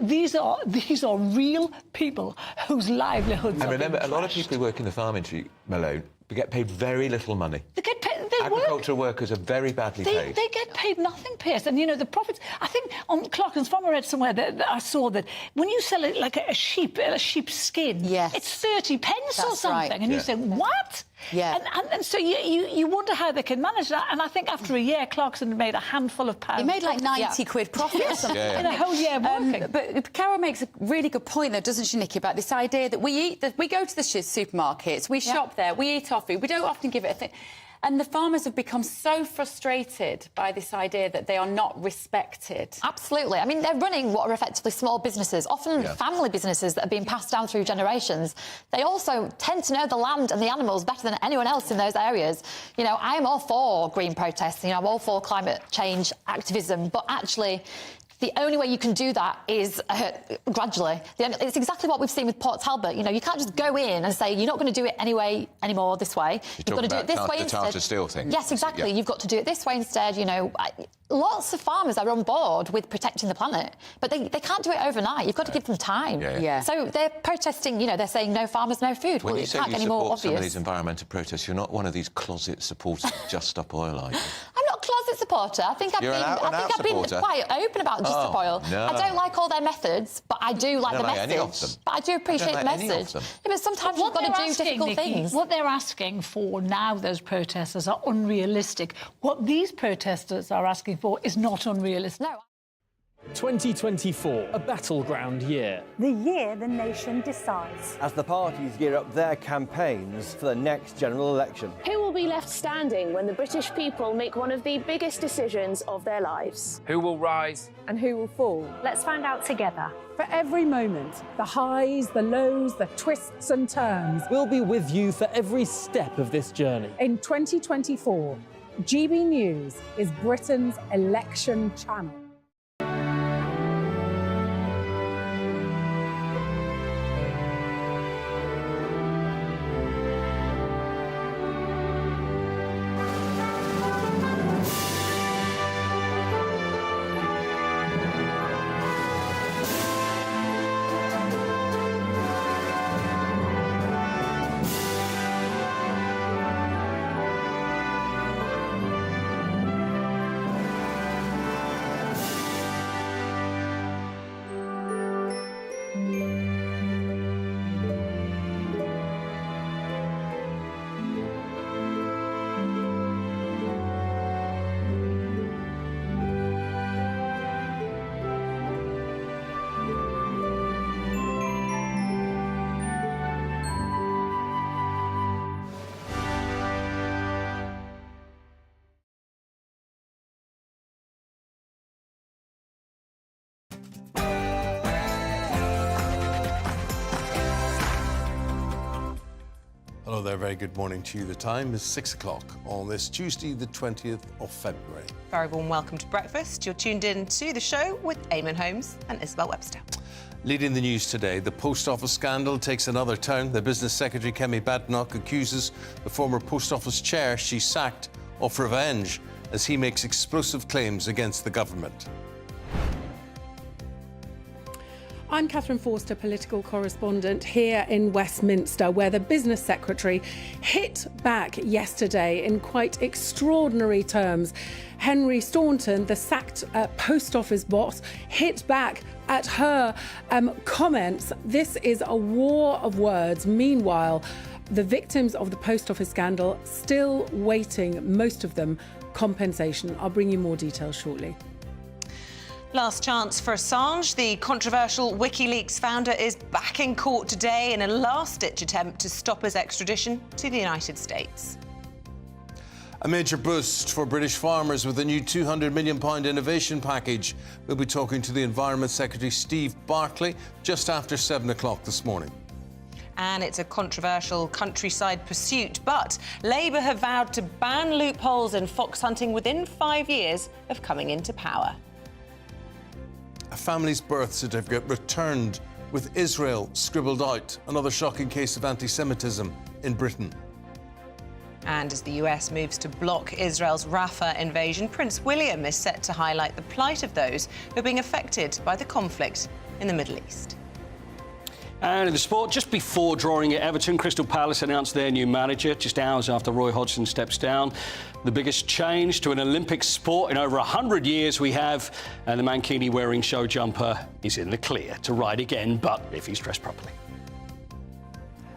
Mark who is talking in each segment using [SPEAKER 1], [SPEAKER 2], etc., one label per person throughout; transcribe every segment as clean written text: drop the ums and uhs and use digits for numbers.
[SPEAKER 1] These are real people whose livelihoods
[SPEAKER 2] And
[SPEAKER 1] are
[SPEAKER 2] remember,
[SPEAKER 1] being
[SPEAKER 2] a lot of
[SPEAKER 1] trashed.
[SPEAKER 2] people who work in the farm industry, Malone, they get paid very little money.
[SPEAKER 1] They get paid. They
[SPEAKER 2] Agricultural workers are very badly paid.
[SPEAKER 1] They get paid nothing, Pierce. And, you know, the profits... I think on Clark's Farm, I read somewhere that I saw that when you sell it like a sheep's skin,
[SPEAKER 3] yes,
[SPEAKER 1] it's 30 pence or something.
[SPEAKER 3] Right.
[SPEAKER 1] And you say, what?
[SPEAKER 3] Yeah.
[SPEAKER 1] And so you wonder how they can manage that. And I think after a year, Clarkson made a handful of pounds.
[SPEAKER 3] He made like 90 quid profit or something.
[SPEAKER 1] In a whole year of working.
[SPEAKER 3] But Carol makes a really good point, though, doesn't she, Nikki, about this idea that we go to the supermarkets, we shop there, we eat our food, we don't often give it a thing. And the farmers have become so frustrated by this idea that they are not respected.
[SPEAKER 4] Absolutely. I mean, they're running what are effectively small businesses, often family businesses that have been passed down through generations. They also tend to know the land and the animals better than anyone else in those areas. You know, I'm all for green protests, you know, I'm all for climate change activism, but actually... the only way you can do that is gradually. It's exactly what we've seen with Port Talbot. You know, you can't just go in and say, you're not going to do it anymore this way. You've got to do it this way instead. The Tata Steel thing. Yes, exactly. Yeah. You've got to do it this way instead. You know, lots of farmers are on board with protecting the planet, but they can't do it overnight. You've got to give them time.
[SPEAKER 3] Yeah.
[SPEAKER 4] So they're protesting, you know, they're saying no farmers, no food.
[SPEAKER 2] When
[SPEAKER 4] well,
[SPEAKER 2] you say
[SPEAKER 4] can't
[SPEAKER 2] you
[SPEAKER 4] get any more
[SPEAKER 2] support some of
[SPEAKER 4] obvious.
[SPEAKER 2] these environmental protests, you're not one of these closet supporters of Just Stop Oil, are you?
[SPEAKER 4] I'm not a closet supporter. I think I've been quite open about Just Stop Oil.
[SPEAKER 2] No.
[SPEAKER 4] I don't like all their methods, but I do like the message.
[SPEAKER 2] Any of them.
[SPEAKER 4] But I do appreciate the message. Yeah, but sometimes you've got to do difficult things.
[SPEAKER 1] What they're asking for now, those protesters, are unrealistic. What these protesters are asking for is not unrealistic.
[SPEAKER 4] No.
[SPEAKER 5] 2024, a battleground year.
[SPEAKER 6] The year the nation decides.
[SPEAKER 7] As the parties gear up their campaigns for the next general election.
[SPEAKER 8] Who will be left standing when the British people make one of the biggest decisions of their lives?
[SPEAKER 9] Who will rise?
[SPEAKER 6] And who will fall? Let's find out together. For every moment, the highs, the lows, the twists and turns.
[SPEAKER 5] We'll be with you for every step of this journey.
[SPEAKER 6] In 2024, GB News is Britain's election channel.
[SPEAKER 10] Hello there, very good morning to you. The time is 6 o'clock on this Tuesday, the 20th of February.
[SPEAKER 11] Very warm welcome to breakfast. You're tuned in to the show with Eamonn Holmes and Isabel Webster.
[SPEAKER 10] Leading the news today, the post office scandal takes another turn. The business secretary, Kemi Badenoch, accuses the former post office chair she sacked of revenge as he makes explosive claims against the government.
[SPEAKER 6] I'm Catherine Forster, political correspondent here in Westminster, where the business secretary hit back yesterday in quite extraordinary terms. Henry Staunton, the sacked post office boss, hit back at her comments. This is a war of words. Meanwhile, the victims of the post office scandal still waiting, most of them, compensation. I'll bring you more details shortly.
[SPEAKER 11] Last chance for Assange. The controversial WikiLeaks founder is back in court today in a last-ditch attempt to stop his extradition to the United States.
[SPEAKER 10] A major boost for British farmers with a new £200 million innovation package. We'll be talking to the Environment Secretary Steve Barclay just after 7 o'clock this morning.
[SPEAKER 11] And it's a controversial countryside pursuit, but Labour have vowed to ban loopholes in fox hunting within 5 years of coming into power.
[SPEAKER 10] A family's birth certificate returned with Israel scribbled out. Another shocking case of anti-Semitism in Britain.
[SPEAKER 11] And as the US moves to block Israel's Rafah invasion, Prince William is set to highlight the plight of those who are being affected by the conflict in the Middle East.
[SPEAKER 9] And in the sport, just before drawing at Everton, Crystal Palace announced their new manager just hours after Roy Hodgson steps down. The biggest change to an Olympic sport in over 100 years we have, and the Mankini wearing show jumper is in the clear to ride again, but if he's dressed properly.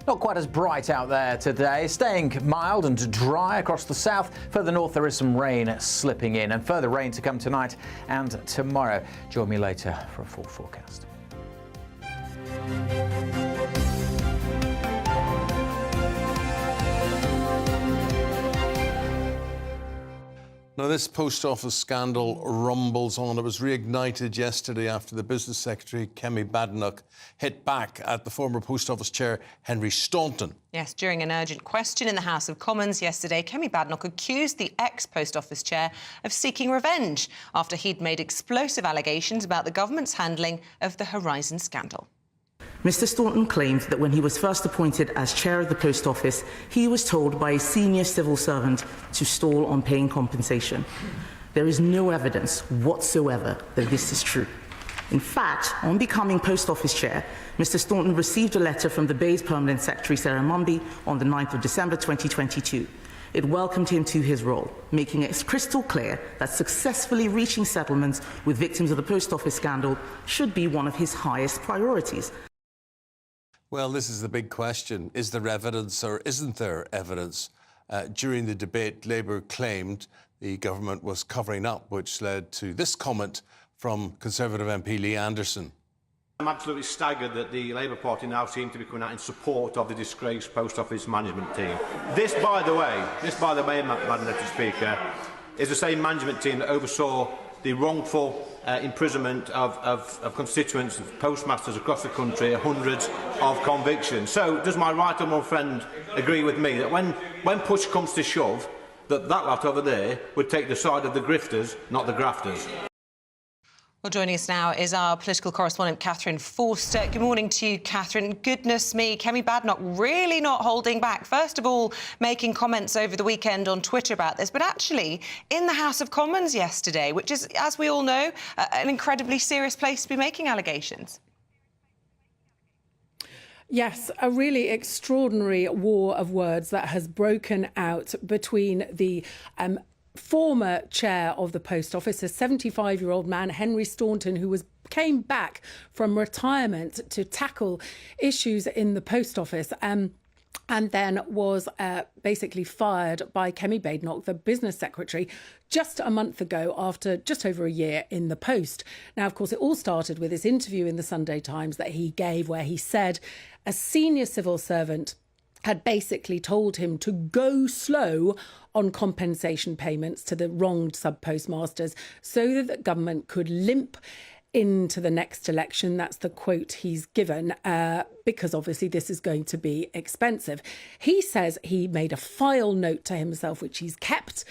[SPEAKER 12] Not quite as bright out there today, staying mild and dry across the south. Further north there is some rain slipping in, and further rain to come tonight and tomorrow. Join me later for a full forecast.
[SPEAKER 10] Now, this post office scandal rumbles on. It was reignited yesterday after the Business Secretary, Kemi Badenoch, hit back at the former Post Office Chair, Henry Staunton.
[SPEAKER 11] Yes, during an urgent question in the House of Commons yesterday, Kemi Badenoch accused the ex-Post Office Chair of seeking revenge after he'd made explosive allegations about the government's handling of the Horizon scandal.
[SPEAKER 13] Mr Staunton claimed that when he was first appointed as chair of the Post Office, he was told by a senior civil servant to stall on paying compensation. There is no evidence whatsoever that this is true. In fact, on becoming Post Office Chair, Mr Staunton received a letter from the Bay's Permanent Secretary, Sarah Mumby, on the 9th of December 2022. It welcomed him to his role, making it crystal clear that successfully reaching settlements with victims of the Post Office scandal should be one of his highest priorities.
[SPEAKER 10] Well, this is the big question. Is there evidence or isn't there evidence? During the debate, Labour claimed the government was covering up, which led to this comment from Conservative MP Lee Anderson.
[SPEAKER 14] I'm absolutely staggered that the Labour Party now seem to be coming out in support of the disgraced Post Office management team. This, by the way, Madam Speaker, is the same management team that oversaw the wrongful imprisonment of constituents, of postmasters across the country, hundreds of convictions. So does my right honourable friend agree with me that when push comes to shove, that lot over there would take the side of the grifters, not the grafters?
[SPEAKER 11] Well, joining us now is our political correspondent, Catherine Forster. Good morning to you, Catherine. Goodness me, Kemi Badenoch really not holding back. First of all, making comments over the weekend on Twitter about this, but actually in the House of Commons yesterday, which is, as we all know, an incredibly serious place to be making allegations.
[SPEAKER 6] Yes, a really extraordinary war of words that has broken out between the former chair of the Post Office, a 75-year-old man, Henry Staunton, who came back from retirement to tackle issues in the Post Office, and then was basically fired by Kemi Badenoch, the business secretary, just a month ago after just over a year in the post. Now, of course, it all started with this interview in the Sunday Times that he gave where he said a senior civil servant had basically told him to go slow on compensation payments to the wronged sub-postmasters so that the government could limp into the next election. That's the quote he's given, because obviously this is going to be expensive. He says he made a file note to himself, which he's kept.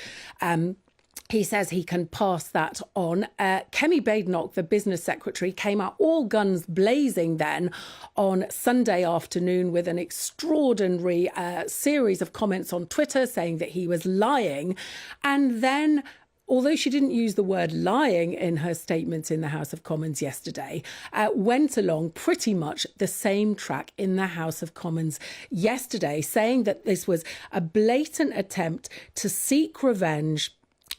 [SPEAKER 6] He says he can pass that on. Kemi Badenoch, the business secretary, came out all guns blazing then on Sunday afternoon with an extraordinary series of comments on Twitter saying that he was lying. And then, although she didn't use the word lying in her statements in the House of Commons yesterday, went along pretty much the same track in the House of Commons yesterday, saying that this was a blatant attempt to seek revenge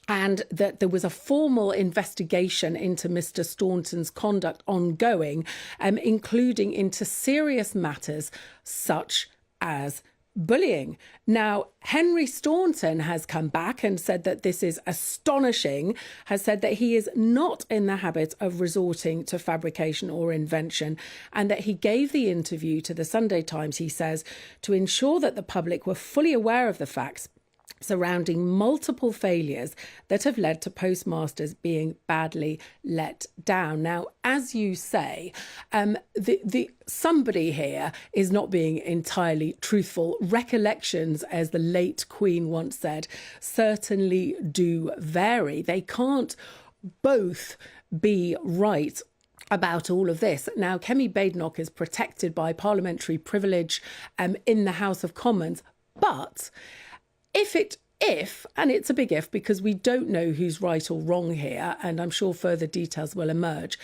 [SPEAKER 6] and that there was a formal investigation into Mr Staunton's conduct ongoing, including into serious matters such as bullying. Now, Henry Staunton has come back and said that this is astonishing, has said that he is not in the habit of resorting to fabrication or invention, and that he gave the interview to the Sunday Times, he says, to ensure that the public were fully aware of the facts surrounding multiple failures that have led to postmasters being badly let down. Now, as you say, somebody here is not being entirely truthful. Recollections, as the late Queen once said, certainly do vary. They can't both be right about all of this. Now, Kemi Badenoch is protected by parliamentary privilege in the House of Commons, but if, and it's a big if because we don't know who's right or wrong here, and I'm sure further details will emerge,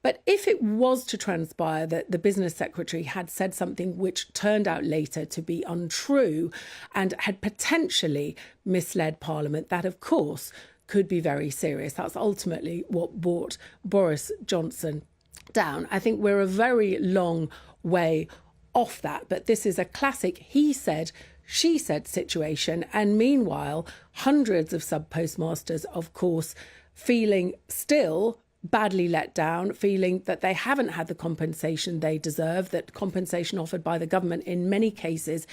[SPEAKER 6] But if it was to transpire that the business secretary had said something which turned out later to be untrue and had potentially misled Parliament, that, of course, could be very serious. That's ultimately what brought Boris Johnson down. I think we're a very long way off that, but this is a classic he said, she said situation. And meanwhile, hundreds of sub-postmasters, of course, feeling still badly let down, feeling that they haven't had the compensation they deserve, that compensation offered by the government in many cases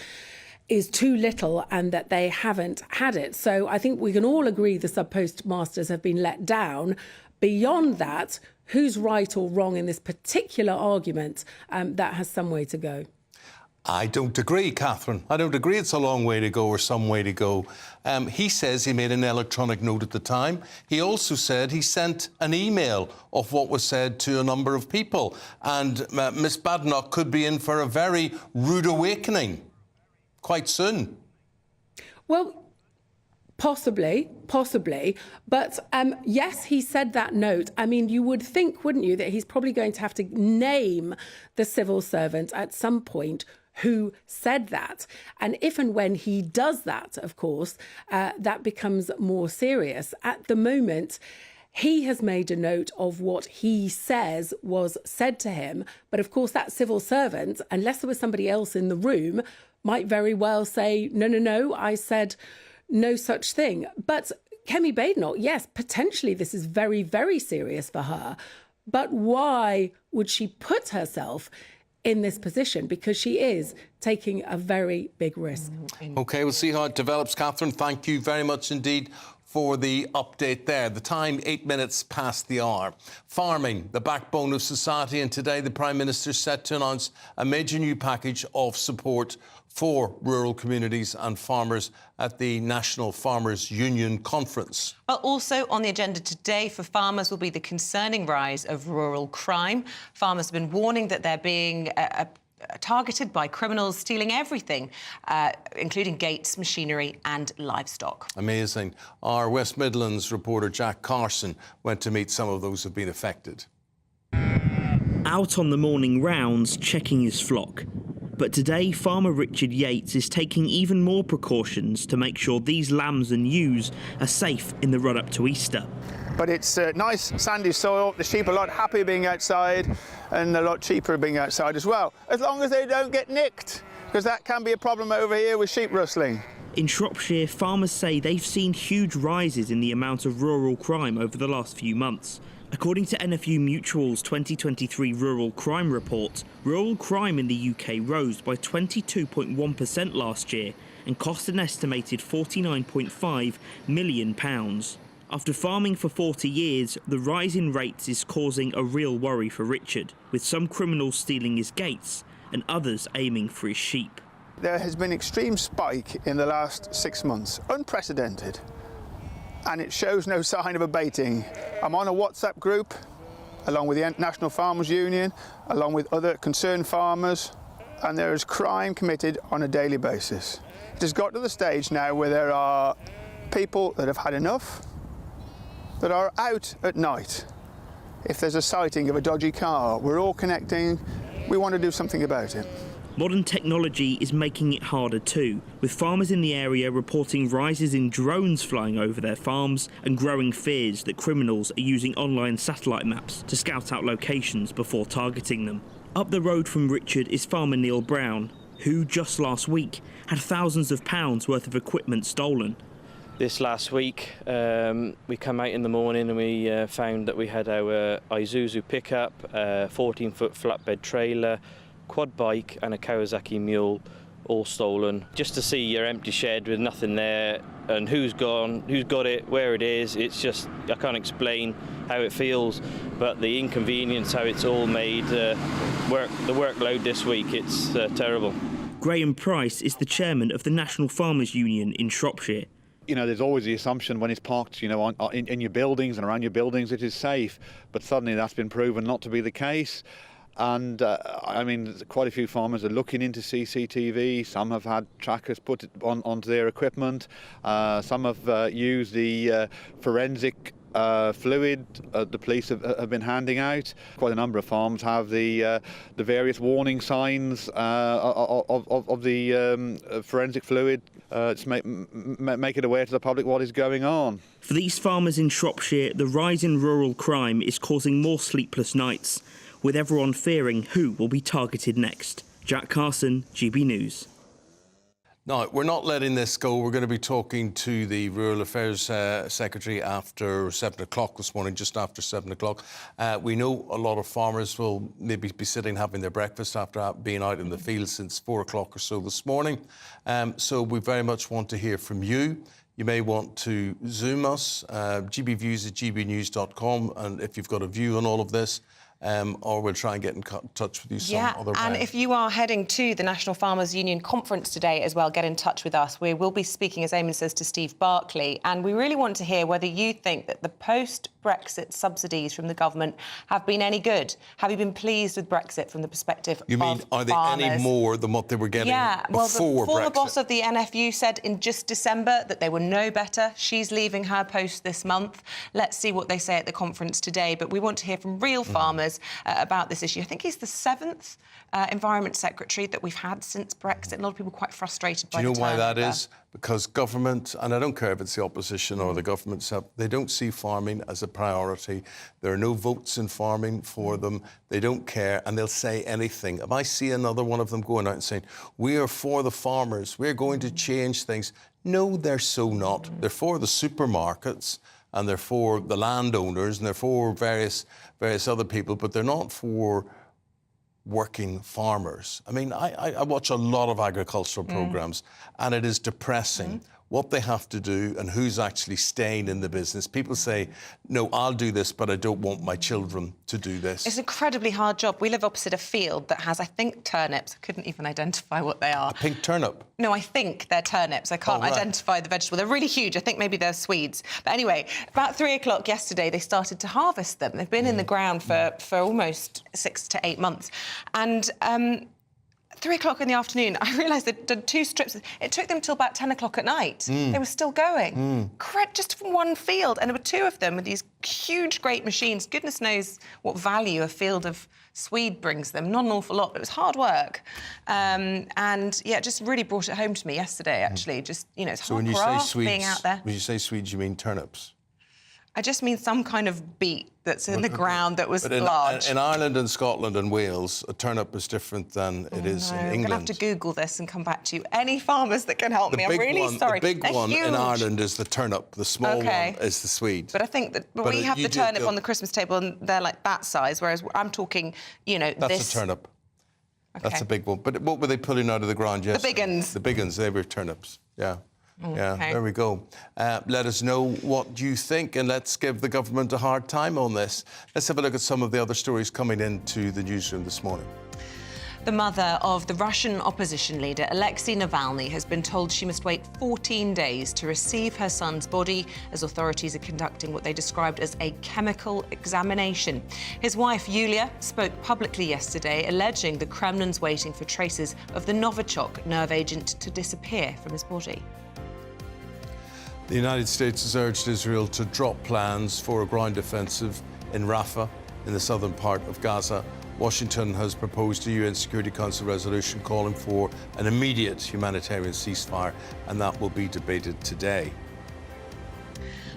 [SPEAKER 6] is too little and that they haven't had it. So I think we can all agree the sub-postmasters have been let down. Beyond that, who's right or wrong in this particular argument, that has some way to go.
[SPEAKER 10] I don't agree, Catherine. I don't agree it's a long way to go or some way to go. He says he made an electronic note at the time. He also said he sent an email of what was said to a number of people. And Miss Badenoch could be in for a very rude awakening quite soon.
[SPEAKER 6] Well, possibly. But yes, he said that note. I mean, you would think, wouldn't you, that he's probably going to have to name the civil servant at some point who said that. And if and when he does that, of course, that becomes more serious. At the moment, he has made a note of what he says was said to him. But of course, that civil servant, unless there was somebody else in the room, might very well say, no, I said no such thing. But Kemi Badenoch, yes, potentially this is very, very serious for her. But why would she put herself in this position? Because she is taking a very big risk.
[SPEAKER 10] OK, we'll see how it develops. Catherine, thank you very much indeed for the update there. The time, 8 minutes past the hour. Farming, the backbone of society, and today the Prime Minister is set to announce a major new package of support for rural communities and farmers at the National Farmers Union Conference.
[SPEAKER 11] Well, also on the agenda today for farmers will be the concerning rise of rural crime. Farmers have been warning that they're being targeted by criminals stealing everything, including gates, machinery and livestock.
[SPEAKER 10] Amazing. Our West Midlands reporter Jack Carson went to meet some of those who've been affected.
[SPEAKER 15] Out on the morning rounds, checking his flock. But today, farmer Richard Yates is taking even more precautions to make sure these lambs and ewes are safe in the run-up to Easter.
[SPEAKER 16] But it's nice sandy soil. The sheep are a lot happier being outside and a lot cheaper being outside as well, as long as they don't get nicked, because that can be a problem over here with sheep rustling.
[SPEAKER 15] In Shropshire, farmers say they've seen huge rises in the amount of rural crime over the last few months. According to NFU Mutual's 2023 Rural Crime Report, rural crime in the UK rose by 22.1% last year and cost an estimated £49.5 million. After farming for 40 years, the rise in rates is causing a real worry for Richard, with some criminals stealing his gates and others aiming for his sheep.
[SPEAKER 16] There has been an extreme spike in the last 6 months, unprecedented, and it shows no sign of abating. I'm on a WhatsApp group, along with the National Farmers Union, along with other concerned farmers, and there is crime committed on a daily basis. It has got to the stage now where there are people that have had enough, that are out at night. If there's a sighting of a dodgy car, we're all connecting, we want to do something about it.
[SPEAKER 15] Modern technology is making it harder too, with farmers in the area reporting rises in drones flying over their farms and growing fears that criminals are using online satellite maps to scout out locations before targeting them. Up the road from Richard is farmer Neil Brown, who just last week had thousands of pounds worth of equipment stolen.
[SPEAKER 17] This last week, we come out in the morning and we found that we had our Isuzu pickup, 14-foot flatbed trailer, quad bike and a Kawasaki mule, all stolen. Just to see your empty shed with nothing there and who's gone, who's got it, where it is, it's just, I can't explain how it feels, but the inconvenience, how it's all made, the workload this week, it's terrible.
[SPEAKER 15] Graham Price is the chairman of the National Farmers Union in Shropshire.
[SPEAKER 18] You know, there's always the assumption when it's parked, you know, in your buildings and around your buildings, it is safe. But suddenly that's been proven not to be the case. And, I mean, quite a few farmers are looking into CCTV. Some have had trackers put onto their equipment. Some have used the forensic fluid the police have been handing out. Quite a number of farms have the various warning signs of the forensic fluid to make it aware to the public what is going on.
[SPEAKER 15] For these farmers in Shropshire, the rise in rural crime is causing more sleepless nights, with everyone fearing who will be targeted next. Jack Carson, GB News.
[SPEAKER 10] No, we're not letting this go. We're going to be talking to the Rural Affairs Secretary after 7 o'clock this morning, just after 7 o'clock. We know a lot of farmers will maybe be sitting having their breakfast after being out in the field since 4 o'clock or so this morning. So we very much want to hear from you. You may want to Zoom us, gbviews@gbnews.com, and if you've got a view on all of this, or we'll try and get in touch with you some other way.
[SPEAKER 11] And if you are heading to the National Farmers Union conference today as well, get in touch with us. We will be speaking, as Eamonn says, to Steve Barclay, and we really want to hear whether you think that the post-Brexit subsidies from the government have been any good. Have you been pleased with Brexit from the perspective of farmers?
[SPEAKER 10] You mean, are they any more than what they were getting
[SPEAKER 11] well,
[SPEAKER 10] before
[SPEAKER 11] the former
[SPEAKER 10] Brexit?
[SPEAKER 11] boss of the NFU said in just December that they were no better. She's leaving her post this month. Let's see what they say at the conference today. But we want to hear from real farmers about this issue. I think he's the 7th Environment Secretary that we've had since Brexit. A lot of people quite frustrated by the
[SPEAKER 10] Do you know why that
[SPEAKER 11] turnover.
[SPEAKER 10] is? Because government, and I don't care if it's the opposition or the government itself, they don't see farming as a priority. There are no votes in farming for them. They don't care, and they'll say anything. If I see another one of them going out and saying, we are for the farmers, we're going to change things. No, they're so not. They're for the supermarkets, and they're for the landowners, and they're for various other people, but they're not for working farmers. I mean, I watch a lot of agricultural programmes, and it is depressing what they have to do and who's actually staying in the business. People say, no, I'll do this, but I don't want my children to do this.
[SPEAKER 11] It's an incredibly hard job. We live opposite a field that has, I think, turnips. I couldn't even identify what they are.
[SPEAKER 10] A pink turnip?
[SPEAKER 11] No, I think they're turnips. I can't identify the vegetable. They're really huge. I think maybe they're Swedes. But anyway, about 3 o'clock yesterday, they started to harvest them. They've been in the ground for almost 6 to 8 months. And 3 o'clock in the afternoon, I realised they'd done 2 strips. It took them till about 10 o'clock at night. They were still going. Just from one field. And there were 2 of them with these huge, great machines. Goodness knows what value a field of Swede brings them. Not an awful lot, but it was hard work. And, yeah, it just really brought it home to me yesterday, actually. Just, you know, it's hard graft being out there.
[SPEAKER 10] When you say Swedes, you mean turnips?
[SPEAKER 11] I just mean some kind of beet that's in the ground that was large.
[SPEAKER 10] In Ireland and Scotland and Wales, a turnip is different than it is in England.
[SPEAKER 11] I'm going to have to Google this and come back to you. Any farmers that can help me, I'm really sorry.
[SPEAKER 10] The big one in Ireland is the turnip. The small one is the Swede.
[SPEAKER 11] But I think that we have the turnip on the Christmas table and they're like that size, whereas I'm talking, you know,
[SPEAKER 10] That's a turnip. Okay. That's a big one. But what were they pulling out of the ground yesterday?
[SPEAKER 11] The big uns.
[SPEAKER 10] The big uns, they were turnips, yeah. Yeah,
[SPEAKER 11] Okay.
[SPEAKER 10] there we go. Let us know what you think and let's give the government a hard time on this. Let's have a look at some of the other stories coming into the newsroom this morning.
[SPEAKER 11] The mother of the Russian opposition leader, Alexei Navalny, has been told she must wait 14 days to receive her son's body as authorities are conducting what they described as a chemical examination. His wife, Yulia, spoke publicly yesterday, alleging the Kremlin's waiting for traces of the Novichok nerve agent to disappear from his body.
[SPEAKER 10] The United States has urged Israel to drop plans for a ground offensive in Rafah, in the southern part of Gaza. Washington has proposed a UN Security Council resolution calling for an immediate humanitarian ceasefire, and that will be debated today.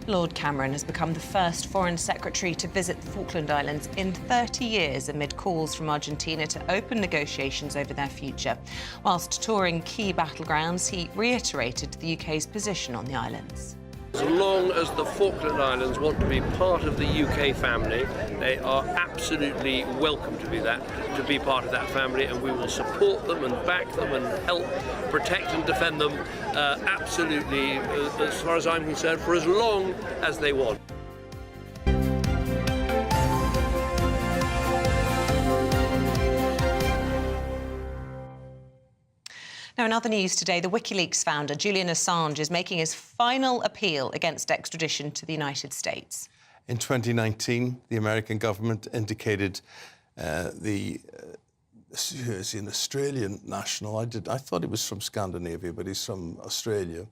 [SPEAKER 11] Lord Cameron has become the first foreign secretary to visit the Falkland Islands in 30 years amid calls from Argentina to open negotiations over their future. Whilst touring key battlegrounds, he reiterated the UK's position on the islands.
[SPEAKER 19] As long as the Falkland Islands want to be part of the UK family, they are absolutely welcome to be part of that family, and we will support them and back them and help protect and defend them absolutely, as far as I'm concerned, for as long as they want.
[SPEAKER 11] Now, in other news today, the WikiLeaks founder, Julian Assange, is making his final appeal against extradition to the United States.
[SPEAKER 10] In 2019, the American government indicated he's an Australian national. I thought he was from Scandinavia, but he's from Australia.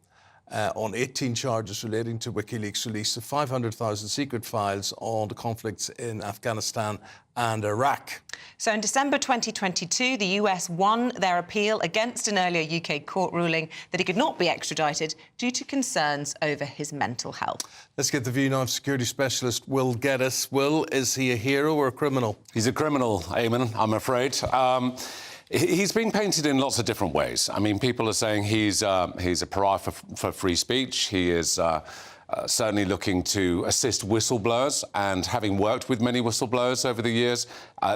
[SPEAKER 10] on 18 charges relating to WikiLeaks' release of 500,000 secret files on the conflicts in Afghanistan and Iraq.
[SPEAKER 11] So in December 2022, the US won their appeal against an earlier UK court ruling that he could not be extradited due to concerns over his mental health.
[SPEAKER 10] Let's get the view now of security specialist Will Geddes. Will, is he a hero or a criminal?
[SPEAKER 20] He's a criminal, Eamonn, I'm afraid. He's being painted in lots of different ways. I mean, people are saying he's a pariah for free speech. He is certainly looking to assist whistleblowers, and having worked with many whistleblowers over the years,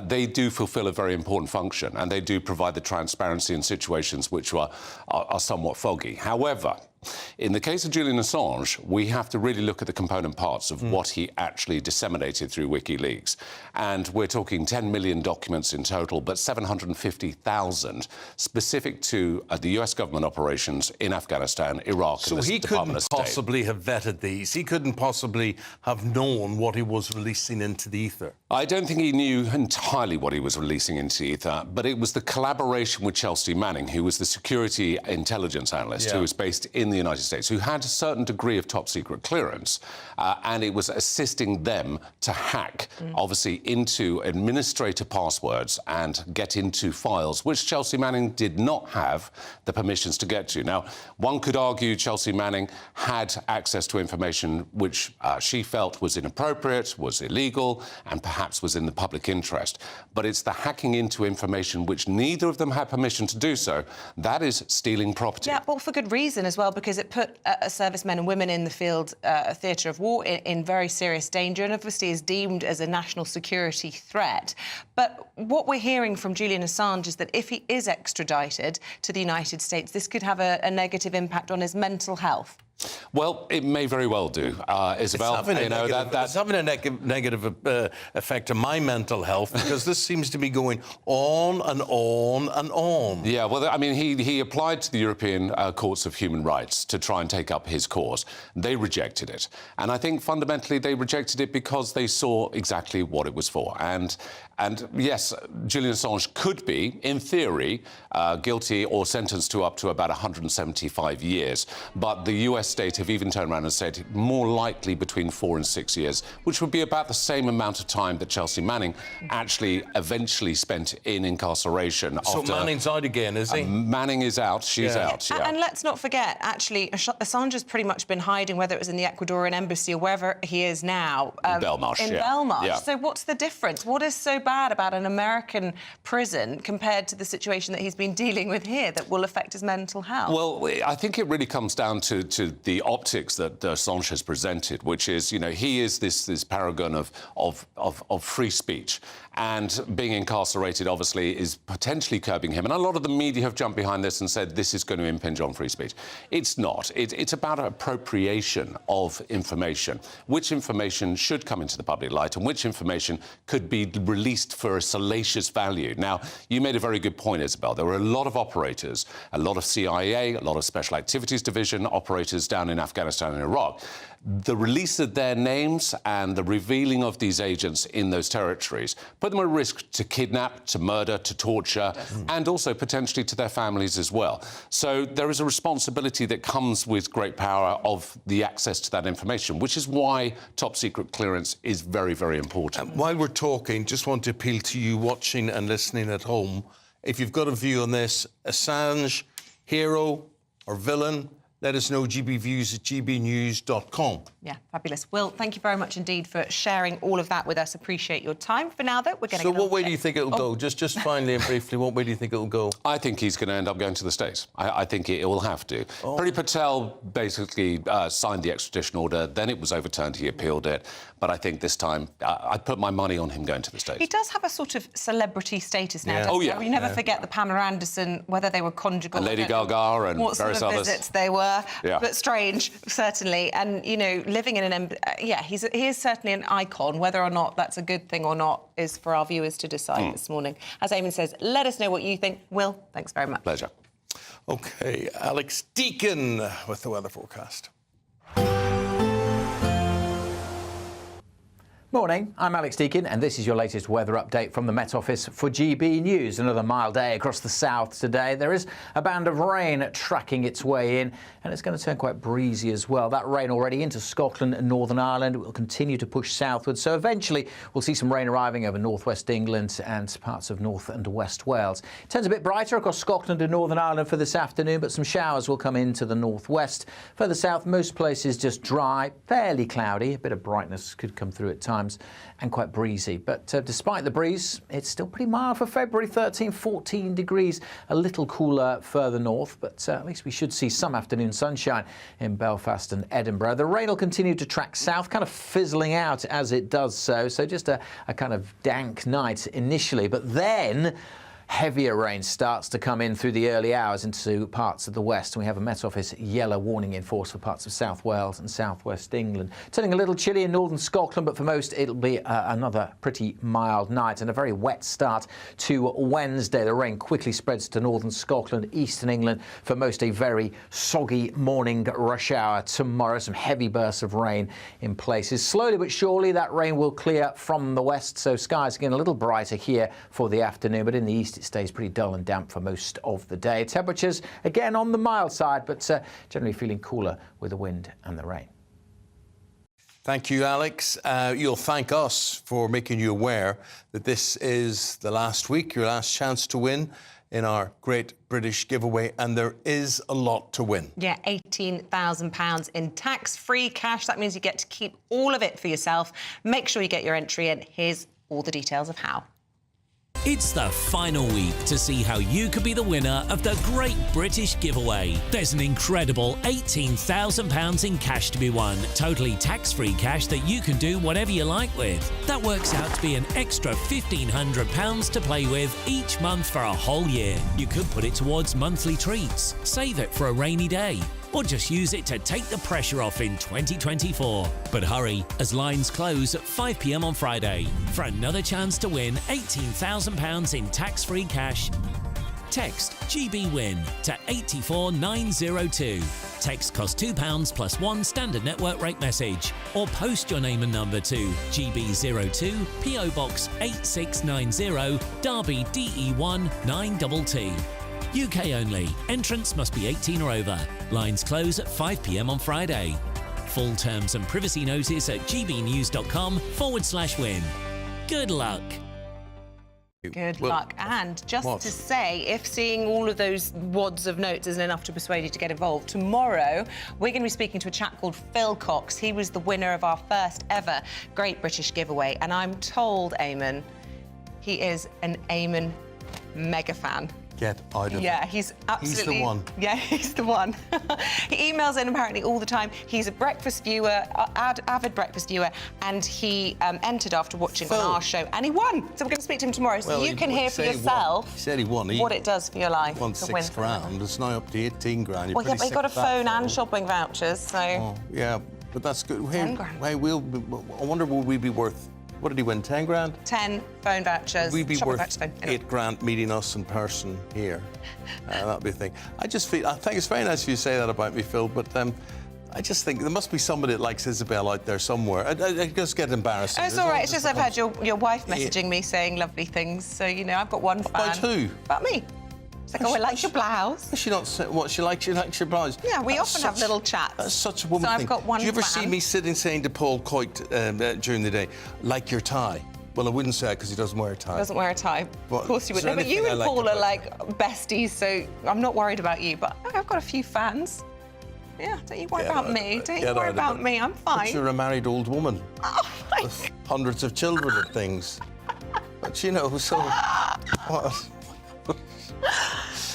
[SPEAKER 20] they do fulfil a very important function, and they do provide the transparency in situations which are somewhat foggy. However, in the case of Julian Assange, we have to really look at the component parts of what he actually disseminated through WikiLeaks. And we're talking 10 million documents in total, but 750,000 specific to the US government operations in Afghanistan, Iraq,
[SPEAKER 10] so
[SPEAKER 20] and the
[SPEAKER 10] he
[SPEAKER 20] Department
[SPEAKER 10] couldn't
[SPEAKER 20] of State.
[SPEAKER 10] possibly have vetted these. He couldn't possibly have known what he was releasing into the ether.
[SPEAKER 20] I don't think he knew entirely what he was releasing into the ether, but it was the collaboration with Chelsea Manning, who was the security intelligence analyst, who was based in the United States, who had a certain degree of top-secret clearance, and it was assisting them to hack, obviously, into administrator passwords and get into files, which Chelsea Manning did not have the permissions to get to. Now, one could argue Chelsea Manning had access to information which she felt was inappropriate, was illegal, and perhaps was in the public interest. But it's the hacking into information which neither of them had permission to do so. That is stealing property.
[SPEAKER 11] Yeah, well, for good reason as well, because it put servicemen and women in the field, theatre of war, in very serious danger, and obviously is deemed as a national security threat. But what we're hearing from Julian Assange is that if he is extradited to the United States, this could have a negative impact on his mental health.
[SPEAKER 20] Well, it may very well do, Isabel.
[SPEAKER 10] It's having a negative effect on my mental health, because this seems to be going on and on and on.
[SPEAKER 20] Yeah, well, I mean, he applied to the European Courts of Human Rights to try and take up his cause. They rejected it. And I think fundamentally they rejected it because they saw exactly what it was for. And yes, Julian Assange could be, in theory, guilty or sentenced to up to about 175 years. But the US state have even turned around and said more likely between 4 and 6 years, which would be about the same amount of time that Chelsea Manning actually eventually spent in incarceration.
[SPEAKER 10] So Manning's out again, is he?
[SPEAKER 20] Manning is out. She's out, yeah.
[SPEAKER 11] And let's not forget, actually, Assange has pretty much been hiding, whether it was in the Ecuadorian embassy or wherever he is now.
[SPEAKER 20] Belmarsh,
[SPEAKER 11] in Belmarsh. So what's the difference? What is so bad about an American prison compared to the situation that he's been dealing with here that will affect his mental health?
[SPEAKER 20] Well, I think it really comes down to the optics that Assange has presented, which is, you know, he is this paragon of free speech. And being incarcerated, obviously, is potentially curbing him. And a lot of the media have jumped behind this and said this is going to impinge on free speech. It's not. It's about appropriation of information. Which information should come into the public light and which information could be released for a salacious value. Now, you made a very good point, Isabel. There were a lot of operators, a lot of CIA, a lot of Special Activities Division operators down in Afghanistan and Iraq. The release of their names and the revealing of these agents in those territories put them at risk to kidnap, to murder, to torture, and also potentially to their families as well. So there is a responsibility that comes with great power of the access to that information, which is why top-secret clearance is very, very important.
[SPEAKER 10] While we're talking, just want to appeal to you watching and listening at home. If you've got a view on this, Assange, hero or villain, let us know, gbviews@gbnews.com.
[SPEAKER 11] Yeah, fabulous. Will, thank you very much indeed for sharing all of that with us. Appreciate your time. For now, though, we're going to...
[SPEAKER 10] So what way do you think it'll go? Just finally and briefly, what way do you think it'll go?
[SPEAKER 20] I think he's going to end up going to the States. I think it will have to. Priti Patel basically signed the extradition order, then it was overturned, he appealed it. But I think this time, I'd put my money on him going to the States.
[SPEAKER 11] He does have a sort of celebrity status now,
[SPEAKER 20] Yeah.
[SPEAKER 11] doesn't
[SPEAKER 20] Oh,
[SPEAKER 11] he?
[SPEAKER 20] yeah.
[SPEAKER 11] You never forget the Pamela Anderson, whether they were conjugal...
[SPEAKER 20] And Lady Gaga and
[SPEAKER 11] what
[SPEAKER 20] various
[SPEAKER 11] sort of
[SPEAKER 20] others.
[SPEAKER 11] visits they were,
[SPEAKER 20] Yeah.
[SPEAKER 11] but strange, certainly. And, you know, living in an... he is certainly an icon. Whether or not that's a good thing or not is for our viewers to decide this morning. As Eamonn says, let us know what you think. Will, thanks very much.
[SPEAKER 20] Pleasure.
[SPEAKER 10] OK, Alex Deacon with the weather forecast.
[SPEAKER 12] Morning, I'm Alex Deakin and this is your latest weather update from the Met Office for GB News. Another mild day across the south today. There is a band of rain tracking its way in and it's going to turn quite breezy as well. That rain already into Scotland and Northern Ireland will continue to push southwards, so eventually we'll see some rain arriving over northwest England and parts of North and West Wales. It turns a bit brighter across Scotland and Northern Ireland for this afternoon, but some showers will come into the northwest. Further south, most places just dry, fairly cloudy. A bit of brightness could come through at times and quite breezy. But despite the breeze, it's still pretty mild for February, 13, 14 degrees. A little cooler further north, but at least we should see some afternoon sunshine in Belfast and Edinburgh. The rain will continue to track south, kind of fizzling out as it does so. So just a kind of dank night initially, but then heavier rain starts to come in through the early hours into parts of the west. And we have a Met Office yellow warning in force for parts of South Wales and South West England. Turning a little chilly in northern Scotland, but for most it'll be another pretty mild night and a very wet start to Wednesday. The rain quickly spreads to northern Scotland, eastern England. For most, a very soggy morning rush hour tomorrow. Some heavy bursts of rain in places. Slowly but surely that rain will clear from the west, so skies again a little brighter here for the afternoon, but in the east it stays pretty dull and damp for most of the day. Temperatures again on the mild side, but generally feeling cooler with the wind and the rain.
[SPEAKER 10] Thank you, Alex. You'll thank us for making you aware that this is the last week, your last chance to win in our Great British Giveaway, and there is a lot to win.
[SPEAKER 11] Yeah, £18,000 in tax-free cash. That means you get to keep all of it for yourself. Make sure you get your entry in. Here's all the details of how.
[SPEAKER 21] It's the final week to see how you could be the winner of the Great British Giveaway. There's an incredible £18,000 in cash to be won, totally tax-free cash that you can do whatever you like with. That works out to be an extra £1,500 to play with each month for a whole year. You could put it towards monthly treats, save it for a rainy day, or just use it to take the pressure off in 2024. But hurry, as lines close at 5 p.m. on Friday. For another chance to win £18,000 in tax-free cash, text GBWIN to 84902. Text costs £2 plus one standard network rate message, or post your name and number to GB02 PO Box 8690 Derby DE1 922. UK only. Entrants must be 18 or over. Lines close at 5 p.m. on Friday. Full terms and privacy notice at gbnews.com/win. Good luck.
[SPEAKER 11] Good luck. And just to say, if seeing all of those wads of notes isn't enough to persuade you to get involved, tomorrow we're going to be speaking to a chap called Phil Cox. He was the winner of our first ever Great British Giveaway. And I'm told, Eamonn, he is an Eamonn mega fan.
[SPEAKER 10] Get out of
[SPEAKER 11] Yeah,
[SPEAKER 10] it.
[SPEAKER 11] he's absolutely...
[SPEAKER 10] He's the one.
[SPEAKER 11] Yeah, he's the one. He emails in apparently all the time. He's a breakfast viewer, avid breakfast viewer, and he entered after watching on our show, and he won. So we're going to speak to him tomorrow, so you can hear for yourself
[SPEAKER 10] He said he won.
[SPEAKER 11] what it does for your life.
[SPEAKER 10] He won £6 grand. It's now up to 18 grand.
[SPEAKER 11] Well, yeah, but he got a phone and shopping vouchers, so...
[SPEAKER 10] Oh, yeah, but that's good.
[SPEAKER 11] 10 grand.
[SPEAKER 10] I wonder, will we be worth... What did he win, 10 grand?
[SPEAKER 11] 10 phone vouchers.
[SPEAKER 10] We'd be
[SPEAKER 11] shopping
[SPEAKER 10] worth
[SPEAKER 11] vouchers, phone. Anyway.
[SPEAKER 10] 8 grand meeting us in person here. That'd be a thing. I just feel... I think it's very nice of you to say that about me, Phil, but I just think there must be somebody that likes Isabel out there somewhere. I just get embarrassing.
[SPEAKER 11] It's all right. It's just I've had your wife messaging me saying lovely things, so, you know, I've got one fan.
[SPEAKER 10] About who?
[SPEAKER 11] About me. It's like, oh, I like your blouse.
[SPEAKER 10] Does she not say what she likes? She likes your blouse.
[SPEAKER 11] Yeah, we often have little chats.
[SPEAKER 10] That's such a woman
[SPEAKER 11] so
[SPEAKER 10] thing.
[SPEAKER 11] I've got one
[SPEAKER 10] Do you ever
[SPEAKER 11] fan.
[SPEAKER 10] see me sitting saying to Paul Coit during the day, like your tie? Well, I wouldn't say it because he doesn't wear a tie.
[SPEAKER 11] Doesn't wear a tie.
[SPEAKER 10] But
[SPEAKER 11] of course you would.
[SPEAKER 10] is there
[SPEAKER 11] No, but you
[SPEAKER 10] anything
[SPEAKER 11] and
[SPEAKER 10] I like
[SPEAKER 11] Paul are
[SPEAKER 10] about
[SPEAKER 11] like besties, so I'm not worried about you. But I've got a few fans. Yeah, don't you worry about me. Don't you worry about me. I'm fine.
[SPEAKER 10] But you're a married old woman.
[SPEAKER 11] Oh, my
[SPEAKER 10] with hundreds of children and things. But you know, so what?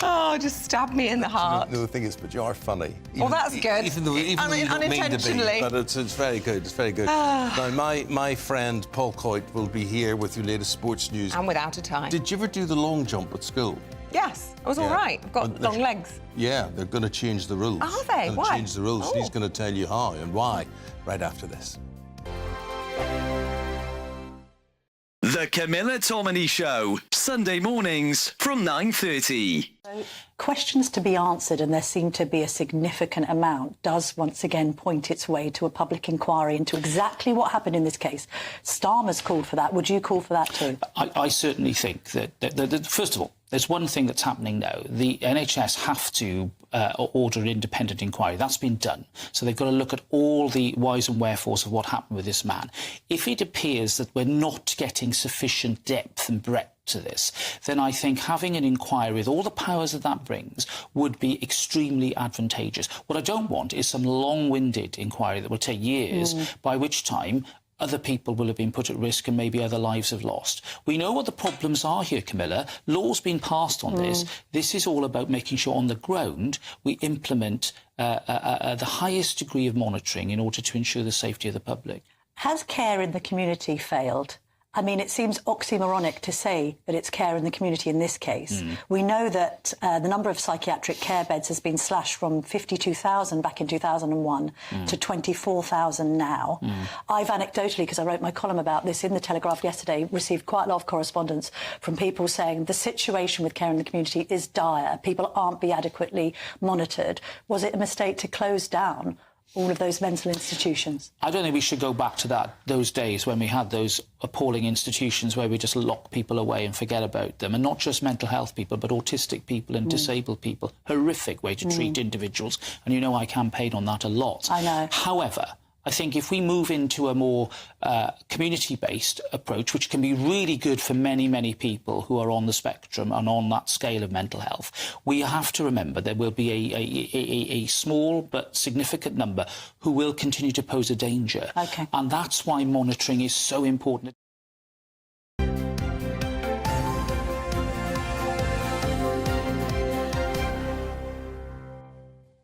[SPEAKER 11] Oh, just stab me in the heart.
[SPEAKER 10] No, the thing is, but you are funny.
[SPEAKER 11] Well, that's good.
[SPEAKER 10] Even though you don't mean to
[SPEAKER 11] Unintentionally.
[SPEAKER 10] be, but it's very good. It's very good. Now, my friend Paul Coit will be here with your latest sports news.
[SPEAKER 11] And without a tie.
[SPEAKER 10] Did you ever do the long jump at school?
[SPEAKER 11] Yes, I was all right. I've got long legs.
[SPEAKER 10] Yeah, they're going to change the rules.
[SPEAKER 11] Are they?
[SPEAKER 10] They're
[SPEAKER 11] Why?
[SPEAKER 10] Change the rules.
[SPEAKER 11] Oh.
[SPEAKER 10] He's going to tell you how and why right after this.
[SPEAKER 22] The Camilla Tominey Show.
[SPEAKER 3] Sunday mornings from 9:30.
[SPEAKER 22] Questions to be answered, and there seem to be a significant amount, does once again point its way to a public inquiry into exactly what happened in this case. Starmer's called for that. Would you call for that too?
[SPEAKER 23] I certainly think that first of all, there's one thing that's happening now. The NHS have to order an independent inquiry. That's been done. So they've got to look at all the whys and wherefores of what happened with this man. If it appears that we're not getting sufficient depth and breadth to this, then I think having an inquiry with all the powers that brings would be extremely advantageous. What I don't want is some long-winded inquiry that will take years, by which time other people will have been put at risk and maybe other lives have lost. We know what the problems are here, Camilla. Law's been passed on this. This is all about making sure on the ground we implement the highest degree of monitoring in order to ensure the safety of the public.
[SPEAKER 22] Has care in the community failed? I mean, it seems oxymoronic to say that it's care in the community in this case. We know that the number of psychiatric care beds has been slashed from 52,000 back in 2001 to 24,000 now. I've anecdotally, because I wrote my column about this in the Telegraph yesterday, received quite a lot of correspondence from people saying the situation with care in the community is dire. People aren't being adequately monitored. Was it a mistake to close down all of those mental institutions?
[SPEAKER 23] I don't think we should go back to those days when we had those appalling institutions where we just lock people away and forget about them, and not just mental health people, but autistic people and disabled people. Horrific way to treat individuals, and you know I campaign on that a lot.
[SPEAKER 22] I know.
[SPEAKER 23] However, I think if we move into a more community-based approach, which can be really good for many, many people who are on the spectrum and on that scale of mental health, we have to remember there will be a small but significant number who will continue to pose a danger.
[SPEAKER 22] Okay.
[SPEAKER 23] And that's why monitoring is so important.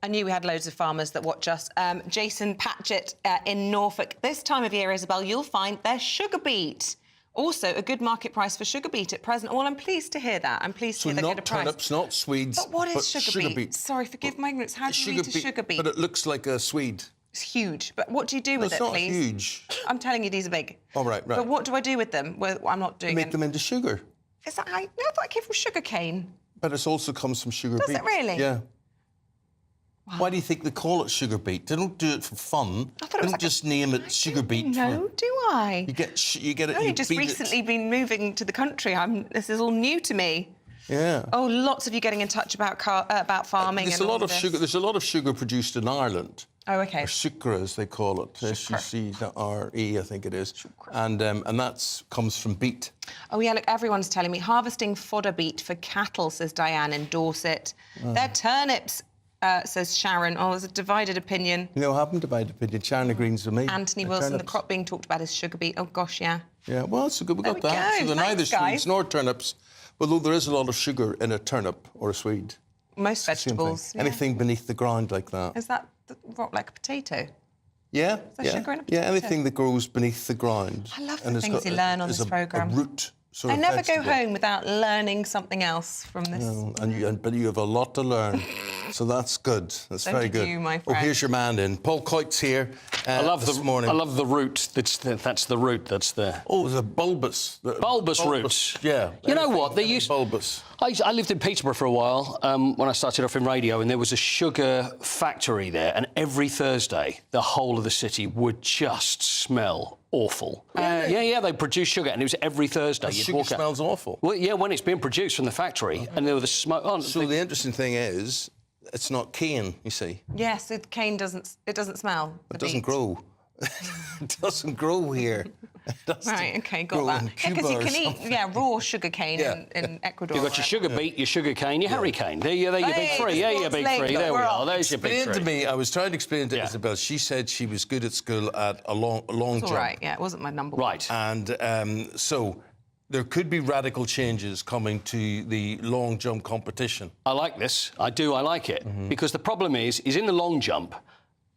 [SPEAKER 11] I knew we had loads of farmers that watch us. Jason Patchett in Norfolk. This time of year, Isabel, you'll find their sugar beet. Also, a good market price for sugar beet at present. Well, I'm pleased to hear that. I'm pleased to hear they get a price.
[SPEAKER 10] So not turnips, not Swedes.
[SPEAKER 11] But what is sugar beet? Sorry, forgive my ignorance. How do you eat a sugar beet?
[SPEAKER 10] But it looks like a Swede.
[SPEAKER 11] It's huge. But what do you do with it, please?
[SPEAKER 10] It's not huge.
[SPEAKER 11] I'm telling you, these are big.
[SPEAKER 10] Oh, right.
[SPEAKER 11] But what do I do with them? Well, I'm not doing it.
[SPEAKER 10] Make them into sugar.
[SPEAKER 11] Is that I thought it came from sugar cane.
[SPEAKER 10] But it also comes from sugar beet.
[SPEAKER 11] Does it really?
[SPEAKER 10] Yeah. Wow. Why do you think they call it sugar beet? They don't do it for fun.
[SPEAKER 11] I thought
[SPEAKER 10] they don't just name it sugar beet.
[SPEAKER 11] No, do I?
[SPEAKER 10] You get it.
[SPEAKER 11] I've only just recently been moving to the country. This is all new to me.
[SPEAKER 10] Yeah.
[SPEAKER 11] Oh, lots of you getting in touch about farming.
[SPEAKER 10] There's a lot of sugar. There's a lot of sugar produced in Ireland.
[SPEAKER 11] Oh, OK.
[SPEAKER 10] Or sucre, as they call it. S-U-C-R-E, I think it is. And that comes from beet.
[SPEAKER 11] Oh, yeah, look, everyone's telling me. Harvesting fodder beet for cattle, says Diane in Dorset. They're turnips, says Sharon. Oh, there's a divided opinion.
[SPEAKER 10] You know what happened? Divided opinion. Sharon agrees with me.
[SPEAKER 11] Anthony Wilson, the crop being talked about is sugar beet. Oh, gosh, yeah.
[SPEAKER 10] Yeah, well, it's good. We got that. So they're neither Swedes nor turnips, although there is a lot of sugar in a turnip or a Swede.
[SPEAKER 11] Most vegetables.
[SPEAKER 10] Yeah. Anything beneath the ground like that.
[SPEAKER 11] Is that like a potato?
[SPEAKER 10] Yeah.
[SPEAKER 11] Is there sugar in a potato?
[SPEAKER 10] Yeah, anything that grows beneath the ground.
[SPEAKER 11] I love the things you learn on this programme.
[SPEAKER 10] A root.
[SPEAKER 11] I never go home without learning something else from this.
[SPEAKER 10] No, but you have a lot to learn, so that's good. That's very good.
[SPEAKER 11] You, my friend.
[SPEAKER 10] Oh, here's your man in. Paul Coyte's here
[SPEAKER 9] I love
[SPEAKER 10] this morning.
[SPEAKER 9] I love the root. That's the root. That's the...
[SPEAKER 10] Oh, it's a bulbous.
[SPEAKER 9] Bulbous root.
[SPEAKER 10] Yeah.
[SPEAKER 9] You know what? They used...
[SPEAKER 10] Bulbous.
[SPEAKER 9] I lived in Peterborough for a while when I started off in radio, and there was a sugar factory there, and every Thursday the whole of the city would just smell awful. Yeah, they produce sugar, and it was every Thursday.
[SPEAKER 10] Sugar smells awful.
[SPEAKER 9] Well, yeah, when it's being produced from the factory, and there was the smoke. Oh,
[SPEAKER 10] so the interesting thing is, it's not cane, you see.
[SPEAKER 11] Yes, cane doesn't smell.
[SPEAKER 10] It doesn't grow. It doesn't grow here.
[SPEAKER 11] Right, OK, got that. Because you can eat, raw sugar cane in Ecuador.
[SPEAKER 9] You've got your sugar beet, your sugar cane, your hurricane. There your big three. Yeah, your big three. There we are. There's your big three.
[SPEAKER 10] To me, I was trying to explain to Isabel. She said she was good at school at a long jump.
[SPEAKER 11] Right, yeah, it wasn't my number one.
[SPEAKER 9] Right.
[SPEAKER 10] And so there could be radical changes coming to the long jump competition.
[SPEAKER 9] I like this. I do. I like it. Because the problem is in the long jump,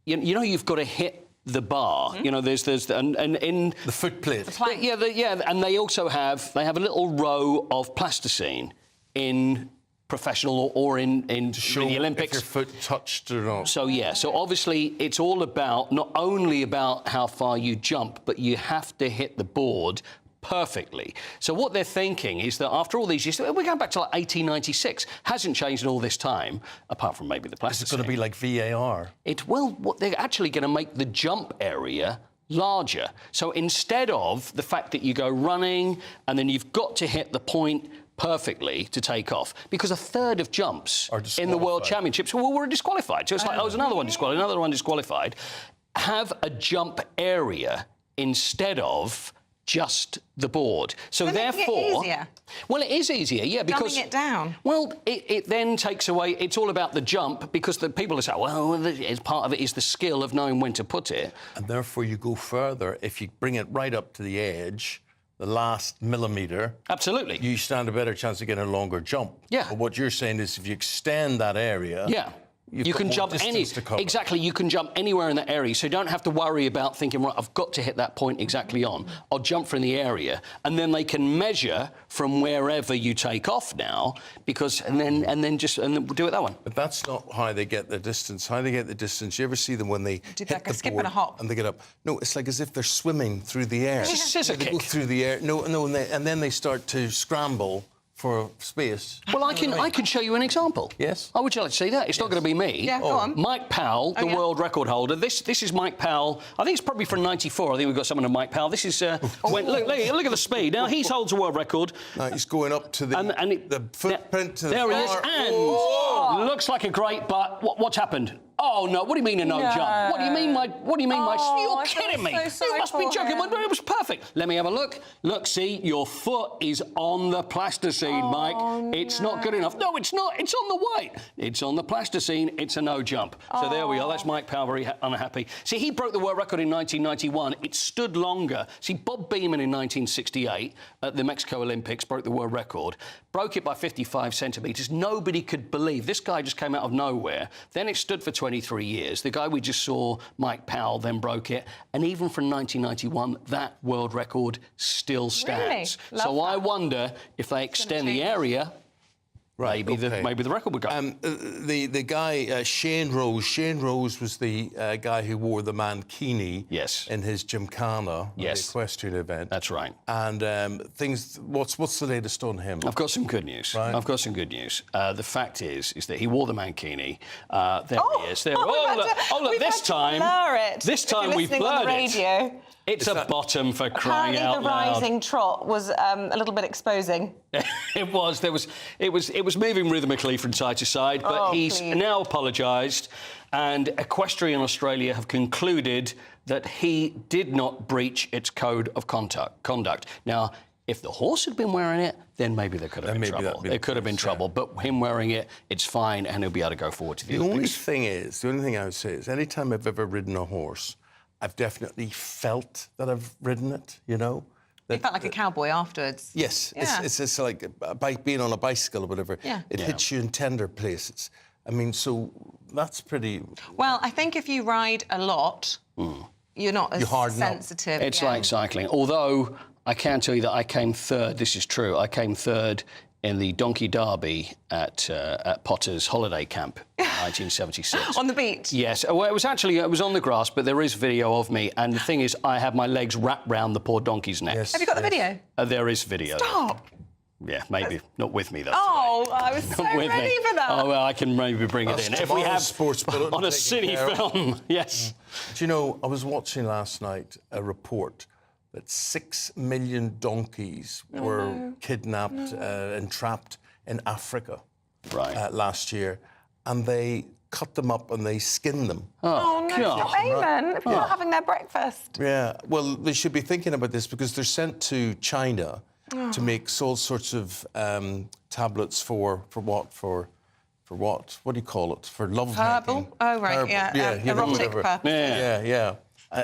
[SPEAKER 9] you know you've got to hit the bar, you know, there's and in
[SPEAKER 10] the foot plate.
[SPEAKER 9] And they also have a little row of plasticine in professional or in the Olympics.
[SPEAKER 10] If your foot touched or not.
[SPEAKER 9] So so obviously it's all about not only about how far you jump, but you have to hit the board perfectly. So what they're thinking is that after all these years, we're going back to like 1896, hasn't changed in all this time, apart from maybe the plastic.
[SPEAKER 10] It's going to be like VAR.
[SPEAKER 9] What they're actually going to make the jump area larger. So instead of the fact that you go running and then you've got to hit the point perfectly to take off, because a third of jumps in the World Championships were disqualified. So it's like, there's another one disqualified, have a jump area instead of just the board. So therefore...
[SPEAKER 11] It easier.
[SPEAKER 9] Well, it is easier, yeah, because...
[SPEAKER 11] Dumbing it down.
[SPEAKER 9] Well, it then takes away... It's all about the jump, because the people say, well, part of it is the skill of knowing when to put it.
[SPEAKER 10] And therefore you go further if you bring it right up to the edge, the last millimetre.
[SPEAKER 9] Absolutely.
[SPEAKER 10] You stand a better chance of getting a longer jump.
[SPEAKER 9] Yeah.
[SPEAKER 10] But what you're saying is if you extend that area...
[SPEAKER 9] Yeah. You can jump exactly. You can jump anywhere in that area, so you don't have to worry about thinking, right, I've got to hit that point exactly on. I'll jump from the area, and then they can measure from wherever you take off now, because and then do it that one.
[SPEAKER 10] But that's not how they get the distance. How they get the distance? You ever see them when they
[SPEAKER 11] do
[SPEAKER 10] hit
[SPEAKER 11] like
[SPEAKER 10] the
[SPEAKER 11] a skip
[SPEAKER 10] board
[SPEAKER 11] and a hop,
[SPEAKER 10] and they get up? No, it's like as if they're swimming through the air.
[SPEAKER 9] It's a scissor
[SPEAKER 10] they
[SPEAKER 9] kick.
[SPEAKER 10] go through the air. No, and then they start to scramble for space.
[SPEAKER 9] Well, I can show you an example.
[SPEAKER 10] Yes.
[SPEAKER 9] Oh, would you like to see that? It's not going to be me.
[SPEAKER 11] Yeah, go on.
[SPEAKER 9] Mike Powell, the world record holder. This is Mike Powell. I think it's probably from '94. I think we've got someone of Mike Powell. This is look at the speed. Now he holds a world record.
[SPEAKER 10] Now he's going up to the footprint.
[SPEAKER 9] There he is, and looks like a great. But what's happened? Oh no! What do you mean a no jump? What do you mean my? You're kidding me! You must be joking. It was perfect. Let me have a look. Look, see, your foot is on the plasticine, Mike. It's not good enough. No, it's not. It's on the white. It's on the plasticine. It's a no jump. So there we are. That's Mike Powell, very unhappy. See, he broke the world record in 1991. It stood longer. See, Bob Beamon in 1968 at the Mexico Olympics broke the world record. Broke it by 55 centimetres. Nobody could believe. This guy just came out of nowhere. Then it stood for 23 years. The guy we just saw, Mike Powell, then broke it. And even from 1991, that world record still stands.
[SPEAKER 11] Really?
[SPEAKER 9] So I wonder if they extend the area, maybe the record would go.
[SPEAKER 10] The guy, Shane Rose was the guy who wore the mankini in his Gymkhana, the equestrian event.
[SPEAKER 9] That's right.
[SPEAKER 10] And what's the latest on him?
[SPEAKER 9] I've got some good news.
[SPEAKER 10] Right.
[SPEAKER 9] I've got some good news. The fact is that he wore the mankini. There he is. There. Look, this time we've blurred it. It's a bottom for crying out loud.
[SPEAKER 11] Apparently the rising trot was a little bit exposing.
[SPEAKER 9] It was. It was moving rhythmically from side to side, but he's now apologised, and Equestrian Australia have concluded that he did not breach its code of conduct. Now, if the horse had been wearing it, then maybe there could have been trouble. There could have been trouble, but him wearing it, it's fine, and he'll be able to go forward to the Olympics.
[SPEAKER 10] The only thing I would say is, any time I've ever ridden a horse, I've definitely felt that I've ridden it, you know.
[SPEAKER 11] You felt like a cowboy afterwards.
[SPEAKER 10] Yes,
[SPEAKER 11] yeah.
[SPEAKER 10] It's like being on a bicycle or whatever.
[SPEAKER 11] Yeah.
[SPEAKER 10] It hits you in tender places. I mean, so that's pretty...
[SPEAKER 11] Well, I think if you ride a lot, you're not as sensitive.
[SPEAKER 9] It's like cycling. Although, I can tell you that I came third, this is true, I came third in the Donkey Derby at Potter's holiday camp in 1976.
[SPEAKER 11] On the beach?
[SPEAKER 9] Yes. Well, it was on the grass, but there is video of me, and the thing is, I have my legs wrapped round the poor donkey's neck.
[SPEAKER 11] Have you got the video?
[SPEAKER 9] There is video.
[SPEAKER 11] Stop!
[SPEAKER 9] Yeah, maybe. Not with me, though.
[SPEAKER 11] Oh, I was so ready for that.
[SPEAKER 9] Oh, well, I can maybe bring it in. If we have
[SPEAKER 10] sports
[SPEAKER 9] on a cine film, yes.
[SPEAKER 10] Do you know, I was watching last night a report that 6 million donkeys were kidnapped and trapped in Africa last year, and they cut them up and they skinned them.
[SPEAKER 11] Oh no, it's not Eamonn. If you're not having their breakfast.
[SPEAKER 10] Yeah, well, they should be thinking about this because they're sent to China to make all sorts of tablets for what? For what? What do you call it? For love making.
[SPEAKER 11] Oh right, erotic purposes.
[SPEAKER 10] Yeah.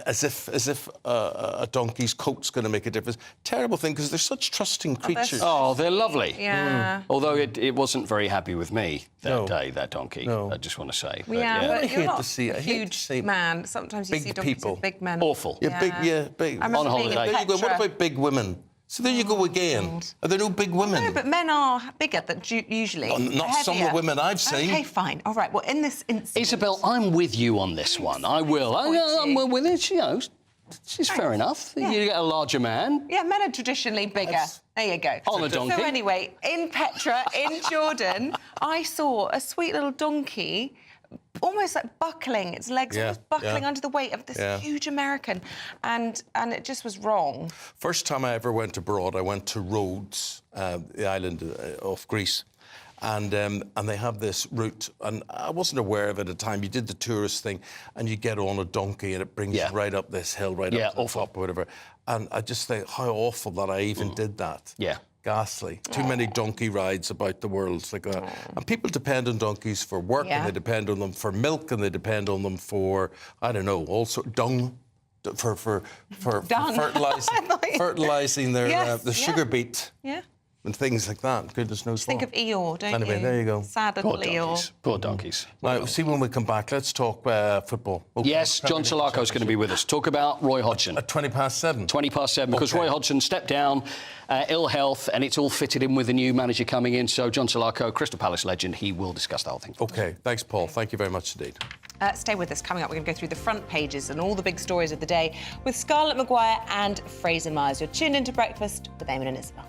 [SPEAKER 10] As if a donkey's coat's going to make a difference. Terrible thing, because they're such trusting creatures.
[SPEAKER 9] Oh, they're lovely.
[SPEAKER 11] Yeah.
[SPEAKER 9] Although it wasn't very happy with me that day, that donkey. No. I just want to say.
[SPEAKER 11] But you're not a huge man. Sometimes you see donkeys with big men.
[SPEAKER 9] Awful.
[SPEAKER 10] Big.
[SPEAKER 11] On
[SPEAKER 10] holiday. There you go. What about big women? So there you go again. Are there no big women?
[SPEAKER 11] No, but men are bigger than usually.
[SPEAKER 10] Not some of the women I've seen.
[SPEAKER 11] OK, fine. All right, well, in this instance...
[SPEAKER 9] Isabel, I'm with you on this one. I will. I'm with it, you know. Which is fair enough. Yeah. You get a larger man.
[SPEAKER 11] Yeah, men are traditionally bigger. There you go.
[SPEAKER 9] On a donkey.
[SPEAKER 11] So anyway, in Petra, in Jordan, I saw a sweet little donkey almost like buckling, its legs almost buckling under the weight of this huge American, and it just was wrong.
[SPEAKER 10] First time I ever went abroad, I went to Rhodes, the island off Greece, and they have this route, and I wasn't aware of it at the time. You did the tourist thing, and you get on a donkey, and it brings you right up this hill, right up to the top or whatever. And I just think how awful that I even did that.
[SPEAKER 9] Yeah.
[SPEAKER 10] Ghastly. Too many donkey rides about the world like that. And people depend on donkeys for work, and they depend on them for milk, and they depend on them for, I don't know, also dung, for fertilising their the sugar beet.
[SPEAKER 11] Yeah.
[SPEAKER 10] And things like that. Goodness knows
[SPEAKER 11] Think of Eeyore, don't you?
[SPEAKER 10] Anyway, there you go.
[SPEAKER 11] Sad little Eeyore.
[SPEAKER 9] Poor donkeys.
[SPEAKER 10] Now, see when we come back, let's talk football.
[SPEAKER 9] Yes, John Sulako's going to be with us. Talk about Roy Hodgson.
[SPEAKER 10] At 7:20.
[SPEAKER 9] 7:20, because Roy Hodgson stepped down, ill health, and it's all fitted in with the new manager coming in. So John Sulako, Crystal Palace legend, he will discuss the whole thing.
[SPEAKER 10] OK, thanks, Paul. Thank you very much indeed.
[SPEAKER 11] Stay with us. Coming up, we're going to go through the front pages and all the big stories of the day with Scarlett Maguire and Fraser Myers. You're tuned into Breakfast with Eamonn and Isabel.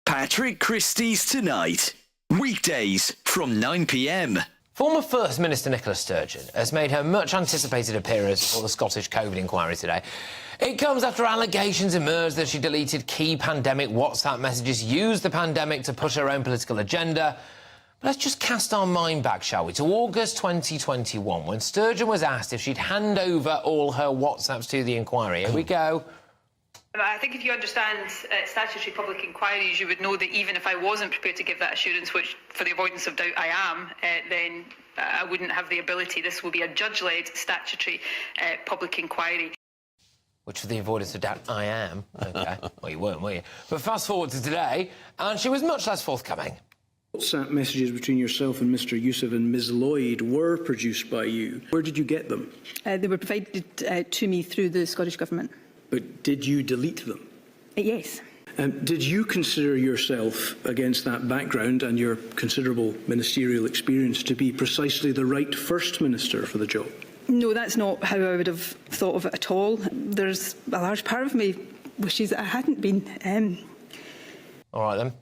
[SPEAKER 3] Patrick Christie's Tonight. Weekdays from 9 p.m.
[SPEAKER 1] Former First Minister Nicola Sturgeon has made her much-anticipated appearance before the Scottish COVID inquiry today. It comes after allegations emerged that she deleted key pandemic WhatsApp messages, used the pandemic to push her own political agenda. But let's just cast our mind back, shall we, to August 2021, when Sturgeon was asked if she'd hand over all her WhatsApps to the inquiry. Here we go.
[SPEAKER 2] I think if you understand statutory public inquiries, you would know that even if I wasn't prepared to give that assurance, which for the avoidance of doubt I am, then I wouldn't have the ability. This will be a judge-led statutory public inquiry.
[SPEAKER 1] Which, for the avoidance of doubt, I am. OK. Well, you weren't, were you? But fast forward to today, and she was much less forthcoming.
[SPEAKER 4] WhatsApp messages between yourself and Mr Yusuf and Ms Lloyd were produced by you. Where did you get them?
[SPEAKER 24] They were provided to me through the Scottish Government.
[SPEAKER 4] But did you delete them?
[SPEAKER 24] Yes.
[SPEAKER 4] Did you consider yourself, against that background and your considerable ministerial experience, to be precisely the right First Minister for the job?
[SPEAKER 24] No, that's not how I would have thought of it at all. There's a large part of me wishes that I hadn't been.
[SPEAKER 1] All right, then.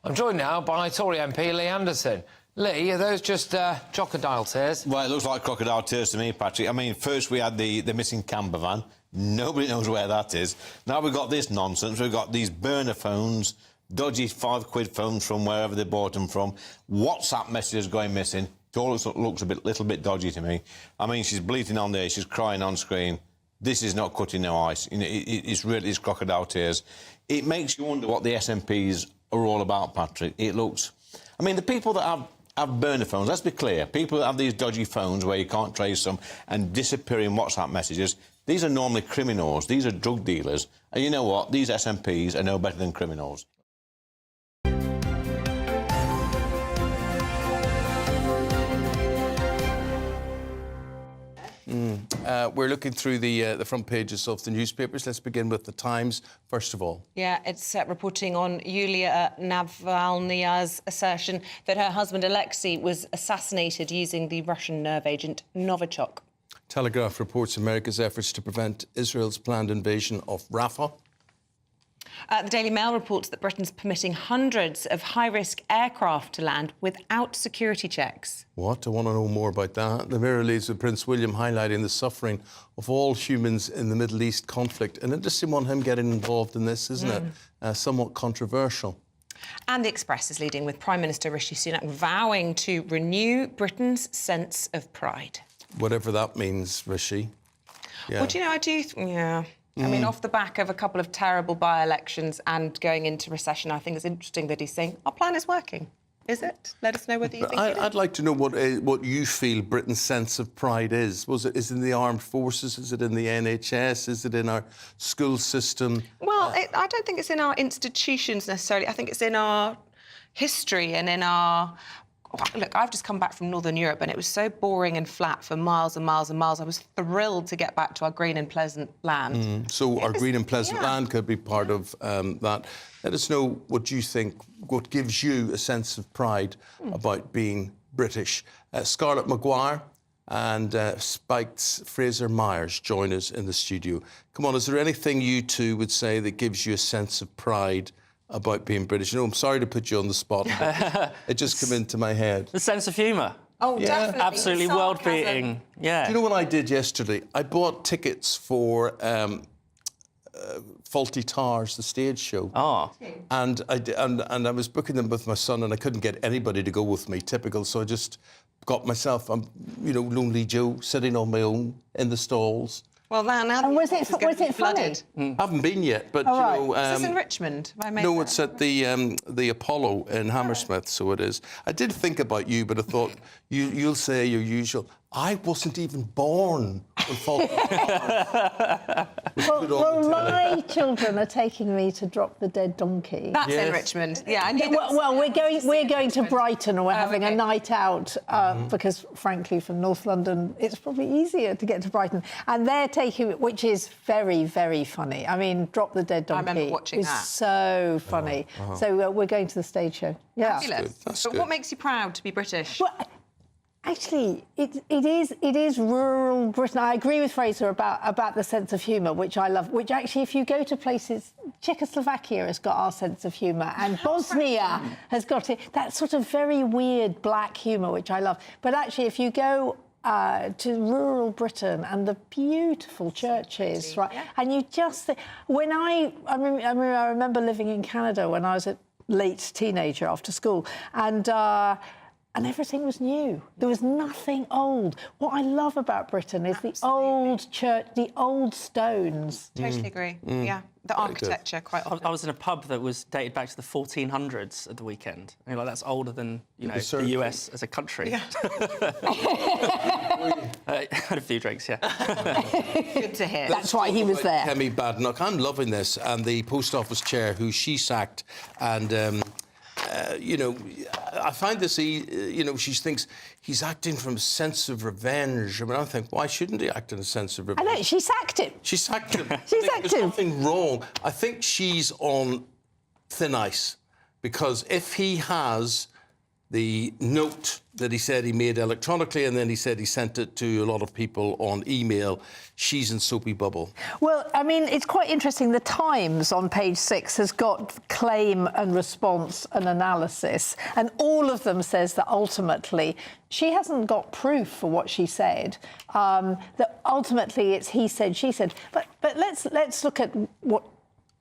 [SPEAKER 1] I'm joined now by Tory MP Lee Anderson. Lee, are those just crocodile tears?
[SPEAKER 14] Well, it looks like crocodile tears to me, Patrick. I mean, first we had the missing camper van. Nobody knows where that is. Now we've got this nonsense. We've got these burner phones, dodgy £5 phones from wherever they bought them from, WhatsApp messages going missing. It all looks a little bit dodgy to me. I mean, she's bleating on there, she's crying on screen. This is not cutting no ice. You know, it's crocodile tears. It makes you wonder what the SNPs are all about, Patrick. It looks... I mean, the people that have burner phones, let's be clear, people that have these dodgy phones where you can't trace them and disappearing WhatsApp messages, these are normally criminals, these are drug dealers, and you know what? These SNPs are no better than criminals.
[SPEAKER 10] We're looking through the front pages of the newspapers. Let's begin with the Times, first of all.
[SPEAKER 11] Yeah, it's reporting on Yulia Navalnya's assertion that her husband Alexei was assassinated using the Russian nerve agent Novichok.
[SPEAKER 10] Telegraph reports America's efforts to prevent Israel's planned invasion of Rafah.
[SPEAKER 11] The Daily Mail reports that Britain's permitting hundreds of high-risk aircraft to land without security checks.
[SPEAKER 10] What? I want to know more about that. The Mirror leads with Prince William highlighting the suffering of all humans in the Middle East conflict. An interesting one, him getting involved in this, isn't it? Somewhat controversial.
[SPEAKER 11] And The Express is leading with Prime Minister Rishi Sunak vowing to renew Britain's sense of pride.
[SPEAKER 10] Whatever that means, Rishi. Yeah.
[SPEAKER 11] Well, do you know, I do... Yeah. I mean, off the back of a couple of terrible by-elections and going into recession, I think it's interesting that he's saying, our plan is working. Is it? Let us know whether you think it is.
[SPEAKER 10] I'd like to know what you feel Britain's sense of pride is. Is it in the armed forces? Is it in the NHS? Is it in our school system?
[SPEAKER 11] Well, I don't think it's in our institutions necessarily. I think it's in our history and in our... Look, I've just come back from Northern Europe and it was so boring and flat for miles and miles and miles. I was thrilled to get back to our green and pleasant land.
[SPEAKER 10] So our green and pleasant land could be part of that. Let us know what you think, what gives you a sense of pride about being British. Scarlett Maguire and Spike's Fraser Myers join us in the studio. Come on, is there anything you two would say that gives you a sense of pride about being British? You know, I'm sorry to put you on the spot, but it just came into my head.
[SPEAKER 5] The sense of humour.
[SPEAKER 11] Oh,
[SPEAKER 10] Yeah.
[SPEAKER 11] definitely.
[SPEAKER 5] Absolutely world-beating. Yeah.
[SPEAKER 10] Do you know what I did yesterday? I bought tickets for Fawlty Towers, the stage show.
[SPEAKER 5] Oh.
[SPEAKER 10] And I was booking them with my son, and I couldn't get anybody to go with me. Typical. So I just got myself, Lonely Joe, sitting on my own in the stalls.
[SPEAKER 11] Well, now
[SPEAKER 22] And was it funny?
[SPEAKER 11] flooded.
[SPEAKER 10] Haven't been yet, but
[SPEAKER 22] All right.
[SPEAKER 10] you know.
[SPEAKER 11] Is this in Richmond? Have I made
[SPEAKER 10] No,
[SPEAKER 11] that?
[SPEAKER 10] it's at the Apollo in Hammersmith, so it is. I did think about you, but I thought you'll say your usual. I wasn't even born when Fawlty Towers was put on the
[SPEAKER 22] Well,
[SPEAKER 10] telly.
[SPEAKER 22] my children are taking me to Drop the Dead Donkey.
[SPEAKER 11] That's in Richmond. Yeah, I knew
[SPEAKER 22] Well, we're going to Brighton, and we're having a night out because, frankly, from North London, it's probably easier to get to Brighton. And they're taking, which is very, very funny. I mean, Drop the Dead Donkey
[SPEAKER 11] remember watching
[SPEAKER 22] is
[SPEAKER 11] that.
[SPEAKER 22] so funny. So we're going to the stage show. Yeah.
[SPEAKER 11] Fabulous.
[SPEAKER 10] That's
[SPEAKER 11] But
[SPEAKER 10] good.
[SPEAKER 11] what makes you proud to be British?
[SPEAKER 22] Well, actually, it is rural Britain. I agree with Fraser about the sense of humour, which I love. Which actually, if you go to places, Czechoslovakia has got our sense of humour, and Bosnia has got it. That sort of very weird black humour, which I love. But actually, if you go to rural Britain and the beautiful churches, right, and you just think, when I remember living in Canada when I was a late teenager after school, and everything was new. There was nothing old. What I love about Britain is the old church, the old stones.
[SPEAKER 11] Totally agree. Yeah, the architecture quite often.
[SPEAKER 5] I was in a pub that was dated back to the 1400s at the weekend. And you're like, that's older than, the US as a country.
[SPEAKER 11] Yeah.
[SPEAKER 5] I had a few drinks, yeah.
[SPEAKER 11] Good to hear.
[SPEAKER 22] That's why he was there.
[SPEAKER 10] Kemi Badenoch. I'm loving this. And the post office chair who she sacked. And, I find this, she thinks he's acting from a sense of revenge. I mean, I think, why shouldn't he act in a sense of revenge?
[SPEAKER 22] I know, she sacked him.
[SPEAKER 10] She sacked him.
[SPEAKER 22] She sacked
[SPEAKER 10] There's
[SPEAKER 22] him.
[SPEAKER 10] nothing wrong. I think she's on thin ice because if he has the note that he said he made electronically and then he said he sent it to a lot of people on email, she's in soapy bubble.
[SPEAKER 22] Well, I mean, it's quite interesting. The Times on page 6 has got claim and response and analysis, and all of them says that ultimately she hasn't got proof for what she said. That ultimately it's he said, she said. But let's look at what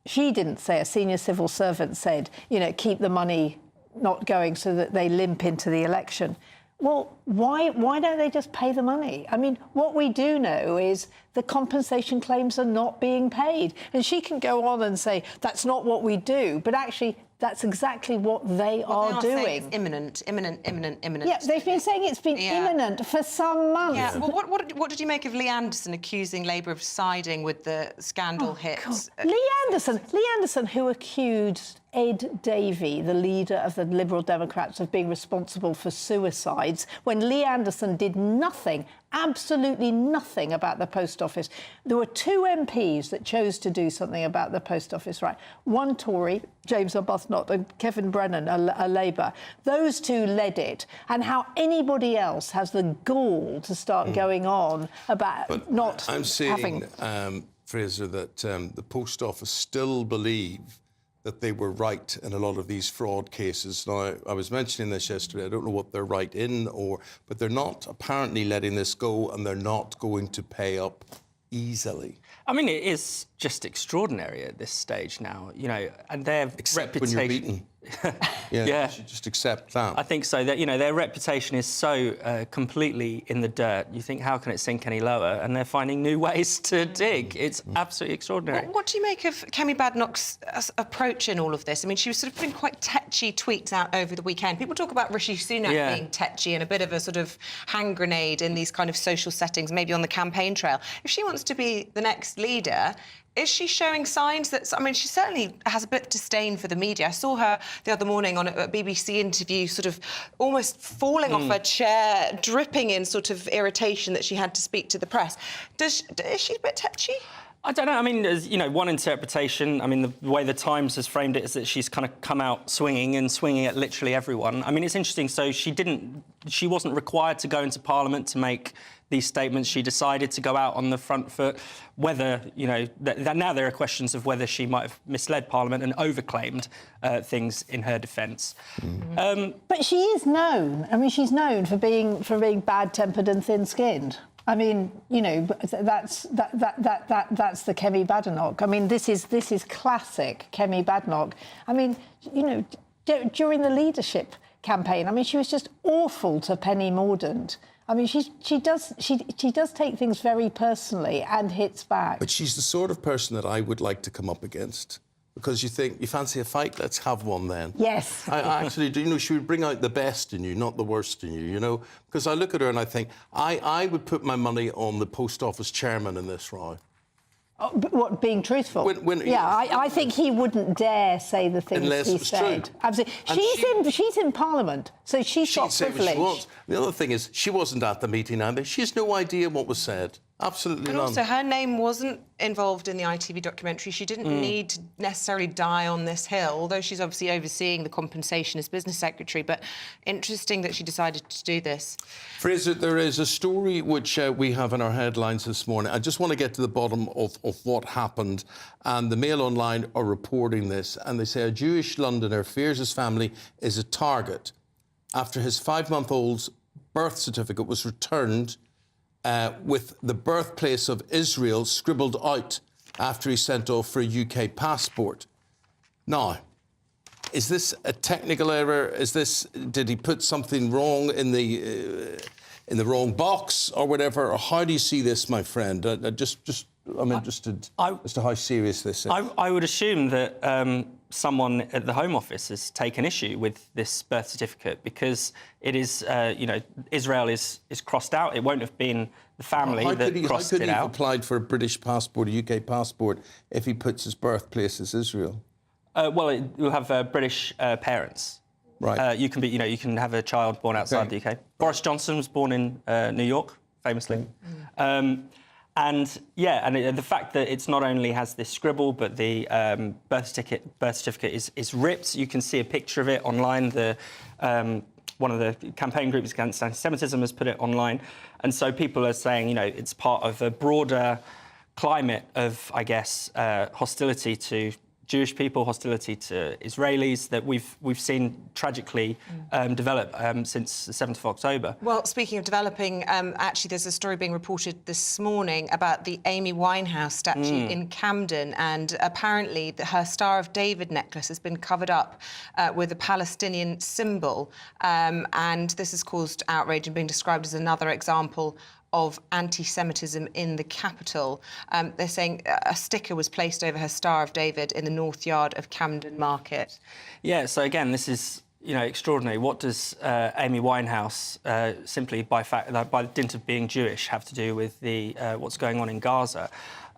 [SPEAKER 22] she didn't say. A senior civil servant said, keep the money not going so that they limp into the election. Well, why don't they just pay the money? I mean, what we do know is the compensation claims are not being paid. And she can go on and say, that's not what we do. But actually, that's exactly what they are doing.
[SPEAKER 11] Saying it's imminent.
[SPEAKER 22] Yeah, they've been saying it's been imminent for some months.
[SPEAKER 11] Yeah. Well, what did you make of Lee Anderson accusing Labour of siding with the scandal hits?
[SPEAKER 22] Lee Anderson, who accused Ed Davey, the leader of the Liberal Democrats, of being responsible for suicides, when Lee Anderson did nothing, absolutely nothing about the post office. There were 2 MPs that chose to do something about the post office, right? One Tory, James Arbuthnot, and Kevin Brennan, a Labour. Those 2 led it. And how anybody else has the gall to start going on about not
[SPEAKER 10] I'm
[SPEAKER 22] having...
[SPEAKER 10] saying, Fraser, that the post office still believe that they were right in a lot of these fraud cases. Now, I was mentioning this yesterday. I don't know what they're right in, but they're not apparently letting this go, and they're not going to pay up easily.
[SPEAKER 5] I mean, it is just extraordinary at this stage now, and their
[SPEAKER 10] Except
[SPEAKER 5] reputation...
[SPEAKER 10] when you're beaten. Yeah, you should just accept that.
[SPEAKER 5] I think so. That their reputation is so completely in the dirt. You think, how can it sink any lower? And they're finding new ways to dig. It's absolutely extraordinary.
[SPEAKER 11] What do you make of Kemi Badenoch's approach in all of this? I mean, she was sort of putting quite tetchy tweets out over the weekend. People talk about Rishi Sunak being tetchy and a bit of a sort of hand grenade in these kind of social settings, maybe on the campaign trail. If she wants to be the next leader, is she showing signs that... I mean, she certainly has a bit of disdain for the media. I saw her the other morning on a BBC interview sort of almost falling off her chair, dripping in sort of irritation that she had to speak to the press. Is she a bit tetchy?
[SPEAKER 5] I don't know. I mean, there's, one interpretation. I mean, the way the Times has framed it is that she's kind of come out swinging at literally everyone. I mean, it's interesting. So she wasn't required to go into Parliament to make these statements. She decided to go out on the front foot. Whether, now there are questions of whether she might have misled Parliament and overclaimed things in her defence.
[SPEAKER 6] But she is known. I mean, she's known for being bad-tempered and thin-skinned. I mean, that's the Kemi Badenoch. I mean, this is classic Kemi Badenoch. I mean, during the leadership campaign, I mean, she was just awful to Penny Mordaunt. I mean, she does take things very personally and hits back.
[SPEAKER 10] But she's the sort of person that I would like to come up against. Because you think, you fancy a fight? Let's have one then.
[SPEAKER 6] Yes.
[SPEAKER 10] I actually do. She would bring out the best in you, not the worst in you, Because I look at her and I think, I would put my money on the post office chairman in this row.
[SPEAKER 6] Oh, but what, being truthful? I think he wouldn't dare say the things he said.
[SPEAKER 10] True.
[SPEAKER 6] Absolutely. She's in Parliament, so she's got privilege.
[SPEAKER 10] What she wants. The other thing is, she wasn't at the meeting either. She has no idea what was said. Absolutely
[SPEAKER 11] and
[SPEAKER 10] none.
[SPEAKER 11] Also, her name wasn't involved in the ITV documentary. She didn't need to necessarily die on this hill, although she's obviously overseeing the compensation as business secretary. But interesting that she decided to do this.
[SPEAKER 10] Fraser, there is a story which we have in our headlines this morning. I just want to get to the bottom of what happened. And the Mail Online are reporting this. And they say a Jewish Londoner fears his family is a target after his 5-month-old's birth certificate was returned with the birthplace of Israel scribbled out after he sent off for a UK passport. Now, is this a technical error? Did he put something wrong in the wrong box or whatever? Or how do you see this, my friend? I'm interested as to how serious this is.
[SPEAKER 5] I would assume that someone at the Home Office has taken issue with this birth certificate because it is, Israel is crossed out. It won't have been the family that crossed it out. How could he have
[SPEAKER 10] applied for a British passport, a UK passport, if he puts his birthplace as Israel?
[SPEAKER 5] Well, you'll have British parents.
[SPEAKER 10] Right.
[SPEAKER 5] You can have a child born outside the UK. Boris Johnson was born in New York, famously. And the fact that it's not only has this scribble, but the birth certificate is ripped. You can see a picture of it online. One of the campaign groups against anti-Semitism has put it online, and so people are saying, it's part of a broader climate of, I guess, hostility to Jewish people, hostility to Israelis that we've seen tragically develop since the 7th of October.
[SPEAKER 11] Well, speaking of developing, actually there's a story being reported this morning about the Amy Winehouse statue in Camden, and apparently her Star of David necklace has been covered up with a Palestinian symbol, and this has caused outrage and been described as another example of anti-Semitism in the capital. They're saying a sticker was placed over her Star of David in the North Yard of Camden Market.
[SPEAKER 5] Yeah, so again, this is extraordinary. What does Amy Winehouse, simply by dint of being Jewish, have to do with the what's going on in Gaza?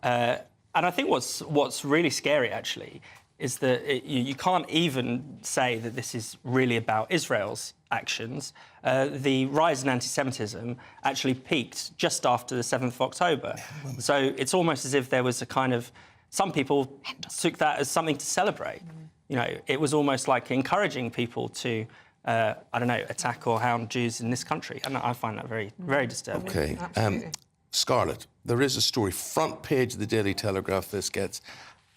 [SPEAKER 5] And I think what's really scary, actually, is that you can't even say that this is really about Israel's actions. The rise in anti-Semitism actually peaked just after the 7th of October. So it's almost as if there was a kind of... Some people took that as something to celebrate. It was almost like encouraging people to, attack or hound Jews in this country. And I find that very, very disturbing.
[SPEAKER 10] OK. Scarlett, there is a story, front page of the Daily Telegraph this gets,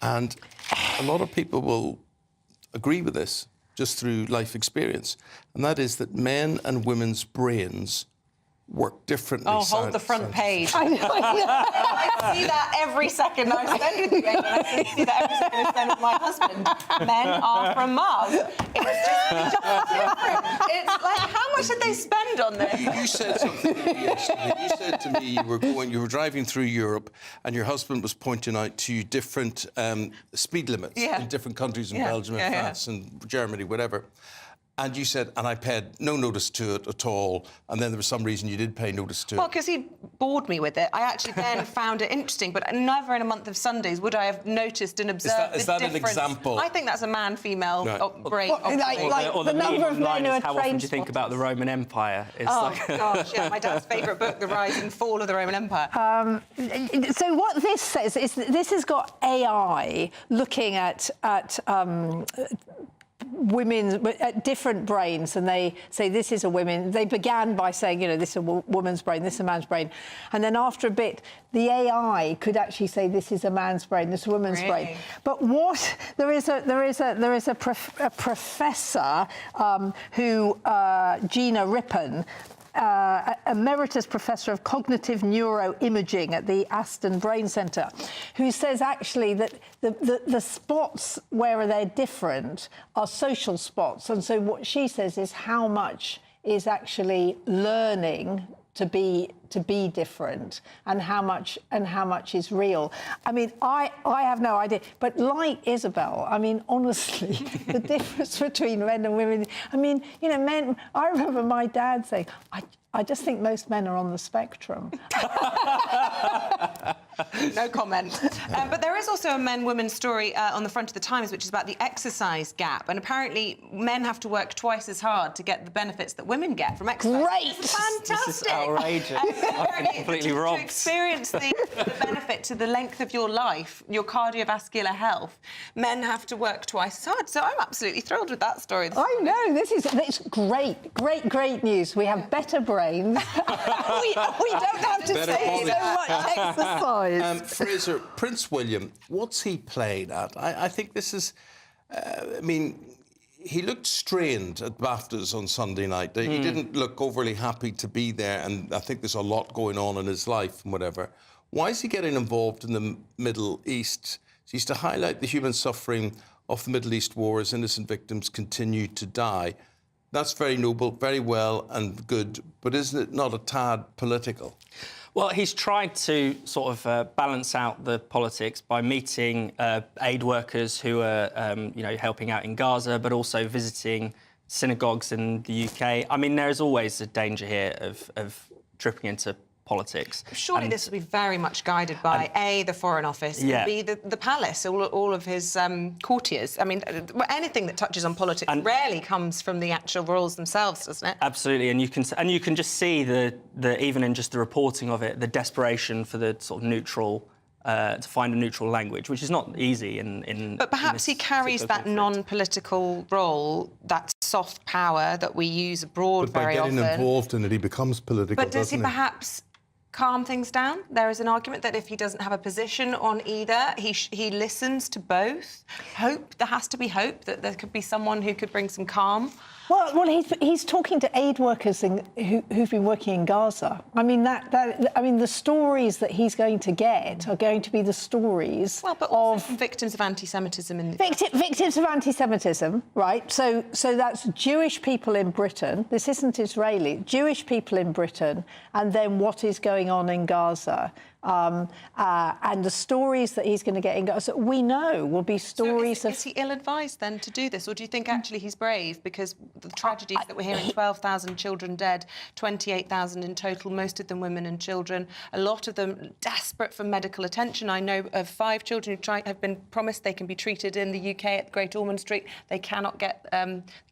[SPEAKER 10] and a lot of people will agree with this just through life experience, and that is that men and women's brains work differently.
[SPEAKER 11] Oh, hold the front page. I see that every second I spend with you, Eamonn. I see that every second I spend with my husband. Men are from Mars. It's just different. It's like, how much did they spend on this?
[SPEAKER 10] You said something to me yesterday. You said to me you were driving through Europe and your husband was pointing out to you different speed limits in different countries in Belgium and France and Germany, whatever. And you said, and I paid no notice to it at all, and then there was some reason you did pay notice to
[SPEAKER 11] Well,
[SPEAKER 10] it.
[SPEAKER 11] because he bored me with it. I actually then found it interesting, but never in a month of Sundays would I have noticed and observed
[SPEAKER 10] is
[SPEAKER 11] the
[SPEAKER 10] that an
[SPEAKER 11] difference.
[SPEAKER 10] example?
[SPEAKER 11] I think that's a man-female brain.
[SPEAKER 5] Or the number of men who are how often do you think about the Roman Empire? It's
[SPEAKER 11] Gosh, yeah, my dad's favourite book, The Rise and Fall of the Roman Empire.
[SPEAKER 6] So what this says is that this has got AI looking at women at different brains, and they say this is a woman. They began by saying, you know, this is a woman's brain, this is a man's brain, and then after a bit, the AI could actually say this is a man's brain, this is a woman's brain. But what there is a professor who Gina Rippon. Emeritus Professor of Cognitive Neuroimaging at the Aston Brain Centre, who says actually that the spots where they're different are social spots. And so what she says is how much is actually learning to be different, and how much is real. I mean, I have no idea, but like Isabel, I mean, honestly, the difference between men and women. I mean, you know, men. I remember my dad saying, I just think most men are on the spectrum.
[SPEAKER 11] No comment. But there is also a men-women story on the front of the Times, which is about the exercise gap. And apparently, men have to work twice as hard to get the benefits that women get from exercise.
[SPEAKER 6] Great!
[SPEAKER 11] This is fantastic.
[SPEAKER 5] This is outrageous. I've been completely robbed.
[SPEAKER 11] To experience the benefit to the length of your life, your cardiovascular health, men have to work twice as hard. So I'm absolutely thrilled with that story.
[SPEAKER 6] I know, it's great news. We have better brains. we don't have to say so much exercise.
[SPEAKER 10] Fraser, Prince William, what's he played at? I think this is... I mean, he looked strained at BAFTAs on Sunday night. He didn't look overly happy to be there, and I think there's a lot going on in his life and whatever. Why is he getting involved in the Middle East? He used to highlight the human suffering of the Middle East war as innocent victims continue to die. That's very noble, very well and good, but isn't it not a tad political?
[SPEAKER 5] Well, he's tried to sort of balance out the politics by meeting aid workers who are, helping out in Gaza, but also visiting synagogues in the UK. I mean, there is always a danger here of tripping into politics.
[SPEAKER 11] Surely this will be very much guided by the Foreign Office, and B, the palace, all of his courtiers. I mean, anything that touches on politics rarely comes from the actual royals themselves, doesn't it?
[SPEAKER 5] Absolutely, and you can just see the even in just the reporting of it, the desperation for the sort of neutral. To find a neutral language, which is not easy But
[SPEAKER 11] perhaps he carries that non-political role, that soft power that we use abroad very often.
[SPEAKER 10] But by getting involved in it, he becomes political,
[SPEAKER 11] But does he perhaps calm things down? There is an argument that if he doesn't have a position on either, he listens to both. There has to be hope that there could be someone who could bring some calm.
[SPEAKER 6] Well, he's talking to aid workers who've been working in Gaza. I mean, the stories that he's going to get are going to be the stories
[SPEAKER 11] of victims of anti-Semitism in the
[SPEAKER 6] victims of anti-Semitism, right? So that's Jewish people in Britain. This isn't Israeli. Jewish people in Britain, and then what is going on in Gaza. And the stories that he's going to get in Gaza, we know will be stories
[SPEAKER 11] Is he ill-advised then to do this, or do you think actually he's brave because the tragedies that we're hearing, 12,000 children dead, 28,000 in total, most of them women and children, a lot of them desperate for medical attention. I know of 5 children who have been promised they can be treated in the UK at Great Ormond Street. They cannot get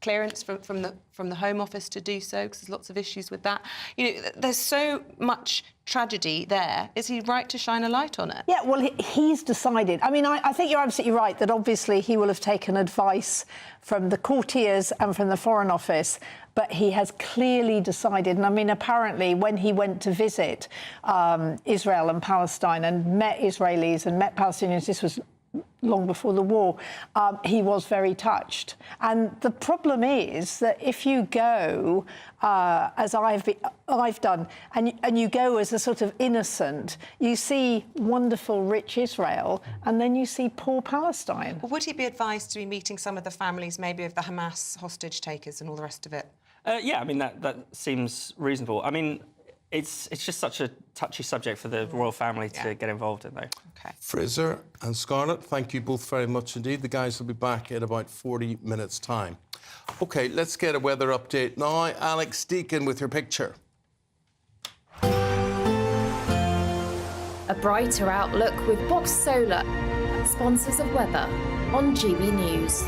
[SPEAKER 11] clearance from the Home Office to do so because there's lots of issues with that. You know, there's so much tragedy there. Is he right to shine a light on it?
[SPEAKER 6] Yeah, well, he's decided. I mean, I think you're absolutely right that obviously he will have taken advice from the courtiers and from the Foreign Office, but he has clearly decided, and I mean, apparently when he went to visit Israel and Palestine and met Israelis and met Palestinians, this was long before the war, he was very touched. And the problem is that if you go, as I've done, and you go as a sort of innocent, you see wonderful, rich Israel, and then you see poor Palestine.
[SPEAKER 11] Well, would he be advised to be meeting some of the families, maybe of the Hamas hostage takers and all the rest of it?
[SPEAKER 5] Yeah, I mean, that seems reasonable. I mean, it's just such a touchy subject for the royal family to get involved in, though.
[SPEAKER 11] OK.
[SPEAKER 10] Fraser and Scarlett, thank you both very much indeed. The guys will be back in about 40 minutes' time. OK, let's get a weather update now. Alex Deakin with your picture.
[SPEAKER 7] A brighter outlook with Box Solar, sponsors of weather on GB News.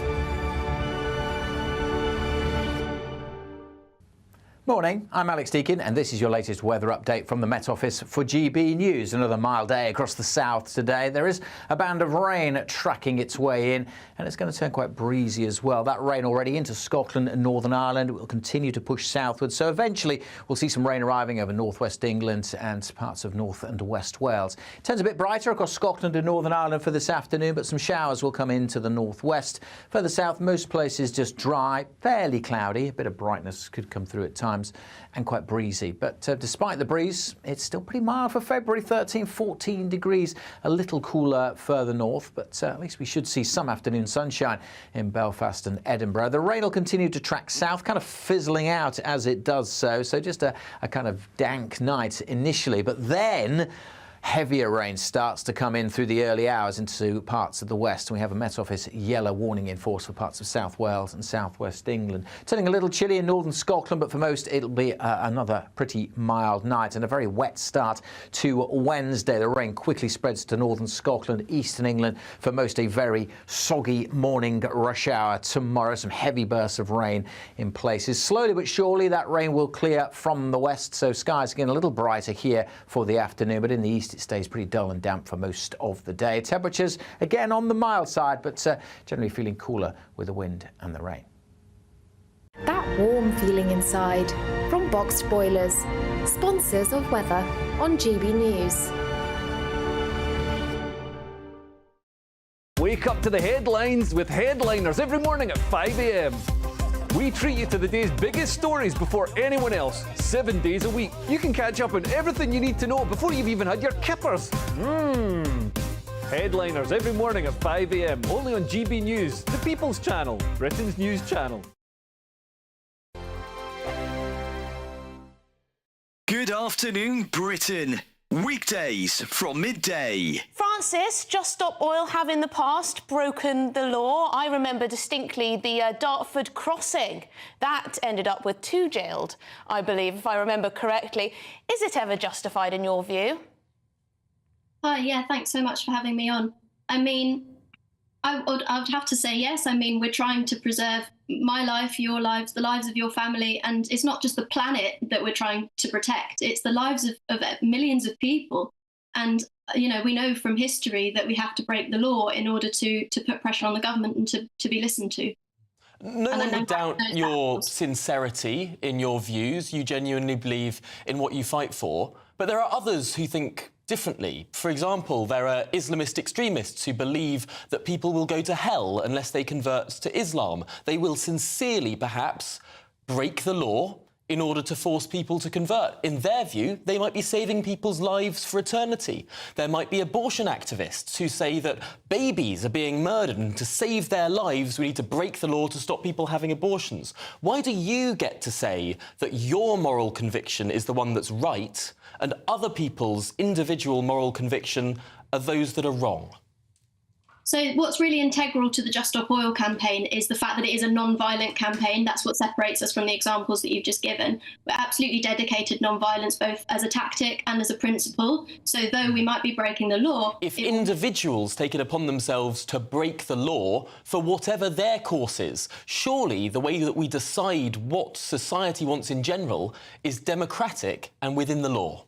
[SPEAKER 12] Morning, I'm Alex Deakin and this is your latest weather update from the Met Office for GB News. Another mild day across the south today. There is a band of rain tracking its way in and it's going to turn quite breezy as well. That rain already into Scotland and Northern Ireland will continue to push southwards. So eventually we'll see some rain arriving over northwest England and parts of North and West Wales. It turns a bit brighter across Scotland and Northern Ireland for this afternoon, but some showers will come into the northwest. Further south, most places just dry, fairly cloudy. A bit of brightness could come through at times. And quite breezy. But despite the breeze, it's still pretty mild for February, 13, 14 degrees. A little cooler further north, but at least we should see some afternoon sunshine in Belfast and Edinburgh. The rain will continue to track south, kind of fizzling out as it does so. So just a kind of dank night initially, but then heavier rain starts to come in through the early hours into parts of the west. And we have a Met Office yellow warning in force for parts of South Wales and South West England. Turning a little chilly in northern Scotland, but for most it'll be another pretty mild night and a very wet start to Wednesday. The rain quickly spreads to northern Scotland, eastern England. For most, a very soggy morning rush hour tomorrow. Some heavy bursts of rain in places. Slowly but surely that rain will clear from the west, so skies again a little brighter here for the afternoon, but in the east it stays pretty dull and damp for most of the day. Temperatures again on the mild side, but generally feeling cooler with the wind and the rain.
[SPEAKER 7] That warm feeling inside from Boxed Boilers, sponsors of weather on GB News.
[SPEAKER 8] Wake up to the headlines with Headliners every morning at 5 a.m. We treat you to the day's biggest stories before anyone else, 7 days a week. You can catch up on everything you need to know before you've even had your kippers. Headliners every morning at 5 a.m, only on GB News, the People's Channel, Britain's news channel.
[SPEAKER 3] Good afternoon, Britain. Weekdays from midday.
[SPEAKER 13] Francis, Just Stop Oil have in the past broken the law. I remember distinctly the Dartford crossing. That ended up with 2 jailed, I believe, if I remember correctly. Is it ever justified in your view?
[SPEAKER 16] Yeah, thanks so much for having me on. I mean, I would have to say yes. I mean, we're trying to preserve my life, your lives, the lives of your family, and it's not just the planet that we're trying to protect, it's the lives of millions of people. And, you know, we know from history that we have to break the law in order to put pressure on the government and to be listened to.
[SPEAKER 25] No one would doubt your sincerity in your views. You genuinely believe in what you fight for. But there are others who think differently. For example, there are Islamist extremists who believe that people will go to hell unless they convert to Islam. They will sincerely, perhaps, break the law in order to force people to convert. In their view, they might be saving people's lives for eternity. There might be abortion activists who say that babies are being murdered and to save their lives we need to break the law to stop people having abortions. Why do you get to say that your moral conviction is the one that's right and other people's individual moral conviction are those that are wrong?
[SPEAKER 16] So what's really integral to the Just Stop Oil campaign is the fact that it is a non-violent campaign. That's what separates us from the examples that you've just given. We're absolutely dedicated non-violence, both as a tactic and as a principle. So though we might be breaking the law...
[SPEAKER 25] If individuals take it upon themselves to break the law for whatever their course is, surely the way that we decide what society wants in general is democratic and within the law.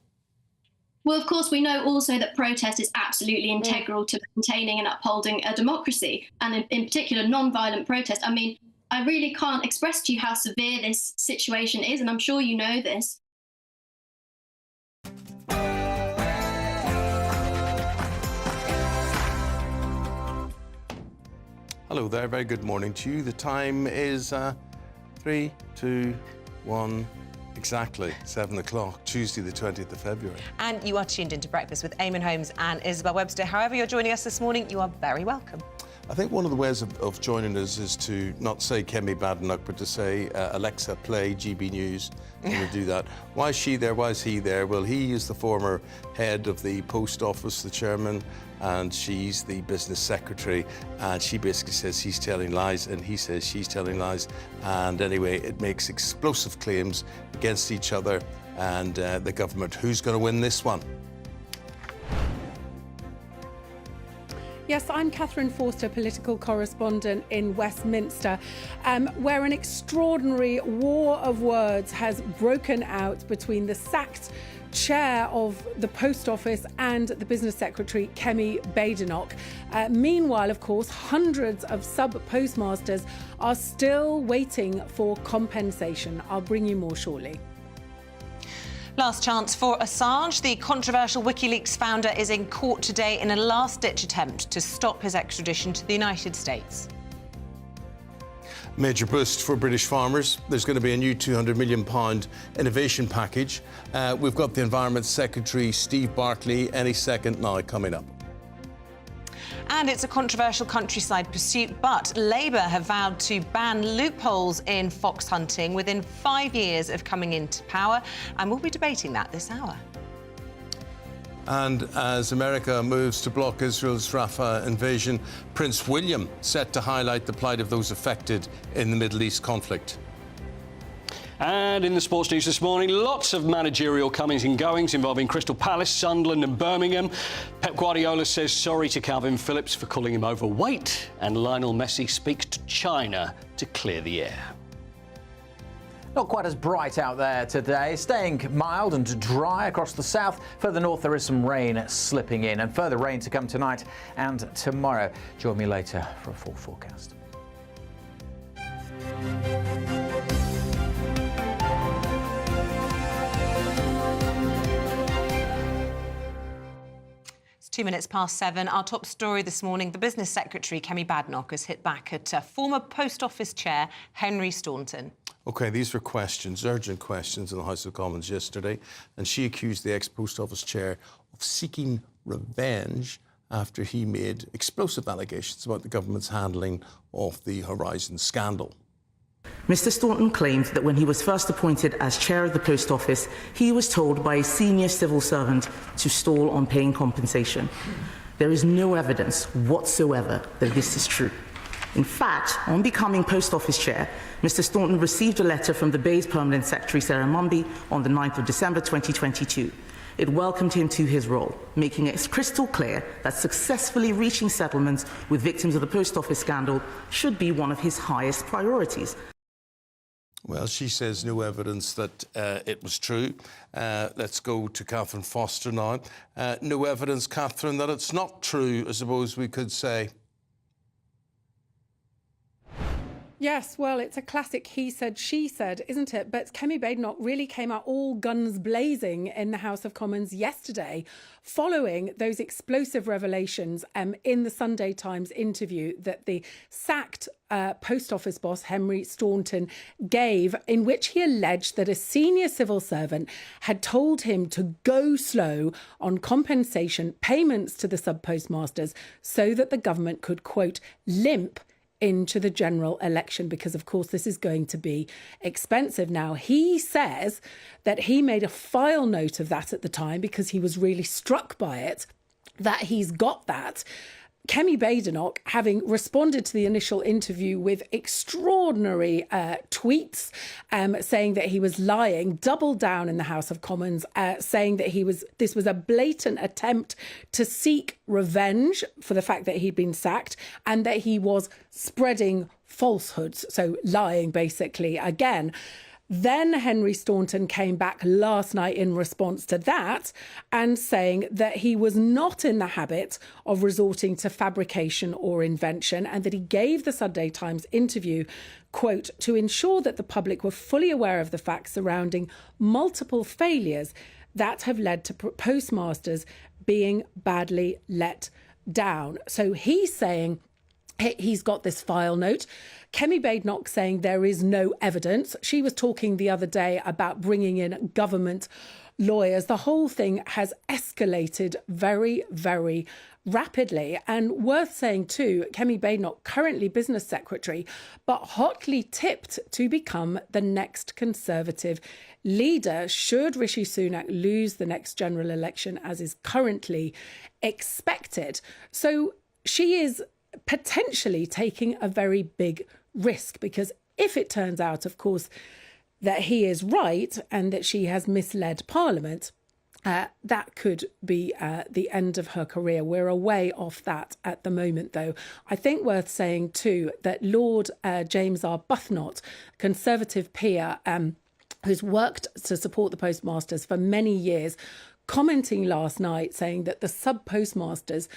[SPEAKER 16] Well, of course, we know also that protest is absolutely integral to maintaining and upholding a democracy, and in particular, non-violent protest. I mean, I really can't express to you how severe this situation is, and I'm sure you know this.
[SPEAKER 10] Hello there, very good morning to you. The time is 3, 2, 1... Exactly, 7 o'clock, Tuesday the 20th of February.
[SPEAKER 11] And you are tuned into Breakfast with Eamonn Holmes and Isabel Webster. However you're joining us this morning, you are very welcome.
[SPEAKER 10] I think one of the ways of joining us is to not say Kemi Badenoch, but to say, Alexa, play GB News. Can we do that? Why is she there? Why is he there? Well, he is the former head of the post office, the chairman, and she's the business secretary. And she basically says he's telling lies, and he says she's telling lies. And anyway, it makes explosive claims against each other and the government. Who's going to win this one?
[SPEAKER 15] Yes, I'm Catherine Forster, political correspondent in Westminster, where an extraordinary war of words has broken out between the sacked chair of the Post Office and the business secretary, Kemi Badenoch. Meanwhile, of course, hundreds of sub-postmasters are still waiting for compensation. I'll bring you more shortly.
[SPEAKER 11] Last chance for Assange. The controversial WikiLeaks founder is in court today in a last-ditch attempt to stop his extradition to the United States.
[SPEAKER 10] Major boost for British farmers. There's going to be a new £200 million innovation package. We've got the Environment Secretary, Steve Barclay, any second now coming up.
[SPEAKER 11] And it's a controversial countryside pursuit, but Labour have vowed to ban loopholes in fox hunting within 5 years of coming into power, and we'll be debating that this hour.
[SPEAKER 10] And as America moves to block Israel's Rafah invasion, Prince William set to highlight the plight of those affected in the Middle East conflict.
[SPEAKER 9] And in the sports news this morning, lots of managerial comings and goings involving Crystal Palace, Sunderland and Birmingham. Pep Guardiola says sorry to Calvin Phillips for calling him overweight, and Lionel Messi speaks to China to clear the air.
[SPEAKER 12] Not quite as bright out there today, staying mild and dry across the south. Further north there is some rain slipping in, and further rain to come tonight and tomorrow. Join me later for a full forecast.
[SPEAKER 11] It's 7:02. Our top story this morning, the business secretary, Kemi Badenoch, has hit back at former Post Office chair, Henry Staunton.
[SPEAKER 10] OK, these were questions, urgent questions in the House of Commons yesterday, and she accused the ex-Post Office chair of seeking revenge after he made explosive allegations about the government's handling of the Horizon scandal.
[SPEAKER 17] Mr. Staunton claimed that when he was first appointed as chair of the Post Office, he was told by a senior civil servant to stall on paying compensation. There is no evidence whatsoever that this is true. In fact, on becoming Post Office chair, Mr. Staunton received a letter from the Bay's Permanent Secretary, Sarah Mumby, on the 9th of December 2022. It welcomed him to his role, making it crystal clear that successfully reaching settlements with victims of the Post Office scandal should be one of his highest priorities.
[SPEAKER 10] Well, she says no evidence that it was true. Let's go to Catherine Foster now. No evidence, Catherine, that it's not true, I suppose we could say.
[SPEAKER 15] Yes, well, it's a classic he said, she said, isn't it? But Kemi Badenoch really came out all guns blazing in the House of Commons yesterday following those explosive revelations in the Sunday Times interview that the sacked Post Office boss, Henry Staunton, gave, in which he alleged that a senior civil servant had told him to go slow on compensation payments to the sub-postmasters so that the government could, quote, limp into the general election, because of course this is going to be expensive. Now, he says that he made a file note of that at the time because he was really struck by it, that he's got that. Kemi Badenoch, having responded to the initial interview with extraordinary tweets saying that he was lying, doubled down in the House of Commons, saying that this was a blatant attempt to seek revenge for the fact that he'd been sacked and that he was spreading falsehoods, so lying basically again. Then Henry Staunton came back last night in response to that and saying that he was not in the habit of resorting to fabrication or invention, and that he gave the Sunday Times interview, quote, to ensure that the public were fully aware of the facts surrounding multiple failures that have led to postmasters being badly let down. So he's saying he's got this file note. Kemi Badenoch saying there is no evidence. She was talking the other day about bringing in government lawyers. The whole thing has escalated very, very rapidly. And worth saying too, Kemi Badenoch, currently business secretary, but hotly tipped to become the next Conservative leader should Rishi Sunak lose the next general election, as is currently expected. So she is potentially taking a very big risk, because if it turns out, of course, that he is right and that she has misled Parliament, that could be the end of her career. We're a way off that at the moment, though. I think worth saying, too, that Lord James Arbuthnot, Conservative peer, who's worked to support the postmasters for many years, commenting last night saying that the sub-postmasters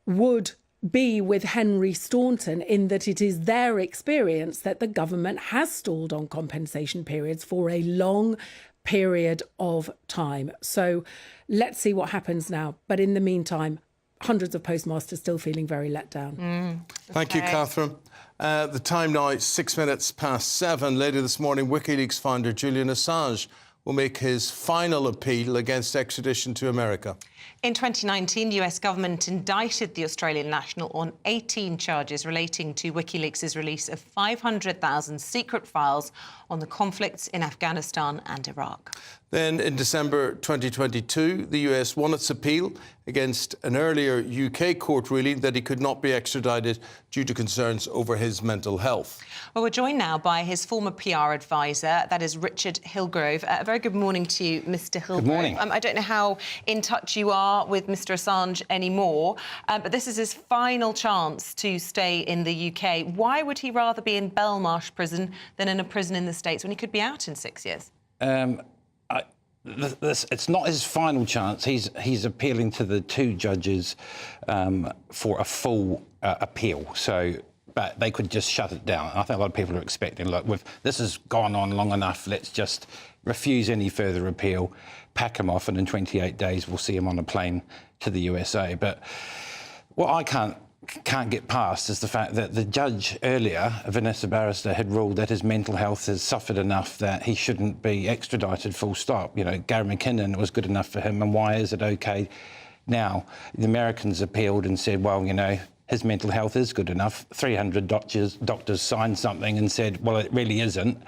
[SPEAKER 15] would be with Henry Staunton, in that it is their experience that the government has stalled on compensation periods for a long period of time. So let's see what happens now. But in the meantime, hundreds of postmasters still feeling very let down.
[SPEAKER 10] Thank you, Catherine. The time now is 6 minutes past 7. Later this morning, WikiLeaks founder Julian Assange will make his final appeal against extradition to America.
[SPEAKER 11] In 2019, the US government indicted the Australian national on 18 charges relating to WikiLeaks' release of 500,000 secret files on the conflicts in Afghanistan and Iraq.
[SPEAKER 10] Then, in December 2022, the US won its appeal against an earlier UK court ruling that he could not be extradited due to concerns over his mental health.
[SPEAKER 11] Well, we're joined now by his former PR advisor, that is Richard Hillgrove. A very good morning to you, Mr. Hillgrove.
[SPEAKER 18] Good morning.
[SPEAKER 11] I don't know how in touch you are with Mr. Assange anymore, but this is his final chance to stay in the UK. Why would he rather be in Belmarsh prison than in a prison in the States when he could be out in 6 years?
[SPEAKER 18] It's not his final chance. He's appealing to the two judges for a full appeal. But they could just shut it down. I think a lot of people are expecting, look, this has gone on long enough, let's just refuse any further appeal, pack him off, and in 28 days we'll see him on a plane to the USA. But what I can't get past is the fact that the judge earlier, Vanessa Barrister, had ruled that his mental health has suffered enough that he shouldn't be extradited, full stop. You know, Gary McKinnon was good enough for him, and why is it OK now? The Americans appealed and said, well, you know, his mental health is good enough. 300 doctors signed something and said, well, it really isn't.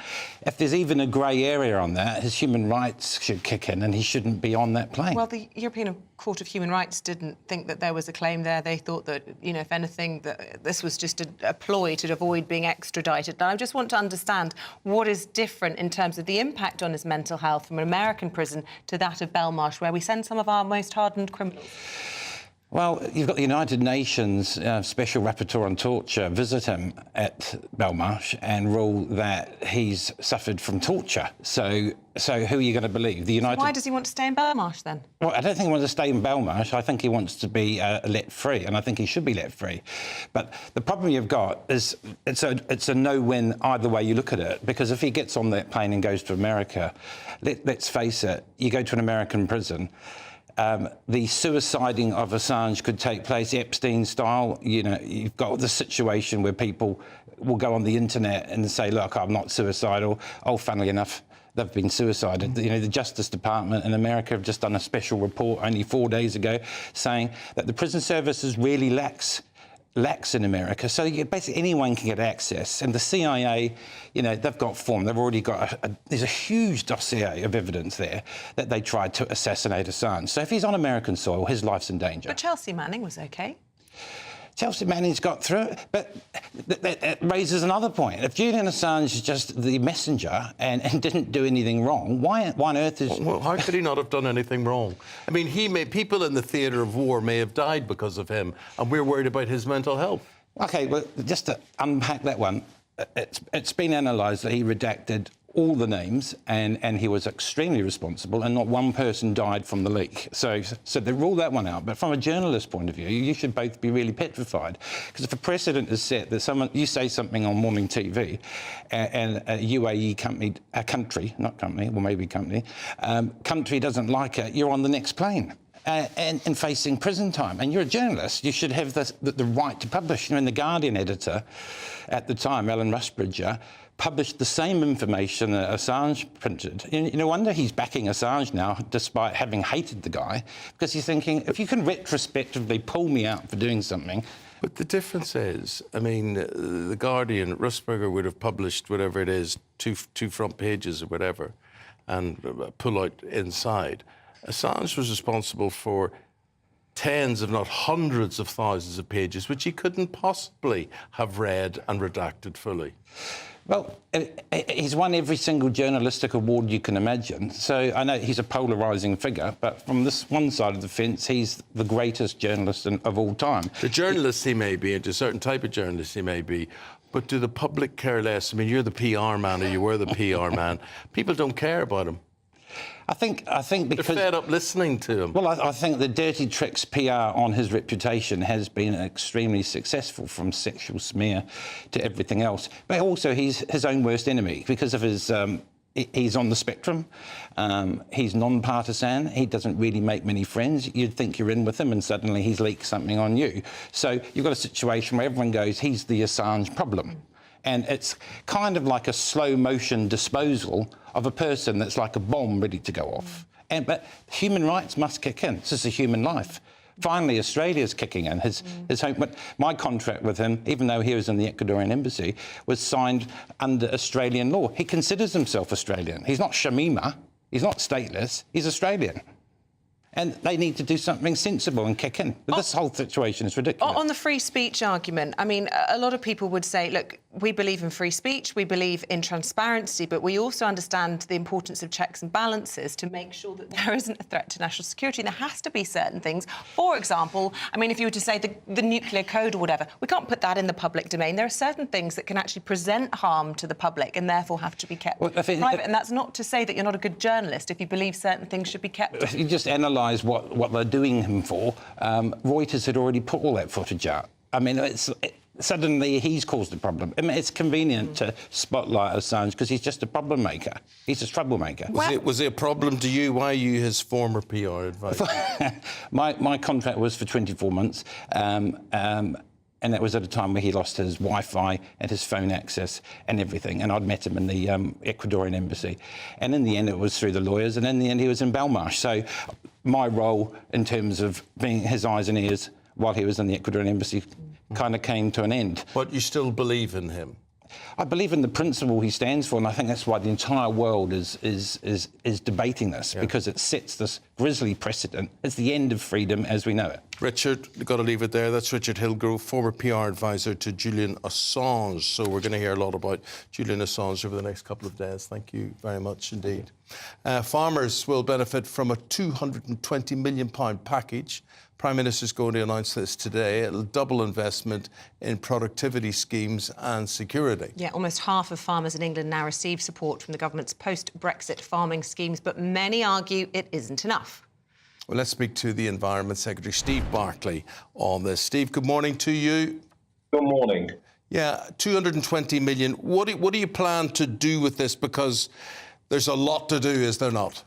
[SPEAKER 18] If there's even a grey area on that, his human rights should kick in and he shouldn't be on that plane.
[SPEAKER 11] Well, the European Court of Human Rights didn't think that there was a claim there. They thought that, you know, if anything, that this was just a ploy to avoid being extradited. Now, I just want to understand what is different in terms of the impact on his mental health from an American prison to that of Belmarsh, where we send some of our most hardened criminals.
[SPEAKER 18] Well, you've got the United Nations Special Rapporteur on Torture visit him at Belmarsh and rule that he's suffered from torture. So who are you going to believe? The United...
[SPEAKER 11] So why does he want to stay in Belmarsh, then?
[SPEAKER 18] Well, I don't think he wants to stay in Belmarsh. I think he wants to be let free, and I think he should be let free. But the problem you've got is it's a no-win either way you look at it, because if he gets on that plane and goes to America, let's face it, you go to an American prison, the suiciding of Assange could take place Epstein style. You know, you've got the situation where people will go on the internet and say, look, I'm not suicidal. Oh, funnily enough, they've been suicided. You know, the Justice Department in America have just done a special report only 4 days ago saying that the prison services really lax in America. So basically anyone can get access. And the CIA, you know, they've got form. They've already got there's a huge dossier of evidence there that they tried to assassinate Assange. So if he's on American soil, his life's in danger.
[SPEAKER 11] But Chelsea Manning was OK.
[SPEAKER 18] Chelsea Manning's got through it, but that raises another point. If Julian Assange is just the messenger and didn't do anything wrong, why on earth is...
[SPEAKER 10] Well, how could he not have done anything wrong? I mean, people in the theatre of war may have died because of him, and we're worried about his mental health.
[SPEAKER 18] OK, well, just to unpack that one, it's been analysed that he redacted all the names and he was extremely responsible, and not one person died from the leak. So they ruled that one out. But from a journalist point of view, you should both be really petrified, because if a precedent is set that you say something on morning TV and a UAE country doesn't like it, you're on the next plane. And facing prison time. And you're a journalist. You should have the right to publish. You know, and the Guardian editor at the time, Alan Rusbridger, published the same information that Assange printed. No wonder he's backing Assange now, despite having hated the guy, because he's thinking, if you can retrospectively pull me out for doing something.
[SPEAKER 10] But the difference is, I mean, The Guardian, Rusberger would have published whatever it is, two front pages or whatever, and pull out inside. Assange was responsible for tens, if not hundreds of thousands of pages, which he couldn't possibly have read and redacted fully.
[SPEAKER 18] Well, he's won every single journalistic award you can imagine. So I know he's a polarising figure, but from this one side of the fence, he's the greatest journalist of all time.
[SPEAKER 10] The journalist he may be, and a certain type of journalist he may be, but do the public care less? I mean, you're the PR man, or you were the PR man. People don't care about him.
[SPEAKER 18] I think because
[SPEAKER 10] they're fed up listening to him.
[SPEAKER 18] Well, I think the dirty tricks PR on his reputation has been extremely successful, from sexual smear to everything else. But also, he's his own worst enemy because of his. He's on the spectrum. He's non-partisan. He doesn't really make many friends. You'd think you're in with him, and suddenly he's leaked something on you. So you've got a situation where everyone goes, he's the Assange problem. And it's kind of like a slow-motion disposal of a person that's like a bomb ready to go off. But human rights must kick in. This is a human life. Finally, Australia's kicking in. His home, my contract with him, even though he was in the Ecuadorian embassy, was signed under Australian law. He considers himself Australian. He's not Shamima. He's not stateless. He's Australian. And they need to do something sensible and kick in. But this whole situation is ridiculous.
[SPEAKER 11] On the free speech argument, I mean, a lot of people would say, look, we believe in free speech, we believe in transparency, but we also understand the importance of checks and balances to make sure that there isn't a threat to national security. And there has to be certain things. For example, I mean, if you were to say the nuclear code or whatever, we can't put that in the public domain. There are certain things that can actually present harm to the public and therefore have to be kept private. And that's not to say that you're not a good journalist if you believe certain things should be kept.
[SPEAKER 18] If you just analyse what they're doing him for, Reuters had already put all that footage out. I mean, suddenly he's caused a problem. I mean, it's convenient to spotlight Assange because he's just a problem maker. He's a troublemaker.
[SPEAKER 10] Was it a problem to you? Why are you his former PR advisor?
[SPEAKER 18] my contract was for 24 months. And that was at a time where he lost his Wi-Fi and his phone access and everything. And I'd met him in the Ecuadorian embassy. And in the end, it was through the lawyers. And in the end, he was in Belmarsh. So my role in terms of being his eyes and ears while he was in the Ecuadorian embassy kind of came to an end.
[SPEAKER 10] But you still believe in him?
[SPEAKER 18] I believe in the principle he stands for, and I think that's why the entire world is debating this, because it sets this grisly precedent. It's the end of freedom as we know it.
[SPEAKER 10] Richard, got to leave it there. That's Richard Hillgrove, former PR advisor to Julian Assange. So we're going to hear a lot about Julian Assange over the next couple of days. Thank you very much indeed. Farmers will benefit from a £220 million package. Prime Minister's going to announce this today. It'll double investment in productivity schemes and security.
[SPEAKER 11] Yeah, almost half of farmers in England now receive support from the government's post-Brexit farming schemes, but many argue it isn't enough.
[SPEAKER 10] Well, let's speak to the Environment Secretary, Steve Barclay, on this. Steve, good morning to you.
[SPEAKER 2] Good morning.
[SPEAKER 10] Yeah, 220 million. What do you plan to do with this? Because there's a lot to do, is there not?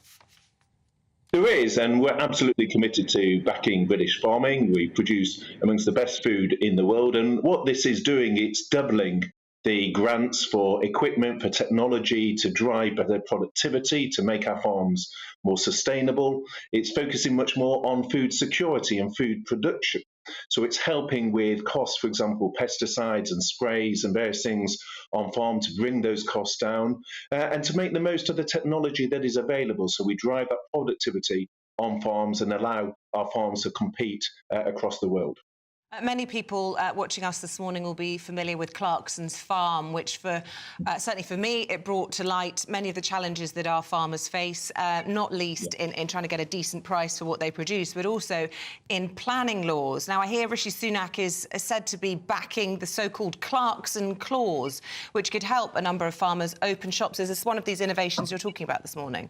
[SPEAKER 2] There is, and we're absolutely committed to backing British farming. We produce amongst the best food in the world, and what this is doing, it's doubling the grants for equipment, for technology, to drive better productivity, to make our farms more sustainable. It's focusing much more on food security and food production. So it's helping with costs, for example, pesticides and sprays and various things on farm to bring those costs down and to make the most of the technology that is available. So we drive up productivity on farms and allow our farms to compete across the world.
[SPEAKER 11] Many people watching us this morning will be familiar with Clarkson's Farm, which certainly for me, it brought to light many of the challenges that our farmers face, not least in trying to get a decent price for what they produce, but also in planning laws. Now, I hear Rishi Sunak is said to be backing the so-called Clarkson Clause, which could help a number of farmers open shops. Is this one of these innovations you're talking about this morning?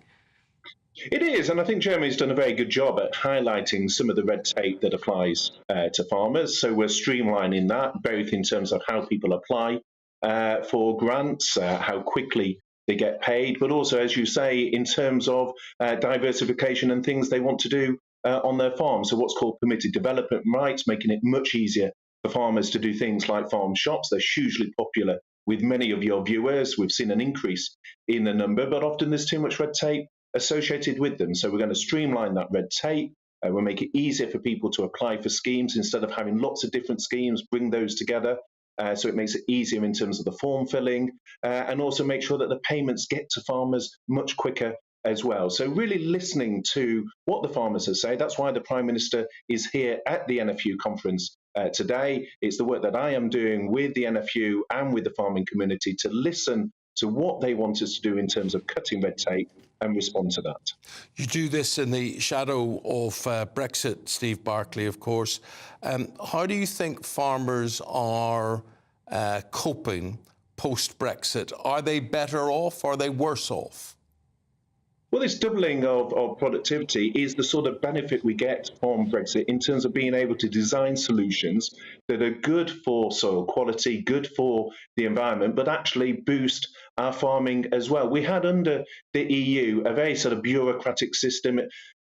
[SPEAKER 2] It is, and I think Jeremy's done a very good job at highlighting some of the red tape that applies to farmers. So we're streamlining that, both in terms of how people apply for grants, how quickly they get paid, but also, as you say, in terms of diversification and things they want to do on their farm. So what's called permitted development rights, making it much easier for farmers to do things like farm shops. They're hugely popular with many of your viewers. We've seen an increase in the number, but often there's too much red tape associated with them. So we're going to streamline that red tape. We'll make it easier for people to apply for schemes instead of having lots of different schemes, bring those together. So it makes it easier in terms of the form filling, and also make sure that the payments get to farmers much quicker as well. So really listening to what the farmers have said. That's why the Prime Minister is here at the NFU conference today. It's the work that I am doing with the NFU and with the farming community to listen to what they want us to do in terms of cutting red tape and respond to that.
[SPEAKER 10] You do this in the shadow of Brexit, Steve Barclay, of course. How do you think farmers are coping post-Brexit? Are they better off? Are they worse off?
[SPEAKER 2] Well, this doubling of productivity is the sort of benefit we get from Brexit in terms of being able to design solutions that are good for soil quality, good for the environment, but actually boost our farming as well. We had under the EU a very sort of bureaucratic system.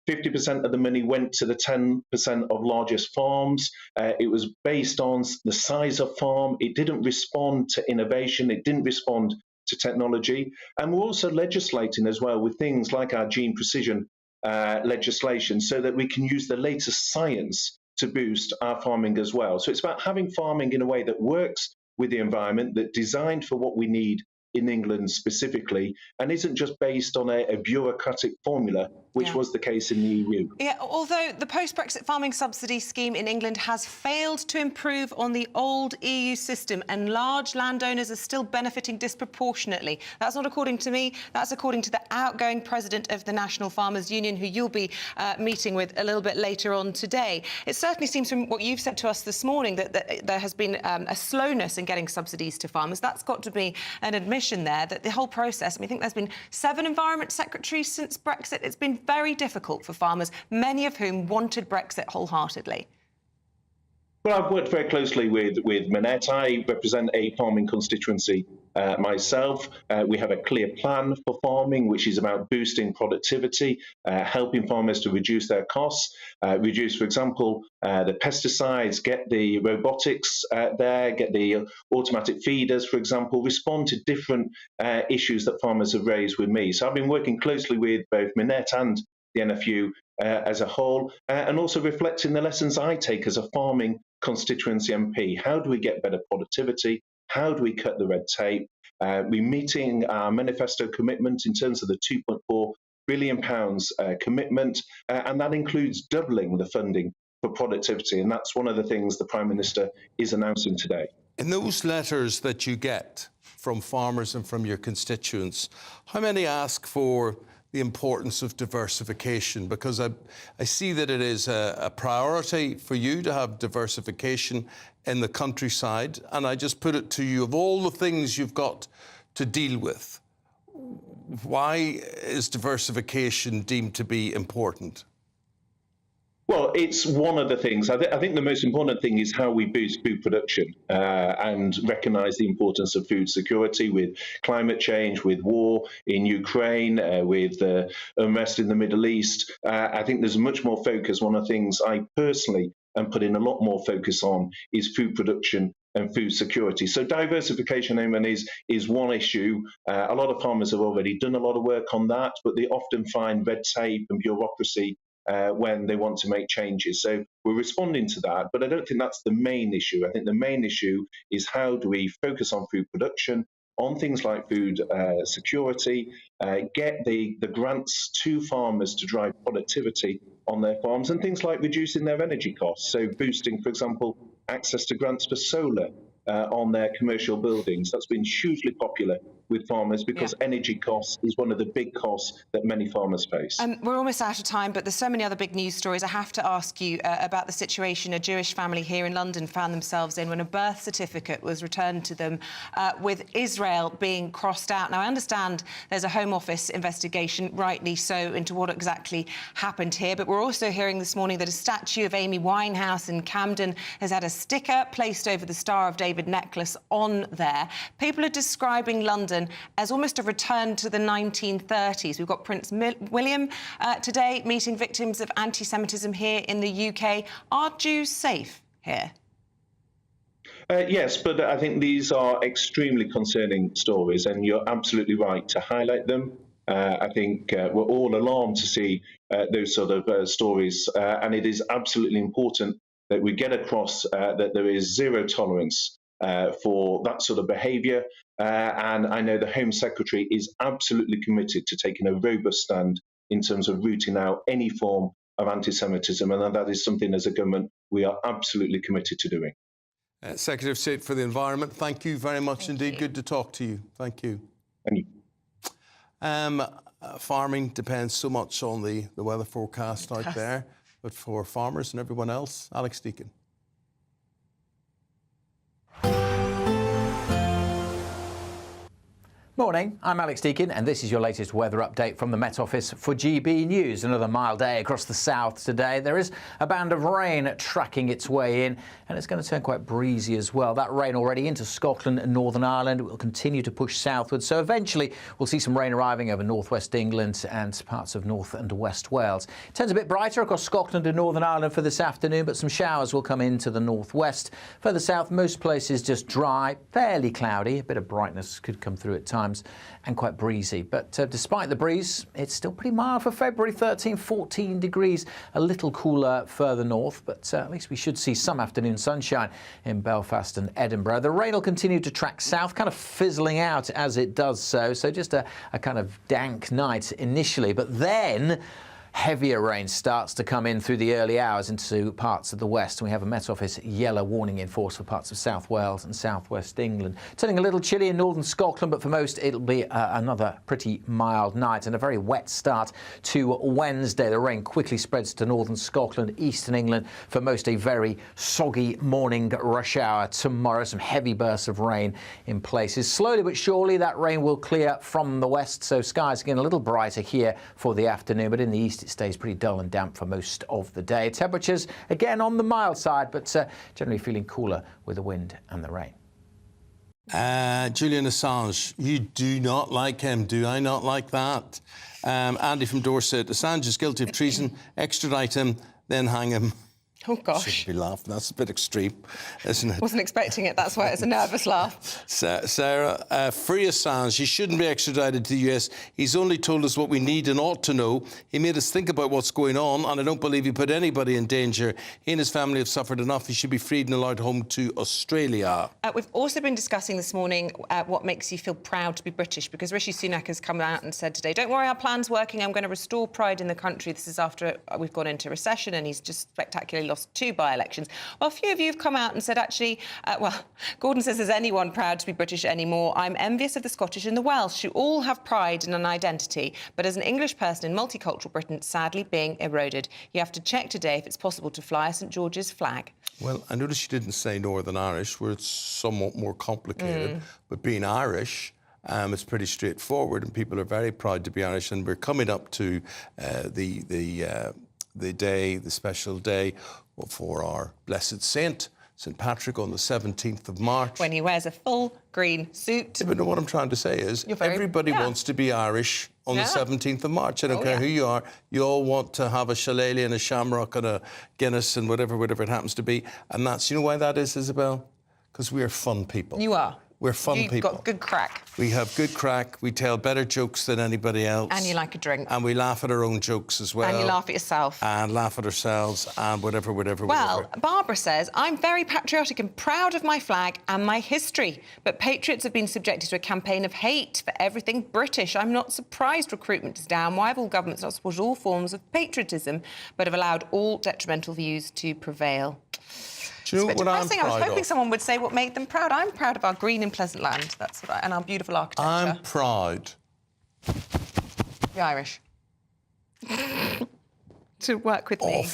[SPEAKER 2] 50% of the money went to the 10% of largest farms. It was based on the size of farm. It didn't respond to innovation. It didn't respond to technology. And we're also legislating as well with things like our gene precision legislation so that we can use the latest science to boost our farming as well. So it's about having farming in a way that works with the environment, that's designed for what we need in England specifically, and isn't just based on a bureaucratic formula, which was the case in the EU.
[SPEAKER 11] Yeah, although the post-Brexit farming subsidy scheme in England has failed to improve on the old EU system, and large landowners are still benefiting disproportionately. That's not according to me, that's according to the outgoing president of the National Farmers Union, who you'll be meeting with a little bit later on today. It certainly seems from what you've said to us this morning that there has been a slowness in getting subsidies to farmers. That's got to be an admission there, that the whole process, I think there's been 7 environment secretaries since Brexit. It's been very difficult for farmers, many of whom wanted Brexit wholeheartedly.
[SPEAKER 2] Well, I've worked very closely with Minette. I represent a farming constituency myself. We have a clear plan for farming, which is about boosting productivity, helping farmers to reduce their costs, reduce, for example, the pesticides, get the robotics there, get the automatic feeders, for example, respond to different issues that farmers have raised with me. So I've been working closely with both Minette and the NFU as a whole, and also reflecting the lessons I take as a farming constituency MP. How do we get better productivity? How do we cut the red tape? We're meeting our manifesto commitment in terms of the £2.4 billion commitment, and that includes doubling the funding for productivity, and that's one of the things the Prime Minister is announcing today.
[SPEAKER 10] In those letters that you get from farmers and from your constituents, how many ask for the importance of diversification? Because I see that it is a priority for you to have diversification in the countryside, and I just put it to you, of all the things you've got to deal with, why is diversification deemed to be important?
[SPEAKER 2] Well, it's one of the things. I think the most important thing is how we boost food production and recognise the importance of food security with climate change, with war in Ukraine, with unrest in the Middle East. I think there's much more focus. One of the things I personally am putting a lot more focus on is food production and food security. So diversification, Eamonn, is one issue. A lot of farmers have already done a lot of work on that, but they often find red tape and bureaucracy when they want to make changes. So we're responding to that, but I don't think that's the main issue. I think the main issue is how do we focus on food production, on things like food security, get the grants to farmers to drive productivity on their farms, and things like reducing their energy costs. So boosting, for example, access to grants for solar on their commercial buildings. That's been hugely popular with farmers because energy costs is one of the big costs that many farmers face.
[SPEAKER 11] We're almost out of time, but there's so many other big news stories. I have to ask you about the situation a Jewish family here in London found themselves in when a birth certificate was returned to them with Israel being crossed out. Now, I understand there's a Home Office investigation, rightly so, into what exactly happened here, but we're also hearing this morning that a statue of Amy Winehouse in Camden has had a sticker placed over the Star of David necklace on there. People are describing London as almost a return to the 1930s. We've got Prince William today meeting victims of anti-Semitism here in the UK. Are Jews safe here?
[SPEAKER 2] Yes, but I think these are extremely concerning stories, and you're absolutely right to highlight them. I think we're all alarmed to see those sort of stories, and it is absolutely important that we get across that there is zero tolerance for that sort of behaviour. And I know the Home Secretary is absolutely committed to taking a robust stand in terms of rooting out any form of anti-Semitism, and that is something as a government we are absolutely committed to doing.
[SPEAKER 10] Secretary of State for the Environment, thank you very much indeed. Good to talk to you. Thank you.
[SPEAKER 2] Thank you.
[SPEAKER 10] Farming depends so much on the weather forecast out there, but for farmers and everyone else, Alex Deakin.
[SPEAKER 12] Morning, I'm Alex Deakin and this is your latest weather update from the Met Office for GB News. Another mild day across the south today. There is a band of rain tracking its way in and it's going to turn quite breezy as well. That rain already into Scotland and Northern Ireland will continue to push southward, so eventually we'll see some rain arriving over northwest England and parts of North and West Wales. It turns a bit brighter across Scotland and Northern Ireland for this afternoon, but some showers will come into the northwest. Further south, most places just dry, fairly cloudy. A bit of brightness could come through at times and quite breezy. But despite the breeze, it's still pretty mild for February, 13, 14 degrees. A little cooler further north, but at least we should see some afternoon sunshine in Belfast and Edinburgh. The rain will continue to track south, kind of fizzling out as it does so. So just a kind of dank night initially, but then heavier rain starts to come in through the early hours into parts of the west. We have a Met Office yellow warning in force for parts of South Wales and southwest England. Turning a little chilly in northern Scotland, but for most it'll be another pretty mild night and a very wet start to Wednesday. The rain quickly spreads to northern Scotland, eastern England. For most, a very soggy morning rush hour tomorrow. Some heavy bursts of rain in places. Slowly but surely that rain will clear from the west, so skies again a little brighter here for the afternoon, but in the east it stays pretty dull and damp for most of the day. Temperatures again on the mild side, but generally feeling cooler with the wind and the rain.
[SPEAKER 10] Julian Assange, you do not like him, do I not like that? Andy from Dorset, Assange is guilty of treason, extradite him, then hang him.
[SPEAKER 11] Oh, gosh.
[SPEAKER 10] Shouldn't be laughing. That's a bit extreme, isn't it?
[SPEAKER 11] Wasn't expecting it. That's why it's a nervous laugh.
[SPEAKER 10] Sarah, free Assange. He shouldn't be extradited to the US. He's only told us what we need and ought to know. He made us think about what's going on, and I don't believe he put anybody in danger. He and his family have suffered enough. He should be freed and allowed home to Australia.
[SPEAKER 11] We've also been discussing this morning what makes you feel proud to be British, because Rishi Sunak has come out and said today, don't worry, our plan's working. I'm going to restore pride in the country. This is after we've gone into recession and he's just spectacularly lost 2 by-elections. Well, a few of you have come out and said, actually, Gordon says, is anyone proud to be British anymore? I'm envious of the Scottish and the Welsh, who all have pride and an identity, but as an English person in multicultural Britain, sadly being eroded. You have to check today if it's possible to fly a St George's flag.
[SPEAKER 10] Well, I noticed you didn't say Northern Irish, where it's somewhat more complicated, but being Irish, it's pretty straightforward, and people are very proud to be Irish, and we're coming up to the special day for our blessed saint, St Patrick, on the 17th of March.
[SPEAKER 11] When he wears a full green suit.
[SPEAKER 10] Yeah, but what I'm trying to say is everybody wants to be Irish on the 17th of March. I don't care who you are. You all want to have a shillelagh and a shamrock and a Guinness and whatever it happens to be. And that's, you know why that is, Isabel? Because we are fun people.
[SPEAKER 11] You are.
[SPEAKER 10] We're fun people.
[SPEAKER 11] You've got good crack.
[SPEAKER 10] We have good crack. We tell better jokes than anybody else.
[SPEAKER 11] And you like a drink.
[SPEAKER 10] And we laugh at our own jokes as well.
[SPEAKER 11] And you laugh at yourself.
[SPEAKER 10] And laugh at ourselves and whatever.
[SPEAKER 11] Well, Barbara says, I'm very patriotic and proud of my flag and my history. But patriots have been subjected to a campaign of hate for everything British. I'm not surprised recruitment is down. Why have all governments not supported all forms of patriotism, but have allowed all detrimental views to prevail?
[SPEAKER 10] Do you know what I'm proud of?
[SPEAKER 11] I was hoping someone would say what made them proud. I'm proud of our green and pleasant land. That's what and our beautiful architecture.
[SPEAKER 10] I'm proud.
[SPEAKER 11] You're Irish. To work with me.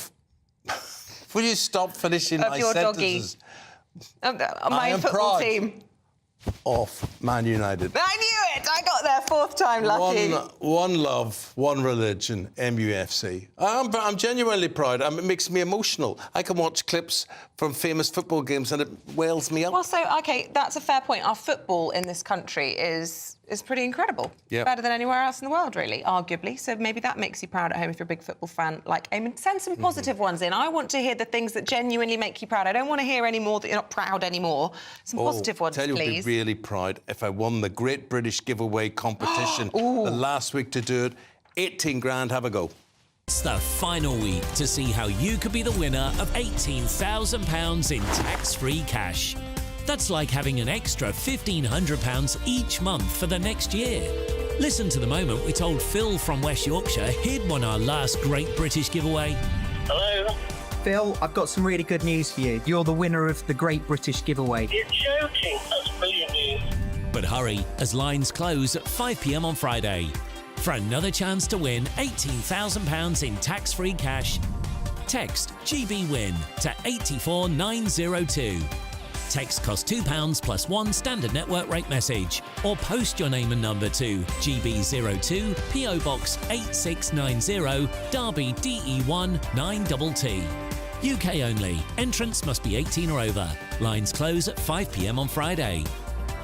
[SPEAKER 10] Will you stop finishing my sentences?
[SPEAKER 11] My football team.
[SPEAKER 10] Off Man United.
[SPEAKER 11] I knew it! I got there 4th time lucky.
[SPEAKER 10] One love, one religion, MUFC. I'm genuinely proud. It makes me emotional. I can watch clips from famous football games, and it wales me up.
[SPEAKER 11] Well, so, OK, that's a fair point. Our football in this country is pretty incredible.
[SPEAKER 10] Yep.
[SPEAKER 11] Better than anywhere else in the world, really, arguably. So maybe that makes you proud at home if you're a big football fan like Eamonn. Send some positive ones in. I want to hear the things that genuinely make you proud. I don't want to hear any more that you're not proud anymore. Some positive ones,
[SPEAKER 10] tell you,
[SPEAKER 11] please.
[SPEAKER 10] I'd be really proud if I won the Great British Giveaway competition the last week to do it. 18 grand, have a go.
[SPEAKER 4] It's the final week to see how you could be the winner of £18,000 in tax-free cash. That's like having an extra £1,500 each month for the next year. Listen to the moment we told Phil from West Yorkshire he'd won our last Great British Giveaway.
[SPEAKER 19] Hello?
[SPEAKER 20] Phil, I've got some really good news for you. You're the winner of the Great British Giveaway.
[SPEAKER 19] You're joking. That's brilliant news.
[SPEAKER 4] But hurry, as lines close at 5 p.m. on Friday. For another chance to win £18,000 in tax-free cash, text GBWIN to 84902. Text costs £2 plus one standard network rate message, or post your name and number to GB02 PO Box 8690 Derby DE1 9TT. UK only. Entrance must be 18 or over. Lines close at 5 p.m. on Friday.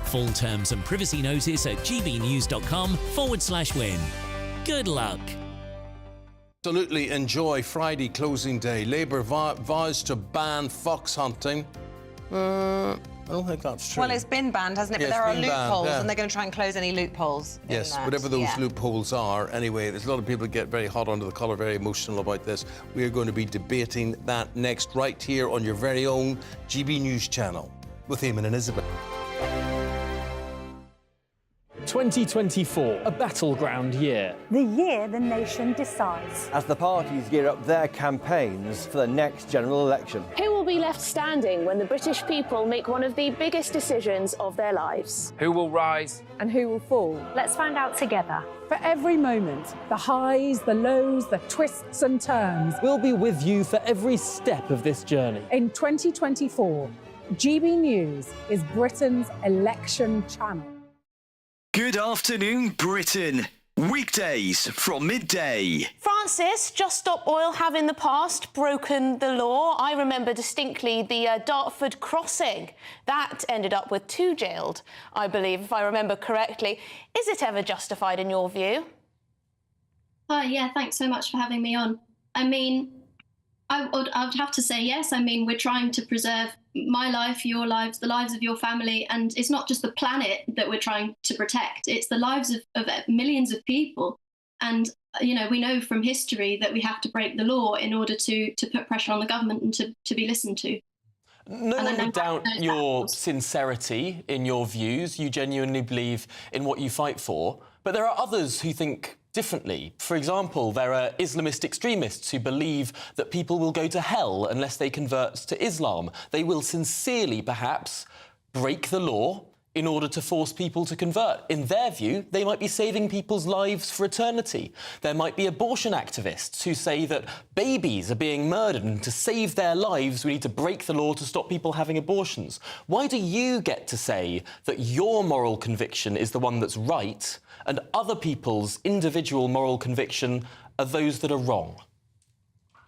[SPEAKER 4] Full terms and privacy notice at gbnews.com/win. Good luck.
[SPEAKER 10] Absolutely enjoy Friday closing day. Labour vows to ban fox hunting. I don't think that's true.
[SPEAKER 11] Well, it's been banned, hasn't it?
[SPEAKER 10] Yeah,
[SPEAKER 11] but there are
[SPEAKER 10] it's been
[SPEAKER 11] loopholes,
[SPEAKER 10] banned, yeah.
[SPEAKER 11] and they're going to try and close any loopholes.
[SPEAKER 10] Yes,
[SPEAKER 11] in that.
[SPEAKER 10] whatever those
[SPEAKER 11] Yeah.
[SPEAKER 10] loopholes are. Anyway, there's a lot of people that get very hot under the collar, very emotional about this. We are going to be debating that next, right here on your very own GB News channel with Eamonn and Isabel.
[SPEAKER 21] 2024, a battleground year.
[SPEAKER 23] The year the nation decides.
[SPEAKER 26] As the parties gear up their campaigns for the next general election.
[SPEAKER 13] Who will be left standing when the British people make one of the biggest decisions of their lives?
[SPEAKER 21] Who will rise?
[SPEAKER 23] And who will fall? Let's find out together.
[SPEAKER 15] For every moment, the highs, the lows, the twists and turns.
[SPEAKER 21] We'll be with you for every step of this journey.
[SPEAKER 15] In 2024, GB News is Britain's election channel.
[SPEAKER 3] Good afternoon, Britain. Weekdays from midday.
[SPEAKER 13] Francis, Just Stop Oil have in the past broken the law. I remember distinctly the Dartford crossing. That ended up with 2 jailed, I believe, if I remember correctly. Is it ever justified in your view?
[SPEAKER 16] Yeah, thanks so much for having me on. I mean, I would have to say yes. I mean, we're trying to preserve my life, your lives, the lives of your family, and it's not just the planet that we're trying to protect, it's the lives of millions of people. And, you know, we know from history that we have to break the law in order to put pressure on the government and to be listened to.
[SPEAKER 25] No one would doubt your sincerity in your views. You genuinely believe in what you fight for. But there are others who think differently. For example, there are Islamist extremists who believe that people will go to hell unless they convert to Islam. They will sincerely, perhaps, break the law in order to force people to convert. In their view, they might be saving people's lives for eternity. There might be abortion activists who say that babies are being murdered and to save their lives we need to break the law to stop people having abortions. Why do you get to say that your moral conviction is the one that's right and other people's individual moral conviction are those that are wrong?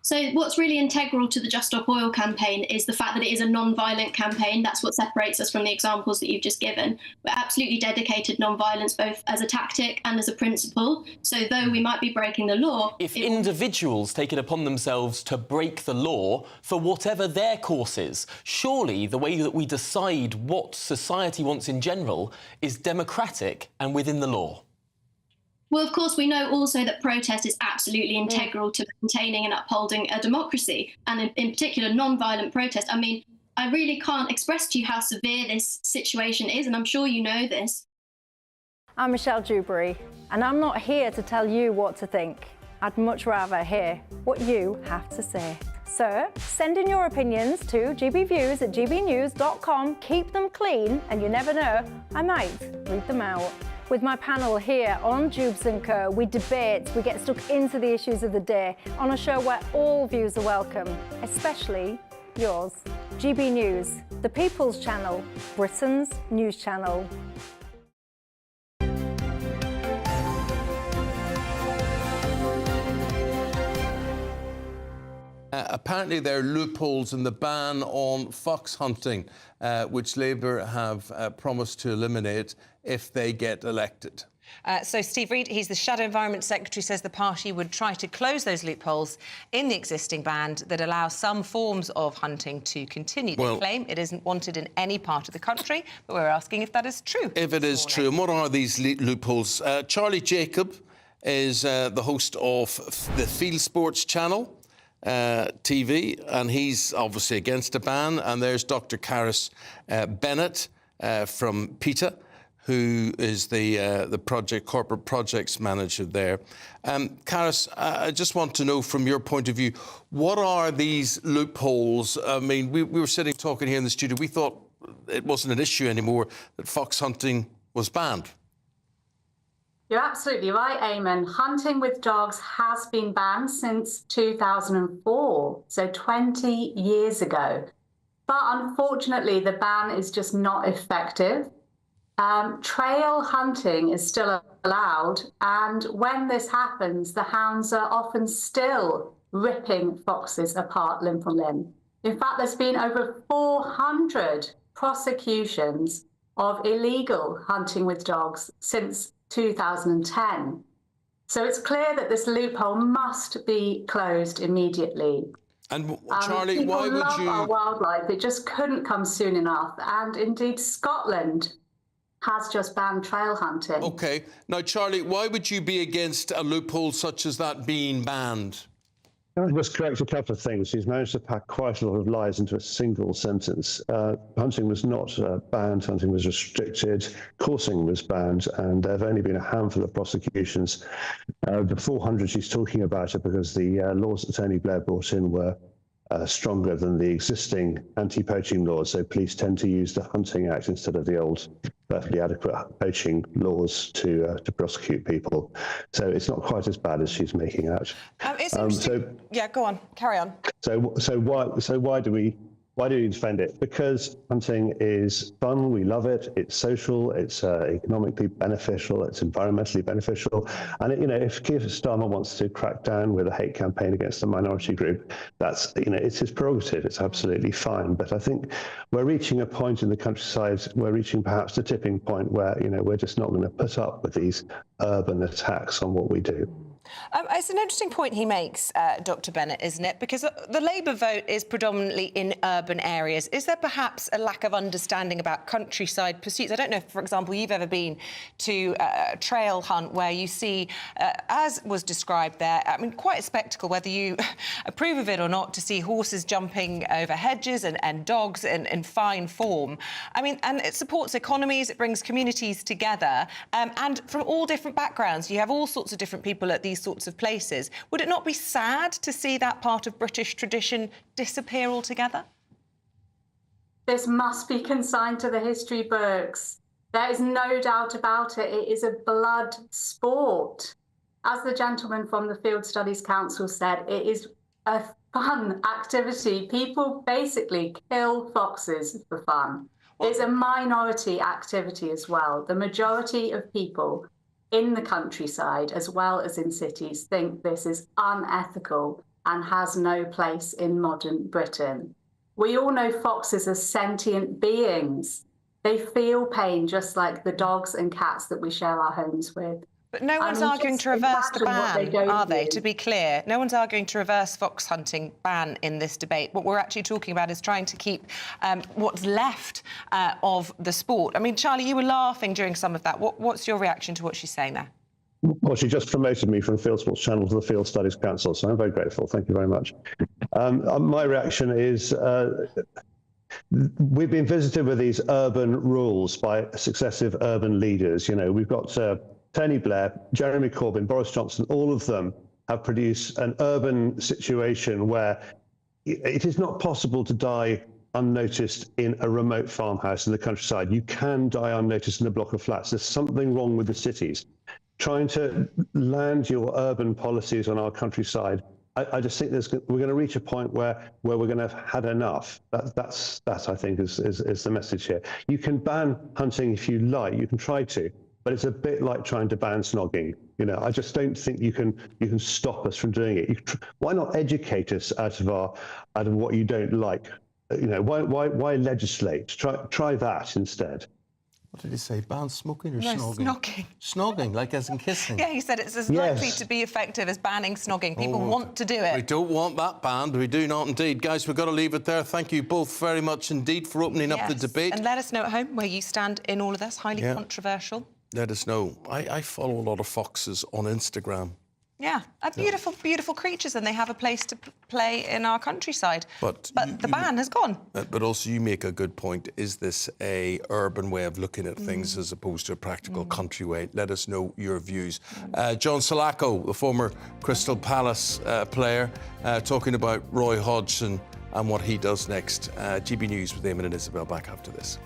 [SPEAKER 16] So what's really integral to the Just Stop Oil campaign is the fact that it is a non-violent campaign. That's what separates us from the examples that you've just given. We're absolutely dedicated non-violence, both as a tactic and as a principle. So though we might be breaking the law...
[SPEAKER 25] If individuals take it upon themselves to break the law for whatever their course is, surely the way that we decide what society wants in general is democratic and within the law.
[SPEAKER 16] Well, of course, we know also that protest is absolutely integral to maintaining and upholding a democracy, and in particular, non-violent protest. I mean, I really can't express to you how severe this situation is, and I'm sure you know this.
[SPEAKER 23] I'm Michelle Dewberry, and I'm not here to tell you what to think. I'd much rather hear what you have to say. So, send in your opinions to gbviews@gbnews.com. Keep them clean, and you never know, I might read them out. With my panel here on Jubes & Co, we debate, we get stuck into the issues of the day on a show where all views are welcome, especially yours. GB News, the People's Channel, Britain's news channel.
[SPEAKER 10] Apparently there are loopholes in the ban on fox hunting, which Labour have promised to eliminate if they get elected.
[SPEAKER 11] So Steve Reid, he's the Shadow Environment Secretary, says the party would try to close those loopholes in the existing ban that allow some forms of hunting to continue. They claim it isn't wanted in any part of the country, but we're asking if that is true.
[SPEAKER 10] If it is true, and what are these loopholes? Charlie Jacob is the host of the Field Sports Channel TV, and he's obviously against a ban. And there's Dr. Caris Bennett from PETA, who is the corporate projects manager there. Caris, I just want to know from your point of view, what are these loopholes? I mean, we were sitting talking here in the studio. We thought it wasn't an issue anymore that fox hunting was banned.
[SPEAKER 1] You're absolutely right, Eamonn. Hunting with dogs has been banned since 2004, so 20 years ago. But unfortunately, the ban is just not effective. Trail hunting is still allowed, and when this happens, the hounds are often still ripping foxes apart limb from limb. In fact, there's been over 400 prosecutions of illegal hunting with dogs since 2010. So it's clear that this loophole must be closed immediately.
[SPEAKER 10] And Charlie, why would
[SPEAKER 1] love
[SPEAKER 10] you?
[SPEAKER 1] Our wildlife, it just couldn't come soon enough. And indeed, Scotland has just banned trail hunting.
[SPEAKER 10] OK. Now, Charlie, why would you be against a loophole such as that being banned?
[SPEAKER 5] I must correct a couple of things. He's managed to pack quite a lot of lies into a single sentence. Hunting was not banned, hunting was restricted, coursing was banned, and there have only been a handful of prosecutions. The 400 she's talking about are because the laws that Tony Blair brought in were stronger than the existing anti-poaching laws, so police tend to use the Hunting Act instead of the old perfectly adequate poaching laws to prosecute people. So it's not quite as bad as she's making out.
[SPEAKER 11] Yeah, go on, carry on.
[SPEAKER 5] So why do we defend it? Because hunting is fun, we love it, it's social, it's economically beneficial, it's environmentally beneficial. And if Keir Starmer wants to crack down with a hate campaign against a minority group, that's it's his prerogative, it's absolutely fine. But I think we're reaching a point in the countryside, we're reaching perhaps the tipping point where we're just not going to put up with these urban attacks on what we do.
[SPEAKER 11] It's an interesting point he makes, Dr. Bennett, isn't it? Because the Labour vote is predominantly in urban areas. Is there perhaps a lack of understanding about countryside pursuits? I don't know if, for example, you've ever been to a trail hunt where you see, as was described there, I mean, quite a spectacle, whether you approve of it or not, to see horses jumping over hedges and dogs in fine form. I mean, and it supports economies, it brings communities together, and from all different backgrounds. You have all sorts of different people at these sorts of places. Would it not be sad to see that part of British tradition disappear altogether?
[SPEAKER 1] This must be consigned to the history books. There is no doubt about it. It is a blood sport. As the gentleman from the Field Studies Council said, it is a fun activity. People basically kill foxes for fun. It's a minority activity as well. The majority of people in the countryside, as well as in cities, think this is unethical and has no place in modern Britain. We all know foxes are sentient beings. They feel pain just like the dogs and cats that we share our homes with.
[SPEAKER 11] But no one's arguing to reverse the ban, are they? To be clear, no one's arguing to reverse fox hunting ban in this debate. What we're actually talking about is trying to keep what's left of the sport. I mean, Charlie, you were laughing during some of that. What's your reaction to what she's saying there?
[SPEAKER 5] Well, she just promoted me from Field Sports Channel to the Field Studies Council, so I'm very grateful. Thank you very much. My reaction is we've been visited with these urban rules by successive urban leaders. We've got Tony Blair, Jeremy Corbyn, Boris Johnson, all of them have produced an urban situation where it is not possible to die unnoticed in a remote farmhouse in the countryside. You can die unnoticed in a block of flats. There's something wrong with the cities. Trying to land your urban policies on our countryside, I just think we're going to reach a point where we're going to have had enough. That I think is the message here. You can ban hunting if you like. You can try to. but it's a bit like trying to ban snogging. You know, I just don't think you can stop us from doing it. Why not educate us out of what you don't like? You know, why legislate? Try that instead.
[SPEAKER 10] What did he say? Ban smoking or
[SPEAKER 11] No,
[SPEAKER 10] snogging?
[SPEAKER 11] snogging.
[SPEAKER 10] Snogging, like as in kissing.
[SPEAKER 11] Yeah, he said it's as likely to be effective as banning snogging. People want to do it.
[SPEAKER 10] We don't want that banned. We do not indeed. Guys, we've got to leave it there. Thank you both very much indeed for opening up the debate.
[SPEAKER 11] And let us know at home where you stand in all of this. Highly controversial.
[SPEAKER 10] Let us know. I follow a lot of foxes on Instagram.
[SPEAKER 11] Yeah, beautiful, beautiful creatures, and they have a place to play in our countryside. But the ban has gone.
[SPEAKER 10] But also, you make a good point. Is this a urban way of looking at things as opposed to a practical country way? Let us know your views. John Salako, the former Crystal Palace player, talking about Roy Hodgson and what he does next. GB News with Eamonn and Isabel back after this.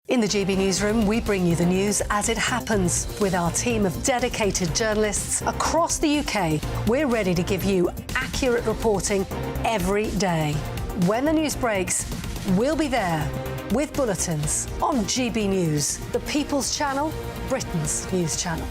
[SPEAKER 6] In the GB Newsroom, we bring you the news as it happens. With our team of dedicated journalists across the UK, we're ready to give you accurate reporting every day. When the news breaks, we'll be there with bulletins on GB News, the People's Channel, Britain's news channel.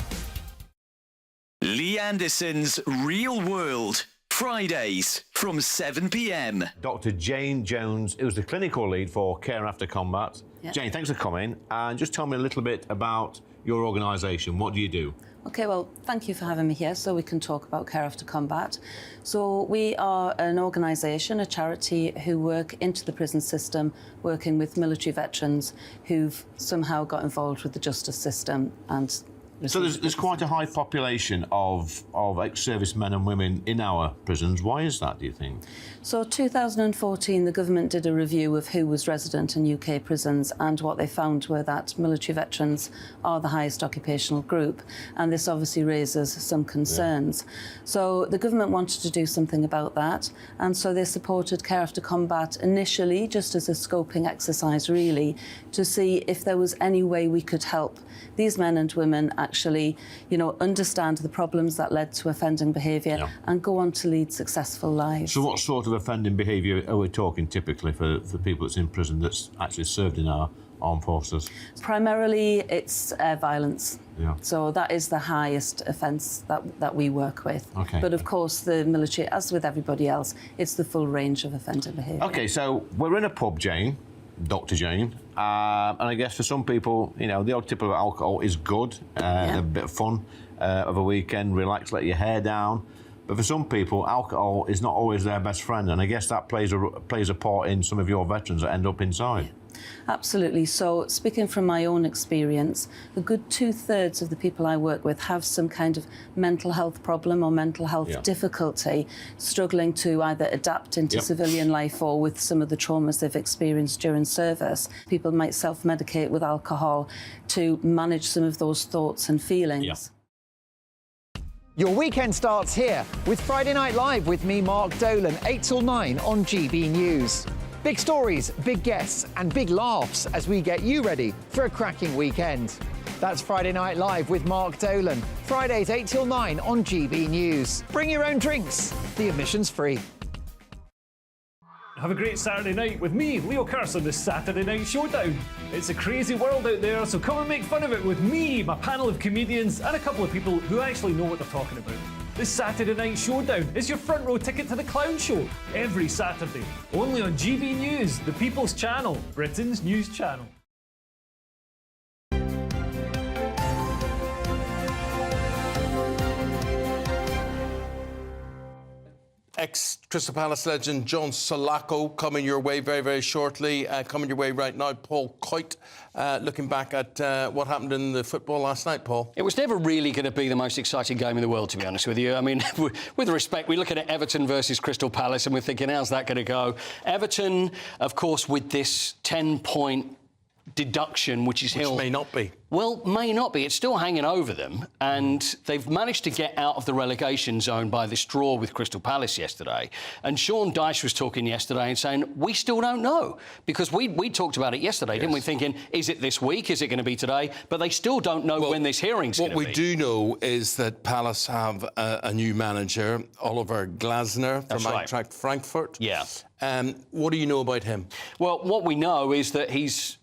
[SPEAKER 3] Lee Anderson's Real World. Fridays from 7 p.m.
[SPEAKER 7] Dr. Jane Jones, who's the clinical lead for Care After Combat.
[SPEAKER 8] Yeah.
[SPEAKER 7] Jane, thanks for coming. And just tell me a little bit about your organisation. What do you do?
[SPEAKER 8] OK, well, thank you for having me here so we can talk about Care After Combat. So we are an organisation, a charity, who work into the prison system, working with military veterans who've somehow got involved with the justice system and...
[SPEAKER 7] So there's quite a high population of ex-servicemen and women in our prisons. Why is that, do you think?
[SPEAKER 8] So 2014, the government did a review of who was resident in UK prisons, and what they found were that military veterans are the highest occupational group, and this obviously raises some concerns. Yeah. So the government wanted to do something about that, and so they supported Care After Combat initially just as a scoping exercise, really, to see if there was any way we could help these men and women actually, you know, understand the problems that led to offending behaviour and go on to lead successful lives.
[SPEAKER 7] So what sort of offending behaviour are we talking typically for people that's in prison that's actually served in our armed forces?
[SPEAKER 8] Primarily, it's violence.
[SPEAKER 7] Yeah.
[SPEAKER 8] So that is the highest offence that we work with.
[SPEAKER 7] Okay.
[SPEAKER 8] But of course, the military, as with everybody else, it's the full range of offending behaviour.
[SPEAKER 7] OK, so we're in a pub, Jane, Dr. Jane, and I guess for some people, you know, the odd tip of alcohol is good, a bit of fun of a weekend, relax, let your hair down. But for some people, alcohol is not always their best friend, and I guess that plays a part in some of your veterans that end up inside.
[SPEAKER 8] Yeah. Absolutely. So, speaking from my own experience, a good 2/3 of the people I work with have some kind of mental health problem or mental health difficulty, struggling to either adapt into civilian life or with some of the traumas they've experienced during service. People might self-medicate with alcohol to manage some of those thoughts and feelings.
[SPEAKER 14] Yeah. Your weekend starts here with Friday Night Live with me, Mark Dolan, 8 till 9 on GB News. Big stories, big guests and big laughs as we get you ready for a cracking weekend. That's Friday Night Live with Mark Dolan. Fridays 8 till 9 on GB News. Bring your own drinks. The admission's free.
[SPEAKER 21] Have a great Saturday night with me, Leo Curse, on the Saturday Night Showdown. It's a crazy world out there, so come and make fun of it with me, my panel of comedians, and a couple of people who actually know what they're talking about. The Saturday Night Showdown is your front row ticket to the clown show every Saturday, only on GB News, the People's Channel, Britain's news channel.
[SPEAKER 10] Ex-Crystal Palace legend John Salako coming your way very, very shortly. Coming your way right now, Paul Coit, looking back at what happened in the football last night, Paul.
[SPEAKER 9] It was never really going to be the most exciting game in the world, to be honest with you. I mean, with respect, we look at Everton versus Crystal Palace and we're thinking, how's that going to go? Everton, of course, with this 10-point deduction, which may
[SPEAKER 10] not be.
[SPEAKER 9] Well, may not be. It's still hanging over them, and they've managed to get out of the relegation zone by this draw with Crystal Palace yesterday. And Sean Dyche was talking yesterday and saying, we still don't know, because we talked about it yesterday, didn't we, thinking, is it this week, is it going to be today? But they still don't know when this hearing's going to be.
[SPEAKER 10] What we do know is that Palace have a new manager, Oliver Glasner from Eintracht Frankfurt.
[SPEAKER 9] Yeah.
[SPEAKER 10] What do you know about him?
[SPEAKER 9] Well, what we know is that he's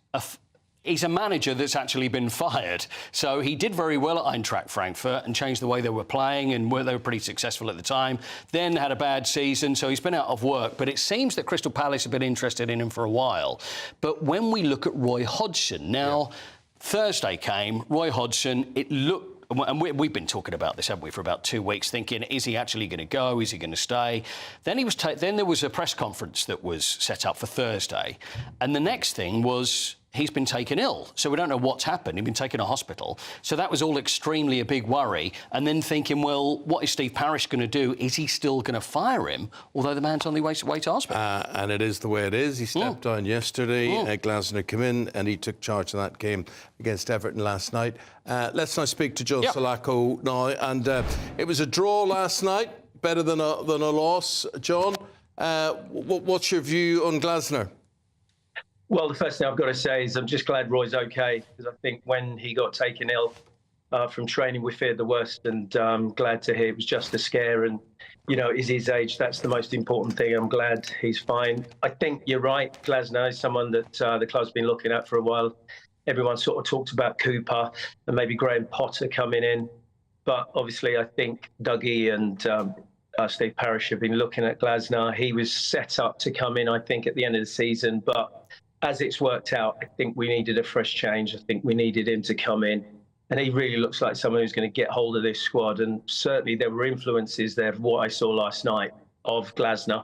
[SPEAKER 9] he's a manager that's actually been fired. So he did very well at Eintracht Frankfurt and changed the way they were playing, and they were pretty successful at the time. Then had a bad season, so he's been out of work. But it seems that Crystal Palace have been interested in him for a while. But when we look at Roy Hodgson, now, Thursday came, Roy Hodgson, it looked... And we've been talking about this, haven't we, for about 2 weeks, thinking, is he actually going to go? Is he going to stay? Then then there was a press conference that was set up for Thursday. And the next thing was he's been taken ill. So we don't know what's happened. He's been taken to hospital. So that was all extremely a big worry. And then thinking, well, what is Steve Parish going to do? Is he still going to fire him, although the man's on the way to hospital?
[SPEAKER 10] And it is the way it is. He stepped down yesterday. Glasner came in and he took charge of that game against Everton last night. Let's now speak to Joe Salako now. And it was a draw last night, better than a loss. John, what's your view on Glasner?
[SPEAKER 2] Well, the first thing I've got to say is I'm just glad Roy's OK, because I think when he got taken ill from training, we feared the worst, and I'm glad to hear it was just a scare. And, you know, is his age, that's the most important thing. I'm glad he's fine. I think you're right. Glasner is someone that the club's been looking at for a while. Everyone sort of talked about Cooper and maybe Graham Potter coming in. But obviously, I think Dougie and Steve Parish have been looking at Glasner. He was set up to come in, I think, at the end of the season. But as it's worked out, I think we needed a fresh change. I think we needed him to come in. And he really looks like someone who's going to get hold of this squad. And certainly there were influences there of what I saw last night of Glasner.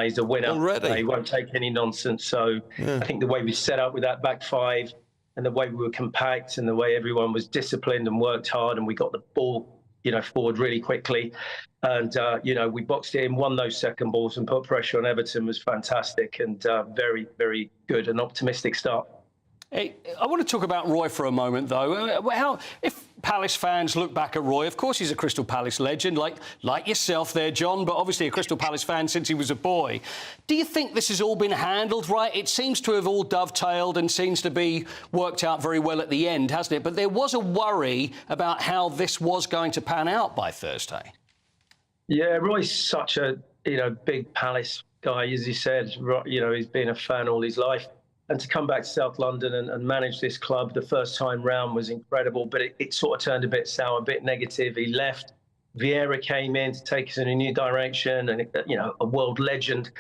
[SPEAKER 2] He's a winner.
[SPEAKER 10] Already.
[SPEAKER 2] He won't take any nonsense. So I think the way we set up with that back five and the way we were compact and the way everyone was disciplined and worked hard and we got the ball, you know, forward really quickly. And, you know, we boxed it in, won those second balls and put pressure on Everton was fantastic and very, very good and optimistic start.
[SPEAKER 9] Hey, I want to talk about Roy for a moment, though. If Palace fans look back at Roy, of course he's a Crystal Palace legend, like yourself there, John, but obviously a Crystal Palace fan since he was a boy. Do you think this has all been handled right? It seems to have all dovetailed and seems to be worked out very well at the end, hasn't it? But there was a worry about how this was going to pan out by Thursday.
[SPEAKER 2] Yeah, Roy's such a, you know, big Palace guy, as you said. You know, he's been a fan all his life. And to come back to South London and manage this club the first time round was incredible, but it sort of turned a bit sour, a bit negative. He left. Vieira came in to take us in a new direction and, you know, a world legend.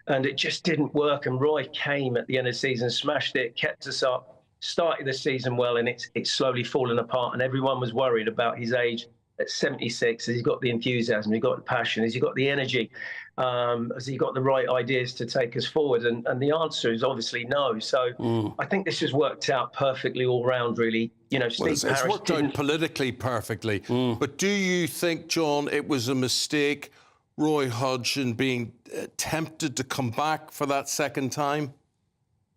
[SPEAKER 2] And it just didn't work. And Roy came at the end of the season, smashed it, kept us up, started the season well, and it's slowly fallen apart. And everyone was worried about his age. At 76, has he got the enthusiasm? Has he got the passion? Has he got the energy? Has he got the right ideas to take us forward? And the answer is obviously no. So I think this has worked out perfectly all round, really. You know, Steve Parish
[SPEAKER 10] it's worked out politically perfectly. But do you think, John, it was a mistake, Roy Hodgson being tempted to come back for that second time?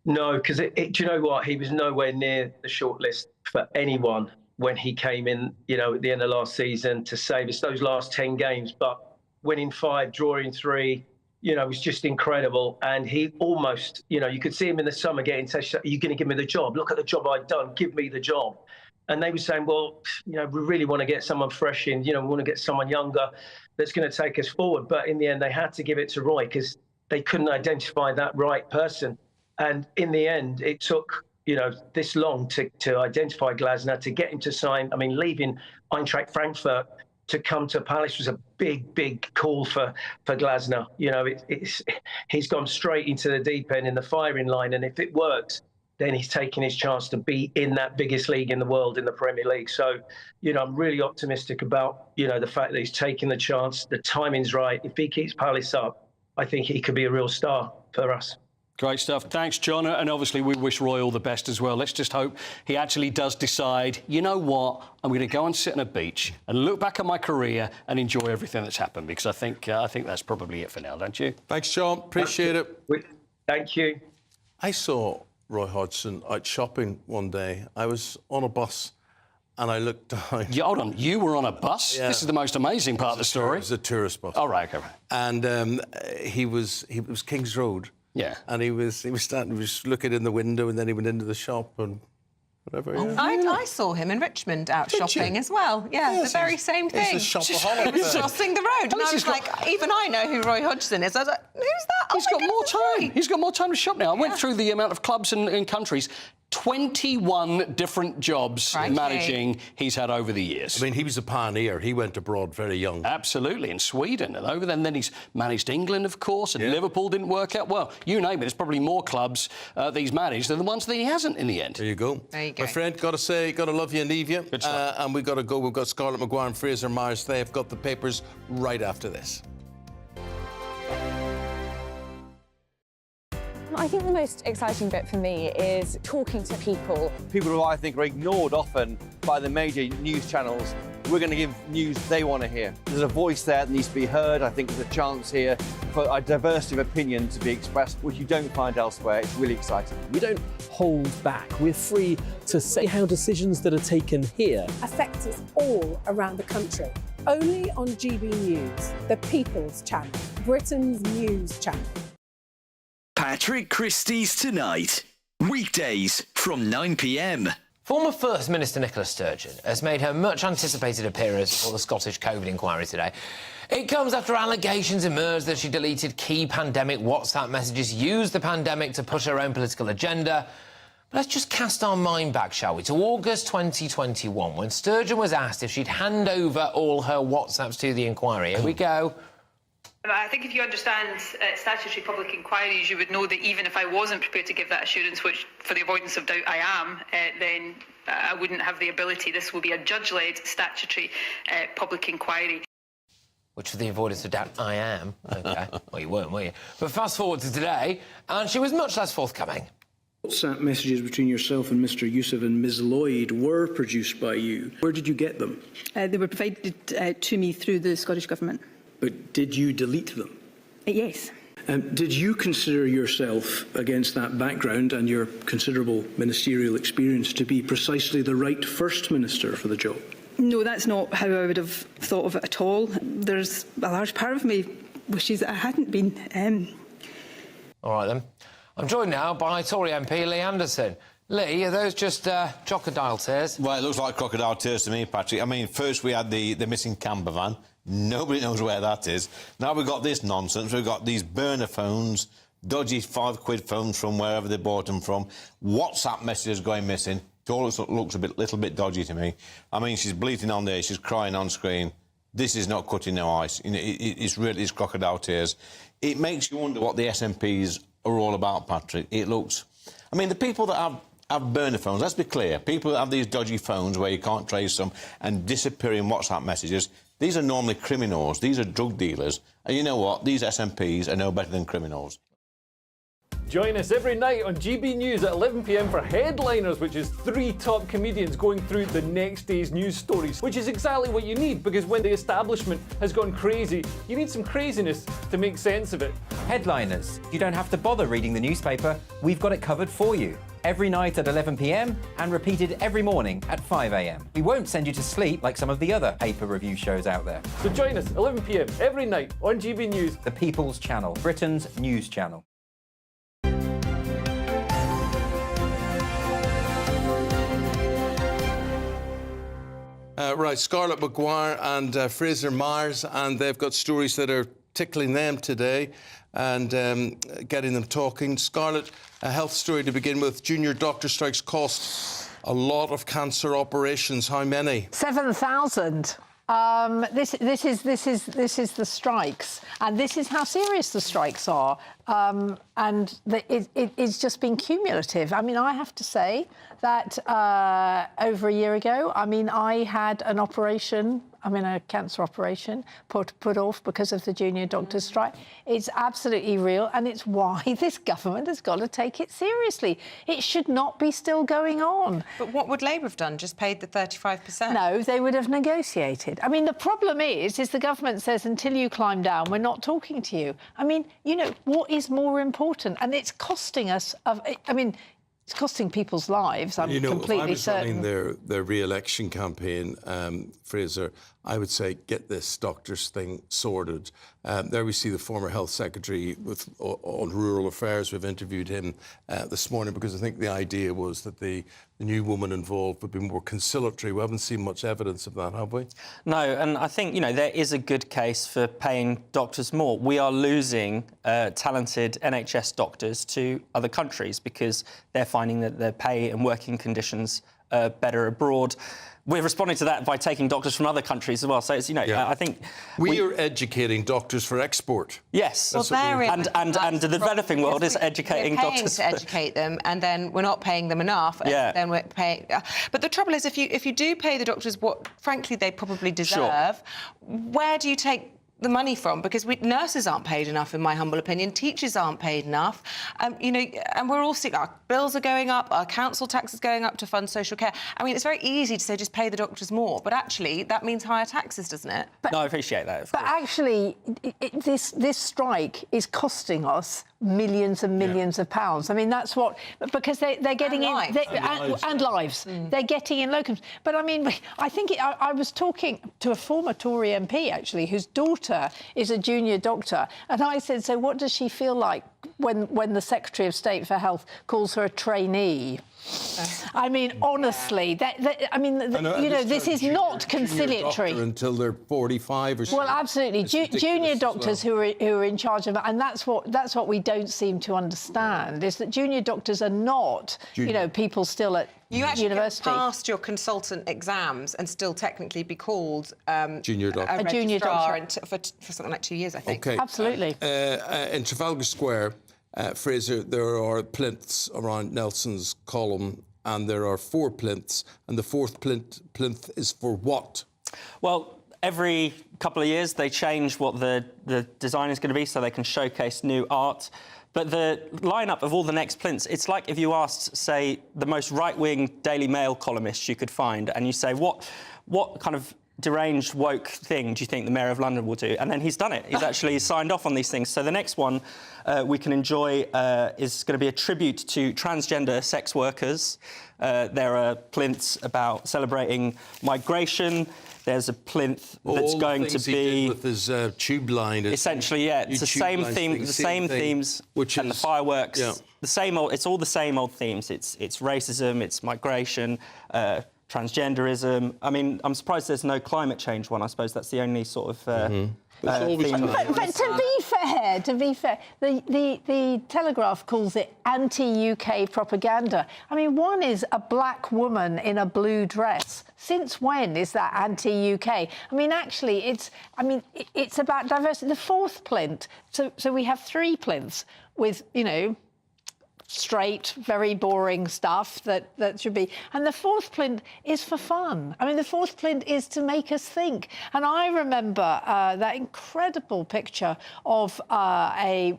[SPEAKER 2] No, because do you know what? He was nowhere near the shortlist for anyone when he came in, you know, at the end of last season to save us those last 10 games. But winning 5, drawing 3, you know, was just incredible. And he almost, you know, you could see him in the summer getting said, are you going to give me the job? Look at the job I've done. Give me the job. And they were saying, well, you know, we really want to get someone fresh in. You know, we want to get someone younger that's going to take us forward. But in the end, they had to give it to Roy because they couldn't identify that right person. And in the end, it took, you know, this long to identify Glasner, to get him to sign. I mean, leaving Eintracht Frankfurt to come to Palace was a big, big call for Glasner. You know, he's gone straight into the deep end in the firing line. And if it works, then he's taking his chance to be in that biggest league in the world, in the Premier League. So, you know, I'm really optimistic about, you know, the fact that he's taking the chance. The timing's right. If he keeps Palace up, I think he could be a real star for us.
[SPEAKER 9] Great stuff. Thanks, John. And obviously, we wish Roy all the best as well. Let's just hope he actually does decide, you know what, I'm going to go and sit on a beach and look back at my career and enjoy everything that's happened, because I think that's probably it for now, don't you?
[SPEAKER 10] Thanks, John. Appreciate it.
[SPEAKER 2] Thank you.
[SPEAKER 10] I saw Roy Hodgson out shopping one day. I was on a bus and I looked down.
[SPEAKER 9] Yeah, hold on, you were on a bus? Yeah. This is the most amazing part of the story.
[SPEAKER 10] It was a tourist bus.
[SPEAKER 9] Oh, right, okay.
[SPEAKER 10] And it was King's Road.
[SPEAKER 9] Yeah.
[SPEAKER 10] And he was standing, he was looking in the window, and then he went into the shop and whatever.
[SPEAKER 11] Oh, yeah. I saw him in Richmond out shopping as well. Yeah, yes, the very same thing.
[SPEAKER 10] He's a shopaholic.
[SPEAKER 11] He was crossing the road, and I was like, even I know who Roy Hodgson is. I was like, who's that?
[SPEAKER 9] He's got more time. He's got more time to shop now. I went through the amount of clubs and countries. 21 different jobs managing he's had over the years.
[SPEAKER 10] I mean, he was a pioneer. He went abroad very young.
[SPEAKER 9] Absolutely, in Sweden and over there. And then he's managed England, of course, and Liverpool didn't work out. Well, you name it, there's probably more clubs that he's managed than the ones that he hasn't in the end.
[SPEAKER 10] There you go.
[SPEAKER 11] There you go.
[SPEAKER 10] My friend, got to say, got to love you and leave you. And we've got to go. We've got Scarlett Maguire and Fraser Myers. They've got the papers right after this.
[SPEAKER 12] I think the most exciting bit for me is talking to people.
[SPEAKER 26] People who I think are ignored often by the major news channels. We're going to give news they want to hear. There's a voice there that needs to be heard. I think there's a chance here for a diversity of opinion to be expressed, which you don't find elsewhere. It's really exciting.
[SPEAKER 17] We don't hold back. We're free to say how decisions that are taken here
[SPEAKER 15] affect us all around the country. Only on GB News, the People's Channel, Britain's news channel.
[SPEAKER 3] Patrick Christie's Tonight. Weekdays from 9 p.m.
[SPEAKER 18] Former First Minister Nicola Sturgeon has made her much-anticipated appearance before the Scottish COVID inquiry today. It comes after allegations emerged that she deleted key pandemic WhatsApp messages, used the pandemic to push her own political agenda. But let's just cast our mind back, shall we, to August 2021, when Sturgeon was asked if she'd hand over all her WhatsApps to the inquiry. Here we go.
[SPEAKER 20] I think if you understand statutory public inquiries, you would know that even if I wasn't prepared to give that assurance, which for the avoidance of doubt I am, then I wouldn't have the ability. This will be a judge-led statutory public inquiry.
[SPEAKER 18] Which, for the avoidance of doubt, I am. OK. Well, you weren't, were you? But fast forward to today, and she was much less forthcoming.
[SPEAKER 22] WhatsApp messages between yourself and Mr Yusuf and Ms Lloyd were produced by you. Where did you get them?
[SPEAKER 24] They were provided to me through the Scottish Government.
[SPEAKER 22] But did you delete them?
[SPEAKER 24] Yes.
[SPEAKER 22] Did you consider yourself, against that background and your considerable ministerial experience, to be precisely the right First Minister for the job?
[SPEAKER 24] No, that's not how I would have thought of it at all. There's a large part of me wishes that I hadn't been.
[SPEAKER 18] All right, then. I'm joined now by Tory MP Lee Anderson. Lee, are those just crocodile tears?
[SPEAKER 7] Well, it looks like crocodile tears to me, Patrick. I mean, first we had the missing camper van. Nobody knows where that is. Now we've got this nonsense. We've got these burner phones, dodgy £5 phones from wherever they bought them from, WhatsApp messages going missing. It all looks a little bit dodgy to me. I mean, she's bleating on there, she's crying on screen. This is not cutting no ice. You know, it's crocodile tears. It makes you wonder what the SNPs are all about, Patrick. It looks... I mean, the people that have burner phones, let's be clear, people that have these dodgy phones where you can't trace them and disappearing WhatsApp messages, these are normally criminals, these are drug dealers. And you know what? These SNPs are no better than criminals.
[SPEAKER 21] Join us every night on GB News at 11 p.m. for Headliners, which is 3 top comedians going through the next day's news stories, which is exactly what you need, because when the establishment has gone crazy, you need some craziness to make sense of it.
[SPEAKER 27] Headliners. You don't have to bother reading the newspaper. We've got it covered for you. Every night at 11 p.m. and repeated every morning at 5 a.m. We won't send you to sleep like some of the other paper review shows out there.
[SPEAKER 21] So join us 11 p.m. every night on GB News.
[SPEAKER 27] The People's Channel, Britain's news channel.
[SPEAKER 10] Right, Scarlett Maguire and Fraser Myers, and they've got stories that are tickling them today and getting them talking. Scarlett, a health story to begin with. Junior doctor strikes cost a lot of cancer operations. How many?
[SPEAKER 28] 7,000. This is the strikes, and this is how serious the strikes are. It's just been cumulative. I mean, I have to say that over a year ago, I mean, I had an operation. I mean, a cancer operation put off because of the junior doctors' strike. It's absolutely real, and it's why this government has got to take it seriously. It should not be still going on.
[SPEAKER 11] But what would Labour have done? Just paid the 35%?
[SPEAKER 28] No, they would have negotiated. I mean, the problem is the government says, until you climb down, we're not talking to you. I mean, you know, what is more important? And it's costing us... it's costing people's lives, I'm completely certain.
[SPEAKER 10] If I was running their re-election campaign, Fraser, I would say get this doctors thing sorted. There we see the former Health Secretary on Rural Affairs. We've interviewed him this morning because I think the idea was that the new woman involved would be more conciliatory. We haven't seen much evidence of that, have we?
[SPEAKER 1] No, and I think, there is a good case for paying doctors more. We are losing talented NHS doctors to other countries because they're finding that their pay and working conditions are better abroad. We're responding to that by taking doctors from other countries as well. So it's, I think
[SPEAKER 10] we are educating doctors for export.
[SPEAKER 1] Yes,
[SPEAKER 11] well,
[SPEAKER 1] and the developing world is educating doctors
[SPEAKER 11] to educate them, and then we're not paying them enough. And then we're paying. But the trouble is, if you do pay the doctors what, frankly, they probably deserve, where do you take the money from? Because nurses aren't paid enough, in my humble opinion. Teachers aren't paid enough. And we're all seeing our bills are going up, our council tax is going up to fund social care. I mean, it's very easy to say just pay the doctors more, but actually that means higher taxes, doesn't it?
[SPEAKER 1] No, I appreciate that.
[SPEAKER 28] But actually, this strike is costing us millions and millions of pounds. I mean, that's what, because they're getting and lives. They're getting in locums. But I mean, I think I was talking to a former Tory MP actually, whose daughter is a junior doctor, and I said, so what does she feel like when the Secretary of State for Health calls her a trainee? I mean, honestly, this is not conciliatory.
[SPEAKER 10] Until they're 45 or so.
[SPEAKER 28] Well, absolutely, junior doctors who are in charge of it, and that's what we don't seem to understand is that junior doctors are not, people still at university.
[SPEAKER 11] You actually passed your consultant exams and still technically be called
[SPEAKER 10] junior doctor.
[SPEAKER 28] A junior doctor
[SPEAKER 11] for something like 2 years, I think.
[SPEAKER 10] Okay.
[SPEAKER 28] Absolutely.
[SPEAKER 10] In Trafalgar Square, Fraser, there are plinths around Nelson's column, and there are 4 plinths, and the 4th plinth is for what?
[SPEAKER 1] Well, every couple of years they change what the design is going to be so they can showcase new art. But the lineup of all the next plinths, it's like if you asked, say, the most right-wing Daily Mail columnist you could find, and you say, what kind of deranged woke thing do you think the Mayor of London will do? And then he's done it. He's actually signed off on these things. So the next one we can enjoy is going to be a tribute to transgender sex workers. There are plinths about celebrating migration. There's a plinth that's going to be
[SPEAKER 10] with his tube line.
[SPEAKER 1] Essentially, it's the same theme, the same themes, and the fireworks. Yeah. The same old. It's all the same old themes. It's racism. It's migration. Transgenderism. I mean, I'm surprised there's no climate change one. I suppose that's the only sort of theme.
[SPEAKER 28] But to be fair, the Telegraph calls it anti-UK propaganda. I mean, one is a black woman in a blue dress. Since when is that anti-UK? I mean, actually, it's about diversity. The 4th plinth. So we have 3 plinths with, straight, very boring stuff that should be. And the 4th plinth is for fun. I mean, the 4th plinth is to make us think. And I remember that incredible picture of a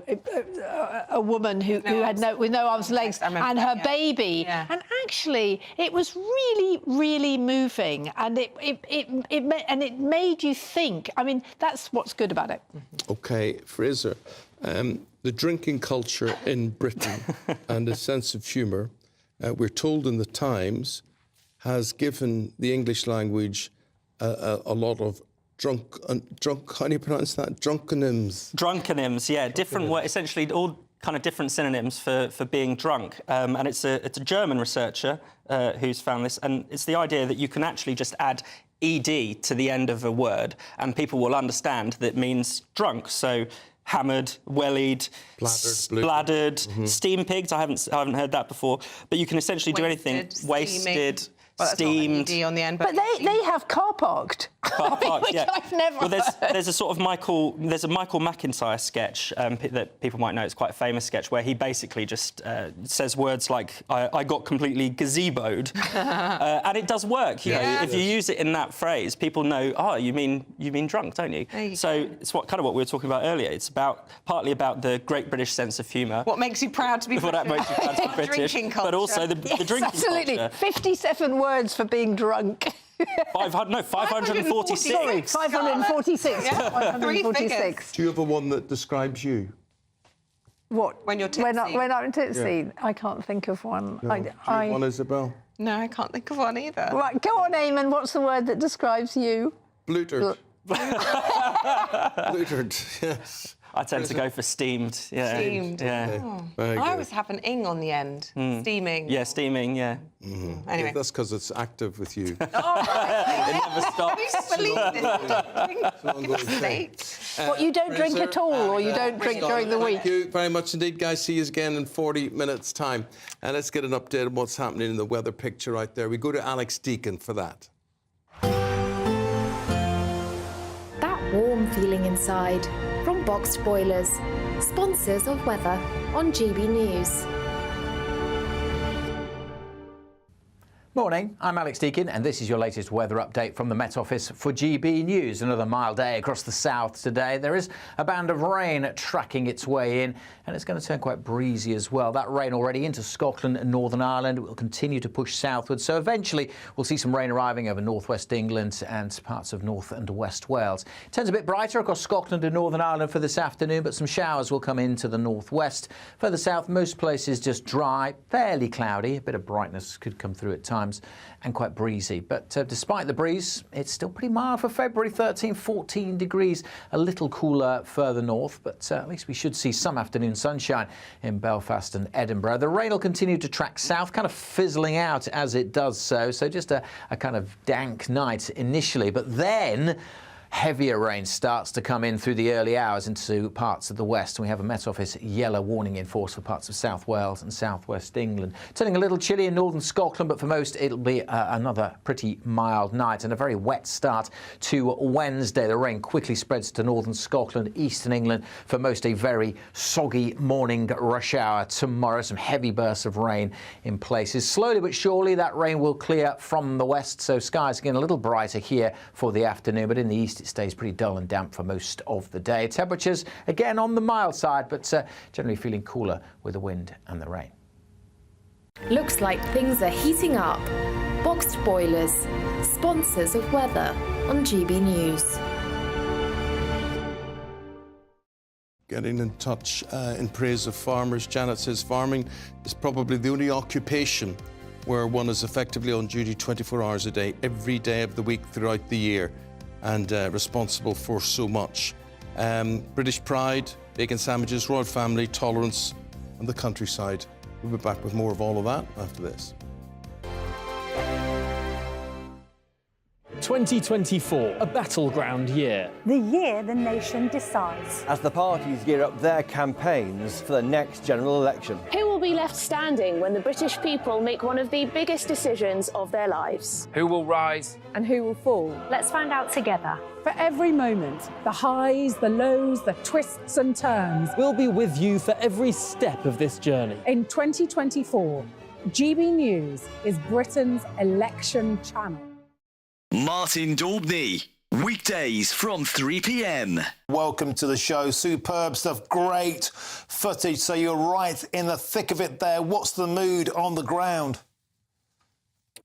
[SPEAKER 28] woman who had no arms and legs and her baby. Yeah. And actually, it was really, really moving. And it made you think. I mean, that's what's good about it.
[SPEAKER 10] OK, Fraser. The drinking culture in Britain and a sense of humour, we're told in the Times, has given the English language a lot of drunk. How do you pronounce that? Drunkonyms.
[SPEAKER 1] Drunkonyms, yeah, different. Essentially, all kind of different synonyms for being drunk. And it's a German researcher who's found this, and it's the idea that you can actually just add ed to the end of a word, and people will understand that means drunk. So. Hammered, wellied, bladdered, steam pigged. I haven't heard that before. But you can essentially do anything. Wasted, steamed.
[SPEAKER 11] On the end,
[SPEAKER 28] but they have car parked.
[SPEAKER 1] Car parked,
[SPEAKER 28] which I've never heard.
[SPEAKER 1] There's a sort of Michael McIntyre sketch that people might know. It's quite a famous sketch where he basically just says words like "I got completely gazeboed," and it does work. You know, if you use it in that phrase, people know. Oh, you mean drunk, don't you? So it's kind of what we were talking about earlier. It's partly about the great British sense of humour.
[SPEAKER 11] What makes you proud to be British?
[SPEAKER 1] What makes you proud to be British?
[SPEAKER 11] Drinking culture.
[SPEAKER 1] But also the drinking
[SPEAKER 28] absolutely.
[SPEAKER 1] culture.
[SPEAKER 28] 57 words for being drunk.
[SPEAKER 1] 546.
[SPEAKER 28] Sorry, 546. Yeah. 546.
[SPEAKER 10] Do you have a one that describes you?
[SPEAKER 28] What?
[SPEAKER 11] When you're tipsy?
[SPEAKER 28] When I'm tipsy, I can't think of one.
[SPEAKER 10] No. Do you have one, Isabel?
[SPEAKER 11] No, I can't think of one either.
[SPEAKER 28] Right, go on, Eamonn. What's the word that describes you?
[SPEAKER 10] Blutered. Blutered, yes.
[SPEAKER 1] I tend to go for steamed. Yeah.
[SPEAKER 11] Steamed.
[SPEAKER 1] Yeah.
[SPEAKER 11] Oh. I always have an ing on the end. Steaming.
[SPEAKER 1] Yeah, steaming, yeah.
[SPEAKER 11] Anyway.
[SPEAKER 10] That's because it's active with you.
[SPEAKER 11] All right.
[SPEAKER 1] It never stops.
[SPEAKER 11] Can you believe this?
[SPEAKER 28] What, you don't drink at all, or you don't drink during the week?
[SPEAKER 10] Thank you very much indeed, guys. See you again in 40 minutes' time. And let's get an update on what's happening in the weather picture right there. We go to Alex Deacon for that.
[SPEAKER 4] That warm feeling inside from Boxed Boilers, sponsors of weather on GB News.
[SPEAKER 27] Morning, I'm Alex Deakin and this is your latest weather update from the Met Office for GB News. Another mild day across the south today. There is a band of rain tracking its way in and it's going to turn quite breezy as well. That rain already into Scotland and Northern Ireland will continue to push southwards. So eventually we'll see some rain arriving over northwest England and parts of North and West Wales. It turns a bit brighter across Scotland and Northern Ireland for this afternoon, but some showers will come into the northwest. Further south, most places just dry, fairly cloudy. A bit of brightness could come through at times. And quite breezy. But despite the breeze, it's still pretty mild for February, 13, 14 degrees. A little cooler further north, but at least we should see some afternoon sunshine in Belfast and Edinburgh. The rain will continue to track south, kind of fizzling out as it does so. So just a kind of dank night initially, but then heavier rain starts to come in through the early hours into parts of the west. And we have a Met Office yellow warning in force for parts of South Wales and South West England. Turning a little chilly in northern Scotland, but for most it'll be another pretty mild night and a very wet start to Wednesday. The rain quickly spreads to northern Scotland, eastern England. For most, a very soggy morning rush hour tomorrow. Some heavy bursts of rain in places. Slowly but surely that rain will clear from the west, so skies again a little brighter here for the afternoon, but in the east it stays pretty dull and damp for most of the day. Temperatures again on the mild side, but generally feeling cooler with the wind and the rain.
[SPEAKER 4] Looks like things are heating up. Boxed Boilers, sponsors of weather on GB News.
[SPEAKER 10] Getting in touch in praise of farmers. Janet says farming is probably the only occupation where one is effectively on duty 24 hours a day, every day of the week throughout the year, and responsible for so much. British pride, bacon sandwiches, royal family, tolerance, and the countryside. We'll be back with more of all of that after this.
[SPEAKER 17] 2024, a battleground year.
[SPEAKER 5] The year the nation decides.
[SPEAKER 26] As the parties gear up their campaigns for the next general election.
[SPEAKER 6] Who will be left standing when the British people make one of the biggest decisions of their lives?
[SPEAKER 13] Who will rise?
[SPEAKER 5] And who will fall? Let's find out together.
[SPEAKER 15] For every moment, the highs, the lows, the twists and turns.
[SPEAKER 17] We'll be with you for every step of this journey.
[SPEAKER 15] In 2024, GB News is Britain's election channel.
[SPEAKER 3] Martin Daubney, weekdays from 3 p.m.
[SPEAKER 16] Welcome to the show. Superb stuff, great footage. So you're right in the thick of it there. What's the mood on the ground?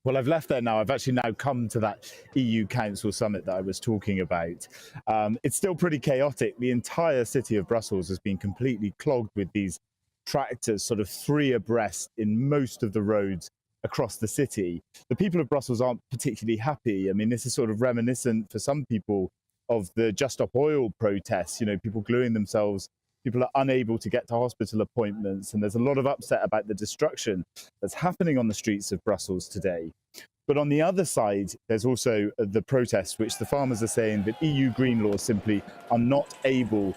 [SPEAKER 19] Well, I've left there now. I've actually now come to that EU Council summit that I was talking about. It's still pretty chaotic. The entire city of Brussels has been completely clogged with these tractors, sort of three abreast in most of the roads across the city. The people of Brussels aren't particularly happy. I mean, this is sort of reminiscent for some people of the Just Stop Oil protests, you know, people gluing themselves. People are unable to get to hospital appointments, and there's a lot of upset about the destruction that's happening on the streets of Brussels today. But on the other side, there's also the protests, which the farmers are saying that EU green laws simply are not able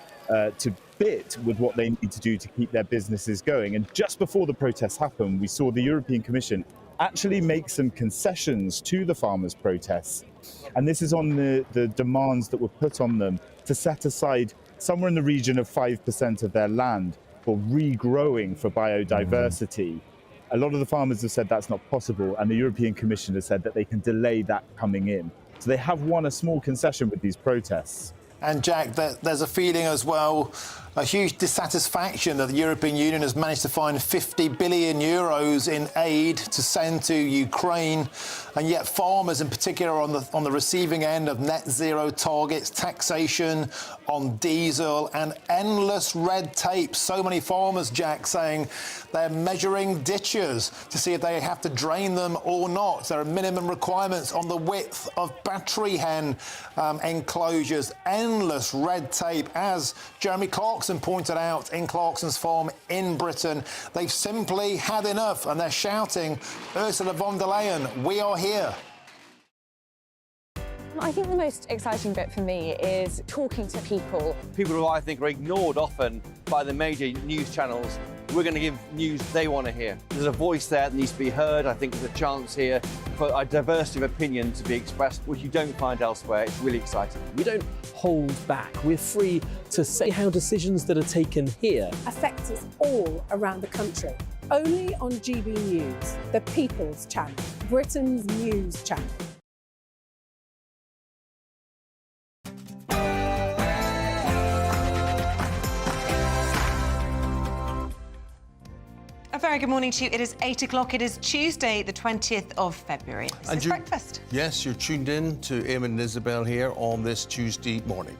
[SPEAKER 19] to fit with what they need to do to keep their businesses going. And just before the protests happened, we saw the European Commission actually make some concessions to the farmers' protests. And this is on the demands that were put on them to set aside somewhere in the region of 5% of their land for regrowing for biodiversity. A lot of the farmers have said that's not possible, and the European Commission has said that they can delay that coming in. So they have won a small concession with these protests.
[SPEAKER 16] And Jack, there's a feeling as well A huge dissatisfaction that the European Union has managed to find 50 billion euros in aid to send to Ukraine, and yet farmers in particular are on the receiving end of net zero targets, taxation on diesel and endless red tape. So many farmers, Jack, saying they're measuring ditches to see if they have to drain them or not. There are minimum requirements on the width of battery hen enclosures. Endless red tape, as Jeremy Clarkson pointed out in Clarkson's farm in Britain. They've simply had enough, and they're shouting, Ursula von der Leyen, we are here.
[SPEAKER 6] I think the most exciting bit for me is talking to people.
[SPEAKER 26] People who I think are ignored often by the major news channels. We're going to give news they want to hear. There's a voice there that needs to be heard. I think there's a chance here for a diversity of opinion to be expressed, which you don't find elsewhere. It's really exciting.
[SPEAKER 17] We don't hold back. We're free to say how decisions that are taken here
[SPEAKER 15] affect us all around the country. Only on GB News, the People's Channel, Britain's news channel.
[SPEAKER 11] A very good morning to you. It is 8 o'clock. It is Tuesday, the 20th of February. This is breakfast.
[SPEAKER 10] Yes, you're tuned in to Eamonn and Isabel here on this Tuesday morning.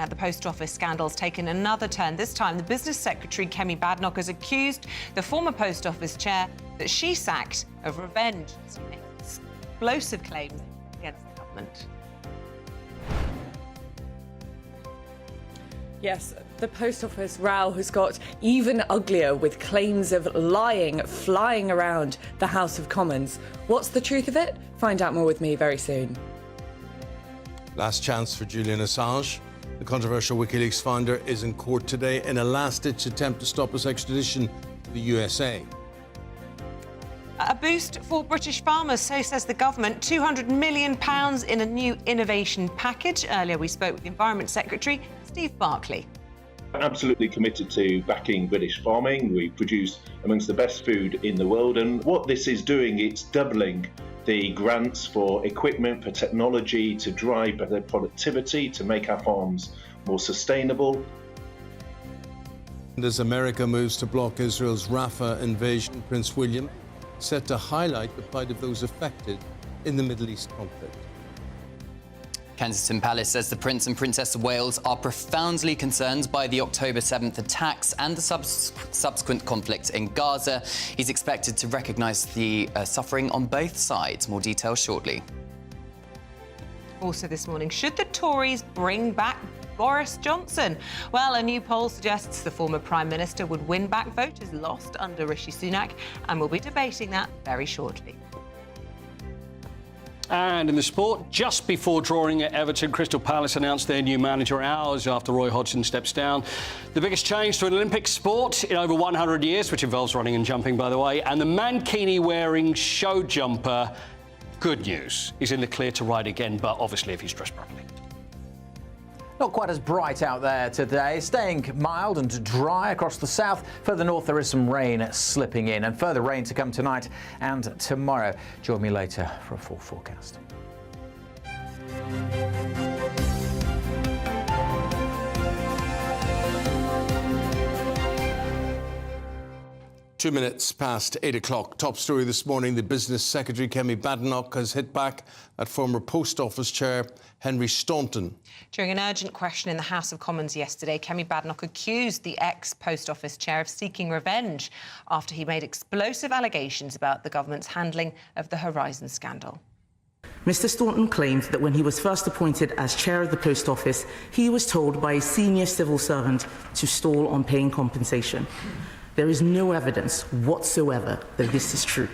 [SPEAKER 11] The Post Office scandal's taken another turn. This time, the Business Secretary, Kemi Badenoch, has accused the former Post Office chair that she sacked of revenge. She made explosive claims against the government.
[SPEAKER 2] Yes, the Post Office row has got even uglier, with claims of lying flying around the House of Commons. What's the truth of it? Find out more with me very soon.
[SPEAKER 10] Last chance for Julian Assange. The controversial WikiLeaks founder is in court today in a last-ditch attempt to stop his extradition to the USA.
[SPEAKER 11] A boost for British farmers, so says the government. £200 million in a new innovation package. Earlier we spoke with the Environment Secretary, Steve Barclay.
[SPEAKER 8] Absolutely committed to backing British farming. We produce amongst the best food in the world, and what this is doing, it's doubling the grants for equipment, for technology, to drive better productivity, to make our farms more sustainable.
[SPEAKER 10] And as America moves to block Israel's Rafah invasion, Prince William set to highlight the plight of those affected in the Middle East conflict.
[SPEAKER 9] Kensington Palace says the Prince and Princess of Wales are profoundly concerned by the October 7th attacks and the subsequent conflict in Gaza. He's expected to recognise the suffering on both sides. More details shortly.
[SPEAKER 11] Also this morning, should the Tories bring back Boris Johnson? Well, a new poll suggests the former Prime Minister would win back voters lost under Rishi Sunak, and we'll be debating that very shortly.
[SPEAKER 12] And in the sport, just before drawing at Everton, Crystal Palace announced their new manager hours after Roy Hodgson steps down. The biggest change to an Olympic sport in over 100 years, which involves running and jumping, by the way, and the mankini-wearing show jumper, good news, he's in the clear to ride again, but obviously if he's dressed properly.
[SPEAKER 13] Not quite as bright out there today, staying mild and dry across the south. Further north, there is some rain slipping in, and further rain to come tonight and tomorrow. Join me later for a full forecast.
[SPEAKER 10] 2 minutes past 8 o'clock. Top story this morning, the Business Secretary, Kemi Badenoch, has hit back at former Post Office Chair Henry Staunton.
[SPEAKER 11] During an urgent question in the House of Commons yesterday, Kemi Badenoch accused the ex-Post Office chair of seeking revenge after he made explosive allegations about the government's handling of the Horizon scandal.
[SPEAKER 14] Mr. Staunton claimed that when he was first appointed as chair of the Post Office, he was told by a senior civil servant to stall on paying compensation. There is no evidence whatsoever that this is true.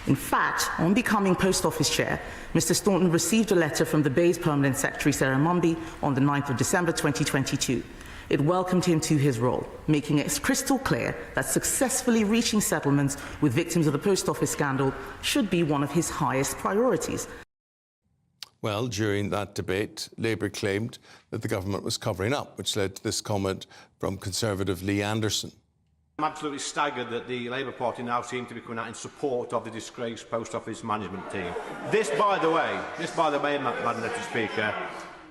[SPEAKER 14] In fact, on becoming Post Office chair, Mr. Staunton received a letter from the Bay's Permanent Secretary, Sarah Mumby, on the 9th of December 2022. It welcomed him to his role, making it crystal clear that successfully reaching settlements with victims of the Post Office scandal should be one of his highest priorities.
[SPEAKER 10] Well, during that debate, Labour claimed that the government was covering up, which led to this comment from Conservative Lee Anderson.
[SPEAKER 7] I'm absolutely staggered that the Labour Party now seem to be coming out in support of the disgraced Post Office management team. This, by the way, Madam Speaker,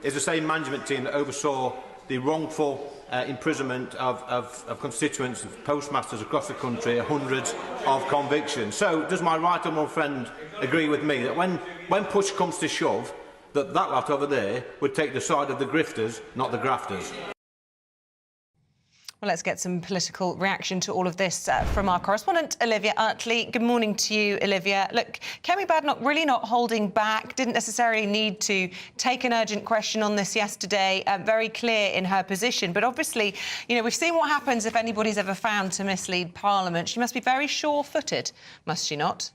[SPEAKER 7] is the same management team that oversaw the wrongful imprisonment of constituents, of postmasters across the country, hundreds of convictions. So does my right honourable friend agree with me that when push comes to shove, that lot over there would take the side of the grifters, not the grafters?
[SPEAKER 11] Well, let's get some political reaction to all of this from our correspondent, Olivia Utley. Good morning to you, Olivia. Look, Kemi Badenoch really not holding back, didn't necessarily need to take an urgent question on this yesterday, very clear in her position. But obviously, you know, we've seen what happens if anybody's ever found to mislead Parliament. She must be very sure-footed, must she not?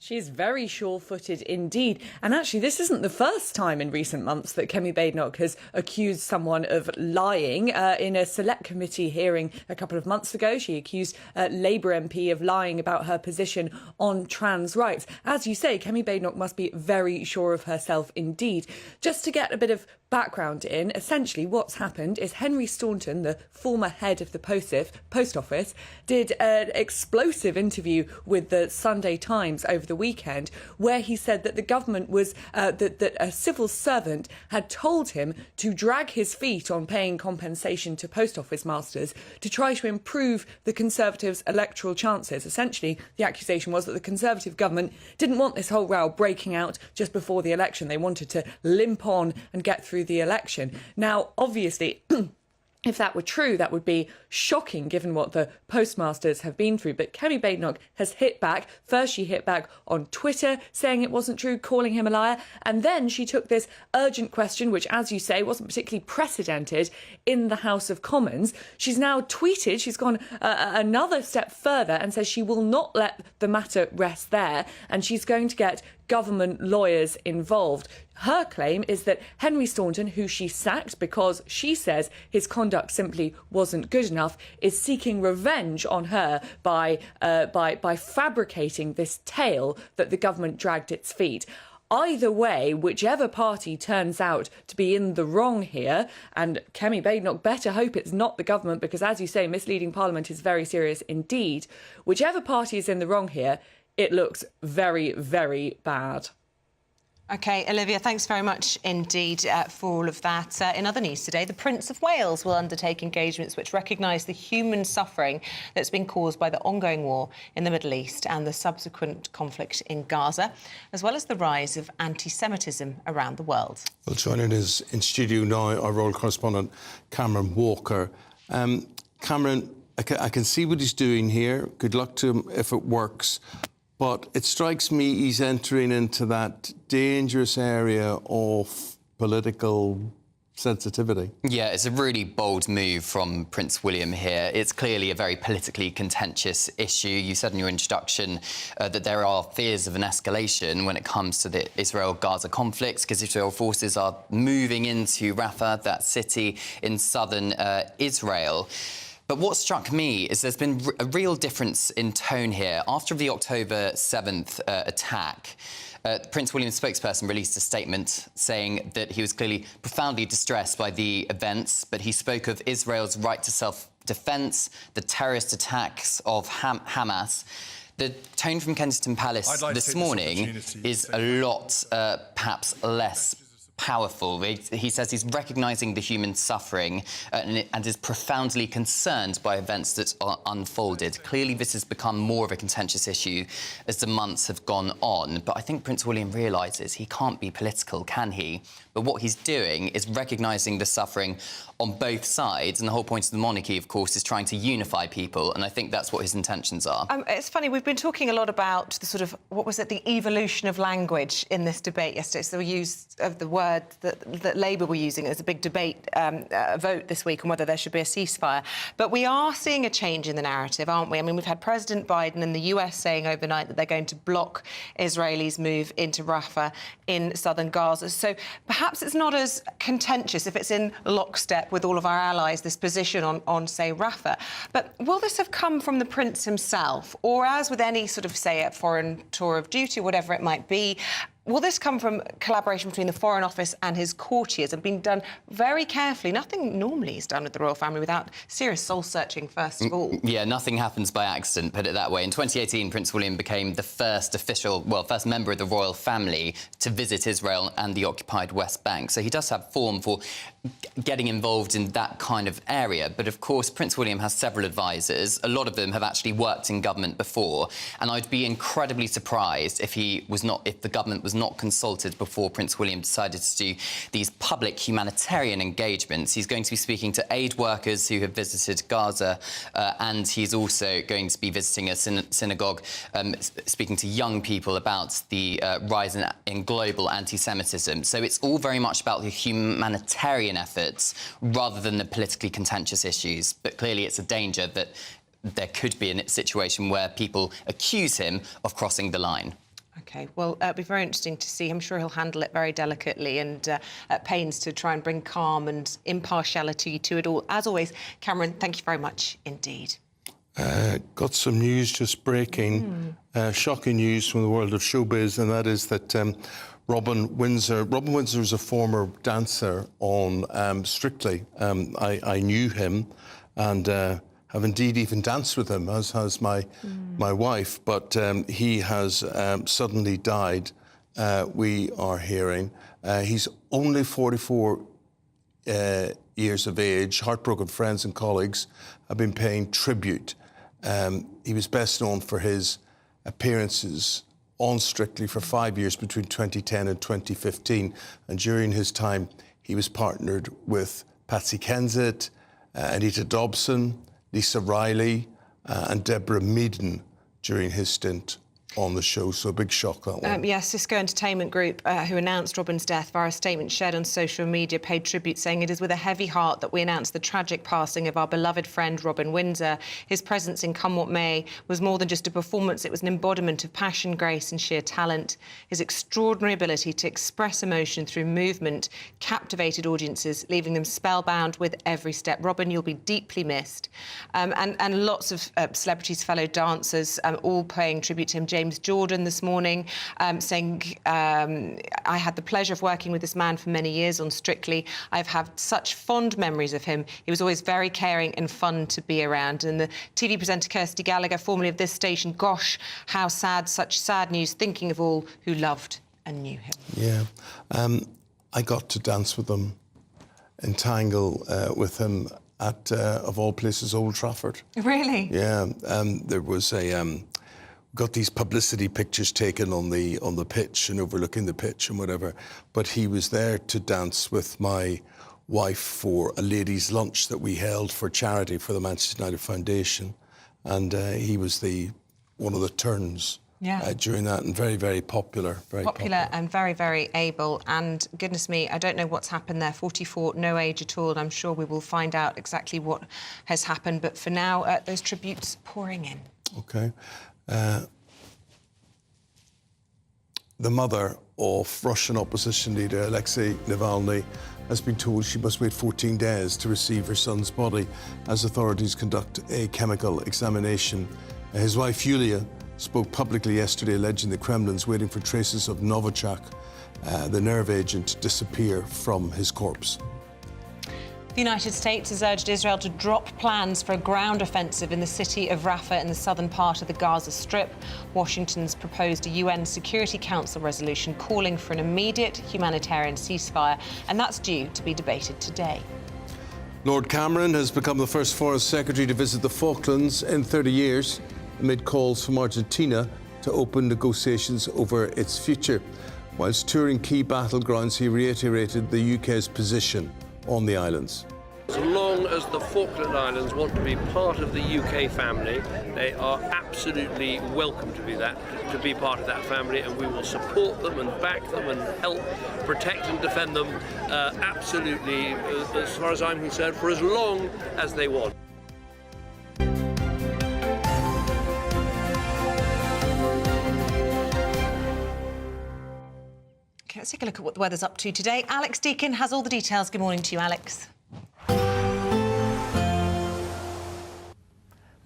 [SPEAKER 2] She's very sure-footed indeed. And actually, this isn't the first time in recent months that Kemi Badenoch has accused someone of lying. In a select committee hearing a couple of months ago, she accused Labour MP of lying about her position on trans rights. As you say, Kemi Badenoch must be very sure of herself indeed. Just to get a bit of background in, essentially what's happened is Henry Staunton, the former head of the Post Office, did an explosive interview with the Sunday Times over the weekend, where he said that the government was that a civil servant had told him to drag his feet on paying compensation to post office masters to try to improve the Conservatives' electoral chances. Essentially, the accusation was that the Conservative government didn't want this whole row breaking out just before the election. They wanted to limp on and get through the election. Now, obviously, if that were true, that would be shocking given what the postmasters have been through. But Kemi Badenoch has hit back. First, she hit back on Twitter, saying it wasn't true, calling him a liar. And then she took this urgent question, which, as you say, wasn't particularly precedented in the House of Commons. She's now tweeted, she's gone another step further and says she will not let the matter rest there. And she's going to get government lawyers involved. Her claim is that Henry Staunton, who she sacked because she says his conduct simply wasn't good enough, is seeking revenge on her by fabricating this tale that the government dragged its feet. Either way, whichever party turns out to be in the wrong here, and Kemi Badenoch better hope it's not the government, because, as you say, misleading Parliament is very serious indeed. Whichever party is in the wrong here, it looks very, very bad.
[SPEAKER 11] OK, Olivia, thanks very much indeed for all of that. In other news today, the Prince of Wales will undertake engagements which recognise the human suffering that's been caused by the ongoing war in the Middle East and the subsequent conflict in Gaza, as well as the rise of anti-Semitism around the world.
[SPEAKER 10] Well, joining us in studio now, our royal correspondent, Cameron Walker. Cameron, I can see what he's doing here. Good luck to him if it works. But it strikes me he's entering into that dangerous area of political sensitivity.
[SPEAKER 9] Yeah, it's a really bold move from Prince William here. It's clearly a very politically contentious issue. You said in your introduction that there are fears of an escalation when it comes to the Israel-Gaza conflict, because Israel forces are moving into Rafah, that city in southern Israel. But what struck me is there's been a real difference in tone here. After the October 7th attack, Prince William's spokesperson released a statement saying that he was clearly profoundly distressed by the events, but he spoke of Israel's right to self-defence, the terrorist attacks of Hamas. The tone from Kensington Palace this morning is a lot, perhaps less powerful. He says he's recognising the human suffering and is profoundly concerned by events that are unfolded. Clearly, this has become more of a contentious issue as the months have gone on. But I think Prince William realises he can't be political, can he? But what he's doing is recognising the suffering on both sides. And the whole point of the monarchy, of course, is trying to unify people. And I think that's what his intentions are.
[SPEAKER 11] It's funny, we've been talking a lot about the sort of, what was it, the evolution of language in this debate yesterday. So the use of the word that Labour were using as a big debate vote this week on whether there should be a ceasefire. But we are seeing a change in the narrative, aren't we? I mean, we've had President Biden in the US saying overnight that they're going to block Israelis' move into Rafah in southern Gaza. So perhaps it's not as contentious if it's in lockstep with all of our allies, this position on say, Rafah. But will this have come from the Prince himself? Or as with any sort of, say, a foreign tour of duty, whatever it might be, will this come from collaboration between the Foreign Office and his courtiers and been done very carefully? Nothing normally is done with the royal family without serious soul-searching first of all.
[SPEAKER 9] Yeah, nothing happens by accident, put it that way. In 2018, Prince William became the first first member of the royal family to visit Israel and the occupied West Bank. So he does have form for getting involved in that kind of area. But of course, Prince William has several advisors. A lot of them have actually worked in government before. And I'd be incredibly surprised if the government was not consulted before Prince William decided to do these public humanitarian engagements. He's going to be speaking to aid workers who have visited Gaza, and he's also going to be visiting a synagogue, speaking to young people about the rise in global anti-Semitism. So it's all very much about the humanitarian efforts rather than the politically contentious issues. But clearly it's a danger that there could be a situation where people accuse him of crossing the line.
[SPEAKER 11] OK, well, it'll be very interesting to see. I'm sure he'll handle it very delicately and at pains to try and bring calm and impartiality to it all. As always, Cameron, thank you very much indeed.
[SPEAKER 10] Got some news just breaking, shocking news from the world of showbiz, and that is that Robin Windsor is a former dancer on Strictly. I knew him and have indeed even danced with him, as has my wife, but he has suddenly died, we are hearing. He's only 44 years of age. Heartbroken friends and colleagues have been paying tribute. He was best known for his appearances on Strictly for 5 years between 2010 and 2015. And during his time, he was partnered with Patsy Kensit, Anita Dobson, Lisa Riley and Deborah Meaden during his stint on the show. So a big shock, that one.
[SPEAKER 11] Yes, Cisco Entertainment Group, who announced Robin's death via a statement shared on social media, paid tribute, saying it is with a heavy heart that we announce the tragic passing of our beloved friend Robin Windsor. His presence in Come What May was more than just a performance. It was an embodiment of passion, grace and sheer talent. His extraordinary ability to express emotion through movement captivated audiences, leaving them spellbound with every step. Robin, you'll be deeply missed. And lots of celebrities, fellow dancers, all paying tribute to him. James Jordan this morning saying, I had the pleasure of working with this man for many years on Strictly. I've had such fond memories of him. He was always very caring and fun to be around. And the TV presenter Kirsty Gallagher, formerly of this station, gosh, how sad, such sad news, thinking of all who loved and knew him.
[SPEAKER 10] Yeah. I got to dance with him, entangle with him at, of all places, Old Trafford.
[SPEAKER 11] Really?
[SPEAKER 10] Yeah. There was got these publicity pictures taken on the pitch and overlooking the pitch and whatever, but he was there to dance with my wife for a ladies' lunch that we held for charity for the Manchester United Foundation, and he was one of the turns during that, and very, very popular. Very popular
[SPEAKER 11] and very, very able. And goodness me, I don't know what's happened there. 44, no age at all. And I'm sure we will find out exactly what has happened. But for now, those tributes pouring in.
[SPEAKER 10] OK. The mother of Russian opposition leader Alexei Navalny has been told she must wait 14 days to receive her son's body as authorities conduct a chemical examination. His wife Yulia spoke publicly yesterday, alleging the Kremlin's waiting for traces of Novichok, the nerve agent, to disappear from his corpse.
[SPEAKER 11] The United States has urged Israel to drop plans for a ground offensive in the city of Rafah in the southern part of the Gaza Strip. Washington's proposed a UN Security Council resolution calling for an immediate humanitarian ceasefire, and that's due to be debated today.
[SPEAKER 10] Lord Cameron has become the first Foreign Secretary to visit the Falklands in 30 years, amid calls from Argentina to open negotiations over its future. Whilst touring key battlegrounds, he reiterated the UK's position on the islands.
[SPEAKER 1] As long as the Falkland Islands want to be part of the UK family, they are absolutely welcome to be part of that family, and we will support them and back them and help protect and defend them absolutely, as far as I'm concerned, for as long as they want.
[SPEAKER 11] Okay, let's take a look at what the weather's up to today. Alex Deakin has all the details. Good morning to you, Alex.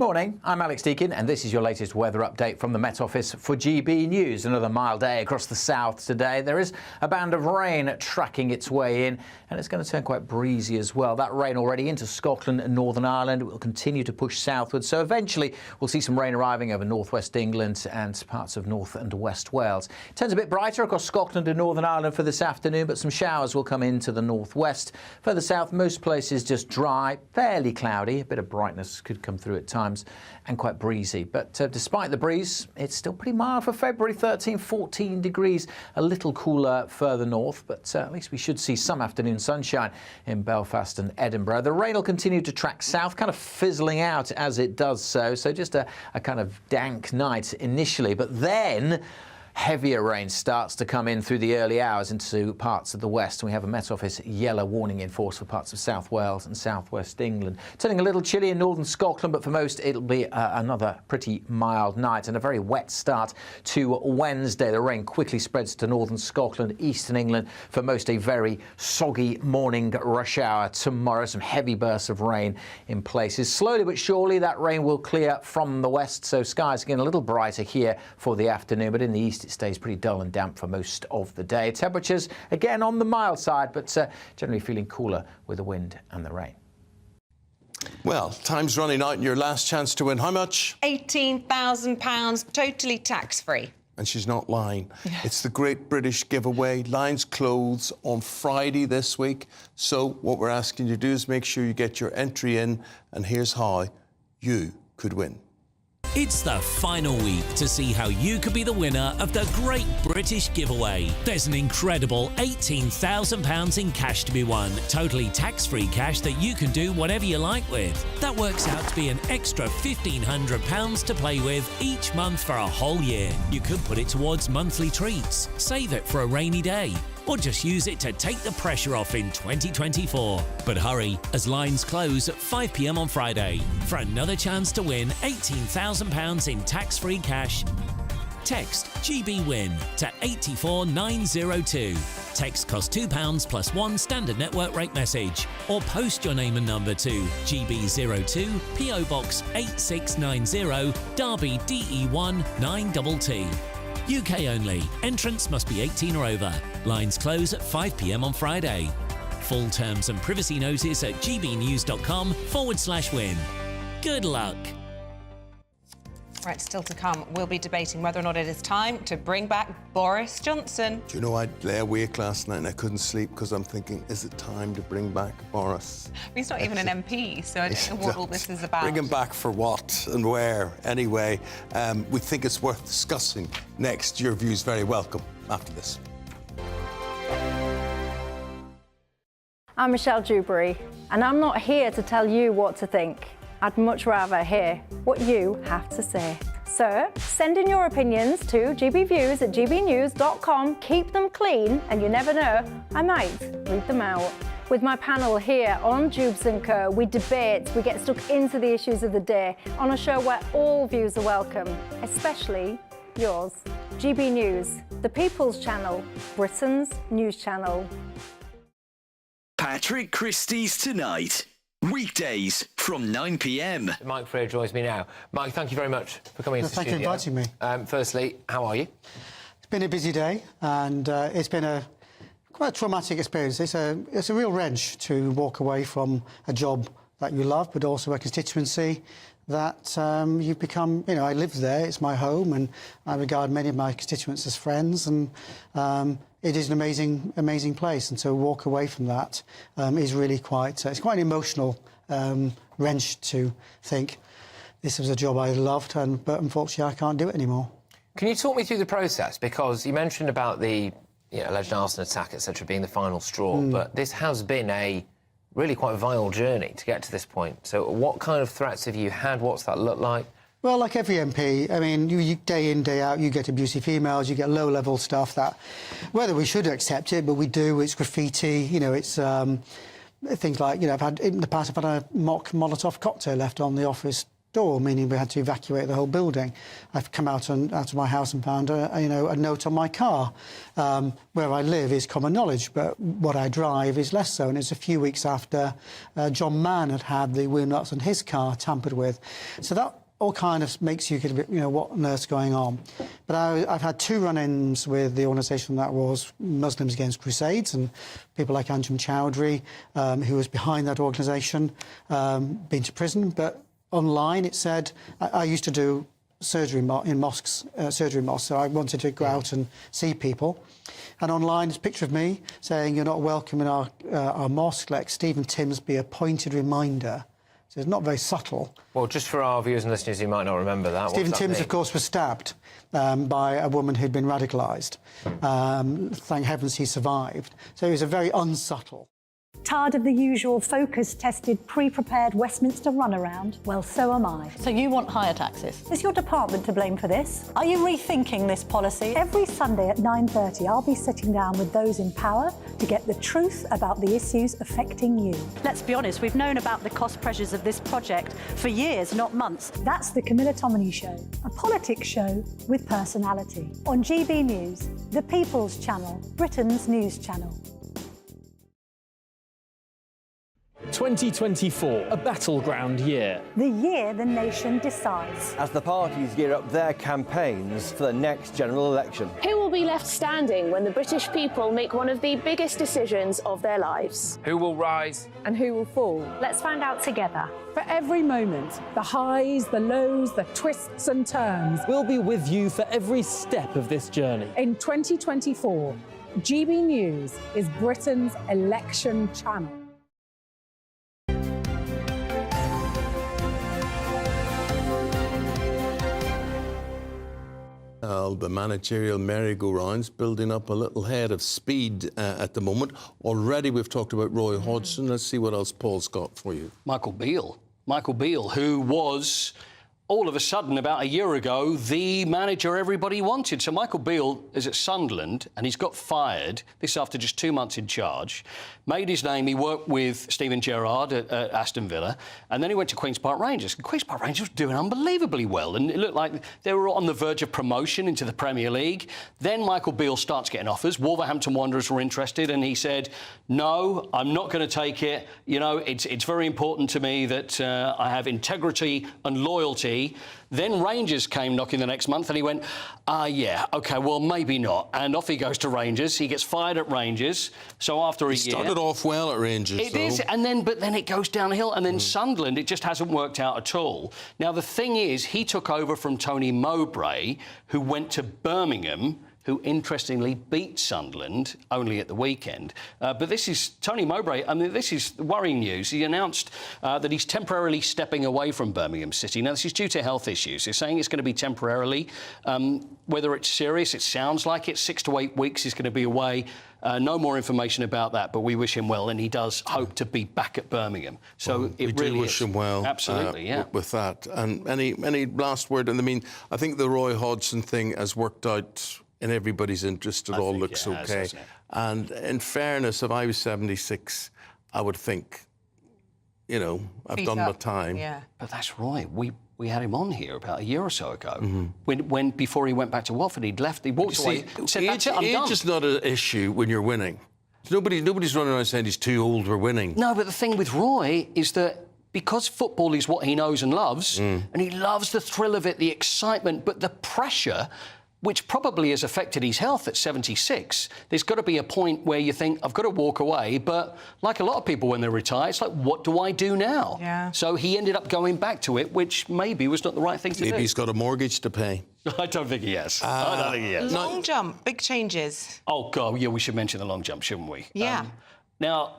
[SPEAKER 13] Morning, I'm Alex Deakin and this is your latest weather update from the Met Office for GB News. Another mild day across the south today. There is a band of rain tracking its way in and it's going to turn quite breezy as well. That rain already into Scotland and Northern Ireland. It will continue to push southwards, so eventually we'll see some rain arriving over northwest England and parts of North and West Wales. It turns a bit brighter across Scotland and Northern Ireland for this afternoon, but some showers will come into the northwest. Further south, most places just dry, fairly cloudy. A bit of brightness could come through at times and quite breezy. But despite the breeze, it's still pretty mild for February, 13, 14 degrees, a little cooler further north, but at least we should see some afternoon sunshine in Belfast and Edinburgh. The rain will continue to track south, kind of fizzling out as it does so just a kind of dank night initially, but then heavier rain starts to come in through the early hours into parts of the west. And we have a Met Office yellow warning in force for parts of South Wales and southwest England. Turning a little chilly in northern Scotland, but for most it'll be another pretty mild night and a very wet start to Wednesday. The rain quickly spreads to northern Scotland, eastern England. For most, a very soggy morning rush hour tomorrow. Some heavy bursts of rain in places. Slowly but surely that rain will clear from the west, so skies again a little brighter here for the afternoon, but in the east it stays pretty dull and damp for most of the day. Temperatures again on the mild side, but generally feeling cooler with the wind and the rain.
[SPEAKER 10] Well, time's running out and your last chance to win how much?
[SPEAKER 11] £18,000, totally tax-free.
[SPEAKER 10] And she's not lying. It's the Great British Giveaway. Lines close on Friday this week. So what we're asking you to do is make sure you get your entry in, and here's how you could win.
[SPEAKER 18] It's the final week to see how you could be the winner of the Great British Giveaway. There's an incredible £18,000 in cash to be won, totally tax-free cash that you can do whatever you like with. That works out to be an extra £1,500 to play with each month for a whole year. You could put it towards monthly treats, save it for a rainy day, or just use it to take the pressure off in 2024. But hurry, as lines close at 5 p.m. on Friday. For another chance to win £18,000 in tax-free cash, text GBWIN to 84902. Text costs £2 plus one standard network rate message, or post your name and number to GB02 PO Box 8690 Derby DE1 9TT. UK only. Entrants must be 18 or over. Lines close at 5 p.m. on Friday. Full terms and privacy notice at gbnews.com/win. Good luck.
[SPEAKER 11] Right, still to come, we'll be debating whether or not it is time to bring back Boris Johnson.
[SPEAKER 10] Do you know, I lay awake last night and I couldn't sleep because I'm thinking, is it time to bring back Boris?
[SPEAKER 11] He's not even an MP, so I don't know what all this is about.
[SPEAKER 10] Bring him back for what and where? Anyway, we think it's worth discussing next. Your view's very welcome after this.
[SPEAKER 5] I'm Michelle Dewberry, and I'm not here to tell you what to think. I'd much rather hear what you have to say. So send in your opinions to gbviews@gbnews.com. Keep them clean, and you never know, I might read them out. With my panel here on Jubes & Co, we debate, we get stuck into the issues of the day on a show where all views are welcome, especially yours. GB News, the People's Channel, Britain's news channel.
[SPEAKER 3] Patrick Christie's Tonight. Weekdays from 9 p.m.
[SPEAKER 20] Mike Freer joins me now. Mike, thank you very much for coming into the studio.
[SPEAKER 21] Thank you for inviting me.
[SPEAKER 20] Firstly, how are you?
[SPEAKER 21] It's been a busy day, and it's been quite a traumatic experience. It's a real wrench to walk away from a job that you love, but also a constituency that you've become, I live there, it's my home, and I regard many of my constituents as friends, and it is an amazing place, and to walk away from that is really quite an emotional wrench to think this was a job I loved, but unfortunately I can't do it anymore.
[SPEAKER 20] Can you talk me through the process? Because you mentioned about the alleged arson attack, etc., being the final straw, but this has been a really quite vile journey to get to this point. So what kind of threats have you had? What's that look like?
[SPEAKER 21] Well, like every MP, I mean, you day in, day out, you get abusive emails, you get low-level stuff that, whether we should accept it, but we do, it's graffiti, it's things like, in the past I've had a mock Molotov cocktail left on the office door, meaning we had to evacuate the whole building. I've come out of my house and found a note on my car. Where I live is common knowledge, but what I drive is less so. And it's a few weeks after John Mann had the wheel nuts on his car tampered with. So that all kind of makes you get a bit, what on earth's going on. But I've had 2 run-ins with the organisation that was Muslims Against Crusades, and people like Anjem Chowdhury, who was behind that organisation, been to prison. But online it said, I used to do surgery in mosques, so I wanted to go out and see people. And online is a picture of me saying, you're not welcome in our mosque, let Stephen Timms be a pointed reminder. So it's not very subtle.
[SPEAKER 20] Well, just for our viewers and listeners who might not remember that,
[SPEAKER 21] Stephen Timms, of course, was stabbed by a woman who'd been radicalised. Thank heavens he survived. So it was a very unsubtle.
[SPEAKER 4] Tired of the usual focus-tested, pre-prepared Westminster runaround? Well, so am I.
[SPEAKER 19] So you want higher taxes?
[SPEAKER 4] Is your department to blame for this? Are you rethinking this policy? Every Sunday at 9:30, I'll be sitting down with those in power to get the truth about the issues affecting you.
[SPEAKER 19] Let's be honest, we've known about the cost pressures of this project for years, not months.
[SPEAKER 4] That's the Camilla Tominey Show, a politics show with personality. On GB News, the People's Channel, Britain's news channel.
[SPEAKER 17] 2024, a battleground year.
[SPEAKER 4] The year the nation decides.
[SPEAKER 26] As the parties gear up their campaigns for the next general election.
[SPEAKER 6] Who will be left standing when the British people make one of the biggest decisions of their lives?
[SPEAKER 22] Who will rise?
[SPEAKER 6] And who will fall?
[SPEAKER 4] Let's find out together.
[SPEAKER 15] For every moment, the highs, the lows, the twists and turns.
[SPEAKER 17] We'll be with you for every step of this journey.
[SPEAKER 15] In 2024, GB News is Britain's election channel.
[SPEAKER 10] The managerial merry-go-round's building up a little head of speed at the moment. Already we've talked about Roy Hodgson. Let's see what else Paul's got for you.
[SPEAKER 12] Michael Beale, who was all of a sudden, about a year ago, the manager everybody wanted. So Michael Beale is at Sunderland and he's got fired, this after just 2 months in charge. Made his name, he worked with Steven Gerrard at Aston Villa, and then he went to Queen's Park Rangers. And Queen's Park Rangers were doing unbelievably well, and it looked like they were on the verge of promotion into the Premier League. Then Michael Beale starts getting offers. Wolverhampton Wanderers were interested, and he said, no, I'm not going to take it. You know, it's very important to me that I have integrity and loyalty. Then Rangers came knocking the next month and he went, yeah, OK, well, maybe not. And off he goes to Rangers. He gets fired at Rangers. So after a year...
[SPEAKER 10] He started off well at Rangers,
[SPEAKER 12] It is, but then it goes downhill. And then Sunderland, it just hasn't worked out at all. Now, the thing is, he took over from Tony Mowbray, who went to Birmingham, who interestingly beat Sunderland only at the weekend. But this is Tony Mowbray. I mean, this is worrying news. He announced that he's temporarily stepping away from Birmingham City. Now, this is due to health issues. They're saying it's going to be temporarily. Whether it's serious, it sounds like it. 6 to 8 weeks he's going to be away. No more information about that, but we wish him well, and he does hope to be back at Birmingham. So
[SPEAKER 10] we do wish him well.
[SPEAKER 12] Absolutely, yeah.
[SPEAKER 10] With that. And any last word? And I mean, I think the Roy Hodgson thing has worked out in everybody's interest. It all looks OK. And in fairness, if I was 76, I would think, you know, I've done my time.
[SPEAKER 12] Yeah, but that's right. We had him on here about a year or so ago. When before he went back to Watford, he'd left. He walked away. Said, "That's it, I'm done."
[SPEAKER 10] Age is not an issue when you're winning. Nobody's running around saying he's too old for winning.
[SPEAKER 12] No, but the thing with Roy is that because football is what he knows and loves, and he loves the thrill of it, the excitement, but the pressure, which probably has affected his health at 76, there's got to be a point where you think, I've got to walk away. But like a lot of people when they retire, it's like, what do I do now? Yeah. So he ended up going back to it, which maybe was not the right thing to do.
[SPEAKER 10] Maybe he's got a mortgage to pay.
[SPEAKER 12] I don't think he has. I don't think he has.
[SPEAKER 11] Long jump, big changes.
[SPEAKER 12] Oh, God, yeah, we should mention the long jump, shouldn't we?
[SPEAKER 11] Yeah.
[SPEAKER 12] Now,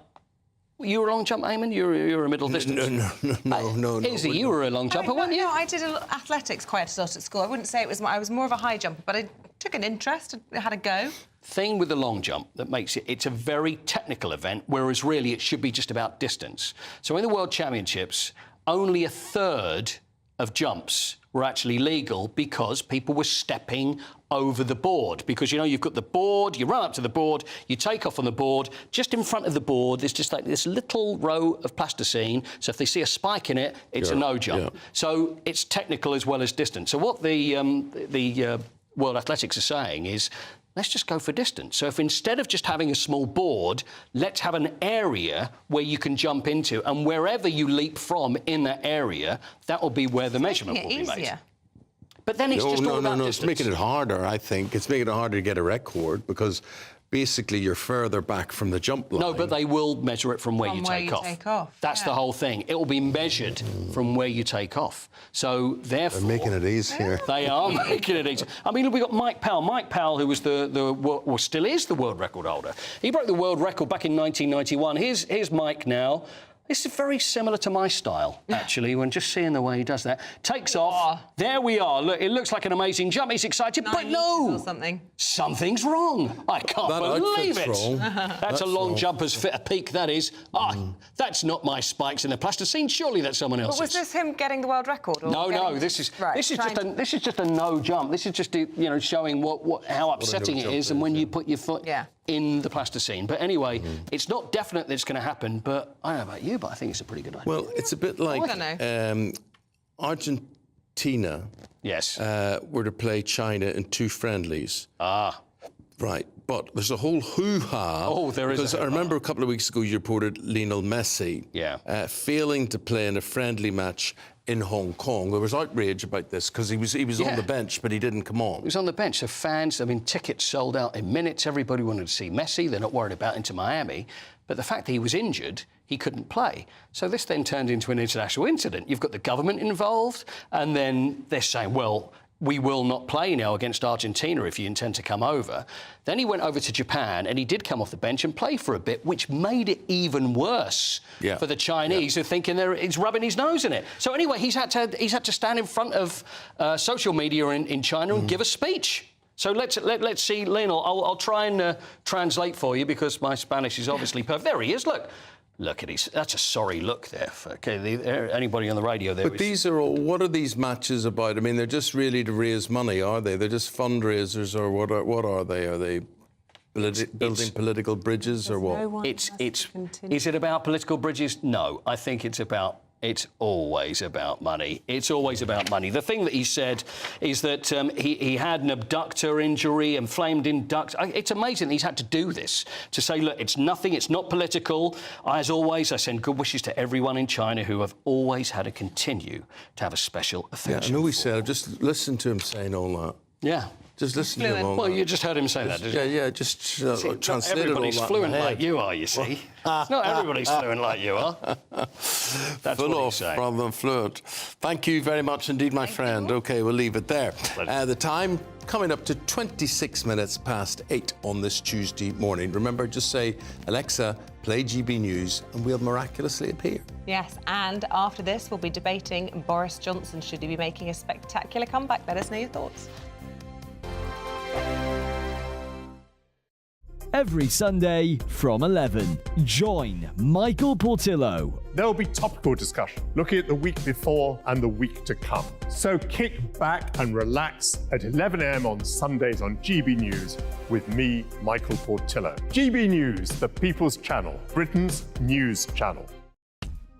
[SPEAKER 12] you were a long jump, Eamonn? You're a middle distance?
[SPEAKER 10] No.
[SPEAKER 12] Izzy, you were a long jumper, weren't you?
[SPEAKER 11] No, I did athletics quite a lot at school. I wouldn't say it was I was more of a high jumper, but I took an interest, I had a go.
[SPEAKER 12] Thing with the long jump that makes it's a very technical event, whereas really it should be just about distance. So in the World Championships, only a third of jumps were actually legal because people were stepping over the board, because, you know, you've got the board, you run up to the board, you take off on the board. Just in front of the board, there's just like this little row of plasticine. So if they see a spike in it, it's a no jump. So it's technical as well as distance. So what the World Athletics are saying is, let's just go for distance. So if instead of just having a small board, let's have an area where you can jump into, and wherever you leap from in that area, that will be where the measurement will be made. But then it's just all about distance.
[SPEAKER 8] It's making it harder, I think. It's making it harder to get a record because basically you're further back from the jump line.
[SPEAKER 12] No, but they will measure it from where you take off. That's the whole thing. It will be measured from where you take off. So therefore...
[SPEAKER 8] They're making it easier.
[SPEAKER 12] They are making it easier. I mean, we've got Mike Powell. Mike Powell, who was well, still is the world record holder. He broke the world record back in 1991. Here's Mike now. This is very similar to my style, actually, when just seeing the way he does that. Takes off. There we are. Look, it looks like an amazing jump. He's excited, but no. Something's wrong. I can't believe it.
[SPEAKER 8] Wrong.
[SPEAKER 12] That's a long jump as fit a peak, that is. That's not my spikes in the plasticine. Surely that's someone else's.
[SPEAKER 11] But was this him getting the world record? Or
[SPEAKER 12] No. This is just a no jump. This is just showing how upsetting it is, and when you put your foot in the plasticine. But anyway, it's not definite that it's going to happen. But I don't know about you, but I think it's a pretty good idea.
[SPEAKER 8] Well, it's a bit like Argentina.
[SPEAKER 12] Yes.
[SPEAKER 8] Were to play China in 2 friendlies. Right. But there's a whole hoo-ha.
[SPEAKER 12] Oh, there is.
[SPEAKER 8] Because I remember a couple of weeks ago you reported Lionel Messi failing to play in a friendly match in Hong Kong. There was outrage about this because he was on the bench, but he didn't come on.
[SPEAKER 12] He was on the bench. So fans, I mean, tickets sold out in minutes. Everybody wanted to see Messi. They're not worried about Inter Miami. But the fact that he was injured, he couldn't play. So this then turned into an international incident. You've got the government involved, and then they're saying, well, we will not play now against Argentina if you intend to come over. Then he went over to Japan, and he did come off the bench and play for a bit, which made it even worse for the Chinese, who are thinking he's rubbing his nose in it. So anyway, he's had to stand in front of social media in China and give a speech. So let's see, Lionel. I'll try and translate for you because my Spanish is obviously perfect. There he is. Look at his. That's a sorry look there. Anybody on the radio there.
[SPEAKER 8] But these are all. What are these matches about? I mean, they're just really to raise money, are they? They're just fundraisers, or what are they? Are they building political bridges, or what?
[SPEAKER 12] Is it about political bridges? No, I think it's always about money. It's always about money. The thing that he said is that he had an abductor injury, inflamed duct. It's amazing that he's had to do this, to say, look, it's nothing, it's not political. As always, I send good wishes to everyone in China who have always had to continue to have a special affection.
[SPEAKER 8] I know he said, just listen to him saying all that.
[SPEAKER 12] Yeah.
[SPEAKER 8] Just listen to him all
[SPEAKER 12] Well,
[SPEAKER 8] that.
[SPEAKER 12] you just heard him say that, didn't you?
[SPEAKER 8] Yeah, just translate it all
[SPEAKER 12] everybody's
[SPEAKER 8] that
[SPEAKER 12] fluent
[SPEAKER 8] in my
[SPEAKER 12] like
[SPEAKER 8] head.
[SPEAKER 12] you are, you see. Not everybody's fluent like you are. That's
[SPEAKER 8] Full
[SPEAKER 12] what
[SPEAKER 8] off
[SPEAKER 12] he's saying.
[SPEAKER 8] rather than fluent. Thank you very much indeed, my friend. OK, we'll leave it there. The time coming up to 26 minutes past 8 on this Tuesday morning. Remember, just say, Alexa, play GB News, and we'll miraculously appear.
[SPEAKER 11] Yes, and after this, we'll be debating Boris Johnson. Should he be making a spectacular comeback? Let us know your thoughts.
[SPEAKER 16] Every Sunday from 11, join Michael Portillo.
[SPEAKER 22] There will be topical discussion, looking at the week before and the week to come. So kick back and relax at 11 a.m. on Sundays on GB News with me, Michael Portillo. GB News, the People's Channel, Britain's news channel.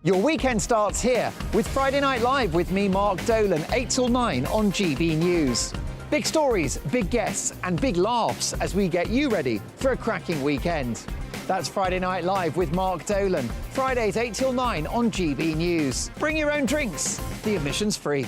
[SPEAKER 23] Your weekend starts here with Friday Night Live with me, Mark Dolan, 8 till 9 on GB News. Big stories, big guests and big laughs as we get you ready for a cracking weekend. That's Friday Night Live with Mark Dolan. Fridays 8 till 9 on GB News. Bring your own drinks. The admission's free.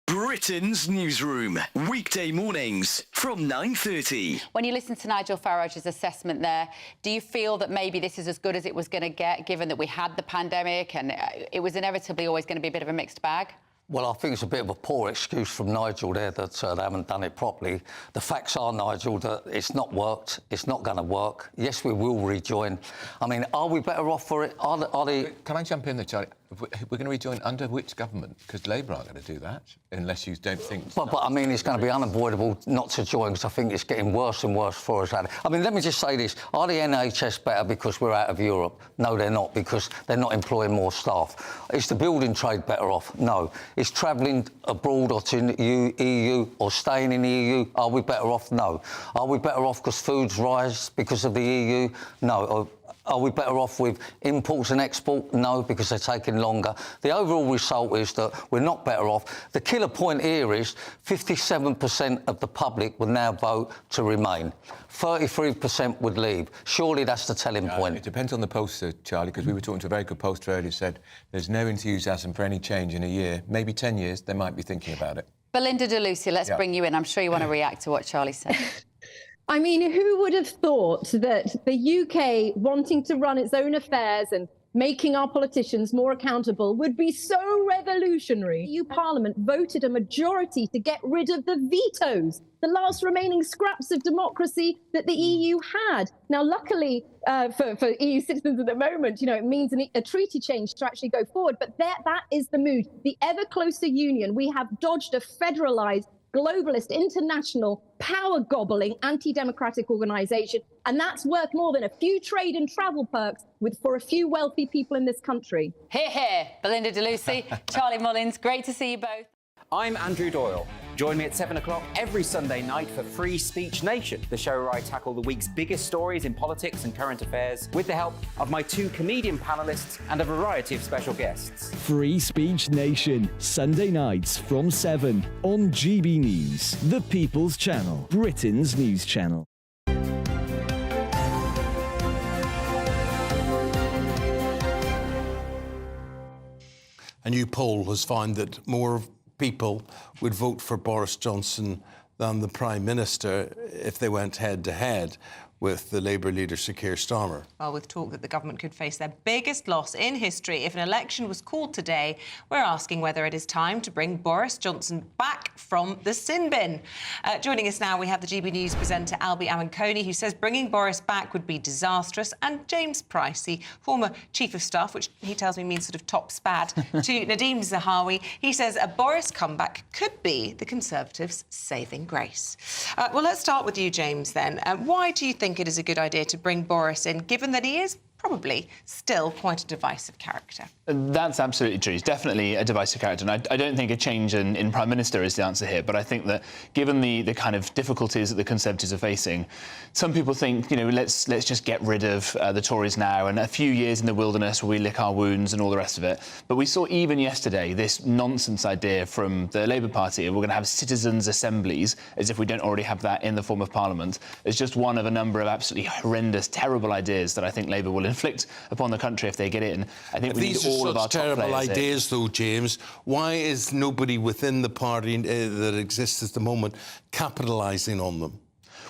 [SPEAKER 3] Britain's newsroom, weekday mornings from 9:30.
[SPEAKER 24] When you listen to Nigel Farage's assessment there, do you feel that maybe this is as good as it was going to get, given that we had the pandemic and it was inevitably always going to be a bit of a mixed bag?
[SPEAKER 25] Well, I think it's a bit of a poor excuse from Nigel there that they haven't done it properly. The facts are, Nigel, that it's not worked. It's not going to work. Yes, we will rejoin. I mean, are we better off for it? Are they...
[SPEAKER 27] Can I jump in there, Charlie?
[SPEAKER 1] We're going to rejoin under which government? Because Labour aren't going to do that, unless you don't think...
[SPEAKER 25] But I mean, it's going to be unavoidable not to join, because I think it's getting worse and worse for us. I mean, let me just say this. Are the NHS better because we're out of Europe? No, they're not, because they're not employing more staff. Is the building trade better off? No. Is travelling abroad or to the EU or staying in the EU, are we better off? No. Are we better off because foods rise because of the EU? No. Are we better off with imports and export? No, because they're taking longer. The overall result is that we're not better off. The killer point here is 57% of the public would now vote to remain. 33% would leave. Surely that's the telling point.
[SPEAKER 1] It depends on the pollster, Charlie, because we were talking to a very good pollster earlier who said there's no enthusiasm for any change in a year. Maybe 10 years, they might be thinking about it.
[SPEAKER 24] Belinda de Lucia, let's bring you in. I'm sure you want to react to what Charlie said.
[SPEAKER 2] I mean, who would have thought that the UK wanting to run its own affairs and making our politicians more accountable would be so revolutionary? EU Parliament voted a majority to get rid of the vetoes, the last remaining scraps of democracy that the EU had. Now, luckily for EU citizens at the moment, you know, it means a treaty change to actually go forward. But that is the mood. The ever closer union. We have dodged a federalised, globalist, international, power-gobbling, anti-democratic organisation, and that's worth more than a few trade and travel perks for a few wealthy people in this country.
[SPEAKER 24] Hear, hear. Belinda de Lucia, Charlie Mullins, great to see you both.
[SPEAKER 7] I'm Andrew Doyle. Join me at 7 o'clock every Sunday night for Free Speech Nation, the show where I tackle the week's biggest stories in politics and current affairs with the help of my 2 comedian panellists and a variety of special guests.
[SPEAKER 16] Free Speech Nation, Sunday nights from 7 on GB News, the People's Channel, Britain's news channel.
[SPEAKER 8] A new poll has found that more people would vote for Boris Johnson than the Prime Minister if they went head-to-head with the Labour leader, Sir Keir Starmer.
[SPEAKER 11] Well, with talk that the government could face their biggest loss in history if an election was called today, we're asking whether it is time to bring Boris Johnson back from the sin bin. Joining us now, we have the GB News presenter Eamonn, who says bringing Boris back would be disastrous, and James Price, the former Chief of Staff, which he tells me means sort of top spad, to Nadhim Zahawi. He says a Boris comeback could be the Conservatives' saving grace. Well, let's start with you, James, then. Why do you think it is a good idea to bring Boris in, given that he is probably still quite a divisive character?
[SPEAKER 9] That's absolutely true. He's definitely a divisive character, and I don't think a change in Prime Minister is the answer here, but I think that given the kind of difficulties that the Conservatives are facing, some people think, you know, let's just get rid of the Tories now, and a few years in the wilderness where we lick our wounds and all the rest of it. But we saw even yesterday this nonsense idea from the Labour Party, we're going to have citizens' assemblies, as if we don't already have that in the form of Parliament. It's just one of a number of absolutely horrendous, terrible ideas that I think Labour will inflict upon the country if they get in. I think we need all of our top players.
[SPEAKER 8] Terrible ideas, though, James. Why is nobody within the party that exists at the moment capitalising on them?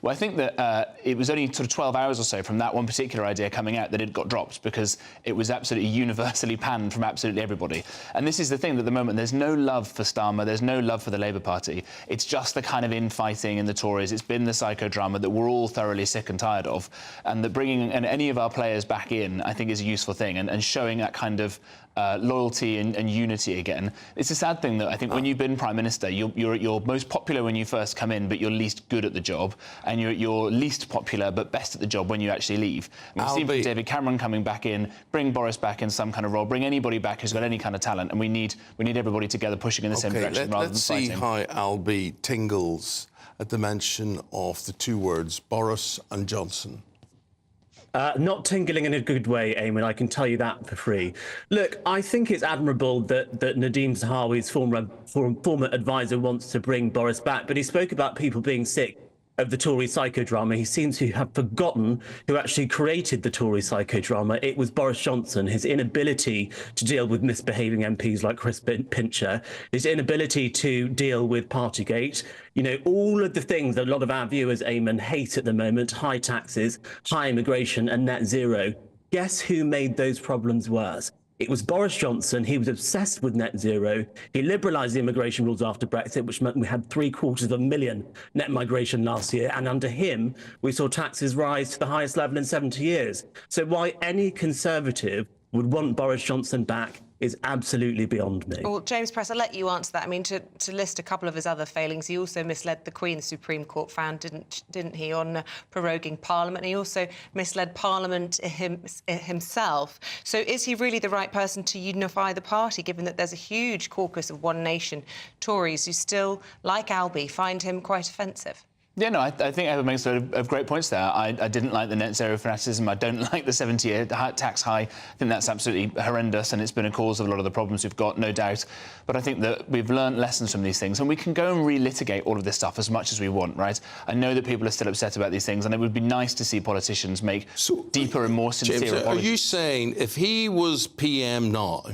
[SPEAKER 9] Well, I think that it was only sort of 12 hours or so from that one particular idea coming out that it got dropped, because it was absolutely universally panned from absolutely everybody. And this is the thing, that at the moment there's no love for Starmer, there's no love for the Labour Party. It's just the kind of infighting in the Tories. It's been the psychodrama that we're all thoroughly sick and tired of. And that bringing any of our players back in, I think, is a useful thing, and showing that kind of loyalty and unity again. It's a sad thing that I think when you've been Prime Minister, you're most popular when you first come in, but you're least good at the job, and you're least popular but best at the job when you actually leave. We've seen David Cameron coming back in, bring Boris back in some kind of role, bring anybody back who's got any kind of talent, and we need everybody together pushing in the same direction rather than fighting.
[SPEAKER 8] Let's see how Albie tingles at the mention of the two words Boris and Johnson.
[SPEAKER 17] Not tingling in a good way, Eamonn, I can tell you that for free. Look, I think it's admirable that Nadhim Zahawi's former advisor wants to bring Boris back, but he spoke about people being sick of the Tory psychodrama. He seems to have forgotten who actually created the Tory psychodrama. It was Boris Johnson, his inability to deal with misbehaving MPs like Chris Pincher, his inability to deal with Partygate, you know, all of the things that a lot of our viewers, Eamonn, hate at the moment: high taxes, high immigration and net zero. Guess who made those problems worse? It was Boris Johnson. He was obsessed with net zero. He liberalised the immigration rules after Brexit, which meant we had 750,000 net migration last year. And under him, we saw taxes rise to the highest level in 70 years. So why any Conservative would want Boris Johnson back is absolutely beyond me.
[SPEAKER 11] Well, James Press, I'll let you answer that. I mean, to list a couple of his other failings, he also misled the Queen, the Supreme Court found, didn't he, on proroguing Parliament. He also misled Parliament himself. So is he really the right person to unify the party, given that there's a huge caucus of One Nation Tories who still, like Albie, find him quite offensive?
[SPEAKER 9] Yeah, no, I think Evan makes a lot of great points there. I didn't like the net zero fanaticism. I don't like the 70-year tax high. I think that's absolutely horrendous, and it's been a cause of a lot of the problems we've got, no doubt. But I think that we've learned lessons from these things, and we can go and relitigate all of this stuff as much as we want, right? I know that people are still upset about these things, and it would be nice to see politicians make deeper and more sincere
[SPEAKER 8] James,
[SPEAKER 9] apologies.
[SPEAKER 8] are you saying if he was PM now,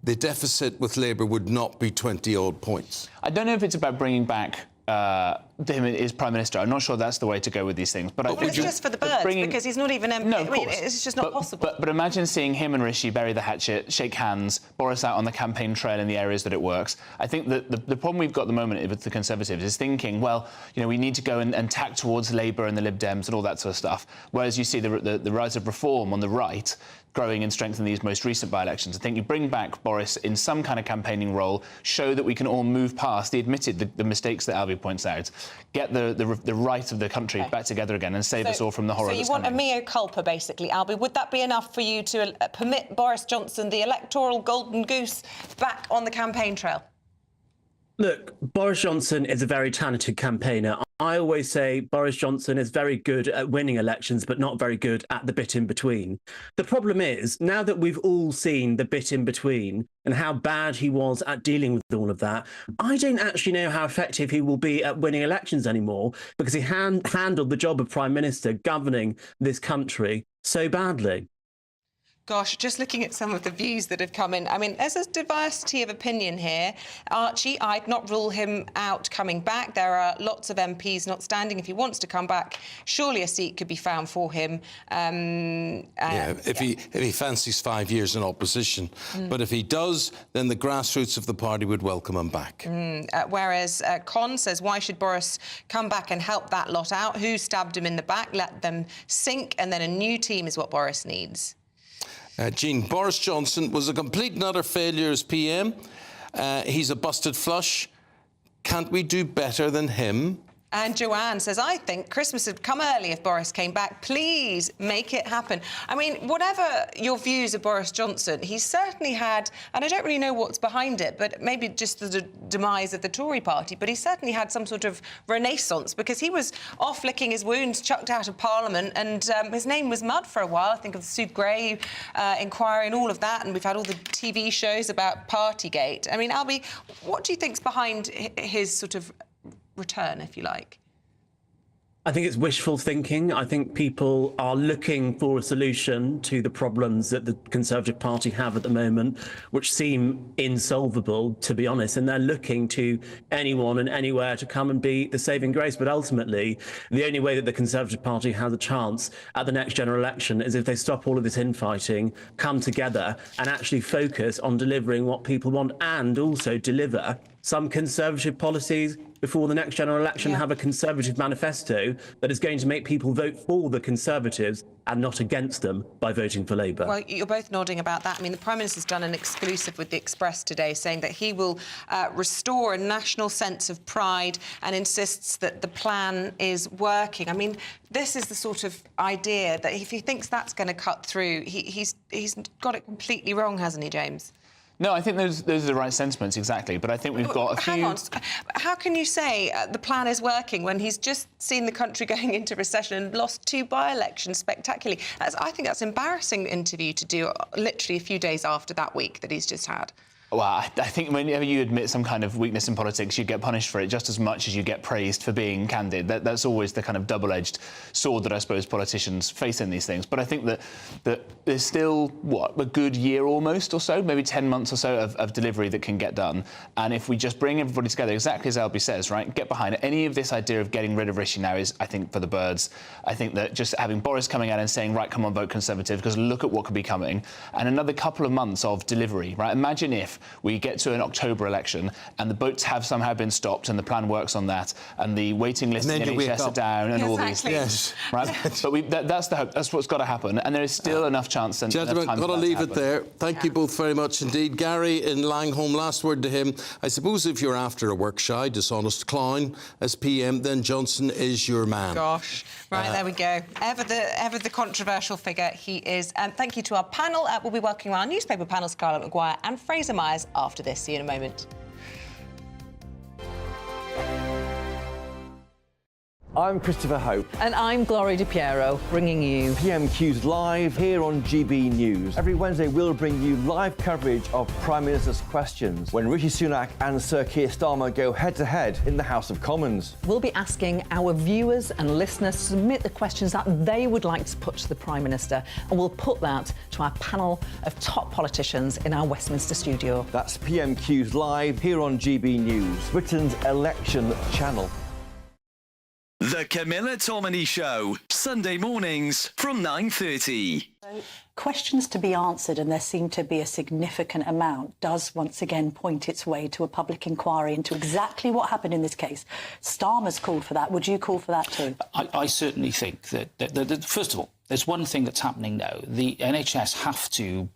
[SPEAKER 8] the deficit with Labour would not be 20-odd points?
[SPEAKER 9] I don't know if it's about bringing back him as Prime Minister. I'm not sure that's the way to go with these things. But I think
[SPEAKER 11] it's just for the birds, because he's not even MP.
[SPEAKER 9] No,
[SPEAKER 11] I mean, it's just not possible.
[SPEAKER 9] But imagine seeing him and Rishi bury the hatchet, shake hands, Boris out on the campaign trail in the areas that it works. I think that the problem we've got at the moment with the Conservatives is thinking, well, you know, we need to go and tack towards Labour and the Lib Dems and all that sort of stuff. Whereas you see the rise of reform on the right growing in strength in these most recent by-elections. I think you bring back Boris in some kind of campaigning role, show that we can all move past the mistakes that Albie points out, get the right of the country back together again and save us all from the horror that's coming.
[SPEAKER 11] So you want a mea culpa, basically, Albie. Would that be enough for you to permit Boris Johnson, the electoral golden goose, back on the campaign trail?
[SPEAKER 17] Look, Boris Johnson is a very talented campaigner. I always say Boris Johnson is very good at winning elections, but not very good at the bit in between. The problem is, now that we've all seen the bit in between and how bad he was at dealing with all of that, I don't actually know how effective he will be at winning elections anymore, because he handled the job of Prime Minister governing this country so badly.
[SPEAKER 11] Gosh, just looking at some of the views that have come in, I mean, there's a diversity of opinion here. Archie, I'd not rule him out coming back. There are lots of MPs not standing. If he wants to come back, surely a seat could be found for him.
[SPEAKER 8] If he fancies 5 years in opposition. But if he does, then the grassroots of the party would welcome him back.
[SPEAKER 11] Whereas Con says, why should Boris come back and help that lot out? Who stabbed him in the back? Let them sink, and then a new team is what Boris needs.
[SPEAKER 8] Jean, Boris Johnson was a complete and utter failure as PM. He's a busted flush. Can't we do better than him?
[SPEAKER 11] And Joanne says, I think Christmas would come early if Boris came back. Please make it happen. I mean, whatever your views of Boris Johnson, he's certainly had, and I don't really know what's behind it, but maybe just the demise of the Tory party, but he certainly had some sort of renaissance, because he was off licking his wounds, chucked out of Parliament, and his name was mud for a while. I think of the Sue Gray inquiry and all of that, and we've had all the TV shows about Partygate. I mean, Albie, what do you think's behind his sort of return, if you like?
[SPEAKER 17] I think it's wishful thinking. I think people are looking for a solution to the problems that the Conservative Party have at the moment, which seem insolvable, to be honest, and they're looking to anyone and anywhere to come and be the saving grace. But ultimately, the only way that the Conservative Party has a chance at the next general election is if they stop all of this infighting, come together and actually focus on delivering what people want, and also deliver some Conservative policies before the next general election, have a Conservative manifesto that is going to make people vote for the Conservatives and not against them by voting for Labour.
[SPEAKER 11] Well, you're both nodding about that. I mean, the Prime Minister's done an exclusive with The Express today, saying that he will restore a national sense of pride and insists that the plan is working. I mean, this is the sort of idea that if he thinks that's going to cut through, he's got it completely wrong, hasn't he, James?
[SPEAKER 9] No, I think those are the right sentiments, exactly. But I think we've got a few...
[SPEAKER 11] Hang on. How can you say the plan is working when he's just seen the country going into recession and lost 2 by-elections spectacularly? I think that's an embarrassing interview to do literally a few days after that week that he's just had.
[SPEAKER 9] Well, I think whenever you admit some kind of weakness in politics, you get punished for it just as much as you get praised for being candid. That's always the kind of double-edged sword that I suppose politicians face in these things. But I think that there's still, a good year almost or so, maybe 10 months or so of delivery that can get done. And if we just bring everybody together, exactly as Albie says, right, get behind it. Any of this idea of getting rid of Rishi now is, I think, for the birds. I think that just having Boris coming out and saying, right, come on, vote Conservative, because look at what could be coming. And another couple of months of delivery, right? Imagine if if we get to an October election and the boats have somehow been stopped and the plan works on that and the waiting lists in the NHS are down and all these things, right? But that's the hope. That's what's got to happen, and there is still enough chance. And
[SPEAKER 8] gentlemen, got to leave it there. Thank you both very much indeed. Gary in Langholm, last word to him. I suppose if you're after a work-shy, dishonest clown as PM, then Johnson is your man.
[SPEAKER 11] Gosh. Right, there we go. Ever the controversial figure he is. Thank you to our panel. We'll be welcoming our newspaper panel, Scarlett Maguire and Fraser Myers, after this. See you in a moment.
[SPEAKER 26] I'm Christopher Hope.
[SPEAKER 5] And I'm Gloria Di Piero, bringing you
[SPEAKER 26] PMQ's Live here on GB News. Every Wednesday, we'll bring you live coverage of Prime Minister's questions when Rishi Sunak and Sir Keir Starmer go head-to-head in the House of Commons.
[SPEAKER 5] We'll be asking our viewers and listeners to submit the questions that they would like to put to the Prime Minister, and we'll put that to our panel of top politicians in our Westminster studio.
[SPEAKER 26] That's PMQ's Live here on GB News, Britain's election channel.
[SPEAKER 3] The Camilla Tominey Show, Sunday mornings from 9:30.
[SPEAKER 4] Questions to be answered, and there seemed to be a significant amount, does once again point its way to a public inquiry into exactly what happened in this case. Starmer's called for that. Would you call for that too?
[SPEAKER 13] I certainly think that first of all, there's one thing that's happening now. The NHS have to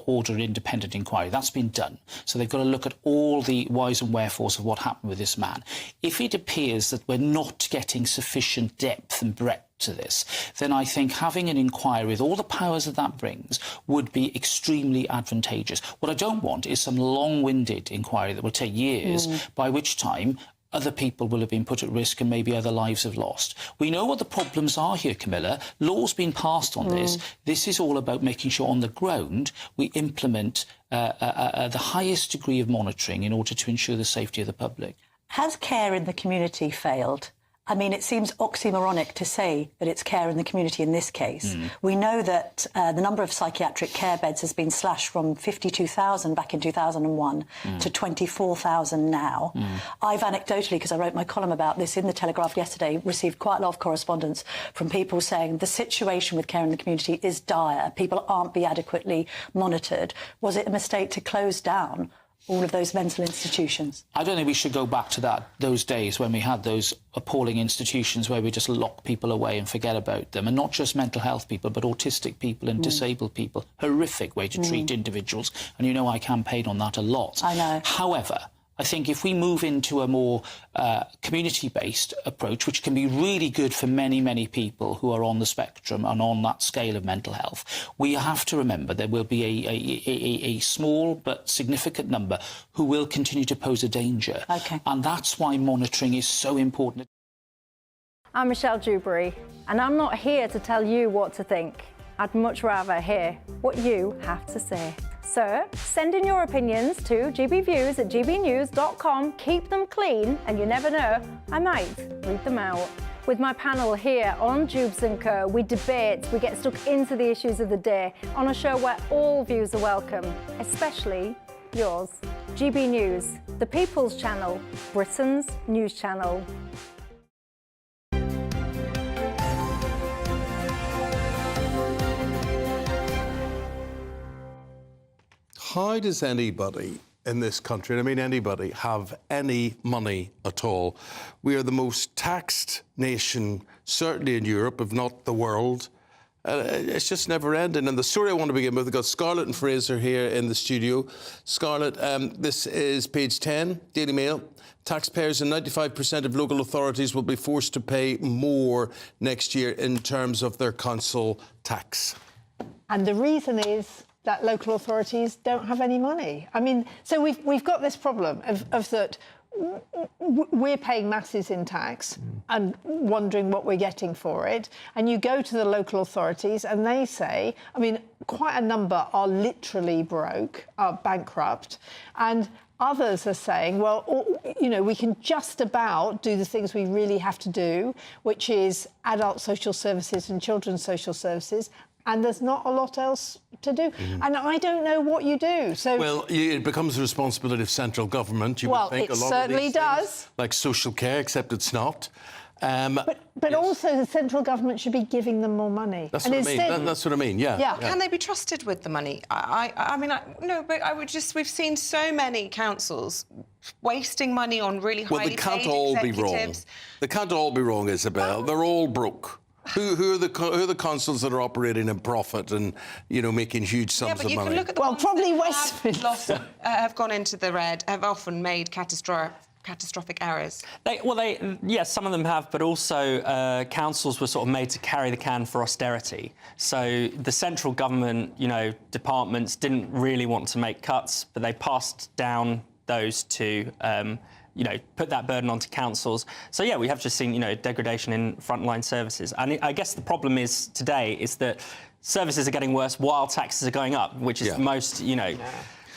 [SPEAKER 13] order an independent inquiry. That's been done. So they've got to look at all the whys and wherefores of what happened with this man. If it appears that we're not getting sufficient depth and breadth to this, then I think having an inquiry with all the powers that brings would be extremely advantageous. What I don't want is some long-winded inquiry that will take years, by which time other people will have been put at risk and maybe other lives have lost. We know what the problems are here, Camilla. Law's been passed on this. This is all about making sure on the ground we implement the highest degree of monitoring in order to ensure the safety of the public.
[SPEAKER 4] Has care in the community failed? I mean, it seems oxymoronic to say that it's care in the community in this case. We know that the number of psychiatric care beds has been slashed from 52,000 back in 2001 to 24,000 now. I've anecdotally, because I wrote my column about this in The Telegraph yesterday, received quite a lot of correspondence from people saying the situation with care in the community is dire. People aren't being adequately monitored. Was it a mistake to close down all of those mental institutions?
[SPEAKER 13] I don't think we should go back to those days when we had those appalling institutions where we just lock people away and forget about them, and not just mental health people, but autistic people and disabled people. Horrific way to treat individuals, and you know I campaign on that a lot.
[SPEAKER 4] I know.
[SPEAKER 13] However, I think if we move into a more community-based approach, which can be really good for many, many people who are on the spectrum and on that scale of mental health, we have to remember there will be a small but significant number who will continue to pose a danger. And that's why monitoring is so important.
[SPEAKER 14] I'm Michelle Dewberry, and I'm not here to tell you what to think. I'd much rather hear what you have to say. So, send in your opinions to gbviews@gbnews.com. Keep them clean, and you never know, I might read them out. With my panel here on Jubes & Co, we debate, we get stuck into the issues of the day on a show where all views are welcome, especially yours. GB News, the People's Channel, Britain's news channel.
[SPEAKER 8] How does anybody in this country, and I mean anybody, have any money at all? We are the most taxed nation, certainly in Europe, if not the world. It's just never ending. And the story I want to begin with, we've got Scarlett and Fraser here in the studio. Scarlett, this is page 10, Daily Mail. Taxpayers in 95% of local authorities will be forced to pay more next year in terms of their council tax.
[SPEAKER 18] And the reason is that local authorities don't have any money. I mean, so we've got this problem of that we're paying masses in tax and wondering what we're getting for it. And you go to the local authorities and they say, I mean, quite a number are literally broke, are bankrupt. And others are saying, well, you know, we can just about do the things we really have to do, which is adult social services and children's social services. And there's not a lot else to do. And I don't know what you do. So,
[SPEAKER 8] well, it becomes the responsibility of central government. You would think
[SPEAKER 18] it
[SPEAKER 8] a lot
[SPEAKER 18] certainly
[SPEAKER 8] of these
[SPEAKER 18] does.
[SPEAKER 8] Things, like social care, except it's not.
[SPEAKER 18] But also the central government should be giving them more money.
[SPEAKER 8] That's what I mean. That's what I mean. Yeah.
[SPEAKER 11] Can they be trusted with the money? We've seen so many councils wasting money on really highly paid
[SPEAKER 8] Well, they can't all be wrong.
[SPEAKER 11] executives.
[SPEAKER 8] They can't all be wrong, Isabel. They're all broke. Who are the councils that are operating in profit and, making huge sums
[SPEAKER 11] but
[SPEAKER 8] of
[SPEAKER 11] you
[SPEAKER 8] money?
[SPEAKER 11] can look at the ones
[SPEAKER 18] probably
[SPEAKER 11] that have gone into the red, have often made catastrophic errors.
[SPEAKER 6] Some of them have, but also councils were sort of made to carry the can for austerity. So the central government, departments didn't really want to make cuts, but they passed down those to put that burden onto councils. So, we have just seen, degradation in frontline services. And I guess the problem is today is that services are getting worse while taxes are going up, which is the most,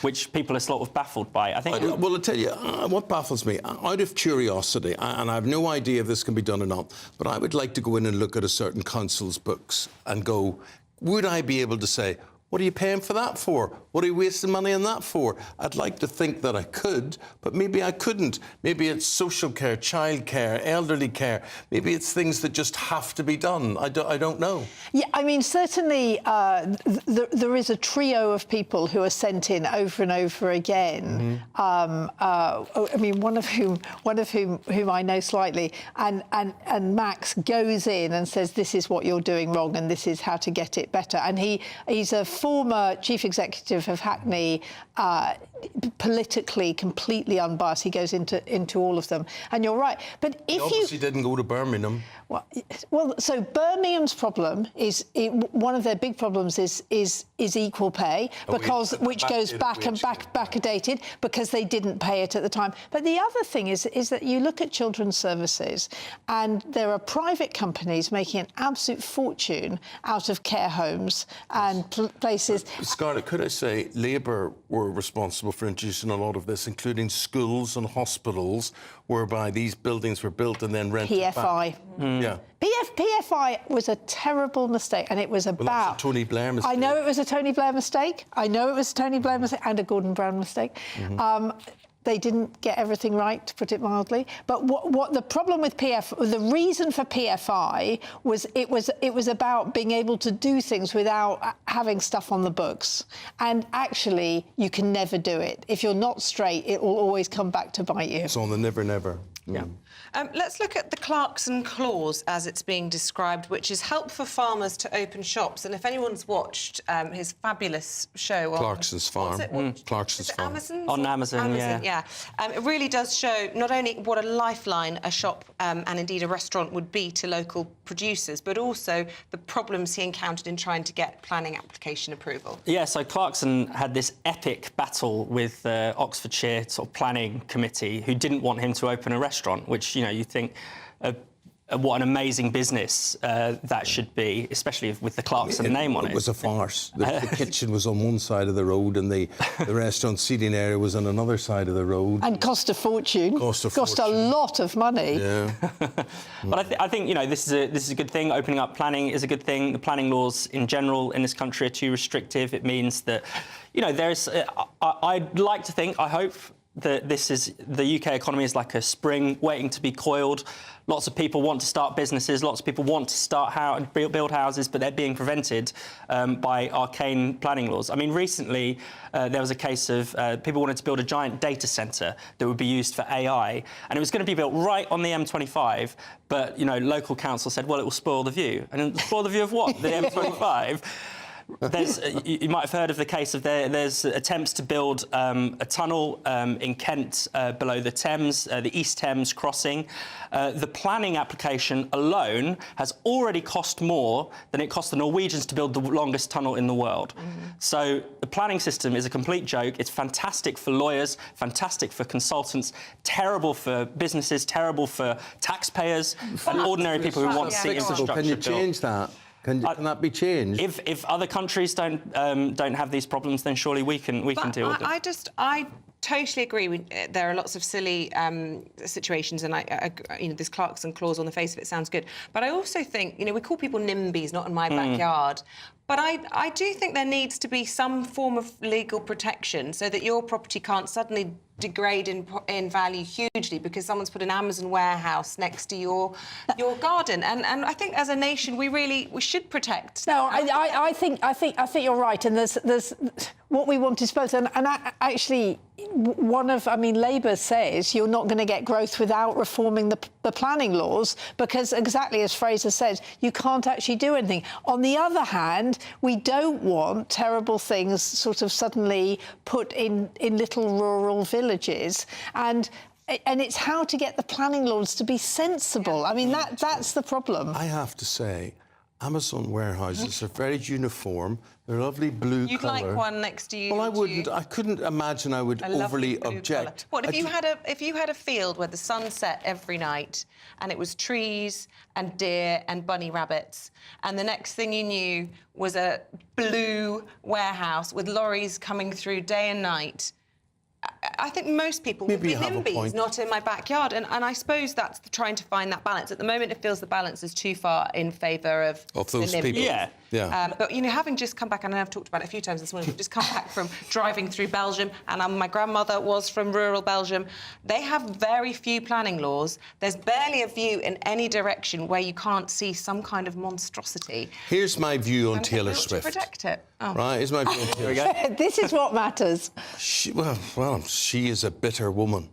[SPEAKER 6] which people are sort of baffled by. I think.
[SPEAKER 8] Well, I'll tell you, what baffles me, out of curiosity, and I have no idea if this can be done or not, but I would like to go in and look at a certain council's books and go, would I be able to say, what are you paying for that for? What are you wasting money on that for? I'd like to think that I could, but maybe I couldn't. Maybe it's social care, childcare, elderly care. Maybe it's things that just have to be done. I don't know.
[SPEAKER 18] Yeah, I mean, certainly there is a trio of people who are sent in over and over again. One of whom I know slightly, and Max goes in and says, this is what you're doing wrong and this is how to get it better. And he's a former chief executive of Hackney, politically completely unbiased. He goes into all of them, and you're right. But if
[SPEAKER 8] obviously didn't go to Birmingham.
[SPEAKER 18] Well, so Birmingham's problem is one of their big problems is equal pay, because which goes backdated because they didn't pay it at the time. But the other thing is that you look at children's services, and there are private companies making an absolute fortune out of care homes and places.
[SPEAKER 8] Scarlett, could I say Labour were responsible for introducing a lot of this, including schools and hospitals, whereby these buildings were built and then rented
[SPEAKER 18] PFI.
[SPEAKER 8] back. Yeah.
[SPEAKER 18] PFI was a terrible mistake, and it was about...
[SPEAKER 8] Well, that's a Tony Blair mistake.
[SPEAKER 18] I know it was a Tony Blair mistake. And a Gordon Brown mistake. They didn't get everything right, to put it mildly. But what the problem with the reason for PFI was it was about being able to do things without having stuff on the books. And actually, you can never do it. If you're not straight, it will always come back to bite you.
[SPEAKER 8] It's on the never, never.
[SPEAKER 6] Yeah.
[SPEAKER 11] Let's look at the Clarkson clause as it's being described, which is help for farmers to open shops. And if anyone's watched his fabulous show on...
[SPEAKER 8] Clarkson's Farm. Clarkson's Farm.
[SPEAKER 11] Amazon?
[SPEAKER 6] On Amazon, yeah.
[SPEAKER 11] It really does show not only what a lifeline a shop and indeed a restaurant would be to local producers, but also the problems he encountered in trying to get planning application approval.
[SPEAKER 6] Yeah, so Clarkson had this epic battle with the Oxfordshire sort of planning committee, who didn't want him to open a restaurant, which, you think what an amazing business that should be, especially with the Clarkson name on it.
[SPEAKER 8] It was a farce. The kitchen was on one side of the road and the restaurant seating area was on another side of the road.
[SPEAKER 18] And cost a fortune. Cost a lot of money.
[SPEAKER 8] Yeah.
[SPEAKER 6] But I think, this is a good thing. Opening up planning is a good thing. The planning laws in general in this country are too restrictive. It means that, there's... I'd like to think, I hope, that the UK economy is like a spring waiting to be coiled. Lots of people want to start businesses. Lots of people want to build houses, but they're being prevented by arcane planning laws. I mean, recently there was a case of people wanted to build a giant data centre that would be used for AI, and it was going to be built right on the M25. But local council said, well, it will spoil the view. And spoil the view of what? The M25. You might have heard of the case of there's attempts to build a tunnel in Kent below the Thames, the East Thames crossing. The planning application alone has already cost more than it cost the Norwegians to build the longest tunnel in the world. So the planning system is a complete joke. It's fantastic for lawyers, fantastic for consultants, terrible for businesses, terrible for taxpayers and ordinary people who want to see infrastructure built.
[SPEAKER 8] Can you change that? Can that be changed?
[SPEAKER 6] If other countries don't have these problems, then surely we can deal with them.
[SPEAKER 11] totally agree. There are lots of silly situations, and this Clarkson clause on the face of it sounds good. But I also think, we call people NIMBYs, not in my backyard. But I do think there needs to be some form of legal protection so that your property can't suddenly degrade in value hugely because someone's put an Amazon warehouse next to your garden. And I think as a nation we should protect.
[SPEAKER 18] No, I think you're right. And there's what we want is both. And actually, Labour says you're not going to get growth without reforming the planning laws because, exactly as Fraser said, you can't actually do anything. On the other hand, we don't want terrible things sort of suddenly put in little rural villages. And it's how to get the planning laws to be sensible. I mean, that's the problem.
[SPEAKER 8] I have to say, Amazon warehouses are very uniform. They're lovely blue
[SPEAKER 11] You'd
[SPEAKER 8] colour.
[SPEAKER 11] like one next to you?
[SPEAKER 8] Well, I wouldn't. I couldn't imagine I would overly object.
[SPEAKER 11] What if you had a field where the sun set every night and it was trees and deer and bunny rabbits, and the next thing you knew was a blue warehouse with lorries coming through day and night? I think most people would be NIMBYs, not in my backyard. And I suppose that's trying to find that balance. At the moment, it feels the balance is too far in favour of
[SPEAKER 8] those
[SPEAKER 11] the NIMBYs.
[SPEAKER 8] people. Yeah.
[SPEAKER 11] But, having just come back, and I've talked about it a few times this morning, just come back from driving through Belgium, and my grandmother was from rural Belgium. They have very few planning laws. There's barely a view in any direction where you can't see some kind of monstrosity.
[SPEAKER 8] Here's my view on Taylor Swift.
[SPEAKER 11] To protect it. Oh.
[SPEAKER 8] Right, here's my view on Taylor Swift.
[SPEAKER 18] This is what matters.
[SPEAKER 8] She is a bitter woman.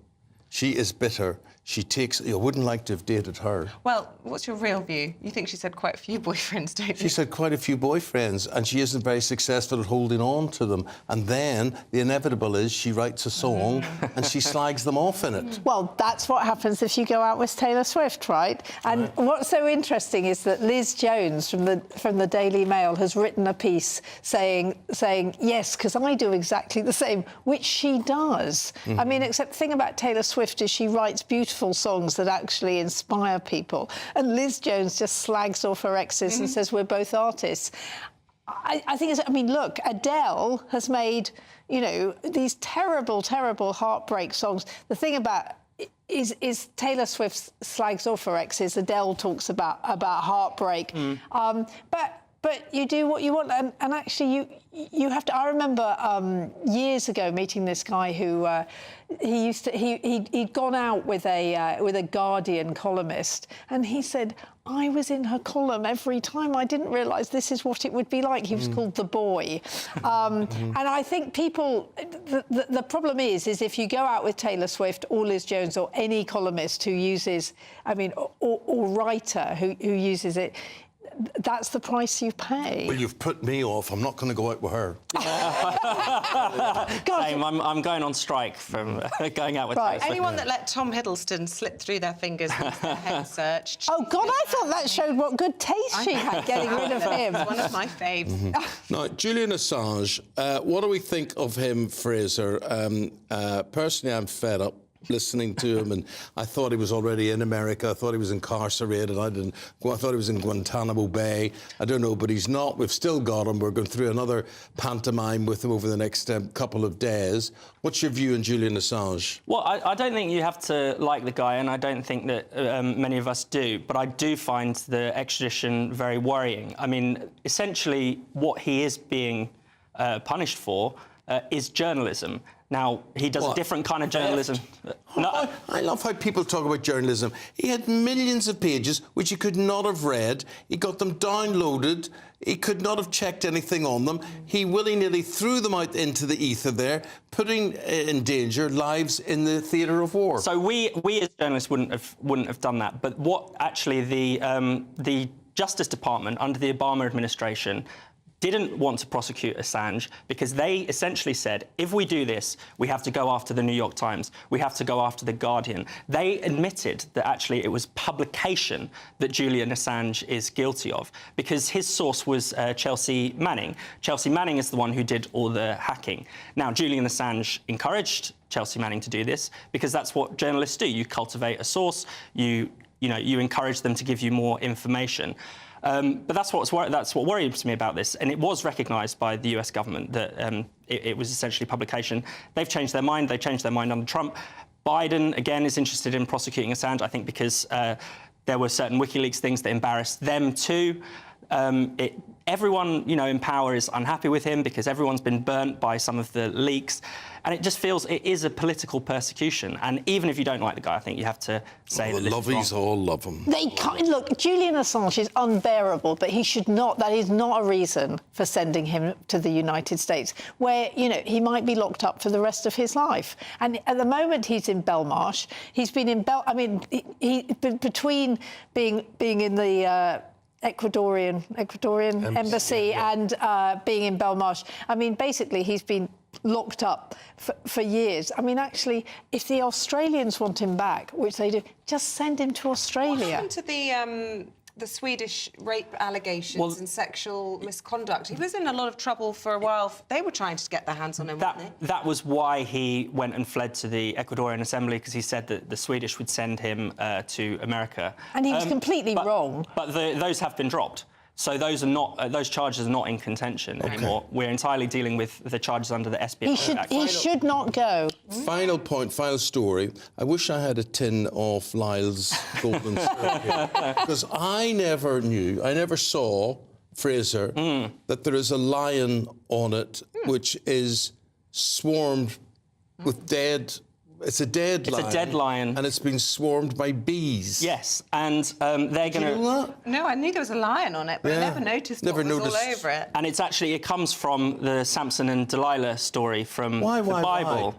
[SPEAKER 8] She is bitter. She takes... I wouldn't like to have dated her.
[SPEAKER 11] Well, what's your real view? You think she's had quite a few boyfriends, don't you?
[SPEAKER 8] She's had quite a few boyfriends, and she isn't very successful at holding on to them. And then the inevitable is she writes a song and she slags them off in it.
[SPEAKER 18] Well, that's what happens if you go out with Taylor Swift, right? And what's so interesting is that Liz Jones from the Daily Mail has written a piece saying yes, because I do exactly the same, which she does. I mean, except the thing about Taylor Swift is she writes beautiful songs that actually inspire people. And Liz Jones just slags off her exes and says we're both artists. I think look, Adele has made, these terrible, terrible heartbreak songs. The thing about is Taylor Swift slags off her exes. Adele talks about heartbreak. But you do what you want, and actually you have to. I remember years ago meeting this guy who he'd gone out with a Guardian columnist, and he said, I was in her column every time. I didn't realise this is what it would be like. He was called The Boy. And I think people... The problem is if you go out with Taylor Swift or Liz Jones or any columnist who uses... or writer who uses it, that's the price you pay.
[SPEAKER 8] Well, you've put me off. I'm not going to go out with her.
[SPEAKER 6] Same. I'm going on strike from going out with her.
[SPEAKER 11] Anyone that let Tom Hiddleston slip through their fingers and their head searched.
[SPEAKER 18] Oh, God, I thought that showed what good taste she had getting rid of him.
[SPEAKER 11] One of my faves.
[SPEAKER 8] Now, Julian Assange, what do we think of him, Fraser? Personally, I'm fed up listening to him, and I thought he was already in America. I thought he was incarcerated. I thought he was in Guantanamo Bay. I don't know, but he's not. We've still got him. We're going through another pantomime with him over the next couple of days. What's your view on Julian Assange?
[SPEAKER 6] Well, I don't think you have to like the guy, and I don't think that many of us do, but I do find the extradition very worrying. I mean, essentially, what he is being punished for is journalism. Now, he does a different kind of journalism.
[SPEAKER 8] No. I love how people talk about journalism. He had millions of pages which he could not have read. He got them downloaded. He could not have checked anything on them. He willy-nilly threw them out into the ether there, putting in danger lives in the theatre of war.
[SPEAKER 6] So we as journalists wouldn't have done that. But what actually the Justice Department under the Obama administration didn't want to prosecute Assange because they essentially said, if we do this, we have to go after the New York Times, we have to go after the Guardian. They admitted that actually it was publication that Julian Assange is guilty of because his source was Chelsea Manning. Chelsea Manning is the one who did all the hacking. Now, Julian Assange encouraged Chelsea Manning to do this because that's what journalists do. You cultivate a source, you encourage them to give you more information. But that's what worries me about this, and it was recognised by the US government that it was essentially publication. They've changed their mind. They changed their mind under Trump. Biden, again, is interested in prosecuting Assange, I think because there were certain WikiLeaks things that embarrassed them too. Everyone, in power is unhappy with him because everyone's been burnt by some of the leaks. And it just feels it is a political persecution. And even if you don't like the guy, I think you have to say that
[SPEAKER 8] the
[SPEAKER 6] this is wrong.
[SPEAKER 8] lovies all love him.
[SPEAKER 18] They can't, look, Julian Assange is unbearable, but he should not. That is not a reason for sending him to the United States, where he might be locked up for the rest of his life. And at the moment, he's in Belmarsh. He's been in between being in the Ecuadorian embassy and being in Belmarsh. I mean, basically, he's been locked up for years. I mean, actually, if the Australians want him back, which they do, just send him to Australia.
[SPEAKER 11] What happened to the Swedish rape allegations and sexual misconduct? He was in a lot of trouble for a while. They were trying to get their hands on him, weren't they?
[SPEAKER 6] That was why he went and fled to the Ecuadorian Assembly, because he said that the Swedish would send him to America.
[SPEAKER 18] And he was completely wrong.
[SPEAKER 6] But those have been dropped. So those charges are not in contention anymore. We're entirely dealing with the charges under the SBF Act.
[SPEAKER 18] He should not go.
[SPEAKER 8] Final point, final story. I wish I had a tin of Lyle's golden syrup here. Because I never saw, Fraser, that there is a lion on it which is swarmed with dead... It's a dead lion.
[SPEAKER 6] It's a dead lion.
[SPEAKER 8] And it's been swarmed by bees.
[SPEAKER 6] Yes, and they're going to...
[SPEAKER 8] Do you know that?
[SPEAKER 11] No, I knew there was a lion on it, but I never noticed what was all over it.
[SPEAKER 6] And it comes from the Samson and Delilah story from the Bible. Why?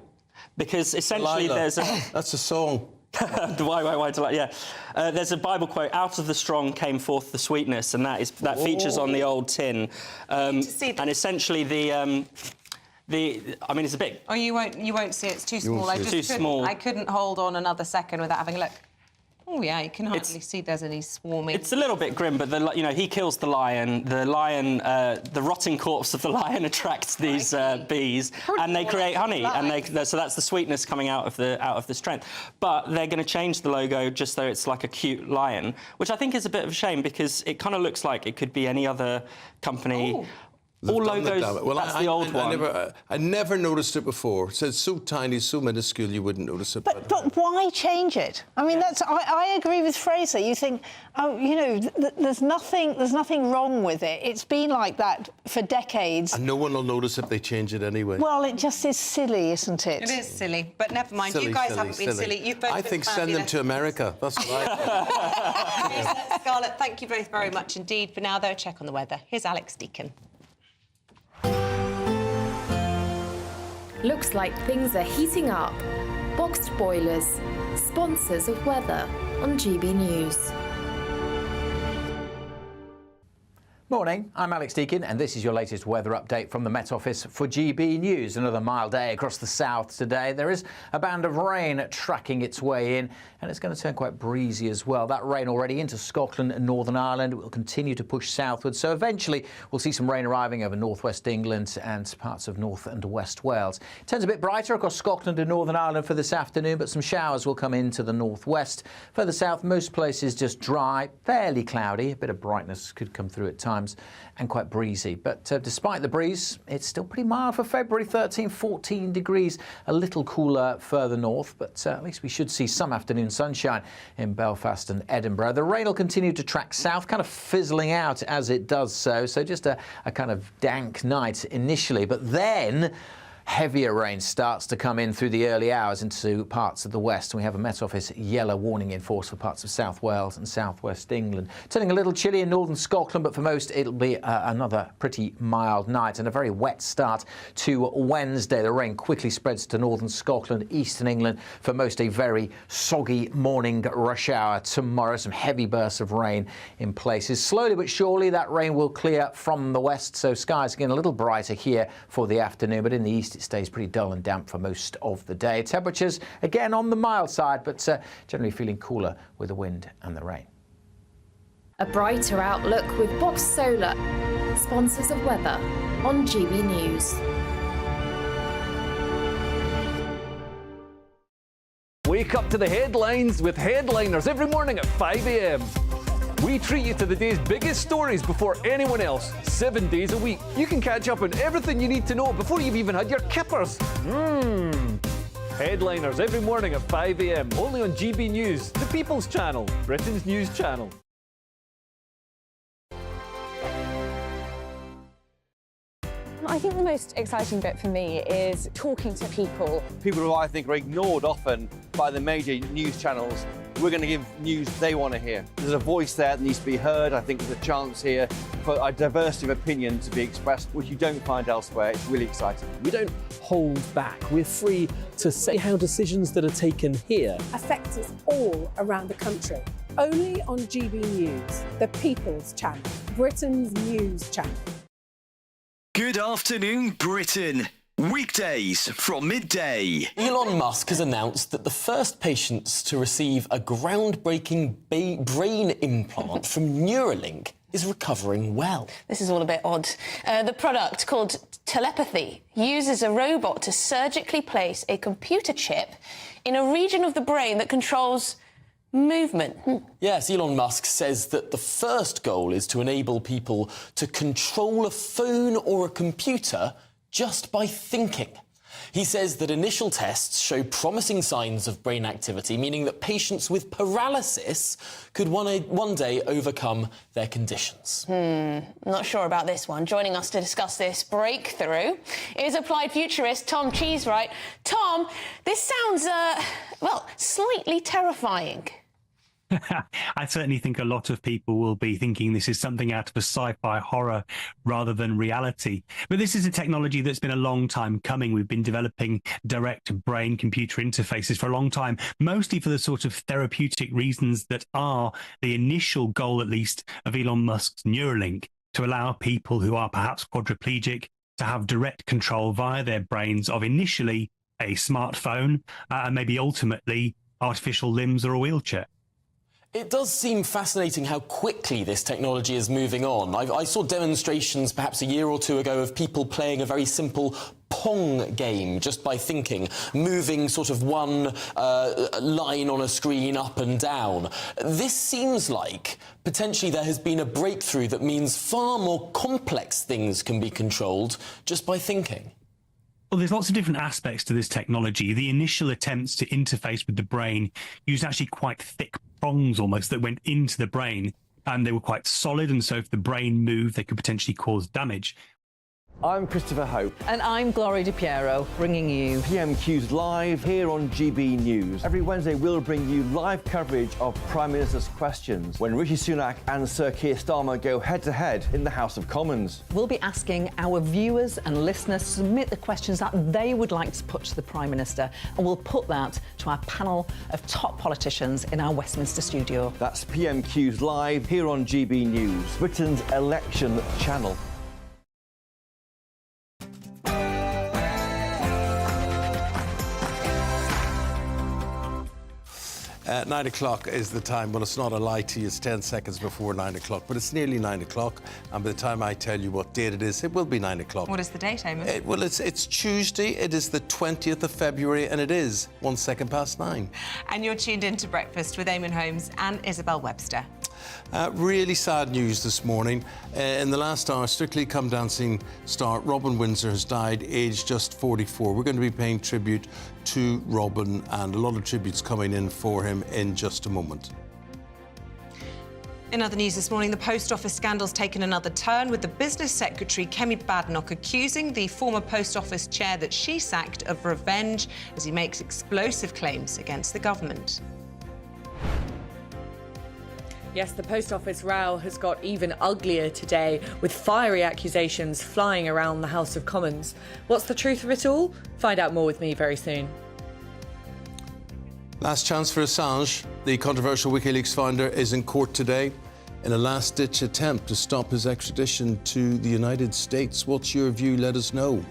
[SPEAKER 6] Because essentially there's a...
[SPEAKER 8] That's a song.
[SPEAKER 6] Why, Delilah? Yeah. There's a Bible quote, out of the strong came forth the sweetness, and that features on the old tin. And essentially I mean, it's a bit...
[SPEAKER 11] Oh, you won't see it. It's too small. I couldn't hold on another second without having a look. Oh, yeah, you can hardly see there's any swarming.
[SPEAKER 6] It's a little bit grim, but he kills the lion. The rotting corpse of the lion attracts these bees, and they create honey, and so that's the sweetness coming out of the strength. But they're going to change the logo just so it's like a cute lion, which I think is a bit of a shame because it kind of looks like it could be any other company.
[SPEAKER 8] Oh.
[SPEAKER 6] All logos, that's the old one.
[SPEAKER 8] I never noticed it before. So it's so tiny, so minuscule, you wouldn't notice it.
[SPEAKER 18] But why change it? I mean, I agree with Fraser. You think, there's nothing wrong with it. It's been like that for decades.
[SPEAKER 8] And no one will notice if they change it anyway.
[SPEAKER 18] Well, it just is silly, isn't it?
[SPEAKER 11] It is silly, but never mind. You guys haven't been silly. You've both
[SPEAKER 8] I think send them to America. That's what I think.
[SPEAKER 11] Scarlett, thank you both very much indeed. For now, though, a check on the weather. Here's Alex Deakin.
[SPEAKER 10] Looks like things are heating up. Boxed boilers, sponsors of weather on GB News.
[SPEAKER 23] Morning, I'm Alex Deakin and this is your latest weather update from the Met Office for GB News. Another mild day across the south today. There is a band of rain tracking its way in and it's going to turn quite breezy as well. That rain already into Scotland and Northern Ireland will continue to push southwards. So eventually we'll see some rain arriving over northwest England and parts of North and West Wales. It turns a bit brighter across Scotland and Northern Ireland for this afternoon, but some showers will come into the northwest. Further south, most places just dry, fairly cloudy. A bit of brightness could come through at times. And quite breezy. But despite the breeze, it's still pretty mild for February, 13, 14 degrees. A little cooler further north, but at least we should see some afternoon sunshine in Belfast and Edinburgh. The rain will continue to track south, kind of fizzling out as it does so. So just a kind of dank night initially, but then heavier rain starts to come in through the early hours into parts of the west. We have a Met Office yellow warning in force for parts of South Wales and South West England. Turning a little chilly in northern Scotland, but for most it'll be another pretty mild night and a very wet start to Wednesday. The rain quickly spreads to northern Scotland, eastern England. For most, a very soggy morning rush hour tomorrow. Some heavy bursts of rain in places. Slowly but surely that rain will clear from the west, so skies again a little brighter here for the afternoon, but in the east it stays pretty dull and damp for most of the day. Temperatures again on the mild side, but generally feeling cooler with the wind and the rain.
[SPEAKER 10] A brighter outlook with Box Solar, sponsors of weather on GB News.
[SPEAKER 12] Wake up to the headlines with Headliners every morning at 5 a.m. We treat you to the day's biggest stories before anyone else, 7 days a week. You can catch up on everything you need to know before you've even had your kippers. Headliners every morning at 5 a.m, only on GB News, the People's Channel, Britain's news channel.
[SPEAKER 15] I think the most exciting bit for me is talking to people.
[SPEAKER 26] People who I think are ignored often by the major news channels. We're going to give news they want to hear. There's a voice there that needs to be heard. I think there's a chance here for a diversity of opinion to be expressed, which you don't find elsewhere. It's really exciting.
[SPEAKER 19] We don't hold back. We're free to say how decisions that are taken here
[SPEAKER 20] affect us all around the country. Only on GB News, the People's Channel, Britain's news channel.
[SPEAKER 3] Good afternoon, Britain. Weekdays from midday.
[SPEAKER 21] Elon Musk has announced that the first patients to receive a groundbreaking brain implant from Neuralink is recovering well.
[SPEAKER 22] This is all a bit odd. The product, called telepathy, uses a robot to surgically place a computer chip in a region of the brain that controls movement.
[SPEAKER 21] Yes, Elon Musk says that the first goal is to enable people to control a phone or a computer just by thinking. He says that initial tests show promising signs of brain activity, meaning that patients with paralysis could one day overcome their conditions.
[SPEAKER 22] Not sure about this one. Joining us to discuss this breakthrough is applied futurist Tom Cheesewright. Tom, this sounds, well, slightly terrifying.
[SPEAKER 27] I certainly think a lot of people will be thinking this is something out of a sci-fi horror rather than reality. But this is a technology that's been a long time coming. We've been developing direct brain-computer interfaces for a long time, mostly for the sort of therapeutic reasons that are the initial goal, at least, of Elon Musk's Neuralink, to allow people who are perhaps quadriplegic to have direct control via their brains of initially a smartphone and maybe ultimately artificial limbs or a wheelchair.
[SPEAKER 21] It does seem fascinating how quickly this technology is moving on. I saw demonstrations perhaps a year or two ago of people playing a very simple Pong game just by thinking, moving sort of one line on a screen up and down. This seems like potentially there has been a breakthrough that means far more complex things can be controlled just by thinking.
[SPEAKER 27] Well, there's lots of different aspects to this technology. The initial attempts to interface with the brain used actually quite thick prongs almost that went into the brain, and they were quite solid, and so if the brain moved, they could potentially cause damage.
[SPEAKER 26] I'm Christopher Hope.
[SPEAKER 5] And I'm Gloria Di Piero, bringing you
[SPEAKER 26] PMQ's live here on GB News. Every Wednesday, we'll bring you live coverage of Prime Minister's questions when Rishi Sunak and Sir Keir Starmer go head-to-head in the House of Commons.
[SPEAKER 5] We'll be asking our viewers and listeners to submit the questions that they would like to put to the Prime Minister, and we'll put that to our panel of top politicians in our Westminster studio.
[SPEAKER 26] That's PMQ's live here on GB News, Britain's election channel.
[SPEAKER 8] At 9 o'clock is the time. Well, it's not a lie to you. It's 10 seconds before 9 o'clock, but it's nearly 9 o'clock. And by the time I tell you what date it is, it will be 9 o'clock.
[SPEAKER 11] What is the date, Eamonn?
[SPEAKER 8] Well, it's Tuesday. It is the 20th of February, and it is 1 second past 9.
[SPEAKER 11] And you're tuned into Breakfast with Eamonn Holmes and Isabel Webster.
[SPEAKER 8] Really sad news this morning. In the last hour, Strictly Come Dancing star Robin Windsor has died, aged just 44. We're going to be paying tribute to Robin, and a lot of tributes coming in for him in just a moment.
[SPEAKER 11] In other news this morning, the Post Office scandal's taken another turn, with the Business Secretary Kemi Badenoch accusing the former Post Office chair that she sacked of revenge as he makes explosive claims against the government.
[SPEAKER 28] Yes, the Post Office row has got even uglier today, with fiery accusations flying around the House of Commons. What's the truth of it all? Find out more with me very soon.
[SPEAKER 8] Last chance for Assange. The controversial WikiLeaks founder is in court today in a last-ditch attempt to stop his extradition to the United States. What's your view? Let us know.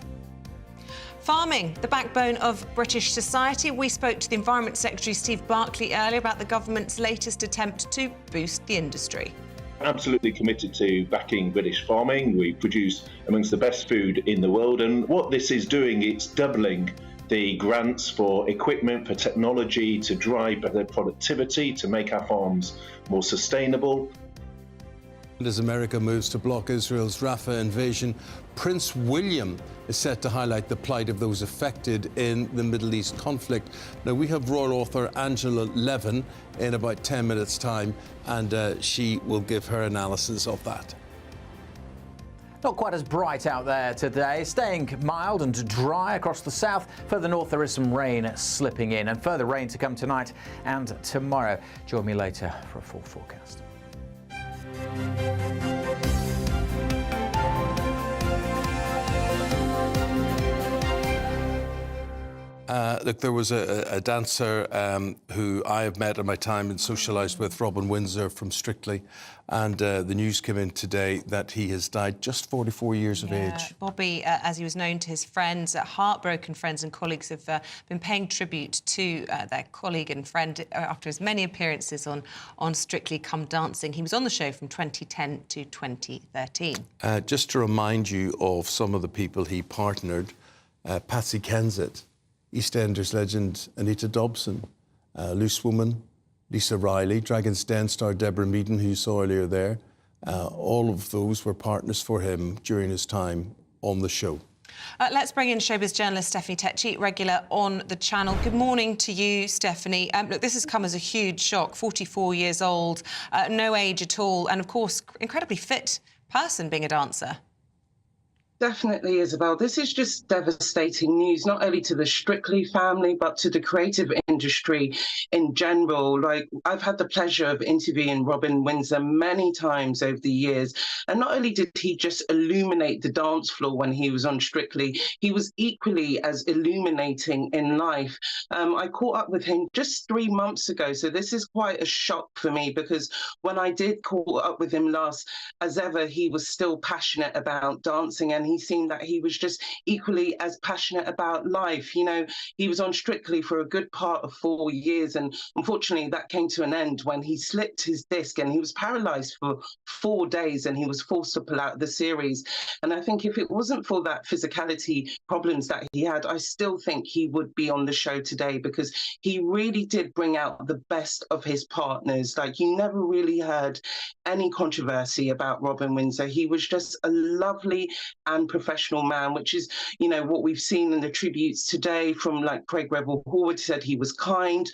[SPEAKER 11] Farming, the backbone of British society. We spoke to the Environment Secretary Steve Barclay earlier about the government's latest attempt to boost the industry.
[SPEAKER 29] Absolutely committed to backing British farming. We produce amongst the best food in the world, and what this is doing, it's doubling the grants for equipment, for technology to drive better productivity, to make our farms more sustainable.
[SPEAKER 8] And as America moves to block Israel's Rafah invasion, Prince William is set to highlight the plight of those affected in the Middle East conflict. Now, we have royal author Angela Levin in about 10 minutes' time, and she will give her analysis of that.
[SPEAKER 23] Not quite as bright out there today, staying mild and dry across the south. Further north, there is some rain slipping in, and further rain to come tonight and tomorrow. Join me later for a full forecast.
[SPEAKER 8] Look, there was a dancer who I have met in my time and socialised with, Robin Windsor from Strictly, and the news came in today that he has died just 44 years of age.
[SPEAKER 11] Bobby, as he was known to his friends, heartbroken friends and colleagues, have been paying tribute to their colleague and friend after his many appearances on Strictly Come Dancing. He was on the show from 2010 to 2013.
[SPEAKER 8] Just to remind you of some of the people he partnered, Patsy Kensit, EastEnders legend Anita Dobson, Loose Woman, Lisa Riley, Dragon's Den star Deborah Meaden, who you saw earlier there. All of those were partners for him during his time on the show.
[SPEAKER 11] Let's bring in showbiz journalist Stephanie Tecci, regular on the channel. Good morning to you, Stephanie. Look, this has come as a huge shock. 44 years old, no age at all, and of course, incredibly fit person being a dancer.
[SPEAKER 1] Definitely, Isabel. This is just devastating news, not only to the Strictly family, but to the creative industry in general. Like, I've had the pleasure of interviewing Robin Windsor many times over the years. And not only did he just illuminate the dance floor when he was on Strictly, he was equally as illuminating in life. I caught up with him just 3 months ago. So this is quite a shock for me, because when I did call up with him last, as ever, he was still passionate about dancing, and he seemed that he was just equally as passionate about life. You know, he was on Strictly for a good part of 4 years, and unfortunately that came to an end when he slipped his disc and he was paralyzed for 4 days, and he was forced to pull out of the series. And I think if it wasn't for that physicality problems that he had, I still think he would be on the show today, because he really did bring out the best of his partners. Like, you never really heard any controversy about Robin Windsor. He was just a lovely and professional man, which is, you know, what we've seen in the tributes today from, like, Craig Revel-Horwood said he was kind,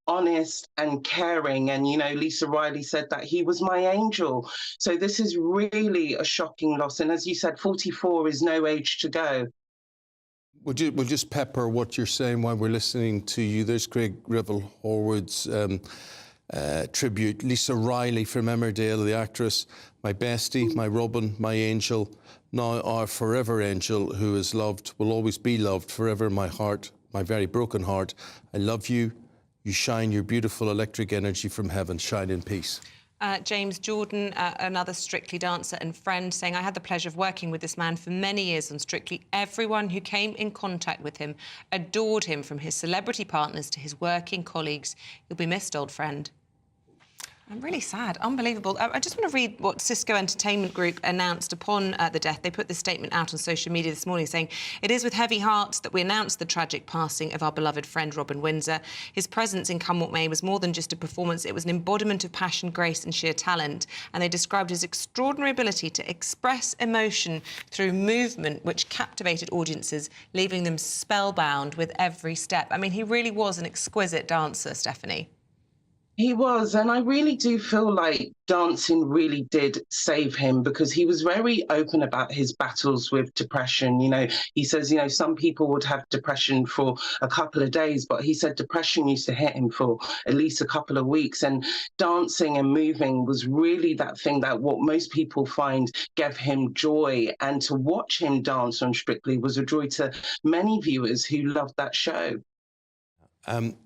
[SPEAKER 1] honest and caring, and, you know, Lisa Riley said that he was my angel. So this is really a shocking loss, and as you said, 44 is no age to go.
[SPEAKER 8] We'll just pepper what you're saying while we're listening to you. There's Craig Revel-Horwood's tribute. Lisa Riley from Emmerdale, the actress, my bestie, my Robin, my angel, now our forever angel, who is loved, will always be loved forever in my heart, my very broken heart. I love you. You shine your beautiful electric energy from heaven. Shine in peace.
[SPEAKER 11] James Jordan, another Strictly dancer and friend, saying, I had the pleasure of working with this man for many years on Strictly. Everyone who came in contact with him adored him, from his celebrity partners to his working colleagues. You'll be missed, old friend. I'm really sad. Unbelievable. I just want to read what Cisco Entertainment Group announced upon the death. They put this statement out on social media this morning saying, it is with heavy hearts that we announce the tragic passing of our beloved friend Robin Windsor. His presence in Come What May was more than just a performance. It was an embodiment of passion, grace and sheer talent. And they described his extraordinary ability to express emotion through movement, which captivated audiences, leaving them spellbound with every step. I mean, he really was an exquisite dancer, Stephanie.
[SPEAKER 1] He was, and I really do feel like dancing really did save him, because he was very open about his battles with depression. You know, he says, you know, some people would have depression for a couple of days, but he said depression used to hit him for at least a couple of weeks. And dancing and moving was really that thing that what most people find gave him joy. And to watch him dance on Strictly was a joy to many viewers who loved that show.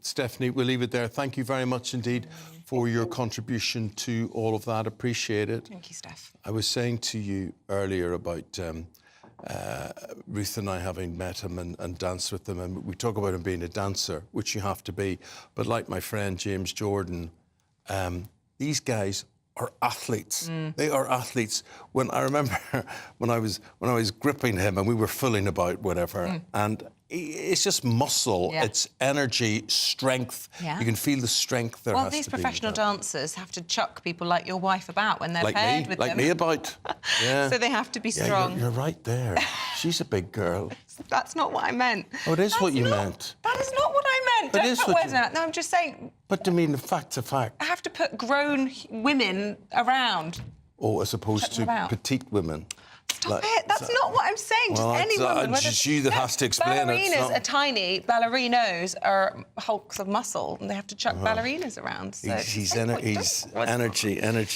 [SPEAKER 8] Stephanie, we'll leave it there. Thank you very much indeed for your contribution to all of that. Appreciate it.
[SPEAKER 11] Thank you, Steph.
[SPEAKER 8] I was saying to you earlier about Ruth and I having met him and danced with him, and we talk about him being a dancer, which you have to be. But like my friend James Jordan, these guys are athletes. They are athletes. When I remember when I was gripping him and we were fooling about whatever, and it's just muscle, it's energy, strength.
[SPEAKER 11] Yeah.
[SPEAKER 8] You can feel the strength there.
[SPEAKER 11] Well, these professional dancers have to chuck people like your wife about when they're paired with them.
[SPEAKER 8] Like me about. Yeah.
[SPEAKER 11] So they have to be strong.
[SPEAKER 8] Yeah, you're right there. She's a big girl.
[SPEAKER 11] That's not what I meant.
[SPEAKER 8] Oh, it is what you meant.
[SPEAKER 11] That is not what I meant. Don't put words in that. No, I'm just saying.
[SPEAKER 8] But I mean, the fact's a fact.
[SPEAKER 11] I have to put grown women around.
[SPEAKER 8] Oh, as opposed to petite women.
[SPEAKER 11] Stop it. That's not what I'm saying.
[SPEAKER 8] Well,
[SPEAKER 11] just any woman.
[SPEAKER 8] It's just you that has to explain it.
[SPEAKER 11] Ballerinas are tiny. Ballerinos are hulks of muscle, and they have to chuck ballerinas around. So
[SPEAKER 8] he's energy.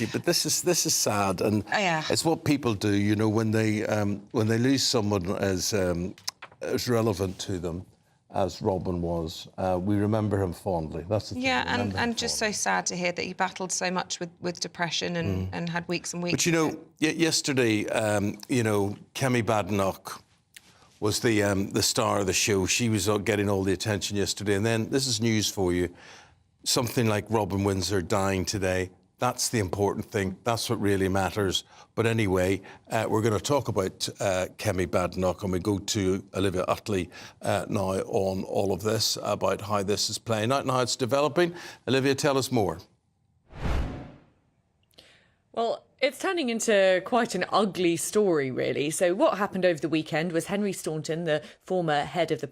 [SPEAKER 8] But this is sad, and it's what people do. You know, when they lose someone as relevant to them as Robin was, we remember him fondly. That's the thing.
[SPEAKER 11] Yeah, and just so sad to hear that he battled so much with depression and had weeks and weeks.
[SPEAKER 8] But you know, yesterday, Kemi Badenoch was the star of the show. She was getting all the attention yesterday. And then this is news for you: something like Robin Windsor dying today. That's the important thing. That's what really matters. But anyway, we're going to talk about Kemi Badenoch, and we go to Olivia Utley now on all of this, about how this is playing out and how it's developing. Olivia, tell us more.
[SPEAKER 28] Well, it's turning into quite an ugly story, really. So what happened over the weekend was Henry Staunton, the former head of the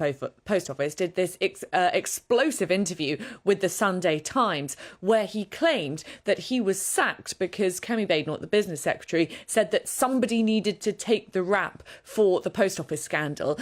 [SPEAKER 28] Post Office, did this explosive interview with the Sunday Times, where he claimed that he was sacked because Kemi Badenoch, the business secretary, said that somebody needed to take the rap for the Post Office scandal.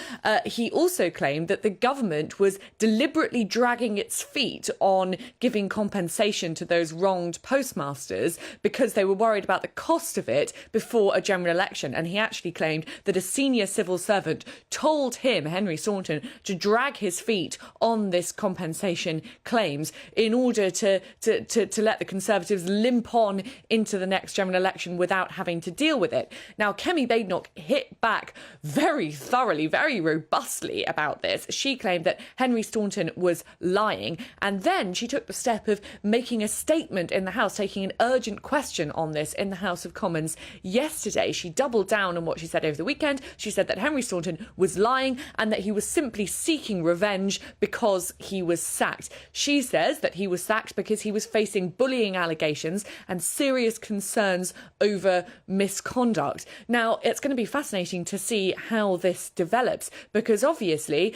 [SPEAKER 28] He also claimed that the government was deliberately dragging its feet on giving compensation to those wronged postmasters because they were worried about the cost of it before a general election. And he actually claimed that a senior civil servant told him, Henry Staunton, to drag his feet on this compensation claims in order to let the Conservatives limp on into the next general election without having to deal with it. Now, Kemi Badenoch hit back very thoroughly, very robustly about this. She claimed that Henry Staunton was lying, and then she took the step of making a statement in the House, taking an urgent question on this in the House of Commons yesterday. She doubled down on what she said over the weekend. She said that Henry Staunton was lying and that he was simply seeking revenge because he was sacked. She says that he was sacked because he was facing bullying allegations and serious concerns over misconduct. Now, it's going to be fascinating to see how this develops, because obviously,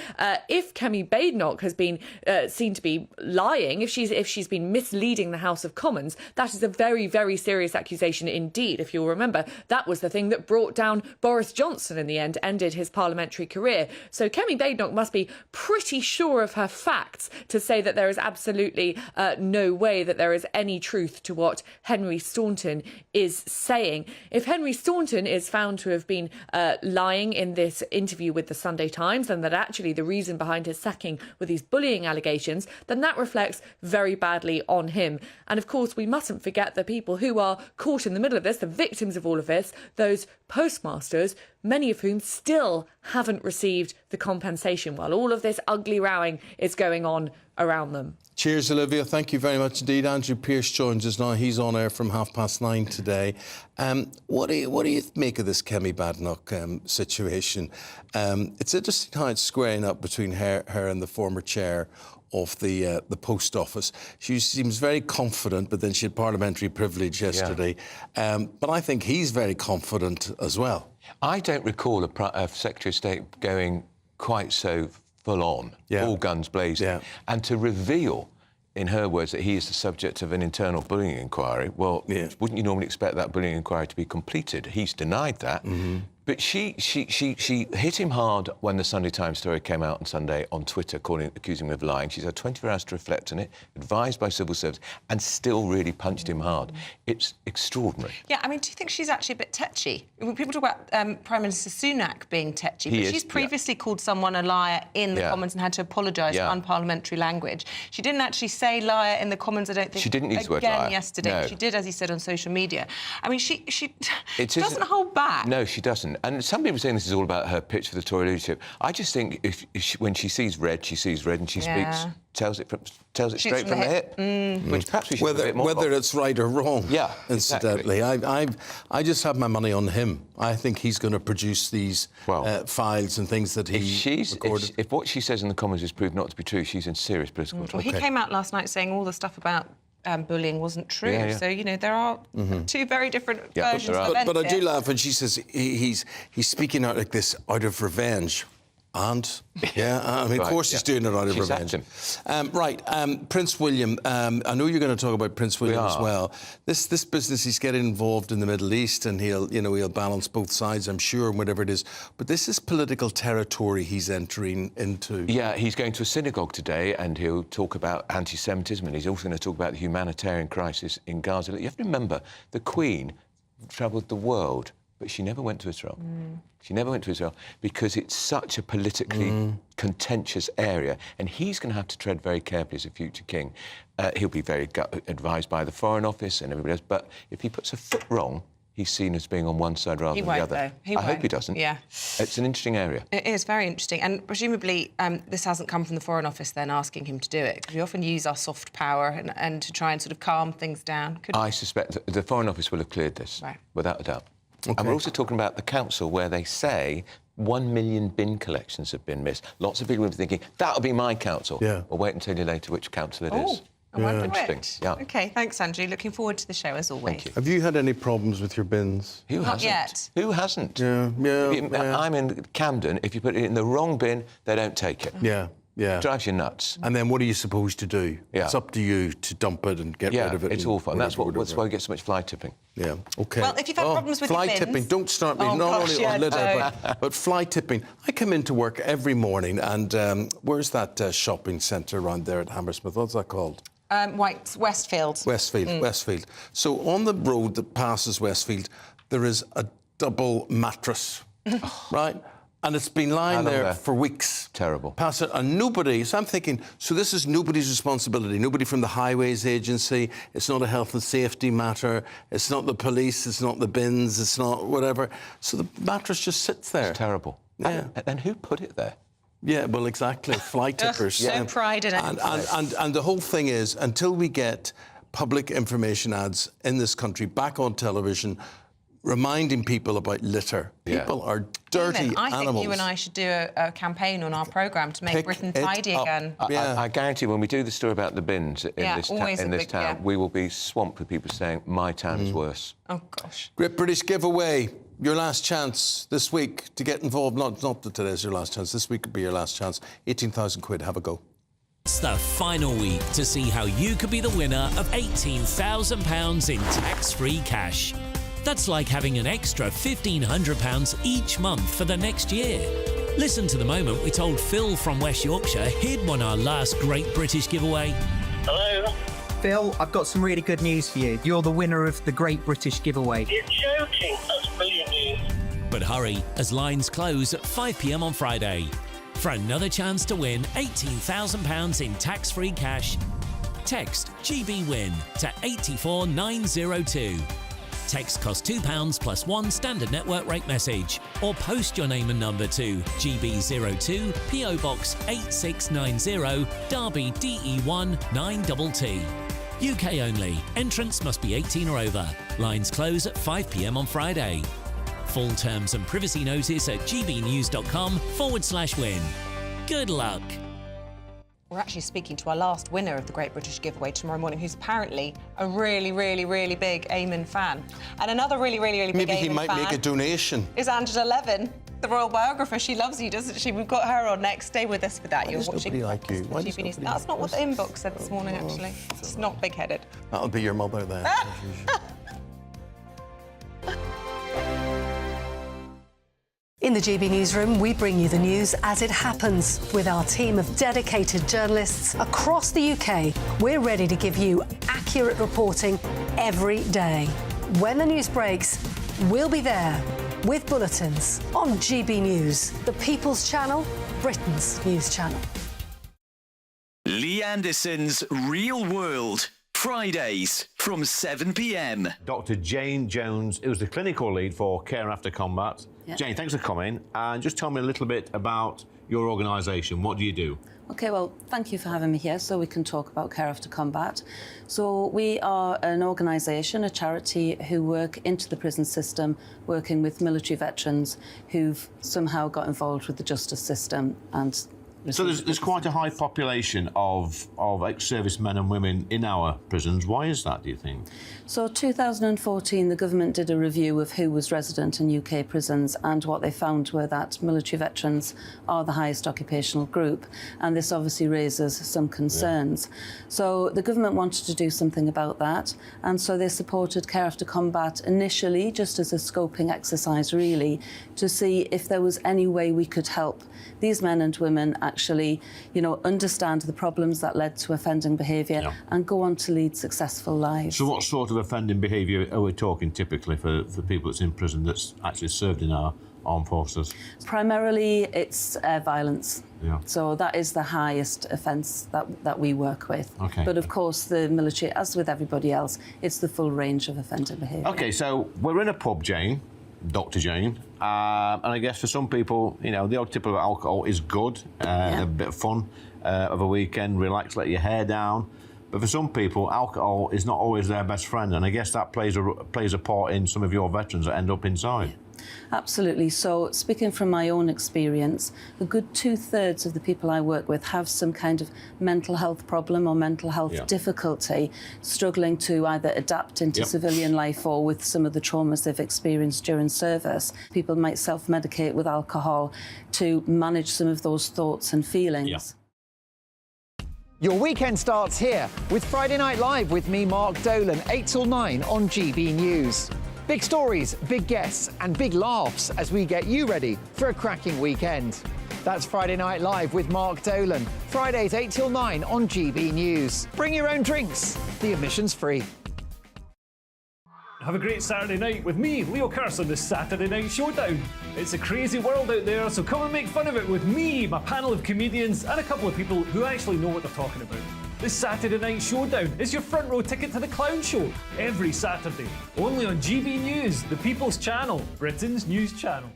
[SPEAKER 28] if Kemi Badenoch has been seen to be lying, if she's been misleading the House of Commons, that is a very, very serious accusation indeed. If you'll remember, that was the thing that brought down Boris Johnson in the end, ended his parliamentary career. So Kemi Badenoch must be pretty sure of her facts to say that there is absolutely no way that there is any truth to what Henry Staunton is saying. If Henry Staunton is found to have been lying in this interview with the Sunday Times, and that actually the reason behind his sacking were these bullying allegations, then that reflects very badly on him. And of course, we mustn't forget the people who are caught in the middle of this, the victims of all of this, those postmasters, many of whom still haven't received the compensation while all of this ugly rowing is going on around them.
[SPEAKER 8] Cheers, Olivia. Thank you very much indeed. Andrew Pearce joins us now. He's on air from 9:30 today. What do you make of this Kemi Badenoch situation? It's interesting how it's squaring up between her and the former chair of the Post Office. She seems very confident, but then she had parliamentary privilege yesterday. Yeah. But I think he's very confident as well.
[SPEAKER 2] I don't recall a Secretary of State going quite so full on, all guns blazing. Yeah. And to reveal, in her words, that he is the subject of an internal bullying inquiry, well, wouldn't you normally expect that bullying inquiry to be completed? He's denied that. Mm-hmm. But she hit him hard when the Sunday Times story came out on Sunday on Twitter, accusing him of lying. She's had 24 hours to reflect on it, advised by civil service, and still really punched him hard. It's extraordinary.
[SPEAKER 11] Yeah, I mean, do you think she's actually a bit tetchy? People talk about Prime Minister Sunak being tetchy, but she's previously called someone a liar in the Commons and had to apologise for unparliamentary language. She didn't actually say liar in the Commons, I don't think.
[SPEAKER 2] She didn't use the word liar.
[SPEAKER 11] Yesterday. No. She did, as he said, on social media. I mean, she
[SPEAKER 2] doesn't
[SPEAKER 11] hold back.
[SPEAKER 2] No, she doesn't. And some people are saying this is all about her pitch for the Tory leadership. I just think when she sees red, she sees red, and she speaks, tells it straight from the hip. Which perhaps we should do a bit more
[SPEAKER 8] whether it's right or wrong.
[SPEAKER 2] Yeah,
[SPEAKER 8] incidentally,
[SPEAKER 2] exactly.
[SPEAKER 8] I just have my money on him. I think he's going to produce these files and things that he recorded.
[SPEAKER 2] If what she says in the Commons is proved not to be true, she's in serious political trouble.
[SPEAKER 11] Well, he came out last night saying all the stuff about bullying wasn't true. So, you know, there are two very different versions of events.
[SPEAKER 8] But I do laugh when she says he's speaking out like this out of revenge. And, I mean, of course he's doing it out of revenge. Prince William, I know you're going to talk about Prince William as well. This business, he's getting involved in the Middle East, and he'll balance both sides, I'm sure, and whatever it is. But this is political territory he's entering into.
[SPEAKER 2] Yeah, he's going to a synagogue today, and he'll talk about anti-Semitism, and he's also going to talk about the humanitarian crisis in Gaza. You have to remember, the Queen travelled the world, but she never went to Israel. She never went to Israel because it's such a politically contentious area, and he's going to have to tread very carefully as a future king. He'll be very advised by the Foreign Office and everybody else, but if he puts a foot wrong, he's seen as being on one side rather than the other. I hope he doesn't.
[SPEAKER 11] Yeah.
[SPEAKER 2] It's an interesting area.
[SPEAKER 11] It is very interesting, and presumably this hasn't come from the Foreign Office then asking him to do it, because we often use our soft power and to try and sort of calm things down.
[SPEAKER 2] I suspect that the Foreign Office will have cleared this, without a doubt. Okay. And we're also talking about the council, where they say 1 million bin collections have been missed. Lots of people are thinking, that'll be my council. Yeah. We'll wait and tell you later which council it is.
[SPEAKER 11] I wonder which.
[SPEAKER 2] Yeah.
[SPEAKER 11] OK, thanks, Andrew. Looking forward to the show, as always.
[SPEAKER 2] Thank you.
[SPEAKER 8] Have you had any problems with your bins?
[SPEAKER 2] Who hasn't?
[SPEAKER 11] Not yet.
[SPEAKER 2] Who hasn't?
[SPEAKER 8] Yeah.
[SPEAKER 2] I'm in Camden. If you put it in the wrong bin, they don't take it.
[SPEAKER 8] Yeah.
[SPEAKER 2] It drives you nuts.
[SPEAKER 8] And then what are you supposed to do?
[SPEAKER 2] Yeah.
[SPEAKER 8] It's up to you to dump it and get rid of it.
[SPEAKER 2] It's awful. And that's why we get so much fly tipping.
[SPEAKER 8] Yeah, OK.
[SPEAKER 11] Well, if you've had problems with
[SPEAKER 8] fly
[SPEAKER 11] your bins...
[SPEAKER 8] tipping, don't start me. Not only on litter, but fly tipping. I come into work every morning, and where's that shopping centre around there at Hammersmith? What's that called?
[SPEAKER 11] Westfield.
[SPEAKER 8] Westfield. So on the road that passes Westfield, there is a double mattress, right? And it's been lying there for weeks.
[SPEAKER 2] Terrible.
[SPEAKER 8] Pass it, and nobody... So I'm thinking, so this is nobody's responsibility. Nobody from the Highways Agency. It's not a health and safety matter. It's not the police. It's not the bins. It's not whatever. So the mattress just sits there.
[SPEAKER 2] It's terrible.
[SPEAKER 8] Yeah.
[SPEAKER 2] And who put it there?
[SPEAKER 8] Yeah, well, exactly. Fly tippers.
[SPEAKER 11] So pride in it.
[SPEAKER 8] And the whole thing is, until we get public information ads in this country back on television, reminding people about litter. People are dirty animals.
[SPEAKER 11] I think you and I should do a campaign on our programme to make Britain tidy again.
[SPEAKER 2] I guarantee when we do the story about the bins in this town, we will be swamped with people saying, my town is worse.
[SPEAKER 11] Oh, gosh.
[SPEAKER 8] Great British Giveaway. Your last chance this week to get involved. Not that today's your last chance. This week could be your last chance. 18,000 quid. Have a go.
[SPEAKER 4] It's the final week to see how you could be the winner of £18,000 in tax-free cash. That's like having an extra £1,500 each month for the next year. Listen to the moment we told Phil from West Yorkshire he'd won our last Great British Giveaway.
[SPEAKER 7] Hello? Phil, I've got some really good news for you. You're the winner of the Great British Giveaway. You're joking. That's brilliant news.
[SPEAKER 4] But hurry, as lines close at 5 p.m. on Friday. For another chance to win £18,000 in tax-free cash, text GBWIN to 84902. Text costs £2 plus one standard network rate message, or post your name and number to GB02 PO Box 8690 Derby DE1 9TT. UK only. Entrance must be 18 or over. Lines close at 5 p.m. on Friday. Full terms and privacy notice at gbnews.com/win. Good luck.
[SPEAKER 11] We're actually speaking to our last winner of the Great British Giveaway tomorrow morning, who's apparently a really, really, really big Eamonn fan. And another really, really, really big Eamonn fan...
[SPEAKER 8] Maybe he might make a donation.
[SPEAKER 11] ...is Angela Levin, the royal biographer. She loves you, doesn't she? We've got her on next. Stay with us for that.
[SPEAKER 8] Why does nobody like you? Why does nobody
[SPEAKER 11] That's not what the inbox said this morning, actually. It's not big-headed.
[SPEAKER 8] That'll be your mother, then.
[SPEAKER 9] In the GB Newsroom, we bring you the news as it happens. With our team of dedicated journalists across the UK, we're ready to give you accurate reporting every day. When the news breaks, we'll be there with bulletins on GB News, the People's Channel, Britain's news channel.
[SPEAKER 3] Lee Anderson's Real World. Fridays from 7 p.m.
[SPEAKER 6] Dr. Jane Jones, who's the clinical lead for Care After Combat.
[SPEAKER 10] Yeah.
[SPEAKER 6] Jane, thanks for coming. And just tell me a little bit about your organisation. What do you do?
[SPEAKER 10] OK, well, thank you for having me here so we can talk about Care After Combat. So we are an organisation, a charity, who work into the prison system, working with military veterans who've somehow got involved with the justice system and...
[SPEAKER 6] So there's quite a high population of ex-servicemen and women in our prisons. Why is that, do you think?
[SPEAKER 10] So 2014, the government did a review of who was resident in UK prisons, and what they found were that military veterans are the highest occupational group, and this obviously raises some concerns. Yeah. So the government wanted to do something about that, and so they supported Care After Combat initially, just as a scoping exercise, really, to see if there was any way we could help these men and women actually, you know, understand the problems that led to offending behaviour and go on to lead successful lives.
[SPEAKER 6] So what sort of offending behaviour are we talking typically for people that's in prison that's actually served in our armed forces?
[SPEAKER 10] Primarily, it's violence.
[SPEAKER 6] Yeah.
[SPEAKER 10] So that is the highest offence that we work with.
[SPEAKER 6] Okay.
[SPEAKER 10] But of course, the military, as with everybody else, it's the full range of offending behaviour.
[SPEAKER 6] OK, so we're in a pub, Jane, Dr. Jane, and I guess for some people, you know, the odd tip of alcohol is good, a bit of fun of a weekend, relax, let your hair down. But for some people, alcohol is not always their best friend, and I guess that plays a part in some of your veterans that end up inside.
[SPEAKER 10] Absolutely. So, speaking from my own experience, a good 2/3 of the people I work with have some kind of mental health problem or mental health difficulty, struggling to either adapt into civilian life or with some of the traumas they've experienced during service. People might self-medicate with alcohol to manage some of those thoughts and feelings.
[SPEAKER 23] Your weekend starts here with Friday Night Live with me, Mark Dolan, 8 till 9 on GB News. Big stories, big guests and big laughs as we get you ready for a cracking weekend. That's Friday Night Live with Mark Dolan. Fridays 8 till 9 on GB News. Bring your own drinks. The admission's free.
[SPEAKER 12] Have a great Saturday night with me, Leo Curse, on the Saturday Night Showdown. It's a crazy world out there, so come and make fun of it with me, my panel of comedians, and a couple of people who actually know what they're talking about. This Saturday Night Showdown is your front row ticket to the clown show every Saturday, only on GB News, the People's Channel, Britain's news channel.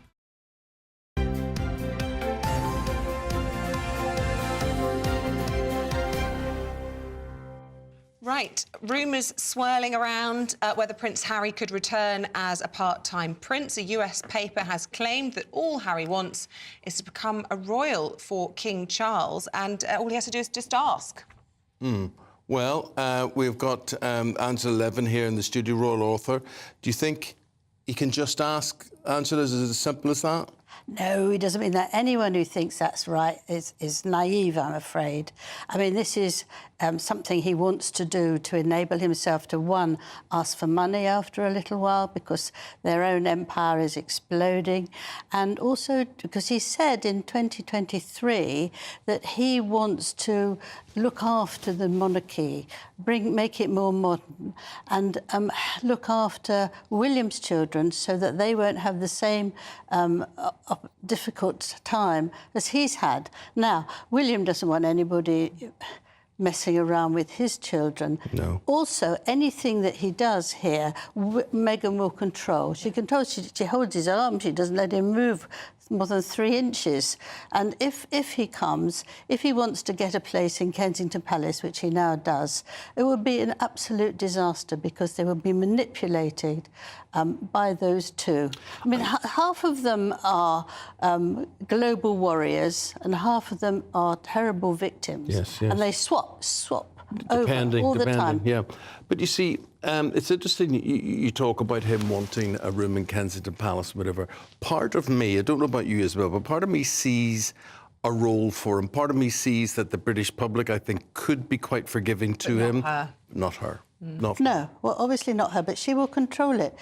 [SPEAKER 11] Right, rumours swirling around whether Prince Harry could return as a part-time prince. A US paper has claimed that all Harry wants is to become a royal for King Charles, and all he has to do is just ask.
[SPEAKER 8] Well, we've got Angela Levin here in the studio, royal author. Do you think he can just ask? Angela, is it as simple as that?
[SPEAKER 13] No, he doesn't mean that. Anyone who thinks that's right is naive, I'm afraid. I mean, this is something he wants to do to enable himself to, one, ask for money after a little while because their own empire is exploding, and also because he said in 2023 that he wants to look after the monarchy, make it more modern, and look after William's children so that they won't have the same difficult time as he's had. Now, William doesn't want anybody messing around with his children.
[SPEAKER 8] No.
[SPEAKER 13] Also, anything that he does here, Meghan will control. She controls, she holds his arm, she doesn't let him move more than 3 inches. And if he comes, if he wants to get a place in Kensington Palace, which he now does, it would be an absolute disaster because they would be manipulated by those two. I mean, half of them are global warriors and half of them are terrible victims.
[SPEAKER 8] Yes, yes.
[SPEAKER 13] And they swap over all the time.
[SPEAKER 8] Yeah. But you see, it's interesting you talk about him wanting a room in Kensington Palace, whatever. Part of me, I don't know about you, Isabel, but part of me sees a role for him. Part of me sees that the British public, I think, could be quite forgiving to him.
[SPEAKER 11] Her.
[SPEAKER 8] Not her. Not
[SPEAKER 13] No, well, obviously not her, but she will control it.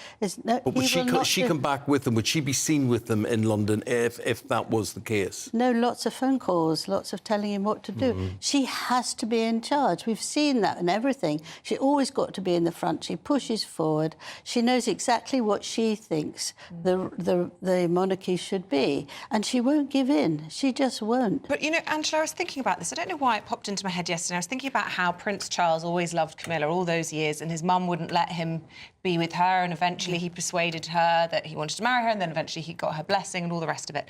[SPEAKER 8] But would she come back with them? Would she be seen with them in London if that was the case?
[SPEAKER 13] No, lots of phone calls, lots of telling him what to do. She has to be in charge. We've seen that in everything. She always got to be in the front. She pushes forward. She knows exactly what she thinks the monarchy should be, and she won't give in. She just won't.
[SPEAKER 11] But, you know, Angela, I was thinking about this. I don't know why it popped into my head yesterday. I was thinking about how Prince Charles always loved Camilla all those years, and his mum wouldn't let him be with her, and eventually he persuaded her that he wanted to marry her, and then eventually he got her blessing and all the rest of it.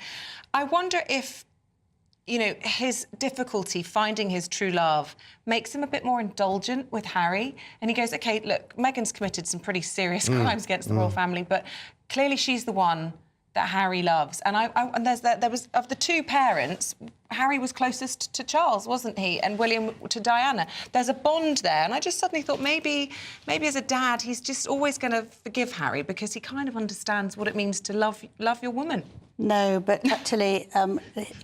[SPEAKER 11] I wonder if, you know, his difficulty finding his true love makes him a bit more indulgent with Harry, and he goes, OK, look, Meghan's committed some pretty serious crimes against the royal family, but clearly she's the one that Harry loves. And there was, of the two parents, Harry was closest to Charles, wasn't he? And William to Diana. There's a bond there. And I just suddenly thought maybe as a dad, he's just always going to forgive Harry because he kind of understands what it means to love your woman.
[SPEAKER 13] No, but actually,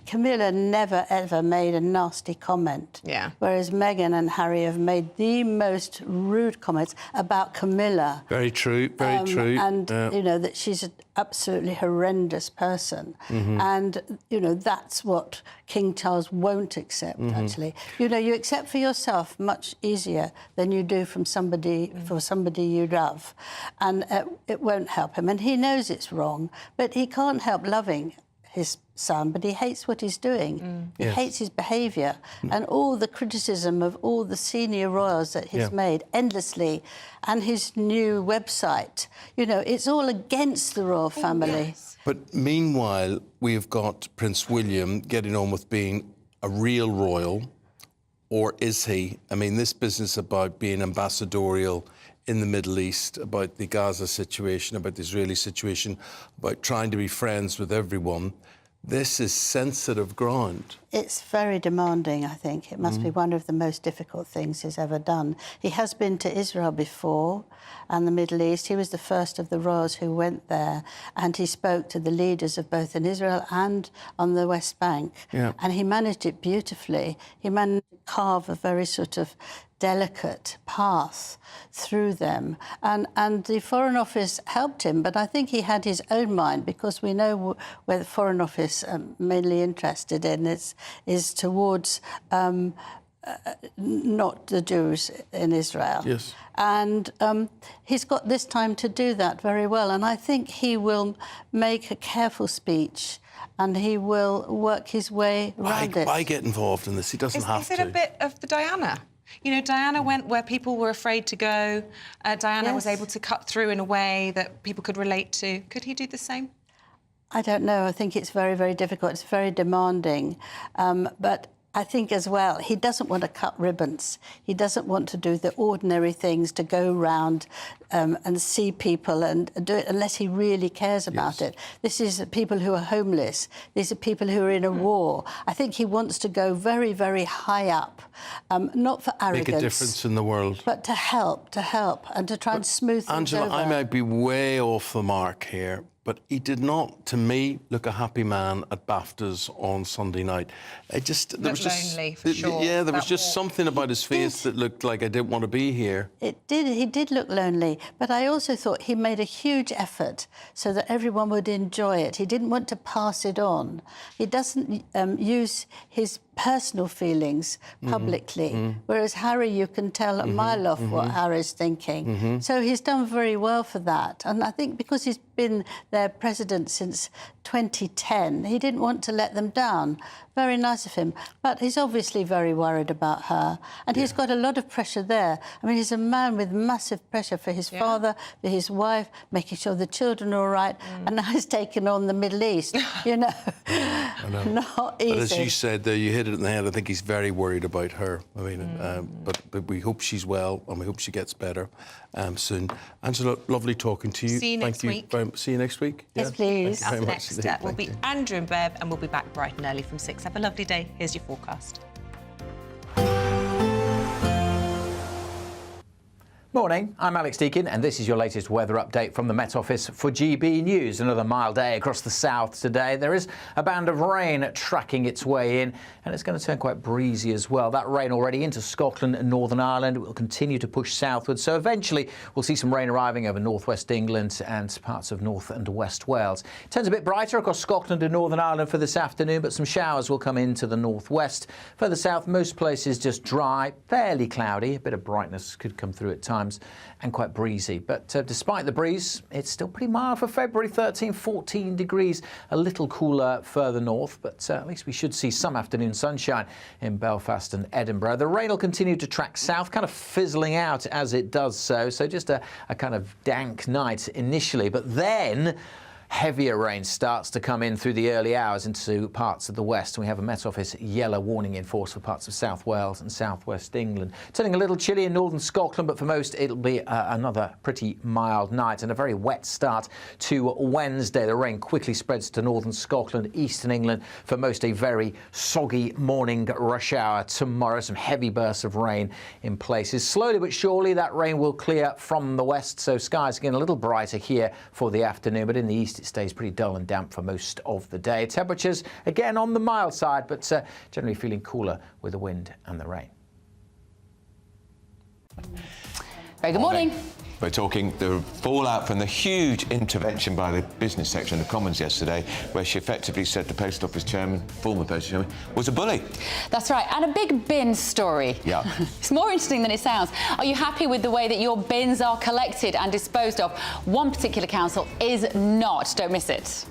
[SPEAKER 13] Camilla never, ever made a nasty comment.
[SPEAKER 11] Yeah.
[SPEAKER 13] Whereas Meghan and Harry have made the most rude comments about Camilla.
[SPEAKER 8] Very true, very true.
[SPEAKER 13] And, you know, that she's an absolutely horrendous person. And, you know, that's what King Charles won't accept, actually. You know, you accept for yourself much easier than you do from somebody, for somebody you love. And it won't help him. And he knows it's wrong, but he can't help loving his son, but he hates what he's doing. He hates his behaviour and all the criticism of all the senior royals that he's made endlessly, and his new website. You know, it's all against the royal family.
[SPEAKER 8] But meanwhile, we've got Prince William getting on with being a real royal, or is he? I mean, this business about being ambassadorial in the Middle East, about the Gaza situation, about the Israeli situation, about trying to be friends with everyone, this is sensitive ground.
[SPEAKER 13] It's very demanding, I think. It must be one of the most difficult things he's ever done. He has been to Israel before and the Middle East. He was the first of the royals who went there, and he spoke to the leaders of both in Israel and on the West Bank. And he managed it beautifully. He managed to carve a very sort of delicate path through them, and the Foreign Office helped him, but I think he had his own mind, because we know where the Foreign Office are mainly interested in is towards not the Jews in Israel.
[SPEAKER 8] Yes.
[SPEAKER 13] And he's got this time to do that very well, and I think he will make a careful speech and he will work his way around it.
[SPEAKER 8] Why get involved in this? He doesn't have to.
[SPEAKER 11] Is it a bit of the Diana? You know, Diana went where people were afraid to go. Diana was able to cut through in a way that people could relate to. Could he do the same?
[SPEAKER 13] I don't know. I think it's very, very difficult. It's very demanding. But I think as well, he doesn't want to cut ribbons. He doesn't want to do the ordinary things, to go round and see people and do it unless he really cares about it. This is people who are homeless. These are people who are in a war. I think he wants to go very, very high up, not for arrogance.
[SPEAKER 8] Make a difference in the world.
[SPEAKER 13] But to help, and to try and smooth things
[SPEAKER 8] Angela,
[SPEAKER 13] over.
[SPEAKER 8] I might be way off the mark here, but he did not, to me, look a happy man at BAFTAs on Sunday night. There was just
[SPEAKER 11] lonely, for sure.
[SPEAKER 8] Yeah, there was just something about his face that looked like I didn't want to be here.
[SPEAKER 13] It did. He did look lonely, but I also thought he made a huge effort so that everyone would enjoy it. He didn't want to pass it on. He doesn't use his personal feelings publicly, whereas Harry, you can tell a mile off what Harry's thinking. So he's done very well for that, and I think because he's been their president since 2010, he didn't want to let them down. Very nice of him, but he's obviously very worried about her, and he's got a lot of pressure there. I mean, he's a man with massive pressure for his father, for his wife, making sure the children are all right, and now he's taken on the Middle East. You know, not easy.
[SPEAKER 8] But as you said there, you hit it in the head. I think he's very worried about her. I mean, but we hope she's well, and we hope she gets better soon. Angela, lovely talking to you.
[SPEAKER 11] See you next week.
[SPEAKER 8] See you next week.
[SPEAKER 13] Yes, please.
[SPEAKER 11] Up next will be Andrew and Bev, and we'll be back bright and early from 6. Have a lovely day. Here's your forecast.
[SPEAKER 14] Morning, I'm Alex Deakin and this is your latest weather update from the Met Office for GB News. Another mild day across the south today. There is a band of rain tracking its way in and it's going to turn quite breezy as well. That rain already into Scotland and Northern Ireland will continue to push southwards, so eventually we'll see some rain arriving over northwest England and parts of North and West Wales. It turns a bit brighter across Scotland and Northern Ireland for this afternoon, but some showers will come into the northwest. Further south, most places just dry, fairly cloudy. A bit of brightness could come through at times and quite breezy. But despite the breeze, it's still pretty mild for February, 13, 14 degrees. A little cooler further north, but at least we should see some afternoon sunshine in Belfast and Edinburgh. The rain will continue to track south, kind of fizzling out as it does so. So just a kind of dank night initially, but then heavier rain starts to come in through the early hours into parts of the west. We have a Met Office yellow warning in force for parts of South Wales and South West England. Turning a little chilly in northern Scotland, but for most it'll be another pretty mild night and a very wet start to Wednesday. The rain quickly spreads to northern Scotland, eastern England. For most, a very soggy morning rush hour tomorrow. Some heavy bursts of rain in places. Slowly but surely that rain will clear from the west, so skies again a little brighter here for the afternoon, but in the east it stays pretty dull and damp for most of the day. Temperatures again on the mild side, but generally feeling cooler with the wind and the rain.
[SPEAKER 22] Very good morning.
[SPEAKER 2] We're talking the fallout from the huge intervention by the business section of the Commons yesterday, where she effectively said the Post Office chairman, former Post Office chairman, was a bully.
[SPEAKER 15] That's right, and a big bin story.
[SPEAKER 2] Yeah.
[SPEAKER 15] It's more interesting than it sounds. Are you happy with the way that your bins are collected and disposed of? One particular council is not. Don't miss it.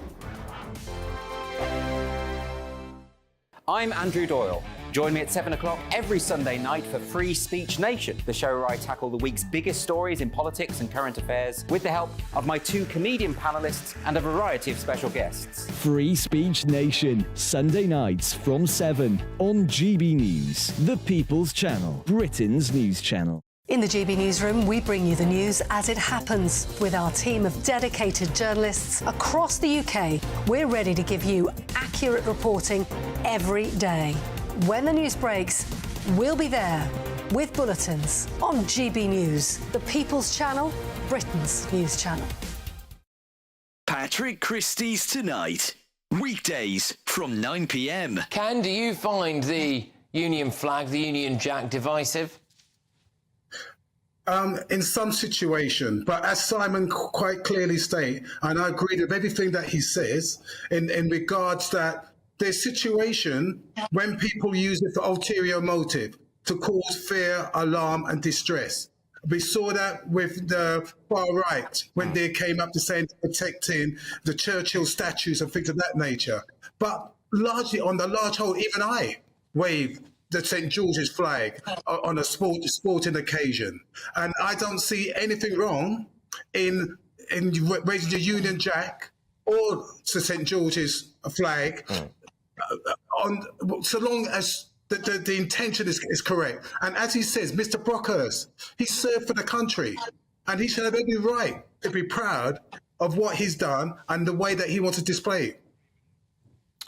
[SPEAKER 16] I'm Andrew Doyle. Join me at 7 o'clock every Sunday night for Free Speech Nation, the show where I tackle the week's biggest stories in politics and current affairs with the help of my two comedian panellists and a variety of special guests.
[SPEAKER 17] Free Speech Nation, Sunday nights from 7 on GB News, the People's Channel, Britain's news channel.
[SPEAKER 9] In the GB Newsroom, we bring you the news as it happens. With our team of dedicated journalists across the UK, we're ready to give you accurate reporting every day. When the news breaks, we'll be there with bulletins on GB News, the People's Channel, Britain's news channel.
[SPEAKER 3] Patrick Christie's Tonight. Weekdays from 9 p.m.
[SPEAKER 21] Ken, do you find the Union flag, the Union Jack, divisive?
[SPEAKER 18] In some situation, but as Simon quite clearly stated, and I agree with everything that he says in regards that there's situation when people use it for ulterior motive to cause fear, alarm and distress. We saw that with the far right when they came up to saying protecting the Churchill statues and things of that nature. But largely on the large whole, even I wave the St. George's flag on a sporting occasion. And I don't see anything wrong in raising the Union Jack or the St. George's flag so long as the intention is correct. And as he says, Mr. Brockhurst, he served for the country and he should have every right to be proud of what he's done and the way that he wants to display it.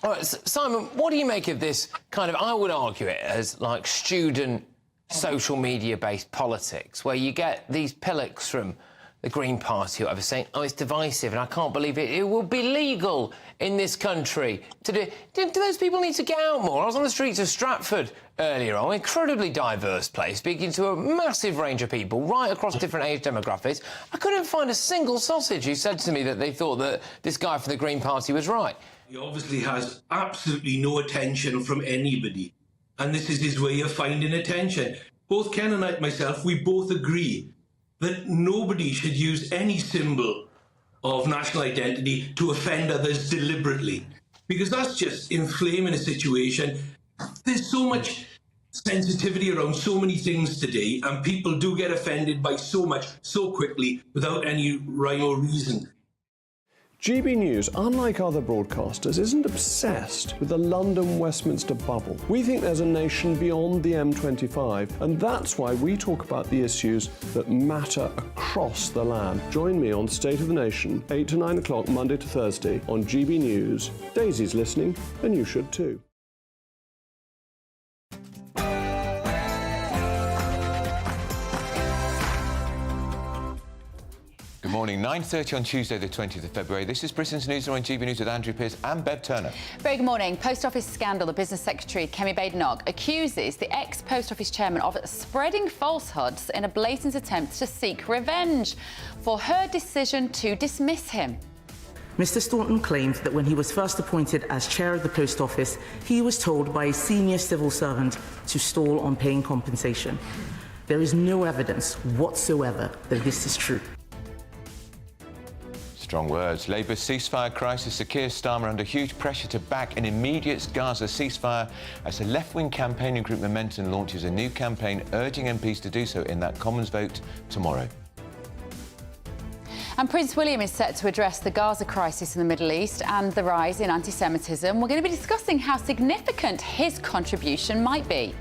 [SPEAKER 21] All right, Simon, what do you make of this kind of, I would argue it as like student social media-based politics, where you get these pillocks from the Green Party or whatever saying, oh, it's divisive and I can't believe it. It will be legal in this country to do... Do those people need to get out more? I was on the streets of Stratford earlier on, an incredibly diverse place, speaking to a massive range of people right across different age demographics. I couldn't find a single sausage who said to me that they thought that this guy from the Green Party was right.
[SPEAKER 19] He obviously has absolutely no attention from anybody, and this is his way of finding attention. Both Ken and myself, we both agree that nobody should use any symbol of national identity to offend others deliberately, because that's just inflaming a situation. There's so much sensitivity around so many things today, and people do get offended by so much so quickly without any rhyme or reason.
[SPEAKER 20] GB News, unlike other broadcasters, isn't obsessed with the London-Westminster bubble. We think there's a nation beyond the M25, and that's why we talk about the issues that matter across the land. Join me on State of the Nation, 8 to 9 o'clock, Monday to Thursday, on GB News. Daisy's listening, and you should too.
[SPEAKER 2] morning. 9:30 on Tuesday, the 20th of February. This is Britain's Newsroom on GB News with Andrew Pearce and Bev Turner.
[SPEAKER 15] Very good morning. Post Office scandal. The Business Secretary, Kemi Badenoch, accuses the ex-Post Office chairman of spreading falsehoods in a blatant attempt to seek revenge for her decision to dismiss him.
[SPEAKER 1] Mr. Staunton claimed that when he was first appointed as chair of the Post Office, he was told by a senior civil servant to stall on paying compensation. There is no evidence whatsoever that this is true.
[SPEAKER 2] Strong words. Labour's ceasefire crisis. Sir Keir Starmer under huge pressure to back an immediate Gaza ceasefire as the left-wing campaigning group Momentum launches a new campaign urging MPs to do so in that Commons vote tomorrow.
[SPEAKER 15] And Prince William is set to address the Gaza crisis in the Middle East and the rise in anti-Semitism. We're going to be discussing how significant his contribution might be.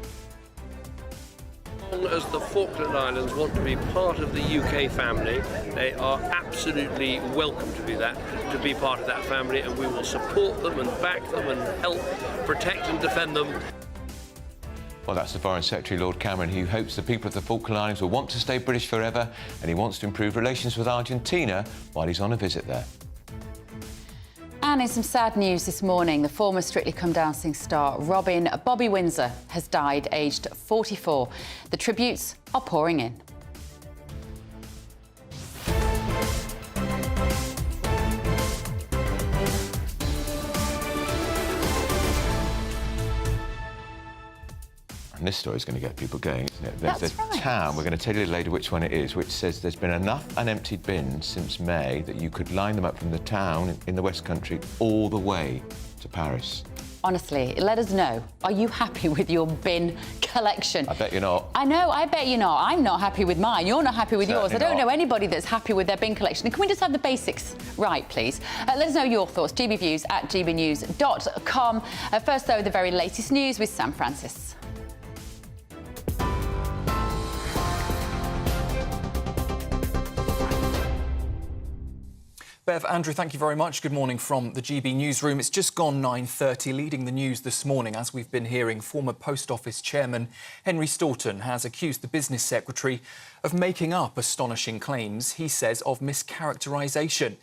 [SPEAKER 5] As long as the Falkland Islands want to be part of the UK family, they are absolutely welcome to be part of that family, and we will support them and back them and help protect and defend them.
[SPEAKER 2] Well, that's the Foreign Secretary, Lord Cameron, who hopes the people of the Falkland Islands will want to stay British forever, and he wants to improve relations with Argentina while he's on a visit there.
[SPEAKER 15] And in some sad news this morning, the former Strictly Come Dancing star Robin Bobby Windsor has died, aged 44. The tributes are pouring in.
[SPEAKER 2] And this story is going to get people going, isn't it?
[SPEAKER 15] That's
[SPEAKER 2] There's a
[SPEAKER 15] right.
[SPEAKER 2] town, we're going to tell you later which one it is, which says there's been enough unemptied bins since May that you could line them up from the town in the West Country all the way to Paris.
[SPEAKER 15] Honestly, let us know. Are you happy with your bin collection?
[SPEAKER 2] I bet you're not.
[SPEAKER 15] I know, I bet you're not. I'm not happy with mine. You're not happy with yours. I
[SPEAKER 2] Certainly
[SPEAKER 15] don't
[SPEAKER 2] not.
[SPEAKER 15] know anybody that's happy with their bin collection. And can we just have the basics right, please? Let us know your thoughts. gbviews@gbnews.com. First, though, the very latest news with Sam Francis.
[SPEAKER 7] Bev, Andrew, thank you very much. Good morning from the GB Newsroom. It's just gone 9:30. Leading the news this morning, as we've been hearing, former Post Office chairman Henry Staunton has accused the Business Secretary of making up astonishing claims, he says, of mischaracterisation.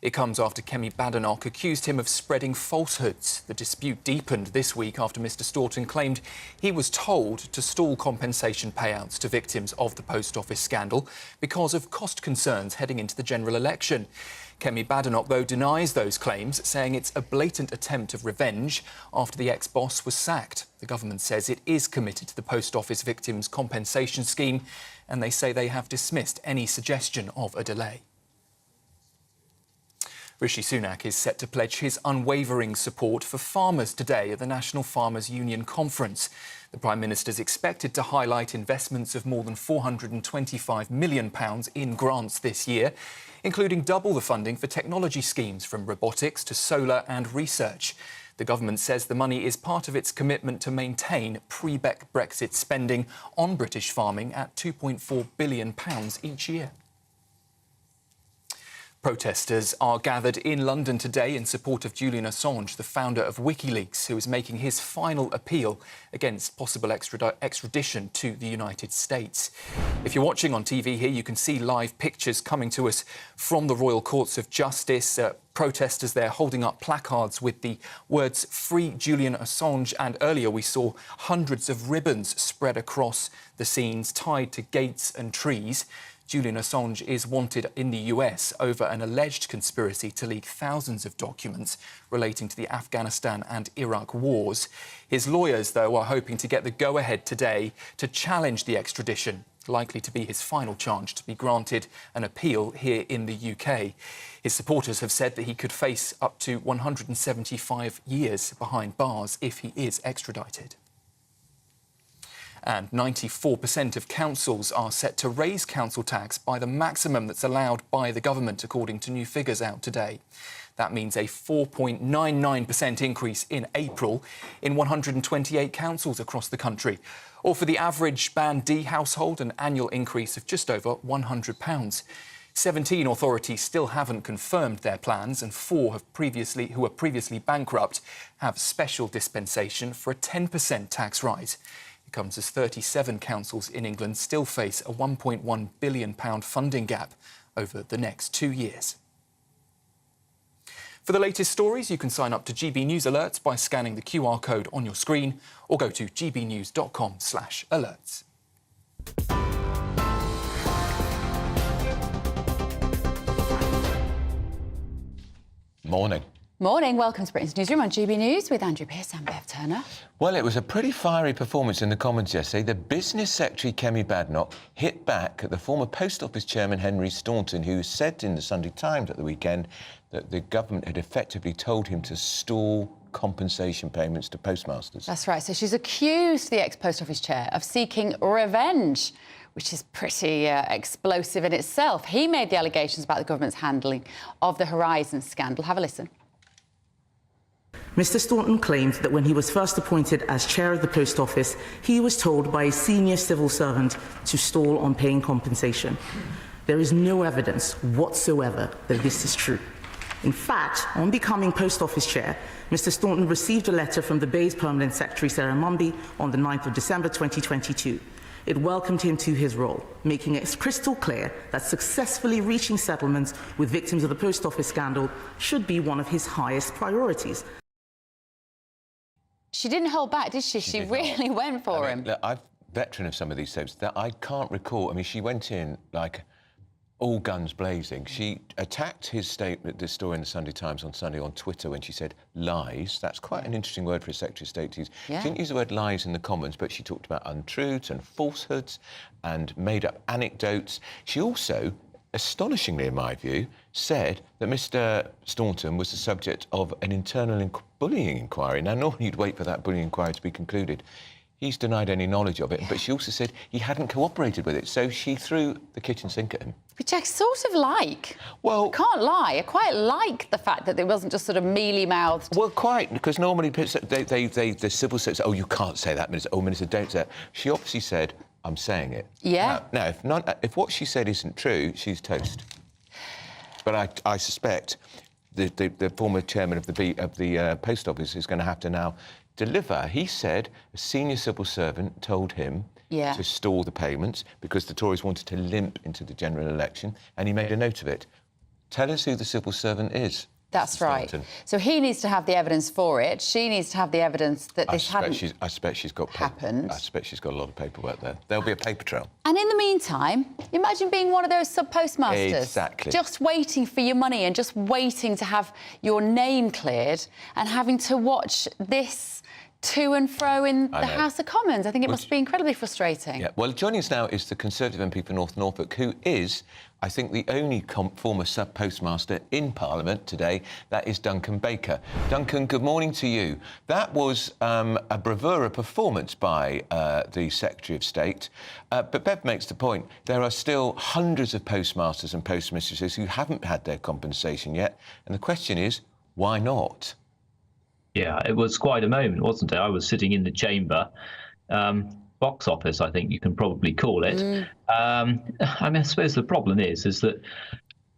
[SPEAKER 7] It comes after Kemi Badenoch accused him of spreading falsehoods. The dispute deepened this week after Mr Staunton claimed he was told to stall compensation payouts to victims of the Post Office scandal because of cost concerns heading into the general election. Kemi Badenoch, though, denies those claims, saying it's a blatant attempt of revenge after the ex-boss was sacked. The government says it is committed to the Post Office Victims Compensation Scheme, and they say they have dismissed any suggestion of a delay. Rishi Sunak is set to pledge his unwavering support for farmers today at the National Farmers Union Conference. The Prime Minister is expected to highlight investments of more than £425 million in grants this year, including double the funding for technology schemes from robotics to solar and research. The government says the money is part of its commitment to maintain pre-Brexit spending on British farming at £2.4 billion each year. Protesters are gathered in London today in support of Julian Assange, the founder of WikiLeaks, who is making his final appeal against possible extradition to the United States. If you're watching on TV here, you can see live pictures coming to us from the Royal Courts of Justice. Protesters there holding up placards with the words "Free Julian Assange," and earlier we saw hundreds of ribbons spread across the scenes tied to gates and trees. Julian Assange is wanted in the US over an alleged conspiracy to leak thousands of documents relating to the Afghanistan and Iraq wars. His lawyers, though, are hoping to get the go-ahead today to challenge the extradition, likely to be his final chance to be granted an appeal here in the UK. His supporters have said that he could face up to 175 years behind bars if he is extradited. And 94% of councils are set to raise council tax by the maximum that's allowed by the government, according to new figures out today. That means a 4.99% increase in April in 128 councils across the country. Or for the average Band D household, an annual increase of just over £100. 17 authorities still haven't confirmed their plans, and 4 who were previously bankrupt have special dispensation for a 10% tax rise. It comes as 37 councils in England still face a £1.1 billion funding gap over the next 2 years. For the latest stories, you can sign up to GB News Alerts by scanning the QR code on your screen or go to gbnews.com/alerts.
[SPEAKER 2] Morning.
[SPEAKER 15] Morning, welcome to Britain's Newsroom on GB News with Andrew Pearce and Bev Turner.
[SPEAKER 2] Well, it was a pretty fiery performance in the Commons yesterday. The Business Secretary, Kemi Badenoch, hit back at the former Post Office Chairman, Henry Staunton, who said in the Sunday Times at the weekend that the government had effectively told him to stall compensation payments to postmasters.
[SPEAKER 15] That's right. So she's accused the ex-Post Office chair of seeking revenge, which is pretty explosive in itself. He made the allegations about the government's handling of the Horizon scandal. Have a listen.
[SPEAKER 1] Mr. Staunton claimed that when he was first appointed as chair of the Post Office, he was told by a senior civil servant to stall on paying compensation. There is no evidence whatsoever that this is true. In fact, on becoming Post Office chair, Mr. Staunton received a letter from the Bay's Permanent Secretary, Sarah Mumby, on the 9th of December 2022. It welcomed him to his role, making it crystal clear that successfully reaching settlements with victims of the Post Office scandal should be one of his highest priorities.
[SPEAKER 15] She didn't hold back, did she? She really went for him.
[SPEAKER 2] Look, I'm a veteran of some of these soaps that I can't recall. I mean, she went in like all guns blazing. She attacked his statement, this story in the Sunday Times on Sunday on Twitter when she said lies. That's quite an interesting word for a Secretary of State to use.
[SPEAKER 15] Yeah.
[SPEAKER 2] She didn't use the word lies in the Commons, but she talked about untruths and falsehoods and made up anecdotes. She also, astonishingly in my view, said that Mr. Staunton was the subject of an internal bullying inquiry. Now, normally you'd wait for that bullying inquiry to be concluded. He's denied any knowledge of it, but she also said he hadn't cooperated with it, so she threw the kitchen sink at him.
[SPEAKER 15] Which I sort of like.
[SPEAKER 2] Well,
[SPEAKER 15] I can't lie. I quite like the fact that it wasn't just sort of mealy-mouthed.
[SPEAKER 2] Well, quite, because normally the civil service, oh, you can't say that, Minister. Oh, Minister, don't say that. She obviously said, I'm saying it.
[SPEAKER 15] Yeah.
[SPEAKER 2] Now if what she said isn't true, she's toast. But I suspect the former chairman of the Post Office is going to have to now deliver. He said a senior civil servant told him to stall the payments because the Tories wanted to limp into the general election, and he made a note of it. Tell us who the civil servant is.
[SPEAKER 15] That's right. So he needs to have the evidence for it. She needs to have the evidence that this hadn't
[SPEAKER 2] I suspect she's got
[SPEAKER 15] happened.
[SPEAKER 2] I suspect she's got a lot of paperwork there. There'll be a paper trail.
[SPEAKER 15] And in the meantime, imagine being one of those sub-postmasters.
[SPEAKER 2] Exactly.
[SPEAKER 15] Just waiting for your money and just waiting to have your name cleared and having to watch this to and fro in the House of Commons. I think it must be incredibly frustrating.
[SPEAKER 2] Yeah. Well, joining us now is the Conservative MP for North Norfolk, who is, I think, the only former sub-postmaster in Parliament today. That is Duncan Baker. Duncan, good morning to you. That was a bravura performance by the Secretary of State. But Bev makes the point, there are still hundreds of postmasters and postmistresses who haven't had their compensation yet. And the question is, why not?
[SPEAKER 4] Yeah, it was quite a moment, wasn't it? I was sitting in the chamber, box office, I think you can probably call it. I mean, I suppose the problem is that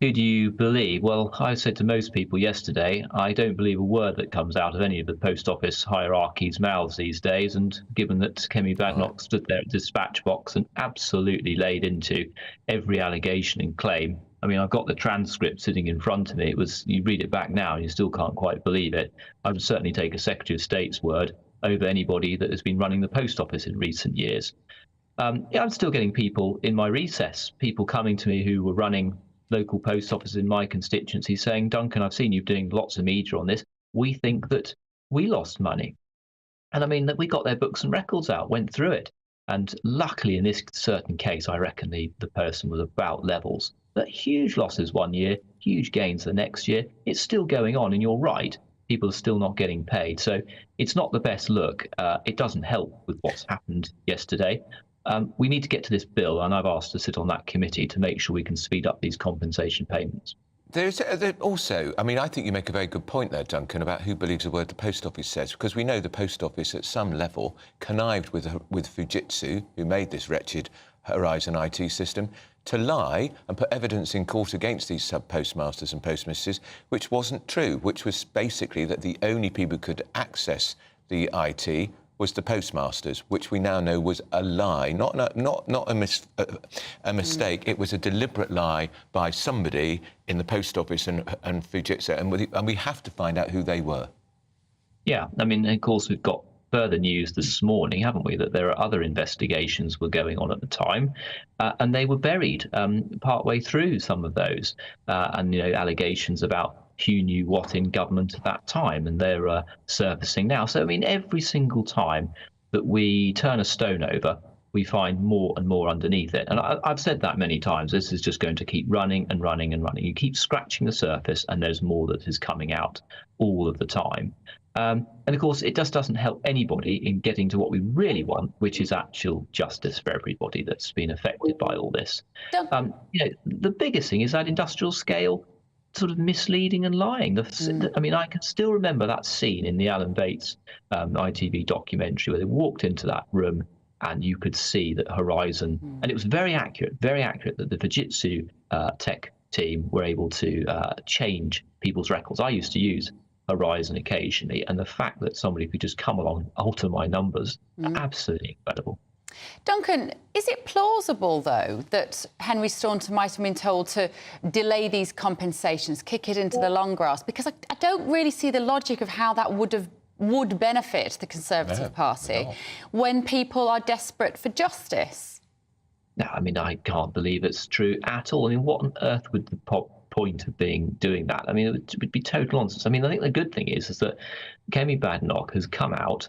[SPEAKER 4] who do you believe? Well, I said to most people yesterday, I don't believe a word that comes out of any of the post office hierarchy's mouths these days. And given that Kemi Badenoch stood there at the dispatch box and absolutely laid into every allegation and claim, I mean, I've got the transcript sitting in front of me. You read it back now and you still can't quite believe it. I would certainly take a Secretary of State's word over anybody that has been running the post office in recent years. Yeah, I'm still getting people in my recess, people coming to me who were running local post offices in my constituency saying, Duncan, I've seen you doing lots of media on this. We think that we lost money. And I mean, that we got their books and records out, went through it. And luckily, in this certain case, I reckon the person was about levels. But huge losses one year, huge gains the next year. It's still going on, and you're right. People are still not getting paid. So it's not the best look. It doesn't help with what's happened yesterday. We need to get to this bill, and I've asked to sit on that committee to make sure we can speed up these compensation payments.
[SPEAKER 2] There's also, I mean, I think you make a very good point there, Duncan, about who believes the word the Post Office says, because we know the Post Office at some level connived with Fujitsu, who made this wretched Horizon IT system, to lie and put evidence in court against these sub-postmasters and postmistresses, which wasn't true, which was basically that the only people who could access the IT was the postmasters, which we now know was a lie, not a mistake. It was a deliberate lie by somebody in the post office and Fujitsu, and we have to find out who they were.
[SPEAKER 4] Yeah, I mean, of course, we've got further news this morning, haven't we, that there are other investigations were going on at the time, and they were buried partway through some of those, and allegations about who knew what in government at that time, and they're surfacing now. So, I mean, every single time that we turn a stone over, we find more and more underneath it. And I've said that many times. This is just going to keep running and running and running. You keep scratching the surface, and there's more that is coming out all of the time. And of course, it just doesn't help anybody in getting to what we really want, which is actual justice for everybody that's been affected by all this. The biggest thing is that industrial scale sort of misleading and lying. I mean, I can still remember that scene in the Alan Bates ITV documentary where they walked into that room and you could see that Horizon, and it was very accurate that the Fujitsu tech team were able to change people's records. I used to use Horizon occasionally, and the fact that somebody could just come along, alter my numbers, absolutely incredible.
[SPEAKER 15] Duncan, is it plausible, though, that Henry Staunton might have been told to delay these compensations, kick it into the long grass? Because I don't really see the logic of how that would benefit the Conservative Party when people are desperate for justice.
[SPEAKER 4] No, I mean, I can't believe it's true at all. I mean, what on earth would the point of doing that? I mean, it would be total nonsense. I mean, I think the good thing is that Kemi Badenoch has come out.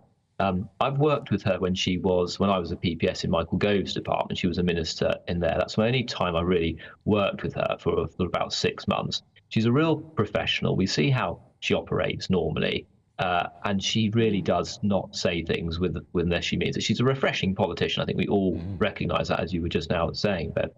[SPEAKER 4] I've worked with her when I was a PPS in Michael Gove's department. She was a minister in there. That's the only time I really worked with her for about 6 months. She's a real professional. We see how she operates normally. And she really does not say things unless she means it. She's a refreshing politician. I think we all recognise that, as you were just now saying, Bev.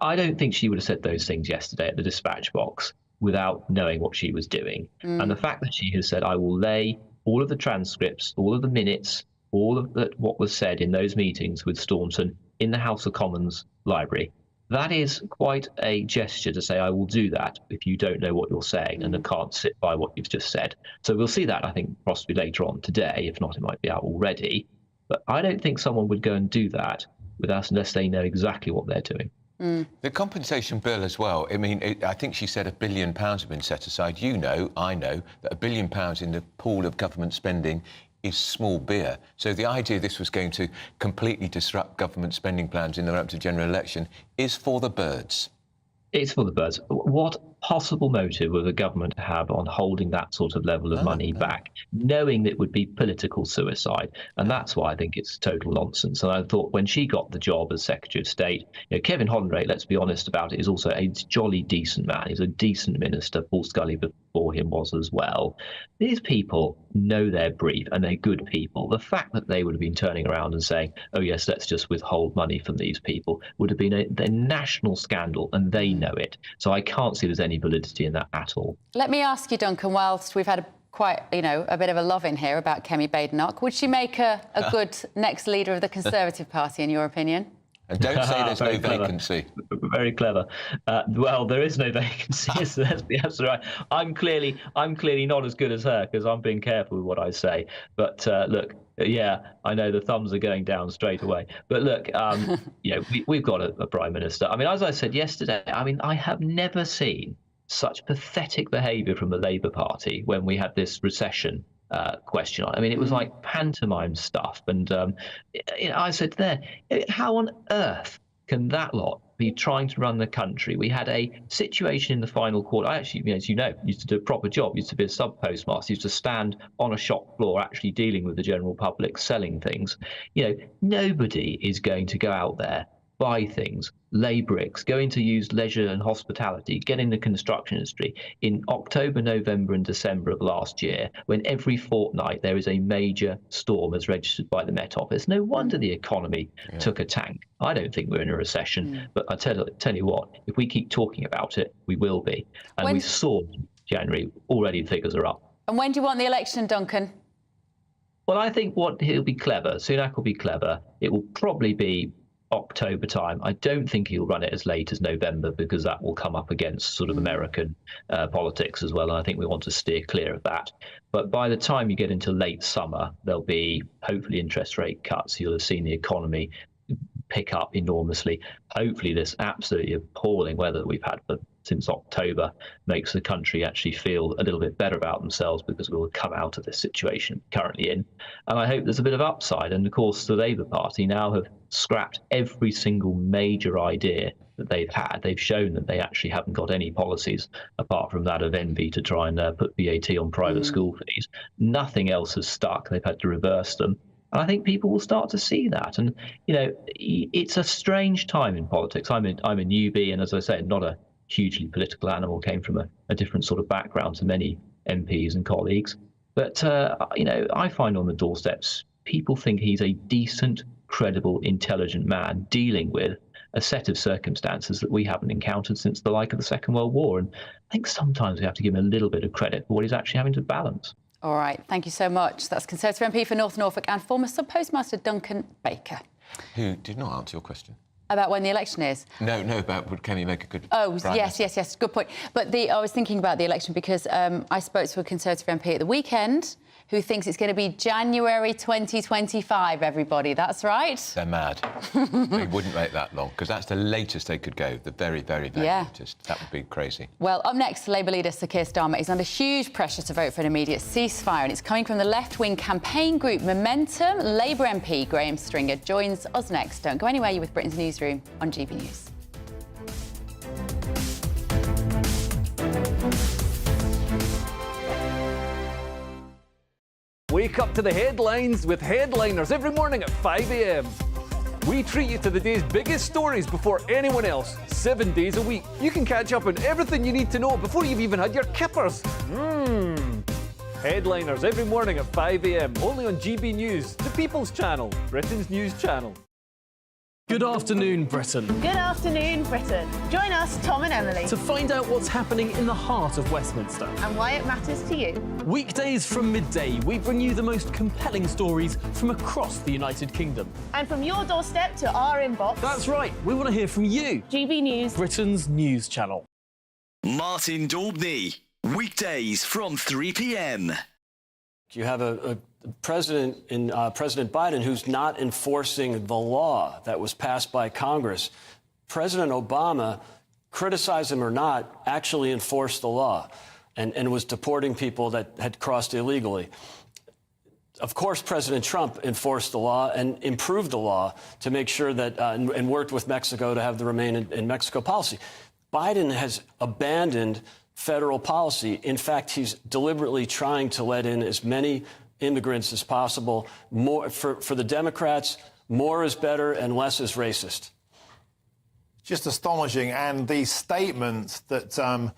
[SPEAKER 4] I don't think she would have said those things yesterday at the dispatch box without knowing what she was doing. And the fact that she has said, I will lay all of the transcripts, all of the minutes, all of what was said in those meetings with Staunton in the House of Commons library, that is quite a gesture to say, I will do that if you don't know what you're saying and I can't sit by what you've just said. So we'll see that, I think, possibly later on today. If not, it might be out already. But I don't think someone would go and do that with us unless they know exactly what they're doing.
[SPEAKER 2] The compensation bill as well, I mean, I think she said £1 billion have been set aside. I know that £1 billion in the pool of government spending is small beer. So the idea this was going to completely disrupt government spending plans in the run-up to general election is for the birds.
[SPEAKER 4] It's for the birds. What possible motive would the government have on holding that sort of level of money back, knowing that it would be political suicide? And that's why I think it's total nonsense. And I thought when she got the job as Secretary of State, Kevin Hollinray, let's be honest about it, is also a jolly decent man. He's a decent minister. Paul Scully before him was as well. These people know their brief and they're good people. The fact that they would have been turning around and saying, oh yes, let's just withhold money from these people would have been a national scandal, and they know it. So I can't see there's any validity in that at all.
[SPEAKER 15] Let me ask you, Duncan, whilst we've had a bit of a love in here about Kemi Badenoch, would she make a good next leader of the Conservative Party, in your opinion?
[SPEAKER 2] And don't say there's no vacancy.
[SPEAKER 4] Very clever. Well, there is no vacancy. That's the answer. Right. I'm clearly not as good as her because I'm being careful with what I say. But look, yeah, I know the thumbs are going down straight away. But look, we've got a prime minister. I mean, as I said yesterday, I mean, I have never seen such pathetic behaviour from the Labour Party when we had this recession question. I mean, it was like pantomime stuff. And I said there, how on earth can that lot be trying to run the country? We had a situation in the final quarter. I actually, as you know, used to do a proper job, used to be a sub-postmaster, used to stand on a shop floor actually dealing with the general public, selling things. Nobody is going to go out there, buy things, lay bricks, going to use leisure and hospitality, get in the construction industry in October, November and December of last year, when every fortnight there is a major storm as registered by the Met Office. No wonder the economy took a tank. I don't think we're in a recession, but I tell you what, if we keep talking about it, we will be. And we saw in January, already the figures are up.
[SPEAKER 15] And when do you want the election, Duncan?
[SPEAKER 4] Well, I think he'll be clever. Sunak will be clever. It will probably be October time. I don't think he'll run it as late as November, because that will come up against sort of American politics as well, and I think we want to steer clear of that. But by the time you get into late summer, there'll be hopefully interest rate cuts. You'll have seen the economy pick up enormously. Hopefully this absolutely appalling weather that we've had since October makes the country actually feel a little bit better about themselves, because we'll come out of this situation currently in. And I hope there's a bit of upside. And of course, the Labour Party now have scrapped every single major idea that they've had. They've shown that they actually haven't got any policies apart from that of envy to try and put VAT on private school fees. Nothing else has stuck. They've had to reverse them. And I think people will start to see that. And, you know, it's a strange time in politics. I'm a newbie, and as I said, not a hugely political animal, came from a different sort of background to many MPs and colleagues. But, you know, I find on the doorsteps, people think he's a decent, credible, intelligent man dealing with a set of circumstances that we haven't encountered since the like of the Second World War. And I think sometimes we have to give him a little bit of credit for what he's actually having to balance.
[SPEAKER 15] All right, thank you so much. That's Conservative MP for North Norfolk and former Sub-Postmaster Duncan Baker.
[SPEAKER 2] Who did not answer your question.
[SPEAKER 15] About when the election is?
[SPEAKER 2] No, about can you make a good...
[SPEAKER 15] Oh, yes, good point. But I was thinking about the election because I spoke to a Conservative MP at the weekend who thinks it's going to be January 2025, everybody. That's right.
[SPEAKER 2] They're mad. They wouldn't wait that long, because that's the latest they could go, the very, very, very latest. That would be crazy.
[SPEAKER 15] Well, up next, Labour leader Sir Keir Starmer is under huge pressure to vote for an immediate ceasefire, and it's coming from the left-wing campaign group Momentum. Labour MP Graham Stringer joins us next. Don't go anywhere, you're with Britain's Newsroom on GB News.
[SPEAKER 12] Wake up to the headlines with Headliners every morning at 5 a.m. We treat you to the day's biggest stories before anyone else, 7 days a week. You can catch up on everything you need to know before you've even had your kippers. Headliners every morning at 5 a.m. only on GB News, the People's Channel, Britain's news channel. Good afternoon, Britain.
[SPEAKER 22] Good afternoon, Britain. Join us, Tom and Emily,
[SPEAKER 12] To find out what's happening in the heart of Westminster.
[SPEAKER 22] and why it matters to you.
[SPEAKER 12] Weekdays from midday, we bring you the most compelling stories from across the United Kingdom.
[SPEAKER 22] And from your doorstep to our inbox.
[SPEAKER 12] That's right, we want to hear from you.
[SPEAKER 22] GB News,
[SPEAKER 12] Britain's news channel.
[SPEAKER 3] Martin Daubney, weekdays from 3 p.m.
[SPEAKER 20] You have a president in President Biden who's not enforcing the law that was passed by Congress. President Obama, criticize him or not, actually enforced the law and was deporting people that had crossed illegally. Of course, President Trump enforced the law and improved the law to make sure that and worked with Mexico to have the Remain in Mexico policy. Biden has abandoned federal policy. In fact, he's deliberately trying to let in as many immigrants as possible. More for the Democrats, more is better and less is racist.
[SPEAKER 6] Just astonishing. And the statement that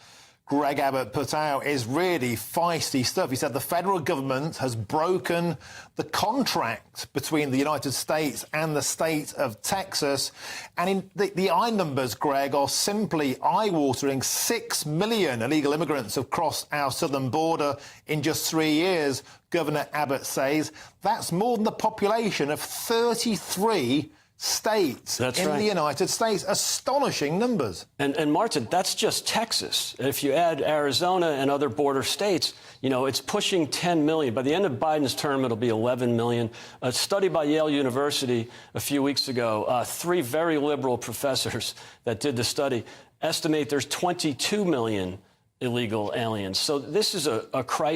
[SPEAKER 6] Greg Abbott put out is really feisty stuff. He said the federal government has broken the contract between the United States and the state of Texas. And the eye numbers, Greg, are simply eye-watering. 6 million illegal immigrants have crossed our southern border in just 3 years, Governor Abbott says. That's more than the population of 33 states in the United States. Astonishing numbers.
[SPEAKER 20] And Martin, that's just Texas. If you add Arizona and other border states, you know, it's pushing 10 million. By the end of Biden's term, it'll be 11 million. A study by Yale University a few weeks ago, 3 very liberal professors that did the study estimate there's 22 million illegal aliens. So this is a crisis.